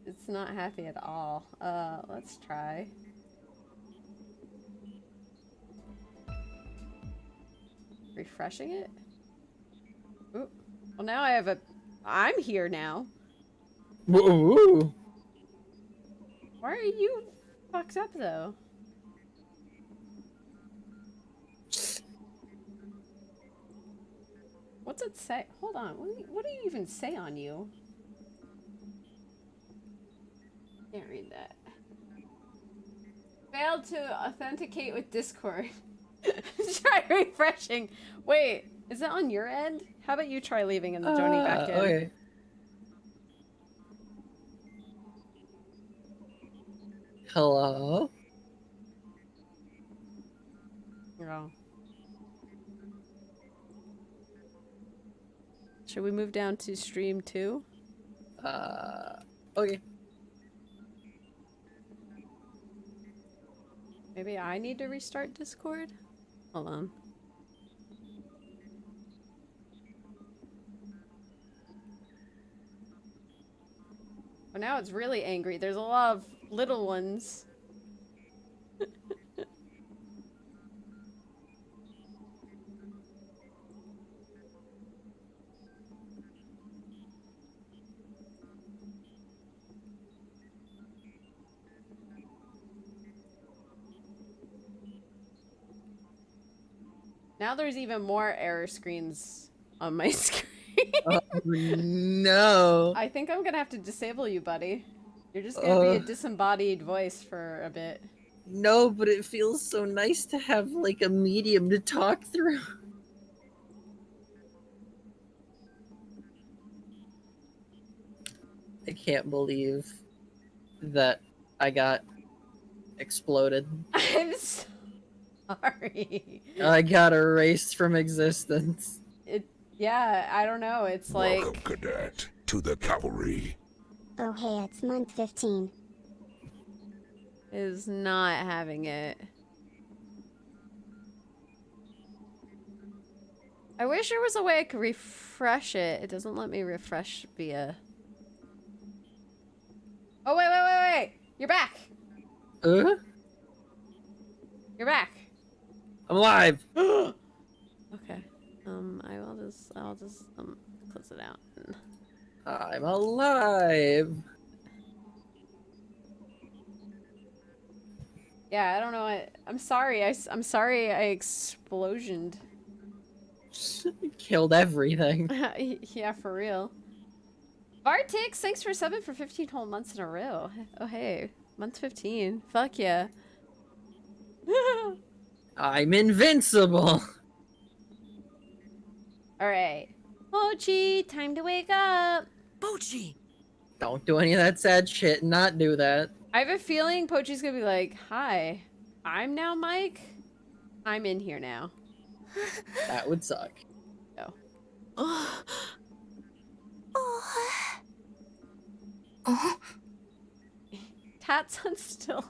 Speaker 2: It's not happy at all. Let's try. Refreshing it? Ooh. Well, now I have a... I'm here now.
Speaker 1: Ooh.
Speaker 2: Why are you fucked up, though? What's it say? Hold on. What do you even say on you? Can't read that. Failed to authenticate with Discord. Try refreshing. Wait, is that on your end? How about you try leaving and joining back in?
Speaker 1: Okay. Hello?
Speaker 2: Oh. Should we move down to stream 2?
Speaker 1: Okay.
Speaker 2: Maybe I need to restart Discord? Hold on. Well, now it's really angry. There's a lot of little ones. Now there's even more error screens on my screen.
Speaker 1: No.
Speaker 2: I think I'm gonna have to disable you, buddy. You're just gonna be a disembodied voice for a bit.
Speaker 1: No, but it feels so nice to have like a medium to talk through. I can't believe that I got exploded.
Speaker 2: I'm sorry.
Speaker 1: I got erased from existence.
Speaker 2: Yeah, I don't know. It's like...
Speaker 20: Welcome, cadet, to the cavalry.
Speaker 9: Oh hey, it's month 15.
Speaker 2: Is not having it. I wish there was a way I could refresh it. It doesn't let me refresh via... Oh, wait. You're back.
Speaker 1: You're
Speaker 2: back.
Speaker 1: I'm live.
Speaker 2: Okay. I'll just close it out.
Speaker 1: I'm alive.
Speaker 2: Yeah, I don't know. I'm sorry. I'm sorry I explosioned.
Speaker 1: Killed everything.
Speaker 2: Yeah, for real. Vartix, thanks for subbing for 15 whole months in a row. Oh, hey. Month 15. Fuck yeah.
Speaker 1: I'm invincible.
Speaker 2: Alright. Mochi, time to wake up.
Speaker 10: Mochi!
Speaker 1: Don't do any of that sad shit and not do that.
Speaker 2: I have a feeling Pochi's gonna be like, hi, I'm now Mike. I'm in here now.
Speaker 1: That would suck.
Speaker 2: No. Tat's on still.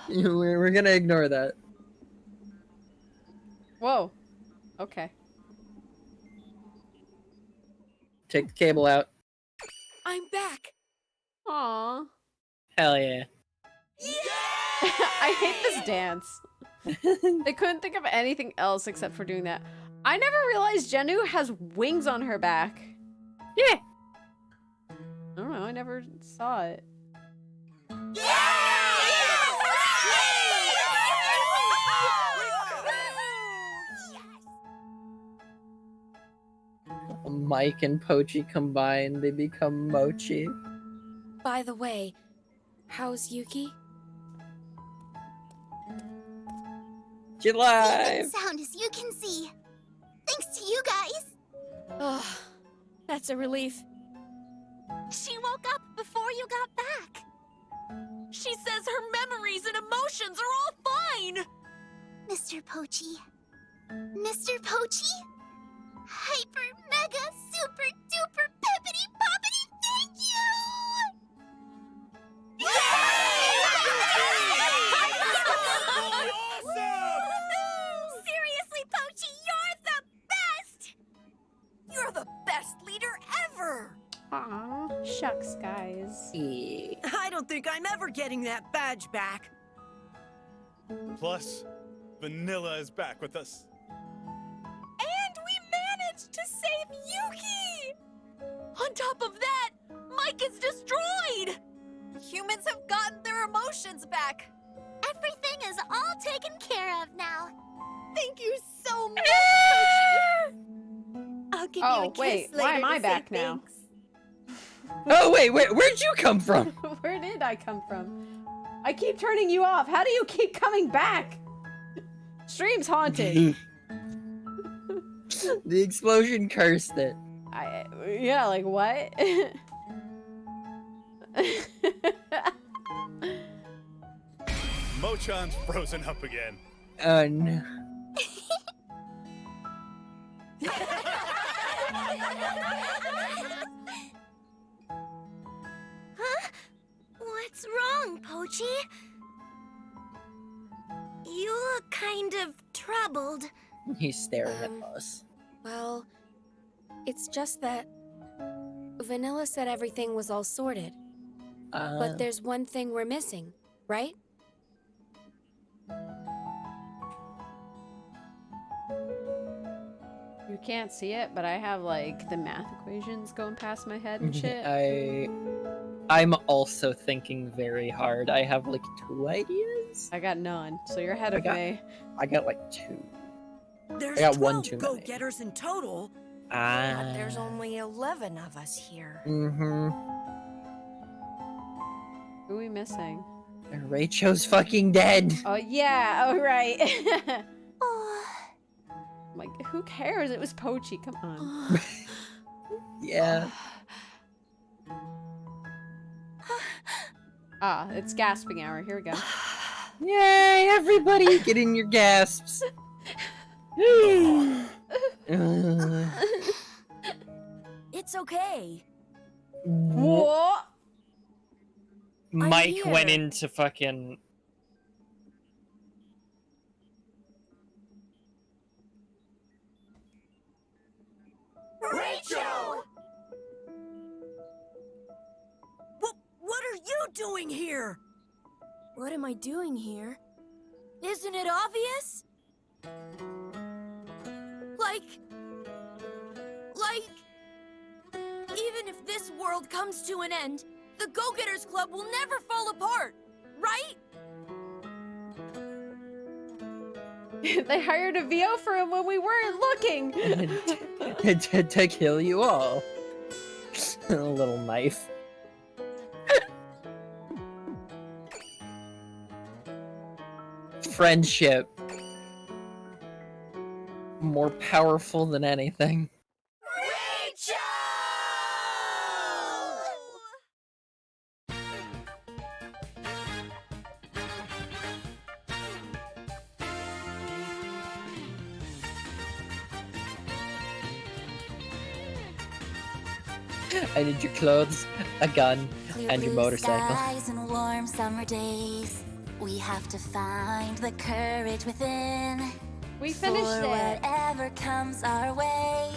Speaker 1: We're gonna ignore that.
Speaker 2: Whoa. Okay.
Speaker 1: Take the cable out.
Speaker 10: I'm back.
Speaker 2: Aww.
Speaker 1: Hell yeah.
Speaker 2: I hate this dance. They couldn't think of anything else except for doing that. I never realized Jenu has wings on her back.
Speaker 1: Yeah.
Speaker 2: I don't know, I never saw it.
Speaker 1: Mike and Pochi combined, they become Mochi.
Speaker 11: By the way, how's Yuki?
Speaker 1: Get
Speaker 6: Safe
Speaker 1: live.
Speaker 6: and sound as you can see. Thanks to you guys.
Speaker 11: Oh, that's a relief.
Speaker 14: She woke up before you got back. She says her memories and emotions are all fine.
Speaker 6: Mr. Pochi. Mr. Pochi? Hyper, mega, super, duper, pippity, poppity, thank you!
Speaker 2: Shucks, guys.
Speaker 10: I don't think I'm ever getting that badge back.
Speaker 18: Plus, Vanilla is back with us.
Speaker 14: And we managed to save Yuki! On top of that, Mike is destroyed!
Speaker 16: Humans have gotten their emotions back.
Speaker 6: Everything is all taken care of now.
Speaker 14: Thank you so much,
Speaker 5: I'll give you
Speaker 2: Oh,
Speaker 5: a kiss
Speaker 2: wait,
Speaker 5: later
Speaker 2: why am
Speaker 5: to
Speaker 2: I
Speaker 5: say
Speaker 2: back now?
Speaker 5: thanks.
Speaker 1: Oh wait, where'd you come from?
Speaker 2: Where did I come from? I keep turning you off. How do you keep coming back? Stream's haunted.
Speaker 1: The explosion cursed it.
Speaker 2: Yeah, like what?
Speaker 18: Mochan's frozen up again.
Speaker 1: Oh no.
Speaker 6: Huh? What's wrong, Pochi? You look kind of troubled.
Speaker 1: He's staring at us.
Speaker 11: Well, it's just that Vanilla said everything was all sorted. But there's one thing we're missing, right?
Speaker 2: You can't see it, but I have like the math equations going past my head and shit.
Speaker 1: I'm also thinking very hard. I have like 2 ideas.
Speaker 2: I got none, so you're ahead of me.
Speaker 1: I got like 2.
Speaker 10: There's
Speaker 1: I got
Speaker 10: 12
Speaker 1: one too many.
Speaker 10: go-getters in total.
Speaker 4: But there's only 11 of us here.
Speaker 1: Mm-hmm.
Speaker 2: Who are we missing?
Speaker 1: Rachel's fucking dead.
Speaker 2: Oh yeah, oh right. Like, who cares? It was Pochi, come on.
Speaker 1: Yeah.
Speaker 2: Ah, it's gasping hour. Here we go.
Speaker 1: Yay, everybody, get in your gasps.
Speaker 4: It's okay.
Speaker 2: What?
Speaker 1: Mike
Speaker 4: here.
Speaker 1: went into fucking...
Speaker 10: Rachel! What are you doing here?
Speaker 4: What am I doing here? Isn't it obvious? Even if this world comes to an end, the Go-Getters Club will never fall apart, right?
Speaker 2: They hired a VO for him when we weren't looking.
Speaker 1: to kill you all. A little knife. Friendship. More powerful than anything. I need your clothes, a gun, and your motorcycle.
Speaker 12: Skies and warm summer days. We have to find the courage within.
Speaker 2: We finished
Speaker 12: for
Speaker 2: it.
Speaker 12: Whatever comes our way.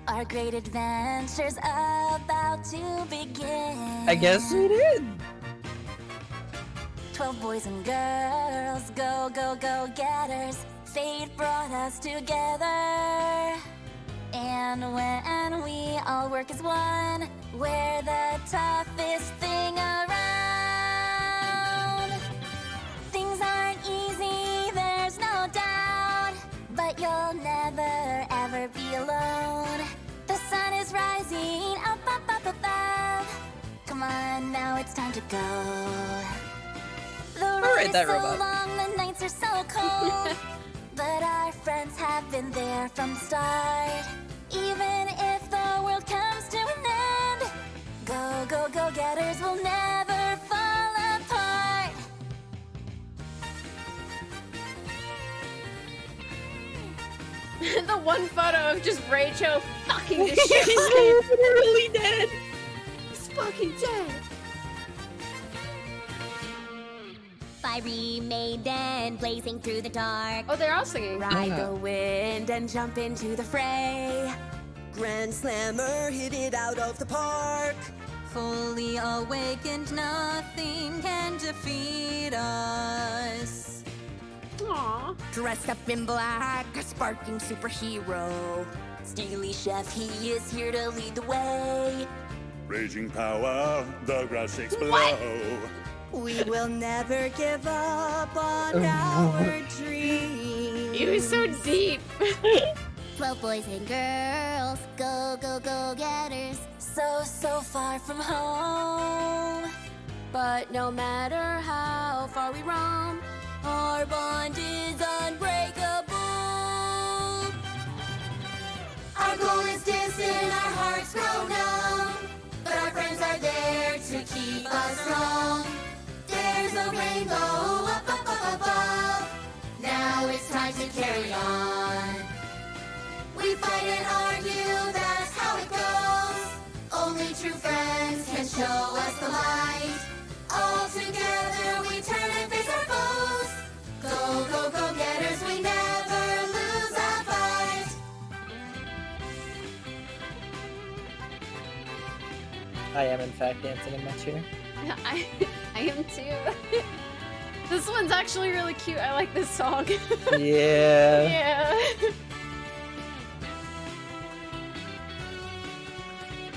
Speaker 12: Our great adventure's about to begin.
Speaker 1: I guess we did.
Speaker 12: 12 boys and girls, go, go, go getters. Fate brought us together. And when we all work as one, we're the toughest thing around. Things aren't easy, there's no doubt. But you'll never, ever be alone. The sun is rising up, up, up above. Come on, now it's time to go. The road is so long, the nights are so cold. But our friends have been there from the start. Even if the world comes to an end, go, go, go getters will never fall apart.
Speaker 2: The one photo of just Rachel fucking the
Speaker 1: He's
Speaker 2: shit.
Speaker 1: literally dead.
Speaker 2: He's fucking dead.
Speaker 6: Fiery maiden blazing through the dark.
Speaker 2: Oh, they're all singing.
Speaker 10: Ride the wind and jump into the fray. Grand Slammer hit it out of the park.
Speaker 3: fully awakened, nothing can defeat us.
Speaker 2: Aww.
Speaker 4: Dressed up in black, a sparking superhero. Steely Chef, he is here to lead the way.
Speaker 20: Raging power, the ground shakes below.
Speaker 4: What?
Speaker 10: We will never give up on our dreams.
Speaker 2: It was so deep.
Speaker 6: 12 boys and girls, go, go, go getters.
Speaker 11: So far from home. But no matter how far we roam, our bond is unbreakable.
Speaker 17: Our goal is distant, our hearts grow numb, but our friends are there to keep us strong. There's a rainbow up, up, up above. Now it's time to carry on. We fight and argue, that's how it goes. Only true friends can show us the light. All together we turn and face our foes. Go, go, go getters, we never lose a fight.
Speaker 1: I am in fact dancing in my chair.
Speaker 2: I am too. This one's actually really cute. I like this song.
Speaker 1: Yeah.
Speaker 2: Yeah.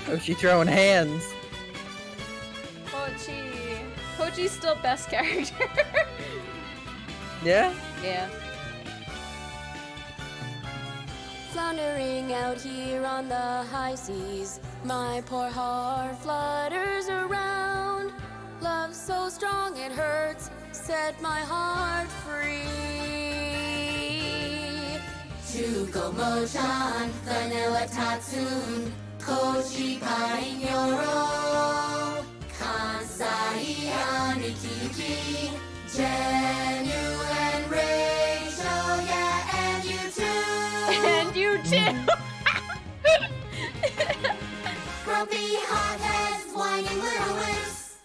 Speaker 1: Oh, she throwing hands.
Speaker 2: Pochi. Pochi's still best character.
Speaker 1: Yeah?
Speaker 2: Yeah.
Speaker 11: Floundering out here on the high seas, my poor heart flutters around. Love so strong it hurts, set my heart free.
Speaker 17: Shuko Mochan, Vanilla Tatsun, Kochi Painyoro, Kansai Aniki Yuki, Jenu and Rachel, yeah, and you too.
Speaker 2: And you too.
Speaker 17: Grumpy hotheads, whining little wimps.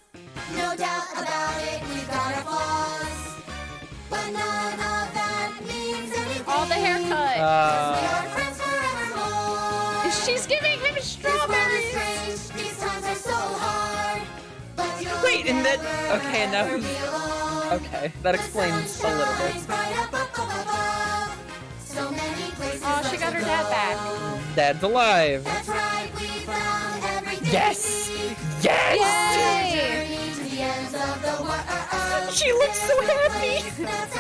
Speaker 17: No doubt about it, we've got our flaws, but none of that means anything.
Speaker 2: All the haircut.
Speaker 17: 'Cause we are friends forevermore.
Speaker 2: She's giving him strawberries.
Speaker 17: This world is strange, these times are so hard. But you'll
Speaker 1: Wait, and that.
Speaker 17: never,
Speaker 1: Okay, now.
Speaker 17: ever be alone.
Speaker 1: Okay, that explains a little bit.
Speaker 17: Shines bright up, up, up above. So many places
Speaker 2: Oh, she
Speaker 17: left
Speaker 2: got
Speaker 17: to
Speaker 2: her dad
Speaker 17: go.
Speaker 2: back.
Speaker 1: Dad's alive.
Speaker 17: That's right, we found everything.
Speaker 1: Yes!
Speaker 17: we need.
Speaker 1: Yes!
Speaker 17: Journey to the ends of the world.
Speaker 1: She looks so happy.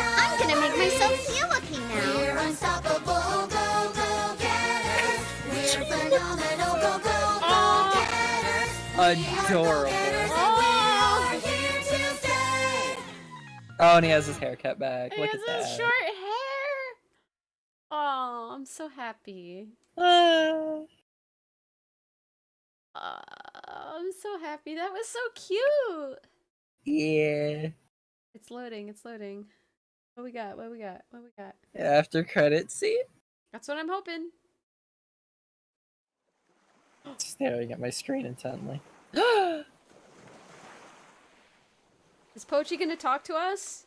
Speaker 6: I'm gonna make myself feel lucky now.
Speaker 17: We're unstoppable, go, go getters. We're phenomenal, go, go, go getters.
Speaker 1: Adorable.
Speaker 17: We are here to stay.
Speaker 1: Oh, and he has his haircut back.
Speaker 2: He
Speaker 1: Look
Speaker 2: has
Speaker 1: at
Speaker 2: his
Speaker 1: that.
Speaker 2: short hair. Oh, I'm so happy. I'm so happy. That was so cute.
Speaker 1: Yeah.
Speaker 2: It's loading. It's loading. What we got? What we got? What we got?
Speaker 1: After credit scene.
Speaker 2: That's what I'm hoping.
Speaker 1: Staring at my screen intently.
Speaker 2: Is Pochi gonna talk to us?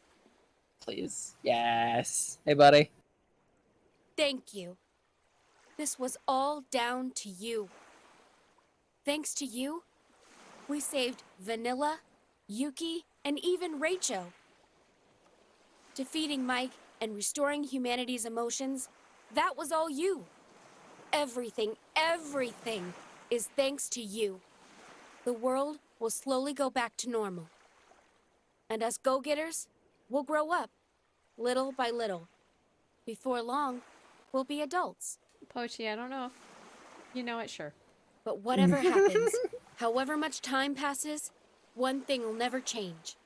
Speaker 1: Please. Yes. Hey, buddy.
Speaker 11: Thank you. This was all down to you. Thanks to you, we saved Vanilla, Yuki, and even Rachel. Defeating Mike and restoring humanity's emotions, that was all you. Everything is thanks to you. The world will slowly go back to normal. And us go-getters will grow up, little by little. Before long, we'll be adults.
Speaker 2: Pochi, I don't know if you know it, sure.
Speaker 11: But whatever happens, however much time passes, one thing will never change.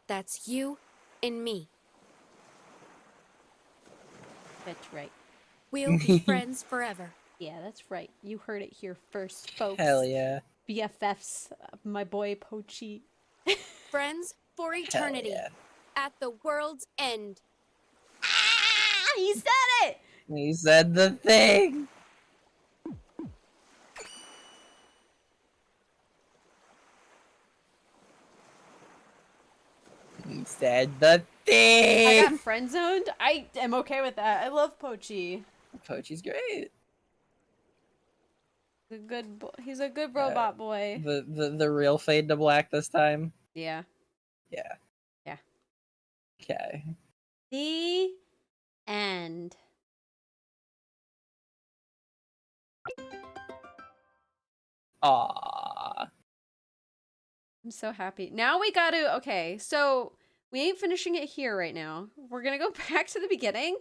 Speaker 11: That's you and me.
Speaker 2: That's right.
Speaker 11: We'll be friends forever.
Speaker 2: Yeah, that's right. You heard it here first, folks.
Speaker 1: Hell yeah.
Speaker 2: BFFs, my boy Pochi.
Speaker 11: Friends for eternity.
Speaker 1: yeah.
Speaker 11: At the world's end.
Speaker 2: Ah, he said it!
Speaker 1: He said the thing. He said the thing.
Speaker 2: I got friend zoned. I am okay with that. I love Pochi.
Speaker 1: Pochi's great.
Speaker 2: He's a good robot boy.
Speaker 1: The real fade to black this time.
Speaker 2: Yeah.
Speaker 1: Yeah.
Speaker 2: Yeah.
Speaker 1: Okay.
Speaker 2: The end.
Speaker 1: Aww.
Speaker 2: I'm so happy. Now we gotta, okay, so we ain't finishing it here right now. We're gonna go back to the beginning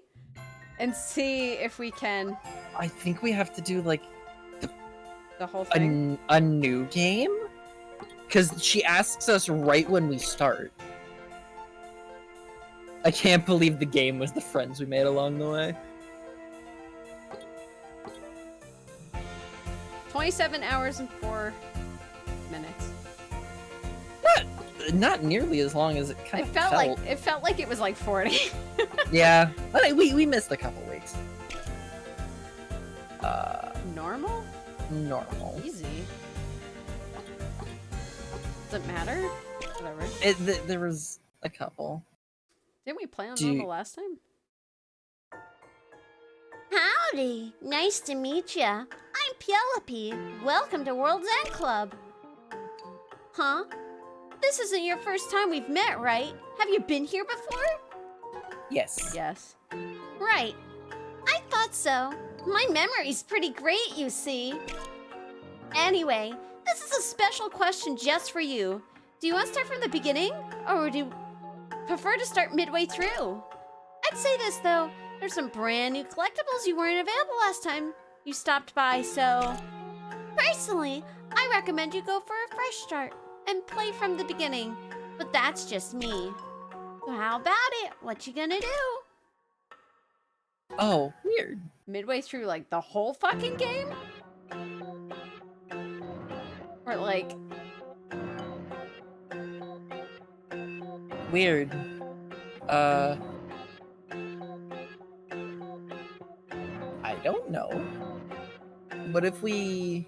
Speaker 2: and see if we can.
Speaker 1: I think we have to do like
Speaker 2: the whole thing.
Speaker 1: A new game? Because she asks us right when we start. I can't believe the game was the friends we made along the way.
Speaker 2: 27 hours and 4 minutes.
Speaker 1: Not nearly as long as it kind of felt.
Speaker 2: It felt like it was like 40.
Speaker 1: Yeah, but we missed a couple weeks.
Speaker 2: Normal?
Speaker 1: Normal.
Speaker 2: Easy. Does it matter? Whatever.
Speaker 1: There was a couple.
Speaker 2: Didn't we play on normal last time?
Speaker 9: Howdy. Nice to meet ya. I'm Penelope. Welcome to World's End Club. Huh? This isn't your first time we've met, right? Have you been here before?
Speaker 1: Yes.
Speaker 2: Yes.
Speaker 9: Right. I thought so. My memory's pretty great, you see. Anyway, this is a special question just for you. Do you want to start from the beginning? Or would you prefer to start midway through? I'd say this, though. There's some brand new collectibles you weren't available last time you stopped by, so... Personally, I recommend you go for a fresh start and play from the beginning. But that's just me. So how about it? What you gonna do?
Speaker 1: Oh, weird.
Speaker 2: Midway through, like, the whole fucking game? Or, like...
Speaker 1: Weird. I don't know. But if we...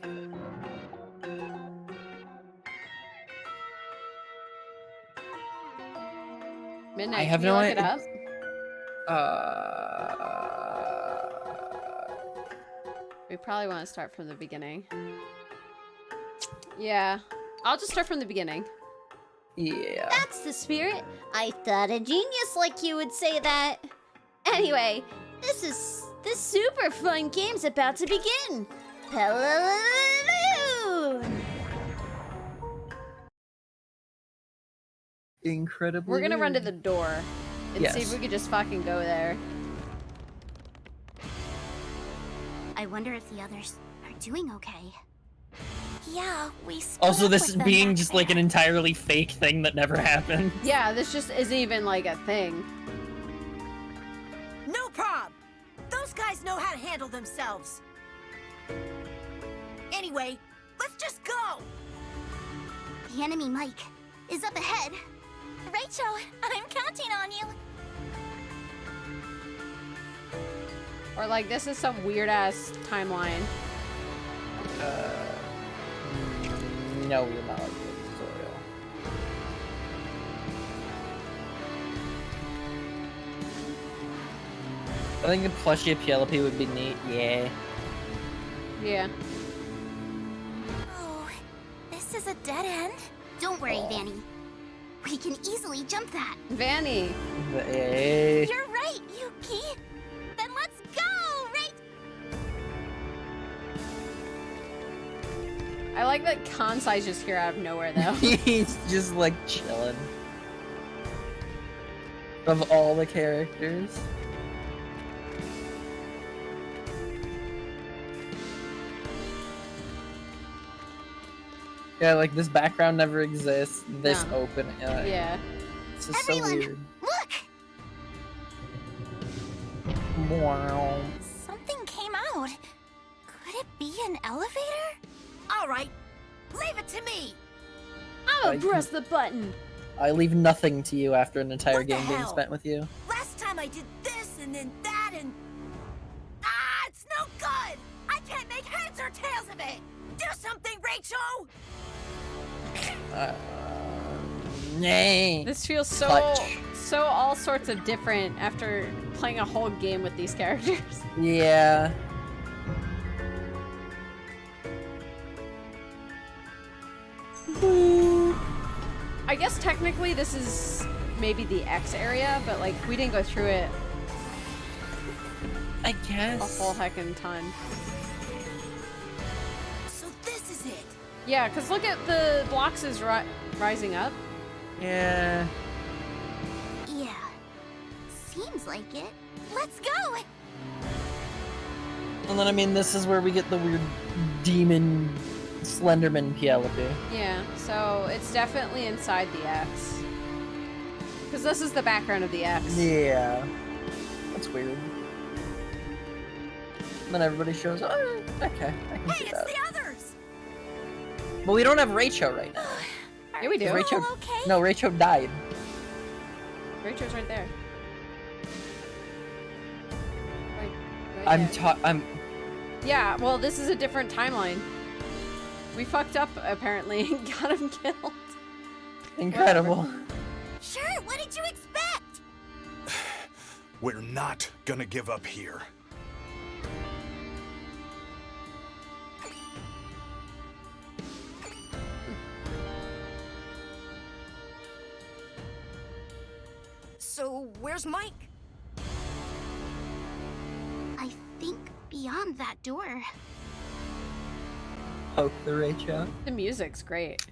Speaker 2: Midnight,
Speaker 1: I have
Speaker 2: can you
Speaker 1: no
Speaker 2: look it up? We probably want to start from the beginning. Yeah. I'll just start from the beginning.
Speaker 1: Yeah.
Speaker 9: That's the spirit. I thought a genius like you would say that. Anyway, this super fun game's about to begin. Balloon!
Speaker 1: Incredibly
Speaker 2: We're gonna run to
Speaker 1: weird.
Speaker 2: the door and see if
Speaker 1: Yes.
Speaker 2: we could just fucking go there.
Speaker 6: I wonder if the others are doing okay. Yeah, we split
Speaker 1: Also,
Speaker 6: up
Speaker 1: this
Speaker 6: with
Speaker 1: is
Speaker 6: them
Speaker 1: being
Speaker 6: back
Speaker 1: just like an entirely fake thing that never happened.
Speaker 2: Yeah, this just isn't even like a thing.
Speaker 10: No prob! Those guys know how to handle themselves. Anyway, let's just go!
Speaker 6: The enemy Mike is up ahead. Rachel, I'm counting on you.
Speaker 2: Or like this is some weird ass timeline.
Speaker 1: No, you're not like the tutorial. I think a plushie of Penelope would be neat. Yeah.
Speaker 2: Yeah.
Speaker 6: Oh, this is a dead end. Don't worry, Vanny. We can easily jump that.
Speaker 2: Vanny.
Speaker 1: Hey.
Speaker 6: You're right, Yuki. Then let's go, right?
Speaker 2: I like that Kansai's just here out of nowhere though.
Speaker 1: He's just like chilling. Of all the characters. Yeah, like this background never exists. This
Speaker 2: No.
Speaker 1: open.
Speaker 2: Yeah.
Speaker 1: It's just so weird.
Speaker 6: Look!
Speaker 1: Wow.
Speaker 6: Something came out. Could it be an elevator?
Speaker 10: All right, leave it to me.
Speaker 2: I'm gonna press the button.
Speaker 1: I leave nothing to you after an entire
Speaker 10: What the
Speaker 1: game being
Speaker 10: hell?
Speaker 1: spent with you.
Speaker 10: Last time I did this and then that and... Ah, it's no good! I can't make heads or tails of it! Do something, Rachel!
Speaker 1: Nay.
Speaker 2: This feels so
Speaker 1: Touch.
Speaker 2: all sorts of different after playing a whole game with these characters.
Speaker 1: Yeah.
Speaker 2: I guess technically this is maybe the X area, but like we didn't go through it.
Speaker 1: I guess.
Speaker 2: A whole heckin' ton.
Speaker 10: So this is it.
Speaker 2: Yeah, because look at the blocks is rising up.
Speaker 1: Yeah.
Speaker 6: Yeah. Seems like it. Let's go!
Speaker 1: And then, I mean, this is where we get the weird demon Slenderman Penelope.
Speaker 2: Yeah, so it's definitely inside the X. Because this is the background of the X.
Speaker 1: Yeah. That's weird. And then everybody shows up. Oh, okay, I can see that.
Speaker 10: It's the others!
Speaker 1: But we don't have Rachel right now.
Speaker 2: Yeah, we do.
Speaker 1: Rachel, no, Rachel died.
Speaker 2: Rachel's right there.
Speaker 1: I'm.
Speaker 2: Yeah, well, this is a different timeline. We fucked up, apparently, and got him killed.
Speaker 1: Incredible.
Speaker 6: Sure, what did you expect?
Speaker 13: We're not gonna give up here.
Speaker 4: So, where's Mike?
Speaker 6: I think beyond that door.
Speaker 1: Poke the Rachel.
Speaker 2: The music's great.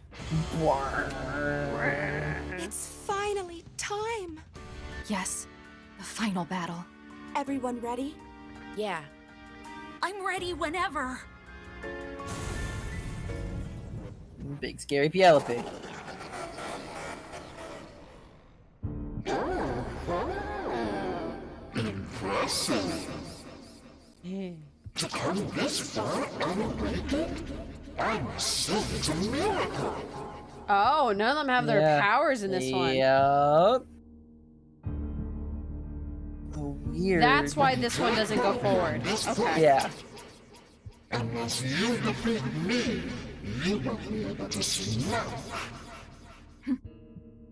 Speaker 5: It's finally time.
Speaker 16: Yes, the final battle.
Speaker 5: Everyone ready?
Speaker 11: Yeah.
Speaker 10: I'm ready whenever.
Speaker 1: Big scary Penelope.
Speaker 19: Impressive. To come this far unawakened, I must say it's a miracle.
Speaker 2: Oh, none of them have their powers in this one.
Speaker 1: Yep. Weird.
Speaker 2: That's why this one doesn't go forward. Okay.
Speaker 1: Yeah.
Speaker 19: Unless you defeat me, you won't be able to see life.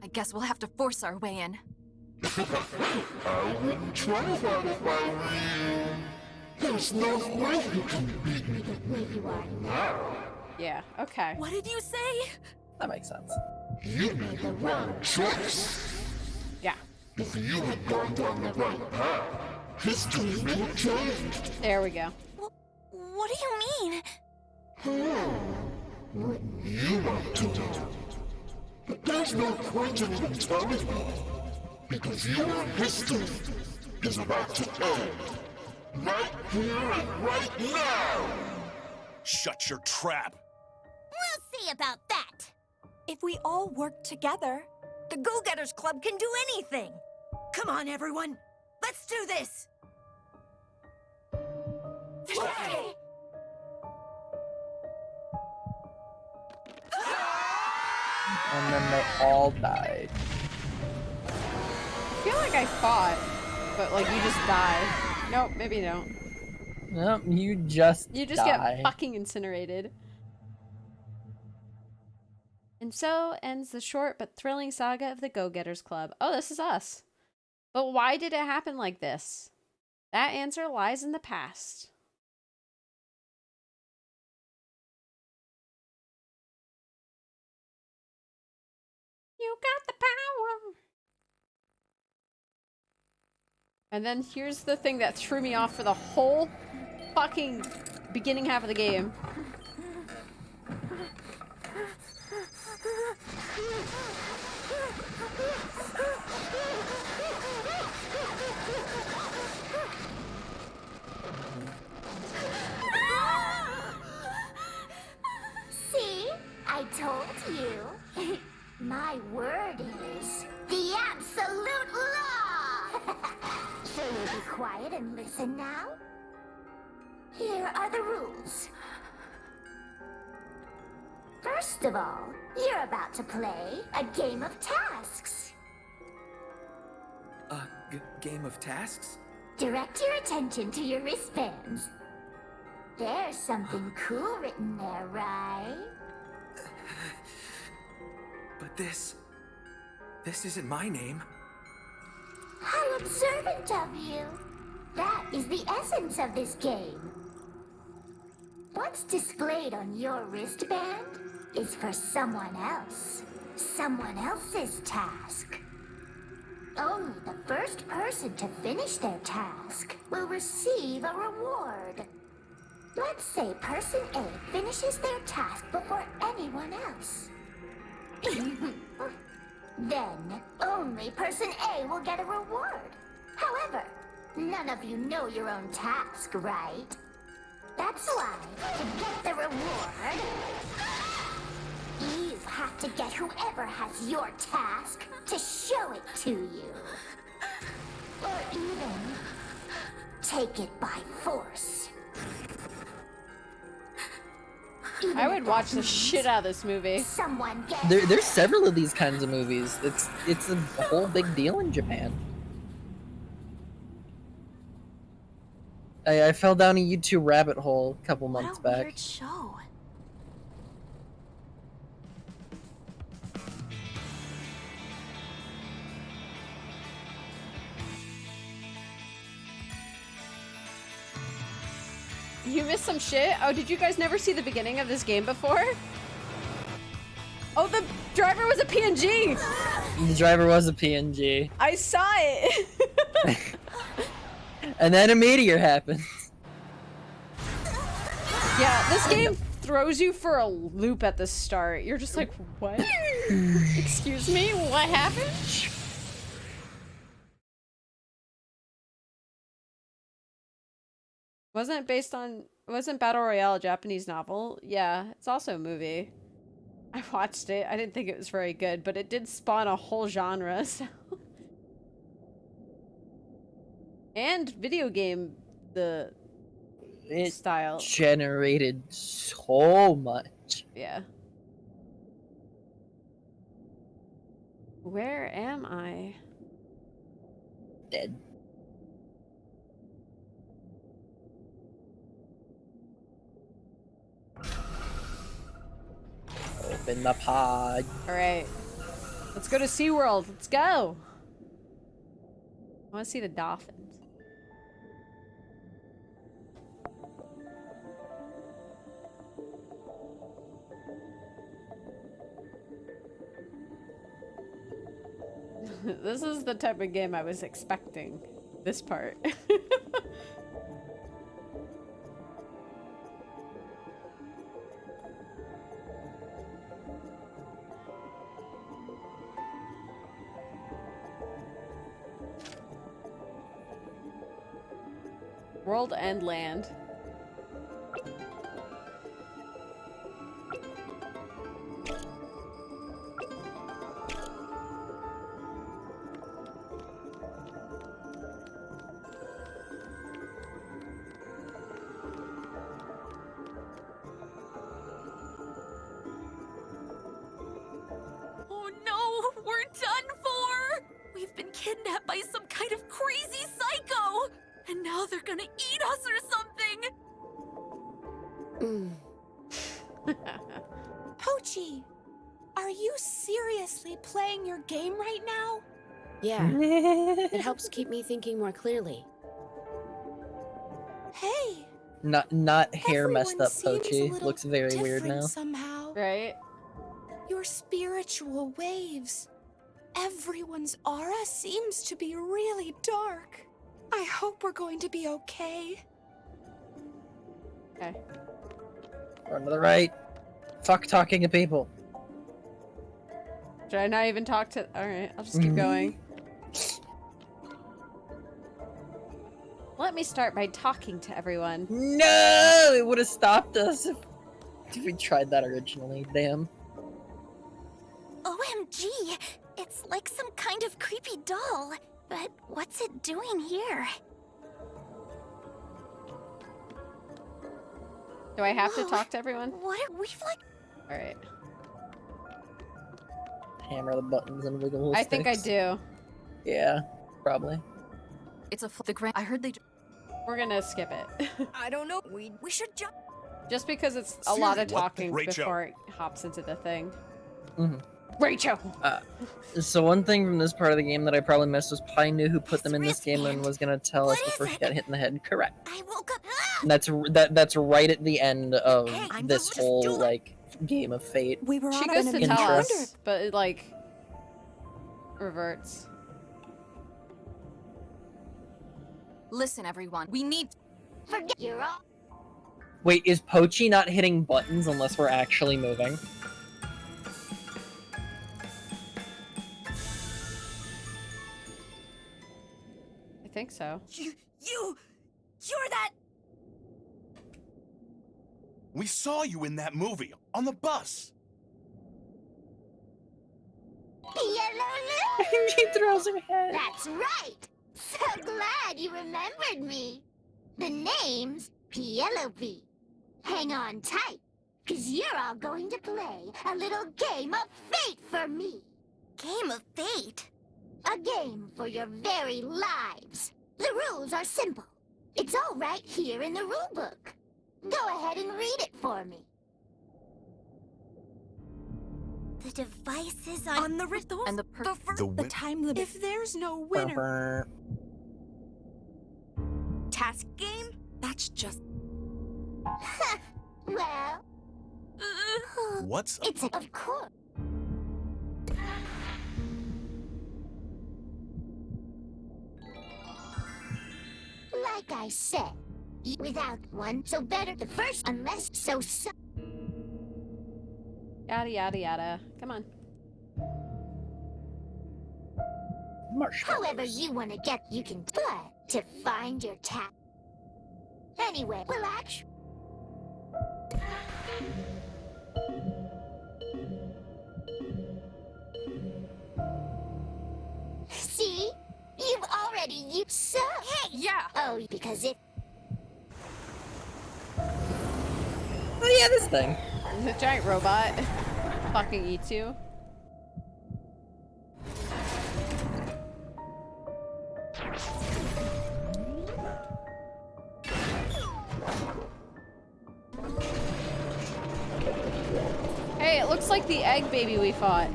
Speaker 16: I guess we'll have to force our way in.
Speaker 19: I wouldn't try that if I were you. There's no way you can beat me the way you are now.
Speaker 2: Yeah, okay.
Speaker 10: What did you say?
Speaker 1: That makes sense.
Speaker 19: You made the wrong choice.
Speaker 2: Yeah.
Speaker 19: If you had gone down the right path, history may have changed.
Speaker 2: There we go.
Speaker 6: What do you mean?
Speaker 19: Wouldn't you want to know? But there's no point in even telling me, because your history is about to end. Right here and right now!
Speaker 13: Shut your trap!
Speaker 6: We'll see about that.
Speaker 5: If we all work together,
Speaker 4: the Go-Getters Club can do anything. Come on, everyone. Let's do this.
Speaker 6: Yay!
Speaker 1: And then they all died.
Speaker 2: I feel like I fought, but like you just die. Nope, maybe you don't.
Speaker 1: Nope, you just die.
Speaker 2: Get fucking incinerated. And so ends the short but thrilling saga of the Go-Getters Club. Oh, this is us. But why did it happen like this? That answer lies in the past. You got the power. And then here's the thing that threw me off for the whole fucking beginning half of the game.
Speaker 6: See? I told you. My word is the absolute law! So you'll be quiet and listen now? Here are the rules. First of all, you're about to play a game of tasks.
Speaker 8: A game of tasks?
Speaker 6: Direct your attention to your wristbands. There's something cool written there, right?
Speaker 8: But this isn't my name.
Speaker 6: How observant of you. That is the essence of this game. What's displayed on your wristband
Speaker 19: is for someone else. Someone else's task. Only the first person to finish their task will receive a reward. Let's say person A finishes their task before anyone else. Then, only person A will get a reward. However, none of you know your own task, right? That's why, to get the reward, you have to get whoever has your task to show it to you. Or even take it by force.
Speaker 2: I would watch the shit out of this movie.
Speaker 19: Someone get
Speaker 1: There's several of these kinds of movies. It's a whole big deal in Japan. I fell down a YouTube rabbit hole a couple months back.
Speaker 14: Weird show.
Speaker 2: You missed some shit? Oh, did you guys never see the beginning of this game before? Oh, the driver was a PNG!
Speaker 1: The driver was a PNG.
Speaker 2: I saw it!
Speaker 1: And then a meteor happens.
Speaker 2: Yeah, this game throws you for a loop at the start. You're just like, what? Excuse me? What happened? Wasn't Battle Royale a Japanese novel? Yeah, it's also a movie. I watched it. I didn't think it was very good, but it did spawn a whole genre, so. And video game, style.
Speaker 1: Generated so much.
Speaker 2: Yeah. Where am I?
Speaker 1: Dead. Open the pod.
Speaker 2: Alright. Let's go to SeaWorld. Let's go. I want to see the dolphins. This is the type of game I was expecting. This part. World and land.
Speaker 14: Oh no, we're done for! We've been kidnapped by some kind of crazy psycho! And now they're gonna eat us or something! Pochi, are you seriously playing your game right now?
Speaker 11: Yeah. It helps keep me thinking more clearly.
Speaker 14: Hey!
Speaker 1: Not hair messed up
Speaker 14: seems a
Speaker 1: Pochi.
Speaker 14: little
Speaker 1: Looks very weird
Speaker 14: different
Speaker 1: now.
Speaker 14: Somehow.
Speaker 2: Right?
Speaker 14: Your spiritual waves. Everyone's aura seems to be really dark. I hope we're going to be okay.
Speaker 2: Okay.
Speaker 1: Run to the right. Fuck talking to people.
Speaker 2: Should I not even talk to... Alright, I'll just keep going. Let me start by talking to everyone.
Speaker 1: No! It would have stopped us if we tried that originally. Damn.
Speaker 6: OMG! It's like some kind of creepy doll. But what's it doing here?
Speaker 2: Do I have to talk to everyone?
Speaker 6: What are we've like...
Speaker 2: Alright.
Speaker 1: Hammer the buttons and wiggle the
Speaker 2: I think I
Speaker 1: sticks.
Speaker 2: do.
Speaker 1: Yeah, probably.
Speaker 16: It's the grand. I heard they.
Speaker 2: We're gonna skip it.
Speaker 4: I don't know. We should jump.
Speaker 2: Just because it's a lot of
Speaker 13: What?
Speaker 2: talking
Speaker 13: Rachel.
Speaker 2: before it hops into the thing.
Speaker 1: Mhm.
Speaker 2: Rachel!
Speaker 1: So one thing from this part of the game that I probably missed was Pi knew who put them in this game and was gonna tell us before she got hit in the head. Correct.
Speaker 6: I woke up.
Speaker 1: And that's right at the end of
Speaker 6: Hey,
Speaker 1: this whole like Game of Fate.
Speaker 5: We were
Speaker 2: She
Speaker 5: on
Speaker 2: goes
Speaker 5: an
Speaker 2: to
Speaker 5: adventure.
Speaker 2: tell
Speaker 1: interest.
Speaker 2: us, but it like reverts.
Speaker 16: Listen, everyone, we need.
Speaker 19: Forget you're all.
Speaker 1: Wait, is Pochi not hitting buttons unless we're actually moving?
Speaker 2: I think so.
Speaker 10: You're that.
Speaker 18: We saw you in that movie on the bus.
Speaker 1: She throws her head.
Speaker 19: That's right. So glad you remembered me. The name's Penelope. Hang on tight, cause you're all going to play a little game of fate for me.
Speaker 6: Game of Fate?
Speaker 19: A game for your very lives. The rules are simple. It's all right here in the rule book. Go ahead and read it for me.
Speaker 6: The device is on the wrist.
Speaker 16: And
Speaker 10: The time limit. If there's no winner.
Speaker 4: Task game?
Speaker 10: That's just.
Speaker 19: Well,
Speaker 18: What's
Speaker 19: it's of course. Like I said, without one, so better the first, unless so.
Speaker 2: Yada yada yada. Come on.
Speaker 19: However you want to get, you can play to find your tap. Anyway, well, actually. See? You've already used so.
Speaker 16: Hey! Yeah!
Speaker 19: Oh, because it.
Speaker 1: Oh yeah, this thing.
Speaker 2: The giant robot fucking eats you. Hey, it looks like the egg baby we fought.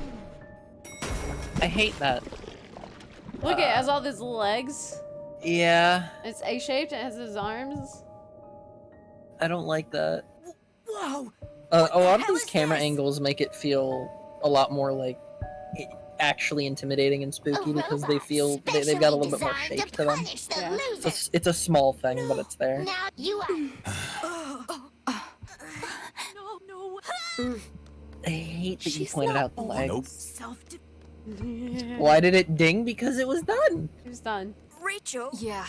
Speaker 1: I hate that.
Speaker 2: Look, it has all these little eggs.
Speaker 1: Yeah,
Speaker 2: It's egg-shaped and it has his arms.
Speaker 1: I don't like that.
Speaker 10: Whoa!
Speaker 1: A lot of these camera angles make it feel a lot more like actually intimidating and spooky because they feel they've got a little bit more shape to them.
Speaker 2: Yeah.
Speaker 1: It's a small thing, but it's there.
Speaker 19: Now you are.
Speaker 10: No.
Speaker 1: I hate that you pointed out the legs.
Speaker 18: Nope.
Speaker 1: Why did it ding? Because it was done.
Speaker 2: It was done.
Speaker 4: Rachel?
Speaker 16: Yeah.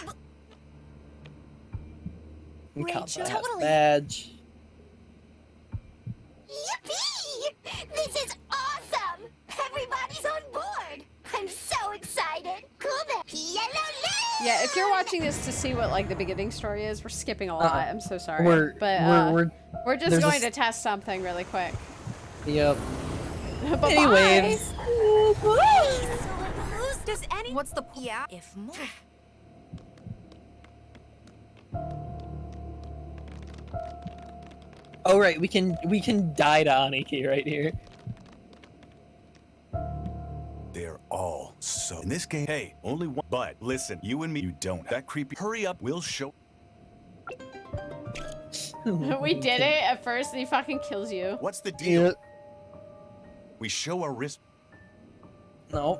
Speaker 1: Combat
Speaker 4: Totally.
Speaker 1: badge.
Speaker 19: Yippee! This is awesome! Everybody's on board! I'm so excited! Cool then!
Speaker 2: Yeah, if you're watching this to see what like the beginning story is, we're skipping a lot. I'm so sorry.
Speaker 1: We're
Speaker 2: just
Speaker 1: there's
Speaker 2: going to test something really quick.
Speaker 1: Yep.
Speaker 2: Bye-bye.
Speaker 1: Anyways.
Speaker 10: Does any.
Speaker 16: What's the.
Speaker 4: Yeah, if more.
Speaker 1: Oh right, we can die to Aniki right here.
Speaker 13: They're all so. In this game, hey, only one. But listen, you and me, you don't. That creepy. Hurry up, we'll show.
Speaker 2: We did it at first and he fucking kills you.
Speaker 13: What's the deal?
Speaker 1: Yeah.
Speaker 13: We show our wrist.
Speaker 1: No.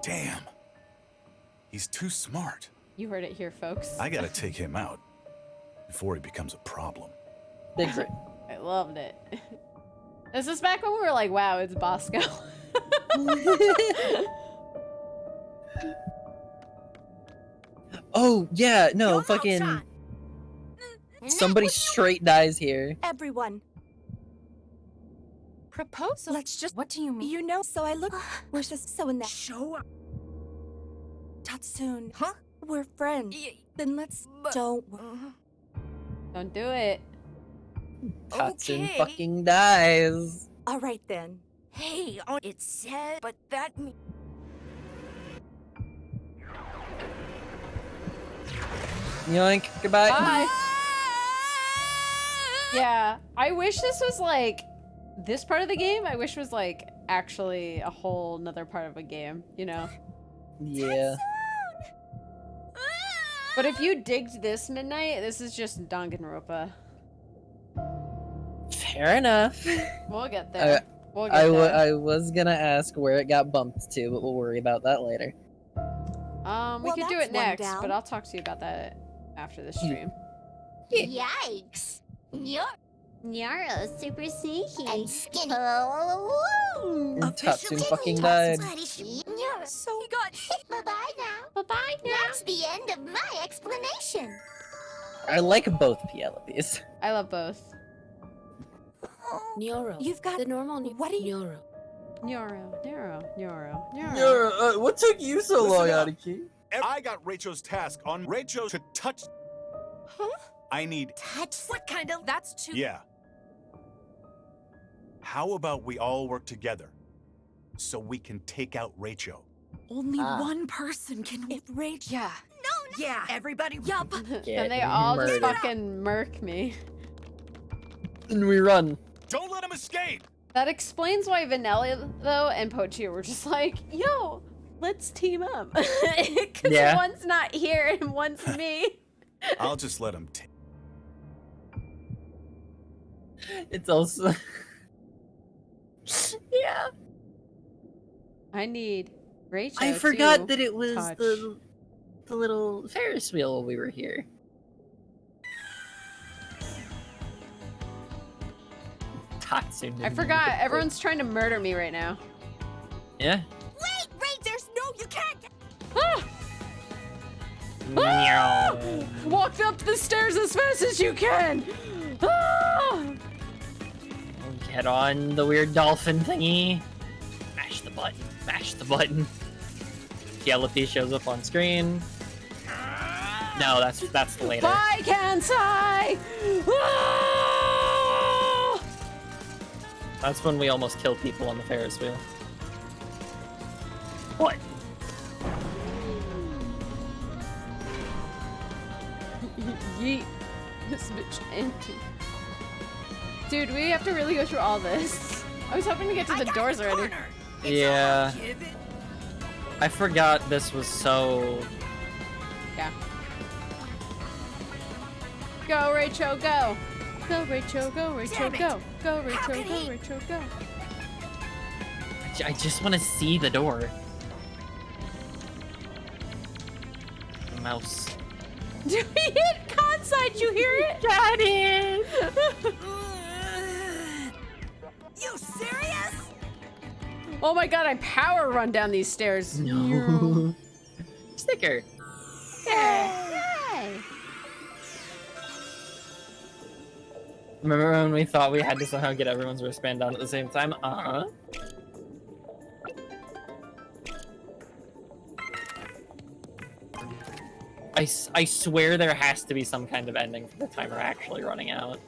Speaker 13: Damn. He's too smart.
Speaker 2: You heard it here, folks.
Speaker 13: I gotta take him out before he becomes a problem.
Speaker 1: Bigfoot.
Speaker 2: I loved it. This is back when we were like, wow, it's Bosco.
Speaker 1: Oh yeah, no, fucking. Somebody straight dies here.
Speaker 5: Everyone,
Speaker 16: Proposal?
Speaker 5: let's just.
Speaker 16: What do you mean?
Speaker 5: You know, so I look. We're just so in that.
Speaker 10: Show up.
Speaker 5: Tatsun.
Speaker 4: Huh?
Speaker 5: We're friends. Then let's. Don't.
Speaker 2: Don't do it.
Speaker 1: Tatsun
Speaker 4: Okay.
Speaker 1: fucking dies.
Speaker 5: All right then.
Speaker 4: Hey, it said, but that means.
Speaker 1: Yoink, goodbye.
Speaker 2: Bye. Yeah, I wish this was like this part of the game. I wish was like actually a whole nother part of a game, you know?
Speaker 1: Yeah.
Speaker 2: But if you digged this Midnight, this is just Danganronpa.
Speaker 1: Fair enough.
Speaker 2: We'll get there. We'll get
Speaker 1: I
Speaker 2: there.
Speaker 1: I was gonna ask where it got bumped to, but we'll worry about that later.
Speaker 2: We
Speaker 5: Well,
Speaker 2: could do
Speaker 5: that's
Speaker 2: it
Speaker 5: one
Speaker 2: next,
Speaker 5: down.
Speaker 2: but I'll talk to you about that after the stream.
Speaker 19: Yikes!
Speaker 6: Nyoro's super sneaky.
Speaker 19: And skinny.
Speaker 1: Tatsun fucking died.
Speaker 19: So he got bye-bye now.
Speaker 6: Bye-bye now.
Speaker 19: That's the end of my explanation.
Speaker 1: I like both Penelope's.
Speaker 2: I love both.
Speaker 11: Nyoro.
Speaker 5: You've got
Speaker 11: the normal
Speaker 5: what do you?
Speaker 11: Nyoro.
Speaker 2: Nyoro.
Speaker 1: What took you so
Speaker 13: Listen
Speaker 1: long,
Speaker 13: up.
Speaker 1: Aniki?
Speaker 13: I got Rachel's task on Rachel to touch.
Speaker 5: Huh?
Speaker 13: I need.
Speaker 10: Touch? What kind of? That's too.
Speaker 13: Yeah. How about we all work together so we can take out Rachel?
Speaker 10: Only one person can. If Rachel. Yeah. No. Yeah. Everybody. Yup.
Speaker 2: And they all just fucking murk me.
Speaker 1: And we run.
Speaker 13: Don't let him escape!
Speaker 2: That explains why Vanilla, though, and Pochi were just like, yo, let's team up. Because
Speaker 1: Yeah.
Speaker 2: one's not here and one's me.
Speaker 13: I'll just let him.
Speaker 1: It's also. Yeah.
Speaker 2: I need Rachel.
Speaker 1: I forgot
Speaker 2: to
Speaker 1: that it was
Speaker 2: touch.
Speaker 1: the little Ferris wheel while we were here. Tatsun.
Speaker 2: I forgot. Everyone's trying to murder me right now.
Speaker 1: Yeah.
Speaker 10: Wait, there's no. You can't.
Speaker 2: Ah!
Speaker 1: Meow.
Speaker 2: Walk up the stairs as fast as you can. Ah!
Speaker 1: Get on the weird dolphin thingy. Mash the button. Mash the button. Penelope shows up on screen. No, that's later.
Speaker 2: Bye, Kansai! Ah!
Speaker 1: That's when we almost kill people on the Ferris wheel. What?
Speaker 2: Yeet. This bitch anti. Dude, we have to really go through all this. I was hoping to get to the doors already.
Speaker 1: Yeah. I forgot this was so...
Speaker 2: Yeah. Go, Rachel, go! Go, Rachel, go, Rachel, go! Go, Rachel, go, Rachel, go!
Speaker 1: I just want to see the door. Mouse.
Speaker 2: Did we hit Kansai? Did you hear it?
Speaker 1: Got it!
Speaker 10: You serious?
Speaker 2: Oh my god, I power run down these stairs.
Speaker 1: No. Sticker.
Speaker 2: Yay!
Speaker 1: Remember when we thought we had to somehow get everyone's wristband down at the same time? Uh-huh. I swear there has to be some kind of ending for the timer actually running out.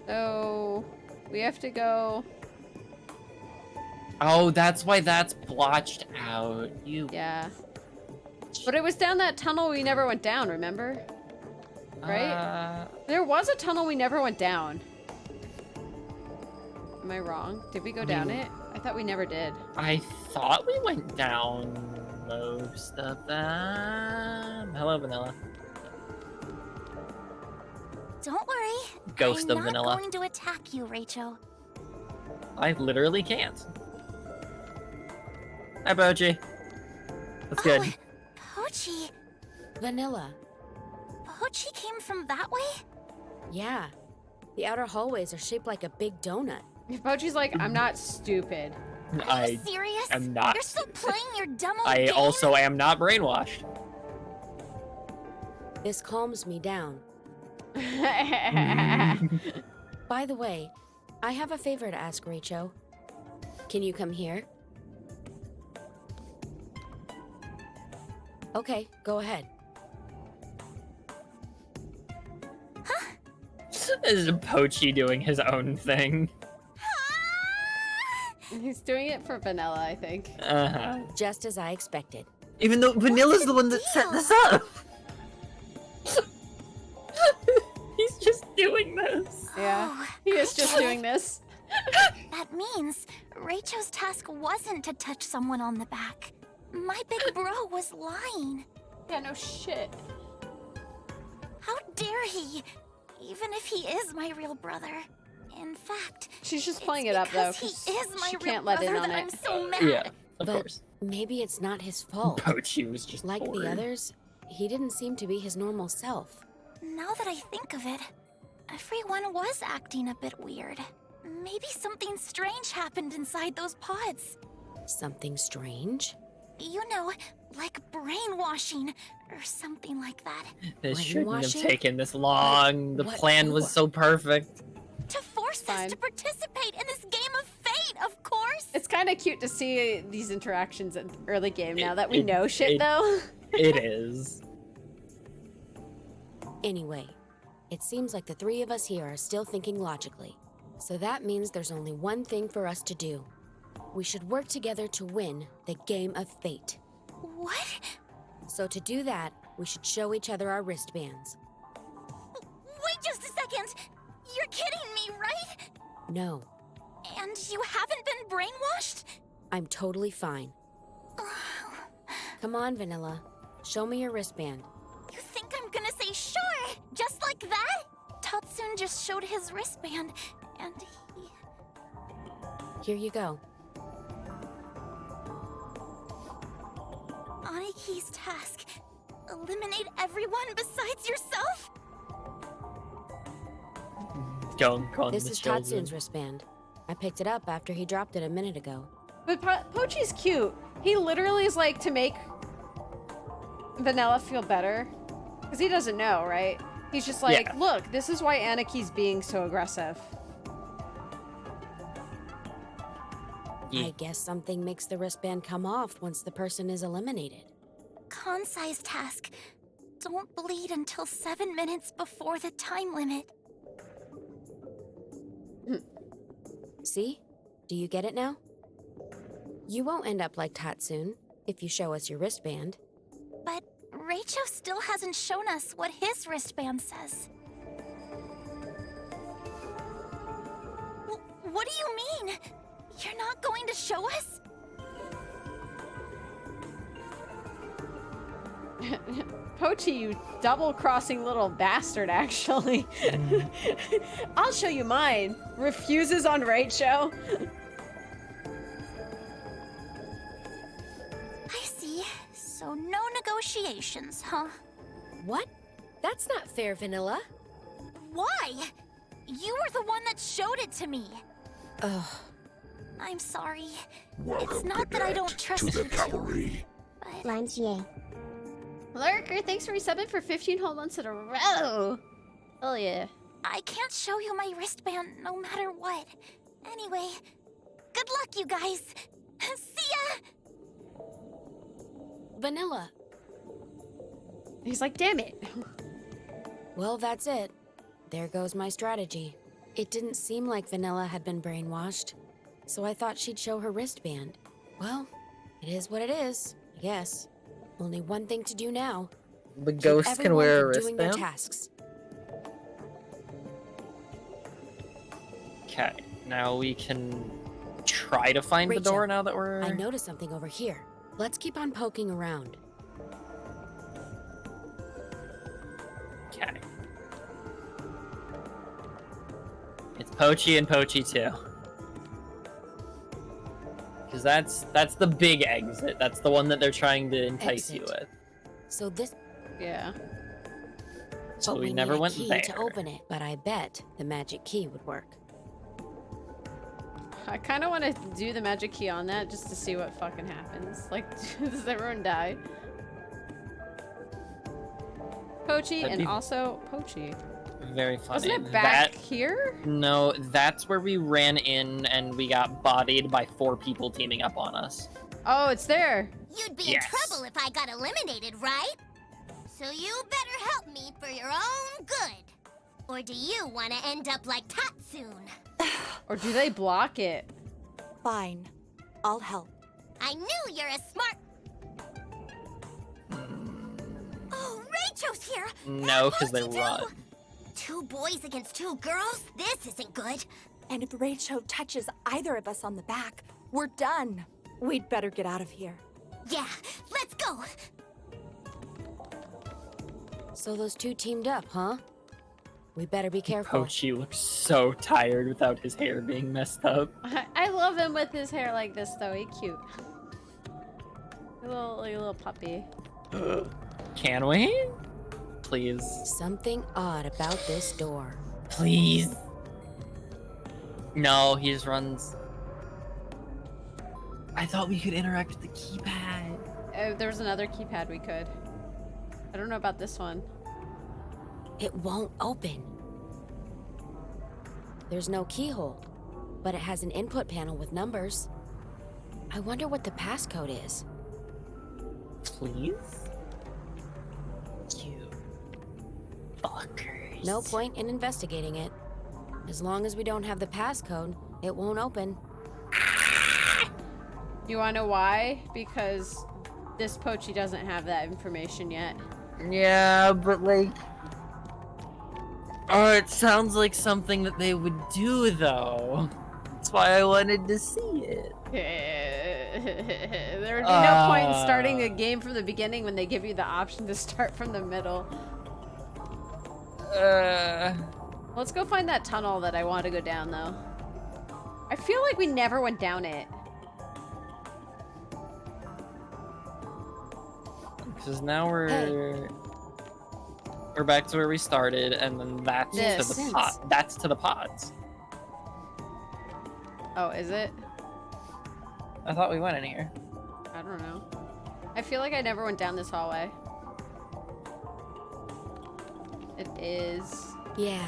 Speaker 2: So, we have to go...
Speaker 1: Oh, that's why that's blotched out.
Speaker 2: Yeah. But it was down that tunnel we never went down, remember? Right? There was a tunnel we never went down. Am I wrong? Did we go down it? I thought we never did.
Speaker 1: I thought we went down most of them. Hello, Vanilla.
Speaker 12: Don't worry.
Speaker 1: Ghost
Speaker 12: I'm
Speaker 1: of
Speaker 12: not
Speaker 1: Vanilla.
Speaker 12: going to attack you, Rachel.
Speaker 1: I literally can't. Hi, Bochi. That's good.
Speaker 12: Pochi.
Speaker 11: Vanilla.
Speaker 12: Pochi came from that way?
Speaker 11: Yeah. The outer hallways are shaped like a big donut.
Speaker 2: Pochi's like, I'm not stupid.
Speaker 1: I
Speaker 12: Serious?
Speaker 1: am not.
Speaker 12: You're still playing your dumb old
Speaker 1: I
Speaker 12: game?
Speaker 1: also am not brainwashed.
Speaker 11: This calms me down. By the way, I have a favor to ask, Rachel. Can you come here? Okay, go ahead.
Speaker 1: This is Pochi doing his own thing.
Speaker 2: He's doing it for Vanilla, I think.
Speaker 1: Uh-huh.
Speaker 11: Just as I expected.
Speaker 1: Even though Vanilla's the one that set this up. He's just doing this.
Speaker 2: Yeah, he is just doing this.
Speaker 12: That means Rachel's task wasn't to touch someone on the back. My big bro was lying.
Speaker 2: Yeah, no shit.
Speaker 12: How dare he? Even if he is my real brother. In fact,
Speaker 9: She's just playing it up though.
Speaker 12: he
Speaker 9: 'cause
Speaker 12: is my
Speaker 9: she
Speaker 12: real
Speaker 9: can't let in
Speaker 12: brother
Speaker 9: on
Speaker 12: that
Speaker 9: it.
Speaker 12: I'm so mad.
Speaker 1: Yeah, of
Speaker 11: But
Speaker 1: course.
Speaker 11: maybe it's not his fault.
Speaker 1: Poachy was just
Speaker 11: Like
Speaker 1: bored.
Speaker 11: the others, he didn't seem to be his normal self.
Speaker 12: Now that I think of it, everyone was acting a bit weird. Maybe something strange happened inside those pods.
Speaker 11: Something strange?
Speaker 12: You know, like brainwashing or something like that.
Speaker 1: This shouldn't have
Speaker 11: Brainwashing?
Speaker 1: taken this long. The
Speaker 11: what
Speaker 1: plan was
Speaker 11: for?
Speaker 1: so perfect.
Speaker 12: To force us to participate in this game of fate, of course.
Speaker 2: It's kind of cute to see these interactions in early game now that we know shit,
Speaker 1: it-
Speaker 2: though.
Speaker 1: It is.
Speaker 11: Anyway, it seems like the three of us here are still thinking logically. So that means there's only one thing for us to do. We should work together to win the game of fate.
Speaker 12: What?
Speaker 11: So to do that, we should show each other our wristbands.
Speaker 12: Wait just a second. You're kidding me, right?
Speaker 11: No,
Speaker 12: And you haven't been brainwashed?
Speaker 11: I'm totally fine. Come on, Vanilla. Show me your wristband.
Speaker 12: You think I'm gonna say sure, just like that? Tatsun just showed his wristband, and he...
Speaker 11: Here you go.
Speaker 12: Aniki's task. Eliminate everyone besides yourself?
Speaker 1: Go on
Speaker 11: This
Speaker 1: the
Speaker 11: is
Speaker 1: children.
Speaker 11: Tatsun's wristband. I picked it up after he dropped it a minute ago.
Speaker 2: But Pochi's cute. He literally is like to make Vanilla feel better. Because he doesn't know, right? He's just like,
Speaker 1: Yeah.
Speaker 2: look, this is why Anaki's being so aggressive.
Speaker 11: I guess something makes the wristband come off once the person is eliminated.
Speaker 12: Kansai's task. Don't bleed until 7 minutes before the time limit.
Speaker 11: See? Do you get it now? You won't end up like Tatsun if you show us your wristband.
Speaker 12: But Raicho still hasn't shown us what his wristband says. What do you mean? You're not going to show us?
Speaker 2: Pochi, you double-crossing little bastard, actually. I'll show you mine. Refuses on Raicho.
Speaker 12: I see. So no negotiations, huh?
Speaker 11: What? That's not fair, Vanilla.
Speaker 12: Why? You were the one that showed it to me.
Speaker 11: Ugh.
Speaker 12: I'm sorry.
Speaker 20: Welcome,
Speaker 12: It's not that I don't
Speaker 20: cadet,
Speaker 12: trust
Speaker 20: to the
Speaker 12: you.
Speaker 20: cavalry.
Speaker 9: Lines, yay. Lurker, thanks for resubbing for 15 whole months in a row. Oh yeah.
Speaker 12: I can't show you my wristband no matter what. Anyway, good luck, you guys. See ya!
Speaker 11: Vanilla.
Speaker 2: He's like, damn it.
Speaker 11: Well, that's it. There goes my strategy. It didn't seem like Vanilla had been brainwashed, so I thought she'd show her wristband. Well, it is what it is, I guess. Only one thing to do now.
Speaker 1: The
Speaker 11: Keep
Speaker 1: ghost can
Speaker 11: everyone
Speaker 1: wear a
Speaker 11: from doing their
Speaker 1: wristband?
Speaker 11: tasks.
Speaker 1: Okay, now we can try to find the
Speaker 11: Rachel,
Speaker 1: door now that we're...
Speaker 11: I noticed something over here. Let's keep on poking around.
Speaker 1: Okay. It's Pochi and Pochi too. Because that's the big exit. That's the one that they're trying to entice you with.
Speaker 11: So this...
Speaker 2: Yeah.
Speaker 1: So
Speaker 11: But
Speaker 1: we
Speaker 11: we
Speaker 1: never
Speaker 11: need a
Speaker 1: went
Speaker 11: key
Speaker 1: there.
Speaker 11: to open it, but I bet the magic key would work.
Speaker 2: I kind of want to do the magic key on that just to see what fucking happens. Like, does everyone die? Pochi
Speaker 1: That'd
Speaker 2: and
Speaker 1: be-
Speaker 2: also Pochi.
Speaker 1: Very funny.
Speaker 2: Wasn't it back here?
Speaker 1: No, that's where we ran in and we got bodied by 4 people teaming up on us.
Speaker 2: Oh, it's there.
Speaker 6: You'd be
Speaker 1: Yes.
Speaker 6: in trouble if I got eliminated, right? So you better help me for your own good. Or do you want to end up like Tatsun?
Speaker 2: Or do they block it?
Speaker 5: Fine. I'll help.
Speaker 6: I knew you're a smart... Oh, Rachel's here!
Speaker 1: No, because they
Speaker 6: Pochi too.
Speaker 1: run.
Speaker 6: 2 boys against 2 girls? This isn't good.
Speaker 5: And if Raicho touches either of us on the back, we're done. We'd better get out of here.
Speaker 6: Yeah, let's go.
Speaker 11: So those two teamed up, huh? We better be careful.
Speaker 1: Pochi looks so tired without his hair being messed up.
Speaker 2: I love him with his hair like this, though. He's cute. Like a little puppy.
Speaker 1: Can we? Please.
Speaker 11: Something odd about this door.
Speaker 1: Please. No, he just runs. I thought we could interact with the keypad.
Speaker 2: There was another keypad we could. I don't know about this one.
Speaker 11: It won't open. There's no keyhole, but it has an input panel with numbers. I wonder what the passcode is.
Speaker 1: Please? You fuckers.
Speaker 11: No point in investigating it. As long as we don't have the passcode, it won't open.
Speaker 2: You wanna know why? Because this Pochi doesn't have that information yet.
Speaker 1: Yeah, but like... Oh, it sounds like something that they would do, though. That's why I wanted to see it.
Speaker 2: There would be no point in starting a game from the beginning when they give you the option to start from the middle. Let's go find that tunnel that I want to go down, though. I feel like we never went down it.
Speaker 1: Because now we're back to where we started, and then that's to the pot. That's to the pods.
Speaker 2: Oh, is it?
Speaker 1: I thought we went in here.
Speaker 2: I don't know. I feel like I never went down this hallway. It is.
Speaker 11: Yeah.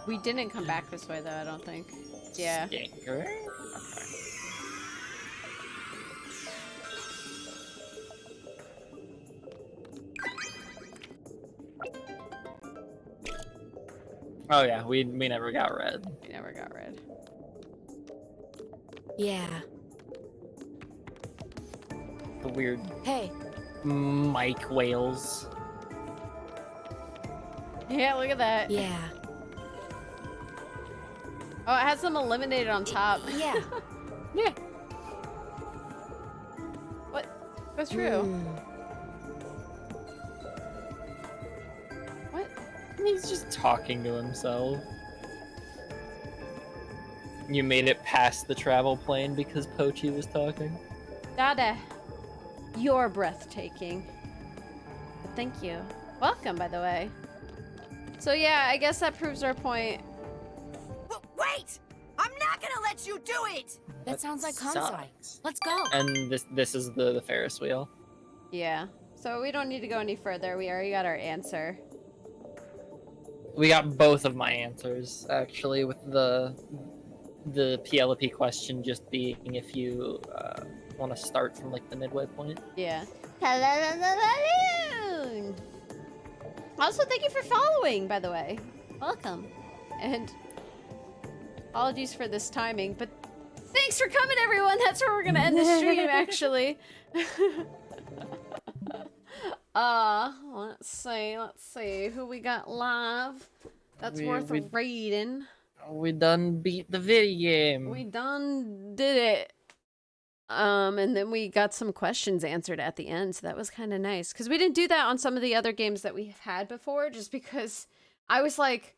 Speaker 2: We didn't come back this way, though, I don't think. Yeah.
Speaker 1: Stinker. Oh yeah, we never got red.
Speaker 2: We never got red.
Speaker 11: Yeah.
Speaker 1: The weird
Speaker 11: Hey.
Speaker 1: Mike Wales.
Speaker 2: Yeah, look at that.
Speaker 11: Yeah.
Speaker 2: Oh, it has them eliminated on top.
Speaker 11: Yeah.
Speaker 2: Yeah. What? What's true? What?
Speaker 1: He's just talking to himself. You made it past the travel plane because Pochi was talking?
Speaker 2: Dada, you're breathtaking. Thank you. Welcome, by the way. So yeah, I guess that proves our point.
Speaker 10: Wait! I'm not gonna let you do it!
Speaker 11: That sounds like Kansai.
Speaker 1: Sucks.
Speaker 11: Let's go.
Speaker 1: And this is the Ferris wheel.
Speaker 2: Yeah. So we don't need to go any further. We already got our answer.
Speaker 1: We got both of my answers, actually, with the PLP question just being if you want to start from like the midway point.
Speaker 2: Yeah. Also, thank you for following, by the way. Welcome. And apologies for this timing, but thanks for coming, everyone. That's where we're gonna end the stream, actually. Let's see who we got live. That's worth reading.
Speaker 1: We done beat the video game.
Speaker 2: We done did it. And then we got some questions answered at the end, so that was kind of nice. Because we didn't do that on some of the other games that we've had before, just because I was like,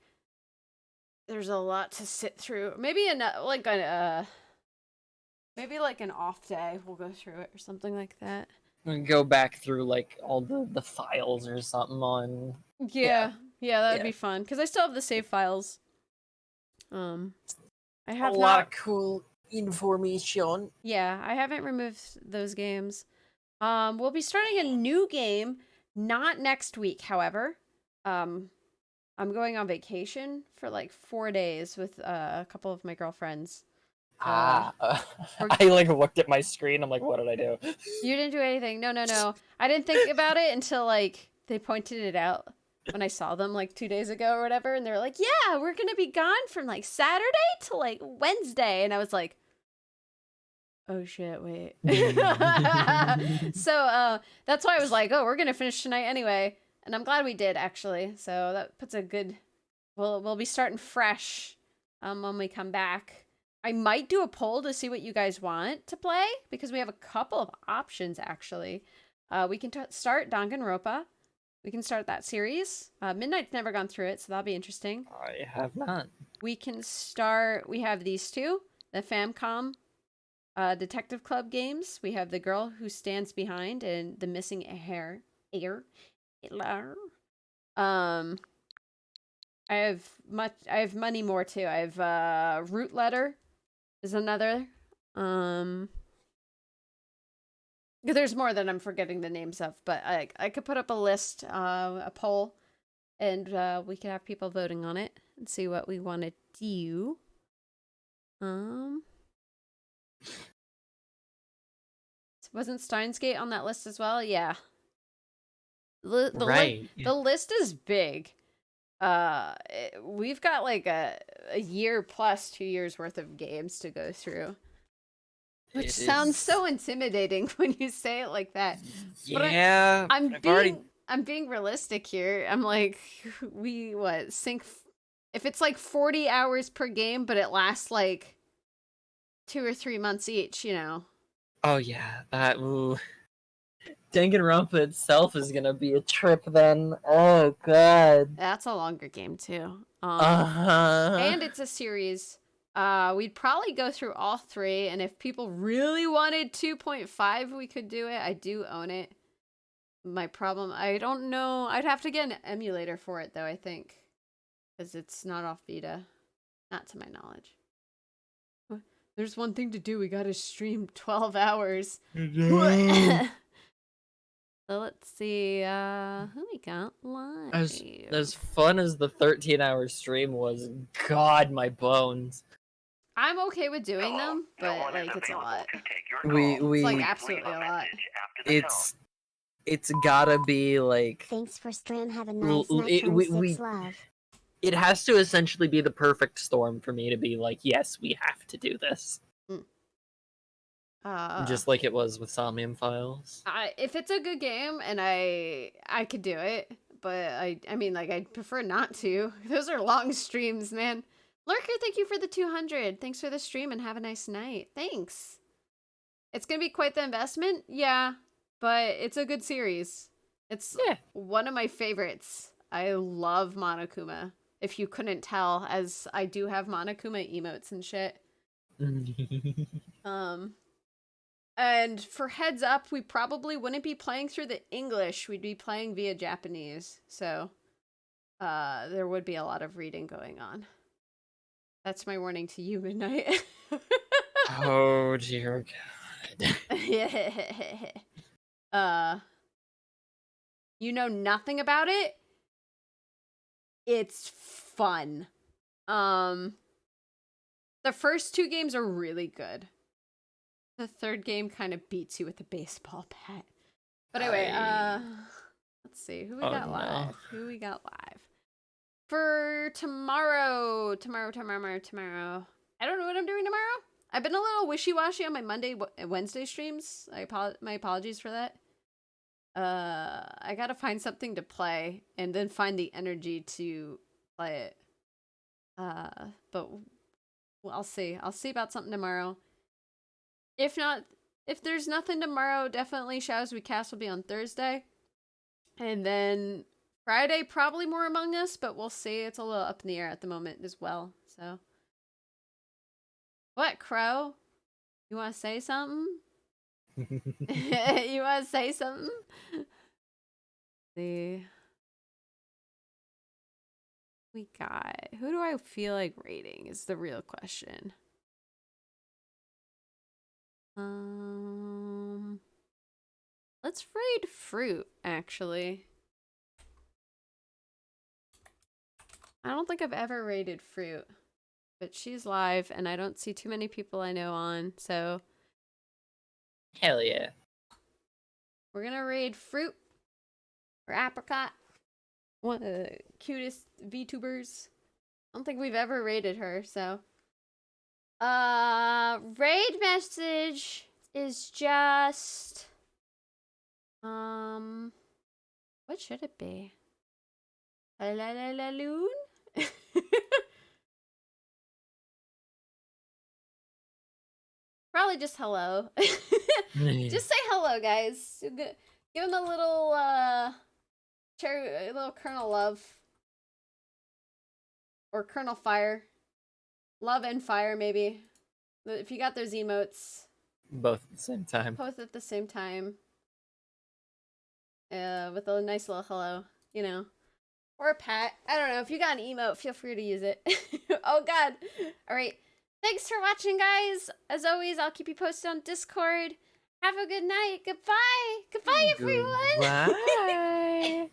Speaker 2: there's a lot to sit through. Maybe maybe like an off day, we'll go through it or something like that.
Speaker 1: We go back through like all the files or something on.
Speaker 2: Yeah, that'd be fun. Because I still have the save files. I have
Speaker 1: a lot of cool information.
Speaker 2: Yeah, I haven't removed those games. We'll be starting a new game, not next week, however. I'm going on vacation for like 4 days with a couple of my girlfriends.
Speaker 1: I like looked at my screen. I'm like, what did I do?
Speaker 2: You didn't do anything. No. I didn't think about it until like they pointed it out when I saw them like 2 days ago or whatever, and they were like, "Yeah, we're gonna be gone from like Saturday to like Wednesday," and I was like, "Oh shit, wait." So that's why I was like, "Oh, we're gonna finish tonight anyway," and I'm glad we did actually. So that puts a good. We'll be starting fresh when we come back. I might do a poll to see what you guys want to play, because we have a couple of options, actually. We can start Danganronpa. We can start that series. Midnight's never gone through it, so that'll be interesting.
Speaker 1: I have not.
Speaker 2: We can start... We have these two. The Famicom Detective Club games. We have The Girl Who Stands Behind and The Missing Heir. I have many more too. I have Root Letter is another. There's more that I'm forgetting the names of, but I could put up a list, a poll, and we could have people voting on it and see what we want to do. Wasn't Steins Gate on that list as well? Yeah.
Speaker 1: Right.
Speaker 2: The list is big. We've got like a year plus 2 years worth of games to go through. Which sounds so intimidating when you say it like that.
Speaker 1: Yeah,
Speaker 2: But I'm being realistic here. I'm like, if it's like 40 hours per game, but it lasts like 2 or 3 months each, you know.
Speaker 1: Oh yeah, Danganronpa itself is gonna be a trip then. Oh god.
Speaker 2: That's a longer game too.
Speaker 1: Uh-huh.
Speaker 2: And it's a series. We'd probably go through all 3, and if people really wanted 2.5, we could do it. I do own it. My problem, I don't know. I'd have to get an emulator for it though, I think. Because it's not off Vita. Not to my knowledge. There's one thing to do. We gotta stream 12 hours. So let's see, who we got live?
Speaker 1: As fun as the 13-hour stream was, god, my bones.
Speaker 2: I'm okay with doing them, but like it's a lot.
Speaker 1: We
Speaker 2: It's like absolutely a lot.
Speaker 1: It's gotta be like...
Speaker 19: Thanks for stream. Have a nice night. Six love.
Speaker 1: It has to essentially be the perfect storm for me to be like, yes, we have to do this. Just like it was with Somnium Files.
Speaker 2: If it's a good game and I could do it, but I mean like I'd prefer not to. Those are long streams, man. Lurker, thank you for the 200. Thanks for the stream and have a nice night. Thanks. It's gonna be quite the investment, yeah, but it's a good series. It's one of my favorites. I love Monokuma. If you couldn't tell, as I do have Monokuma emotes and shit. And for heads up, we probably wouldn't be playing through the English. We'd be playing via Japanese. So, there would be a lot of reading going on. That's my warning to you, Midnight.
Speaker 1: Oh, dear God.
Speaker 2: You know nothing about it? It's fun. The first 2 games are really good. The third game kind of beats you with a baseball bat. But anyway, let's see. Who we got live? Who we got live? For tomorrow. I don't know what I'm doing tomorrow. I've been a little wishy-washy on my Wednesday streams. My apologies for that. I gotta find something to play and then find the energy to play it. But I'll see. I'll see about something tomorrow. If not, if there's nothing tomorrow, definitely Shadows We Cast will be on Thursday. And then Friday, probably more Among Us, but we'll see. It's a little up in the air at the moment as well, so. What, Crow? You want to say something? You want to say something? See. We got... Who do I feel like rating is the real question. Let's raid Fruit, actually. I don't think I've ever raided Fruit, but she's live, and I don't see too many people I know on, so...
Speaker 1: Hell yeah.
Speaker 2: We're gonna raid Fruit, or Apricot, one of the cutest VTubers. I don't think we've ever raided her, so... raid message is just... what should it be? La la la la loon? probably just hello. Just say hello, guys. Give him a little a little Colonel Love. Or Colonel Fire. Love and Fire, maybe. If you got those emotes.
Speaker 1: Both at the same time.
Speaker 2: Both at the same time. With a nice little hello, you know. Or a pat. I don't know. If you got an emote, feel free to use it. Oh, God. All right. Thanks for watching, guys. As always, I'll keep you posted on Discord. Have a good night. Goodbye. Goodbye, everyone.
Speaker 1: Bye.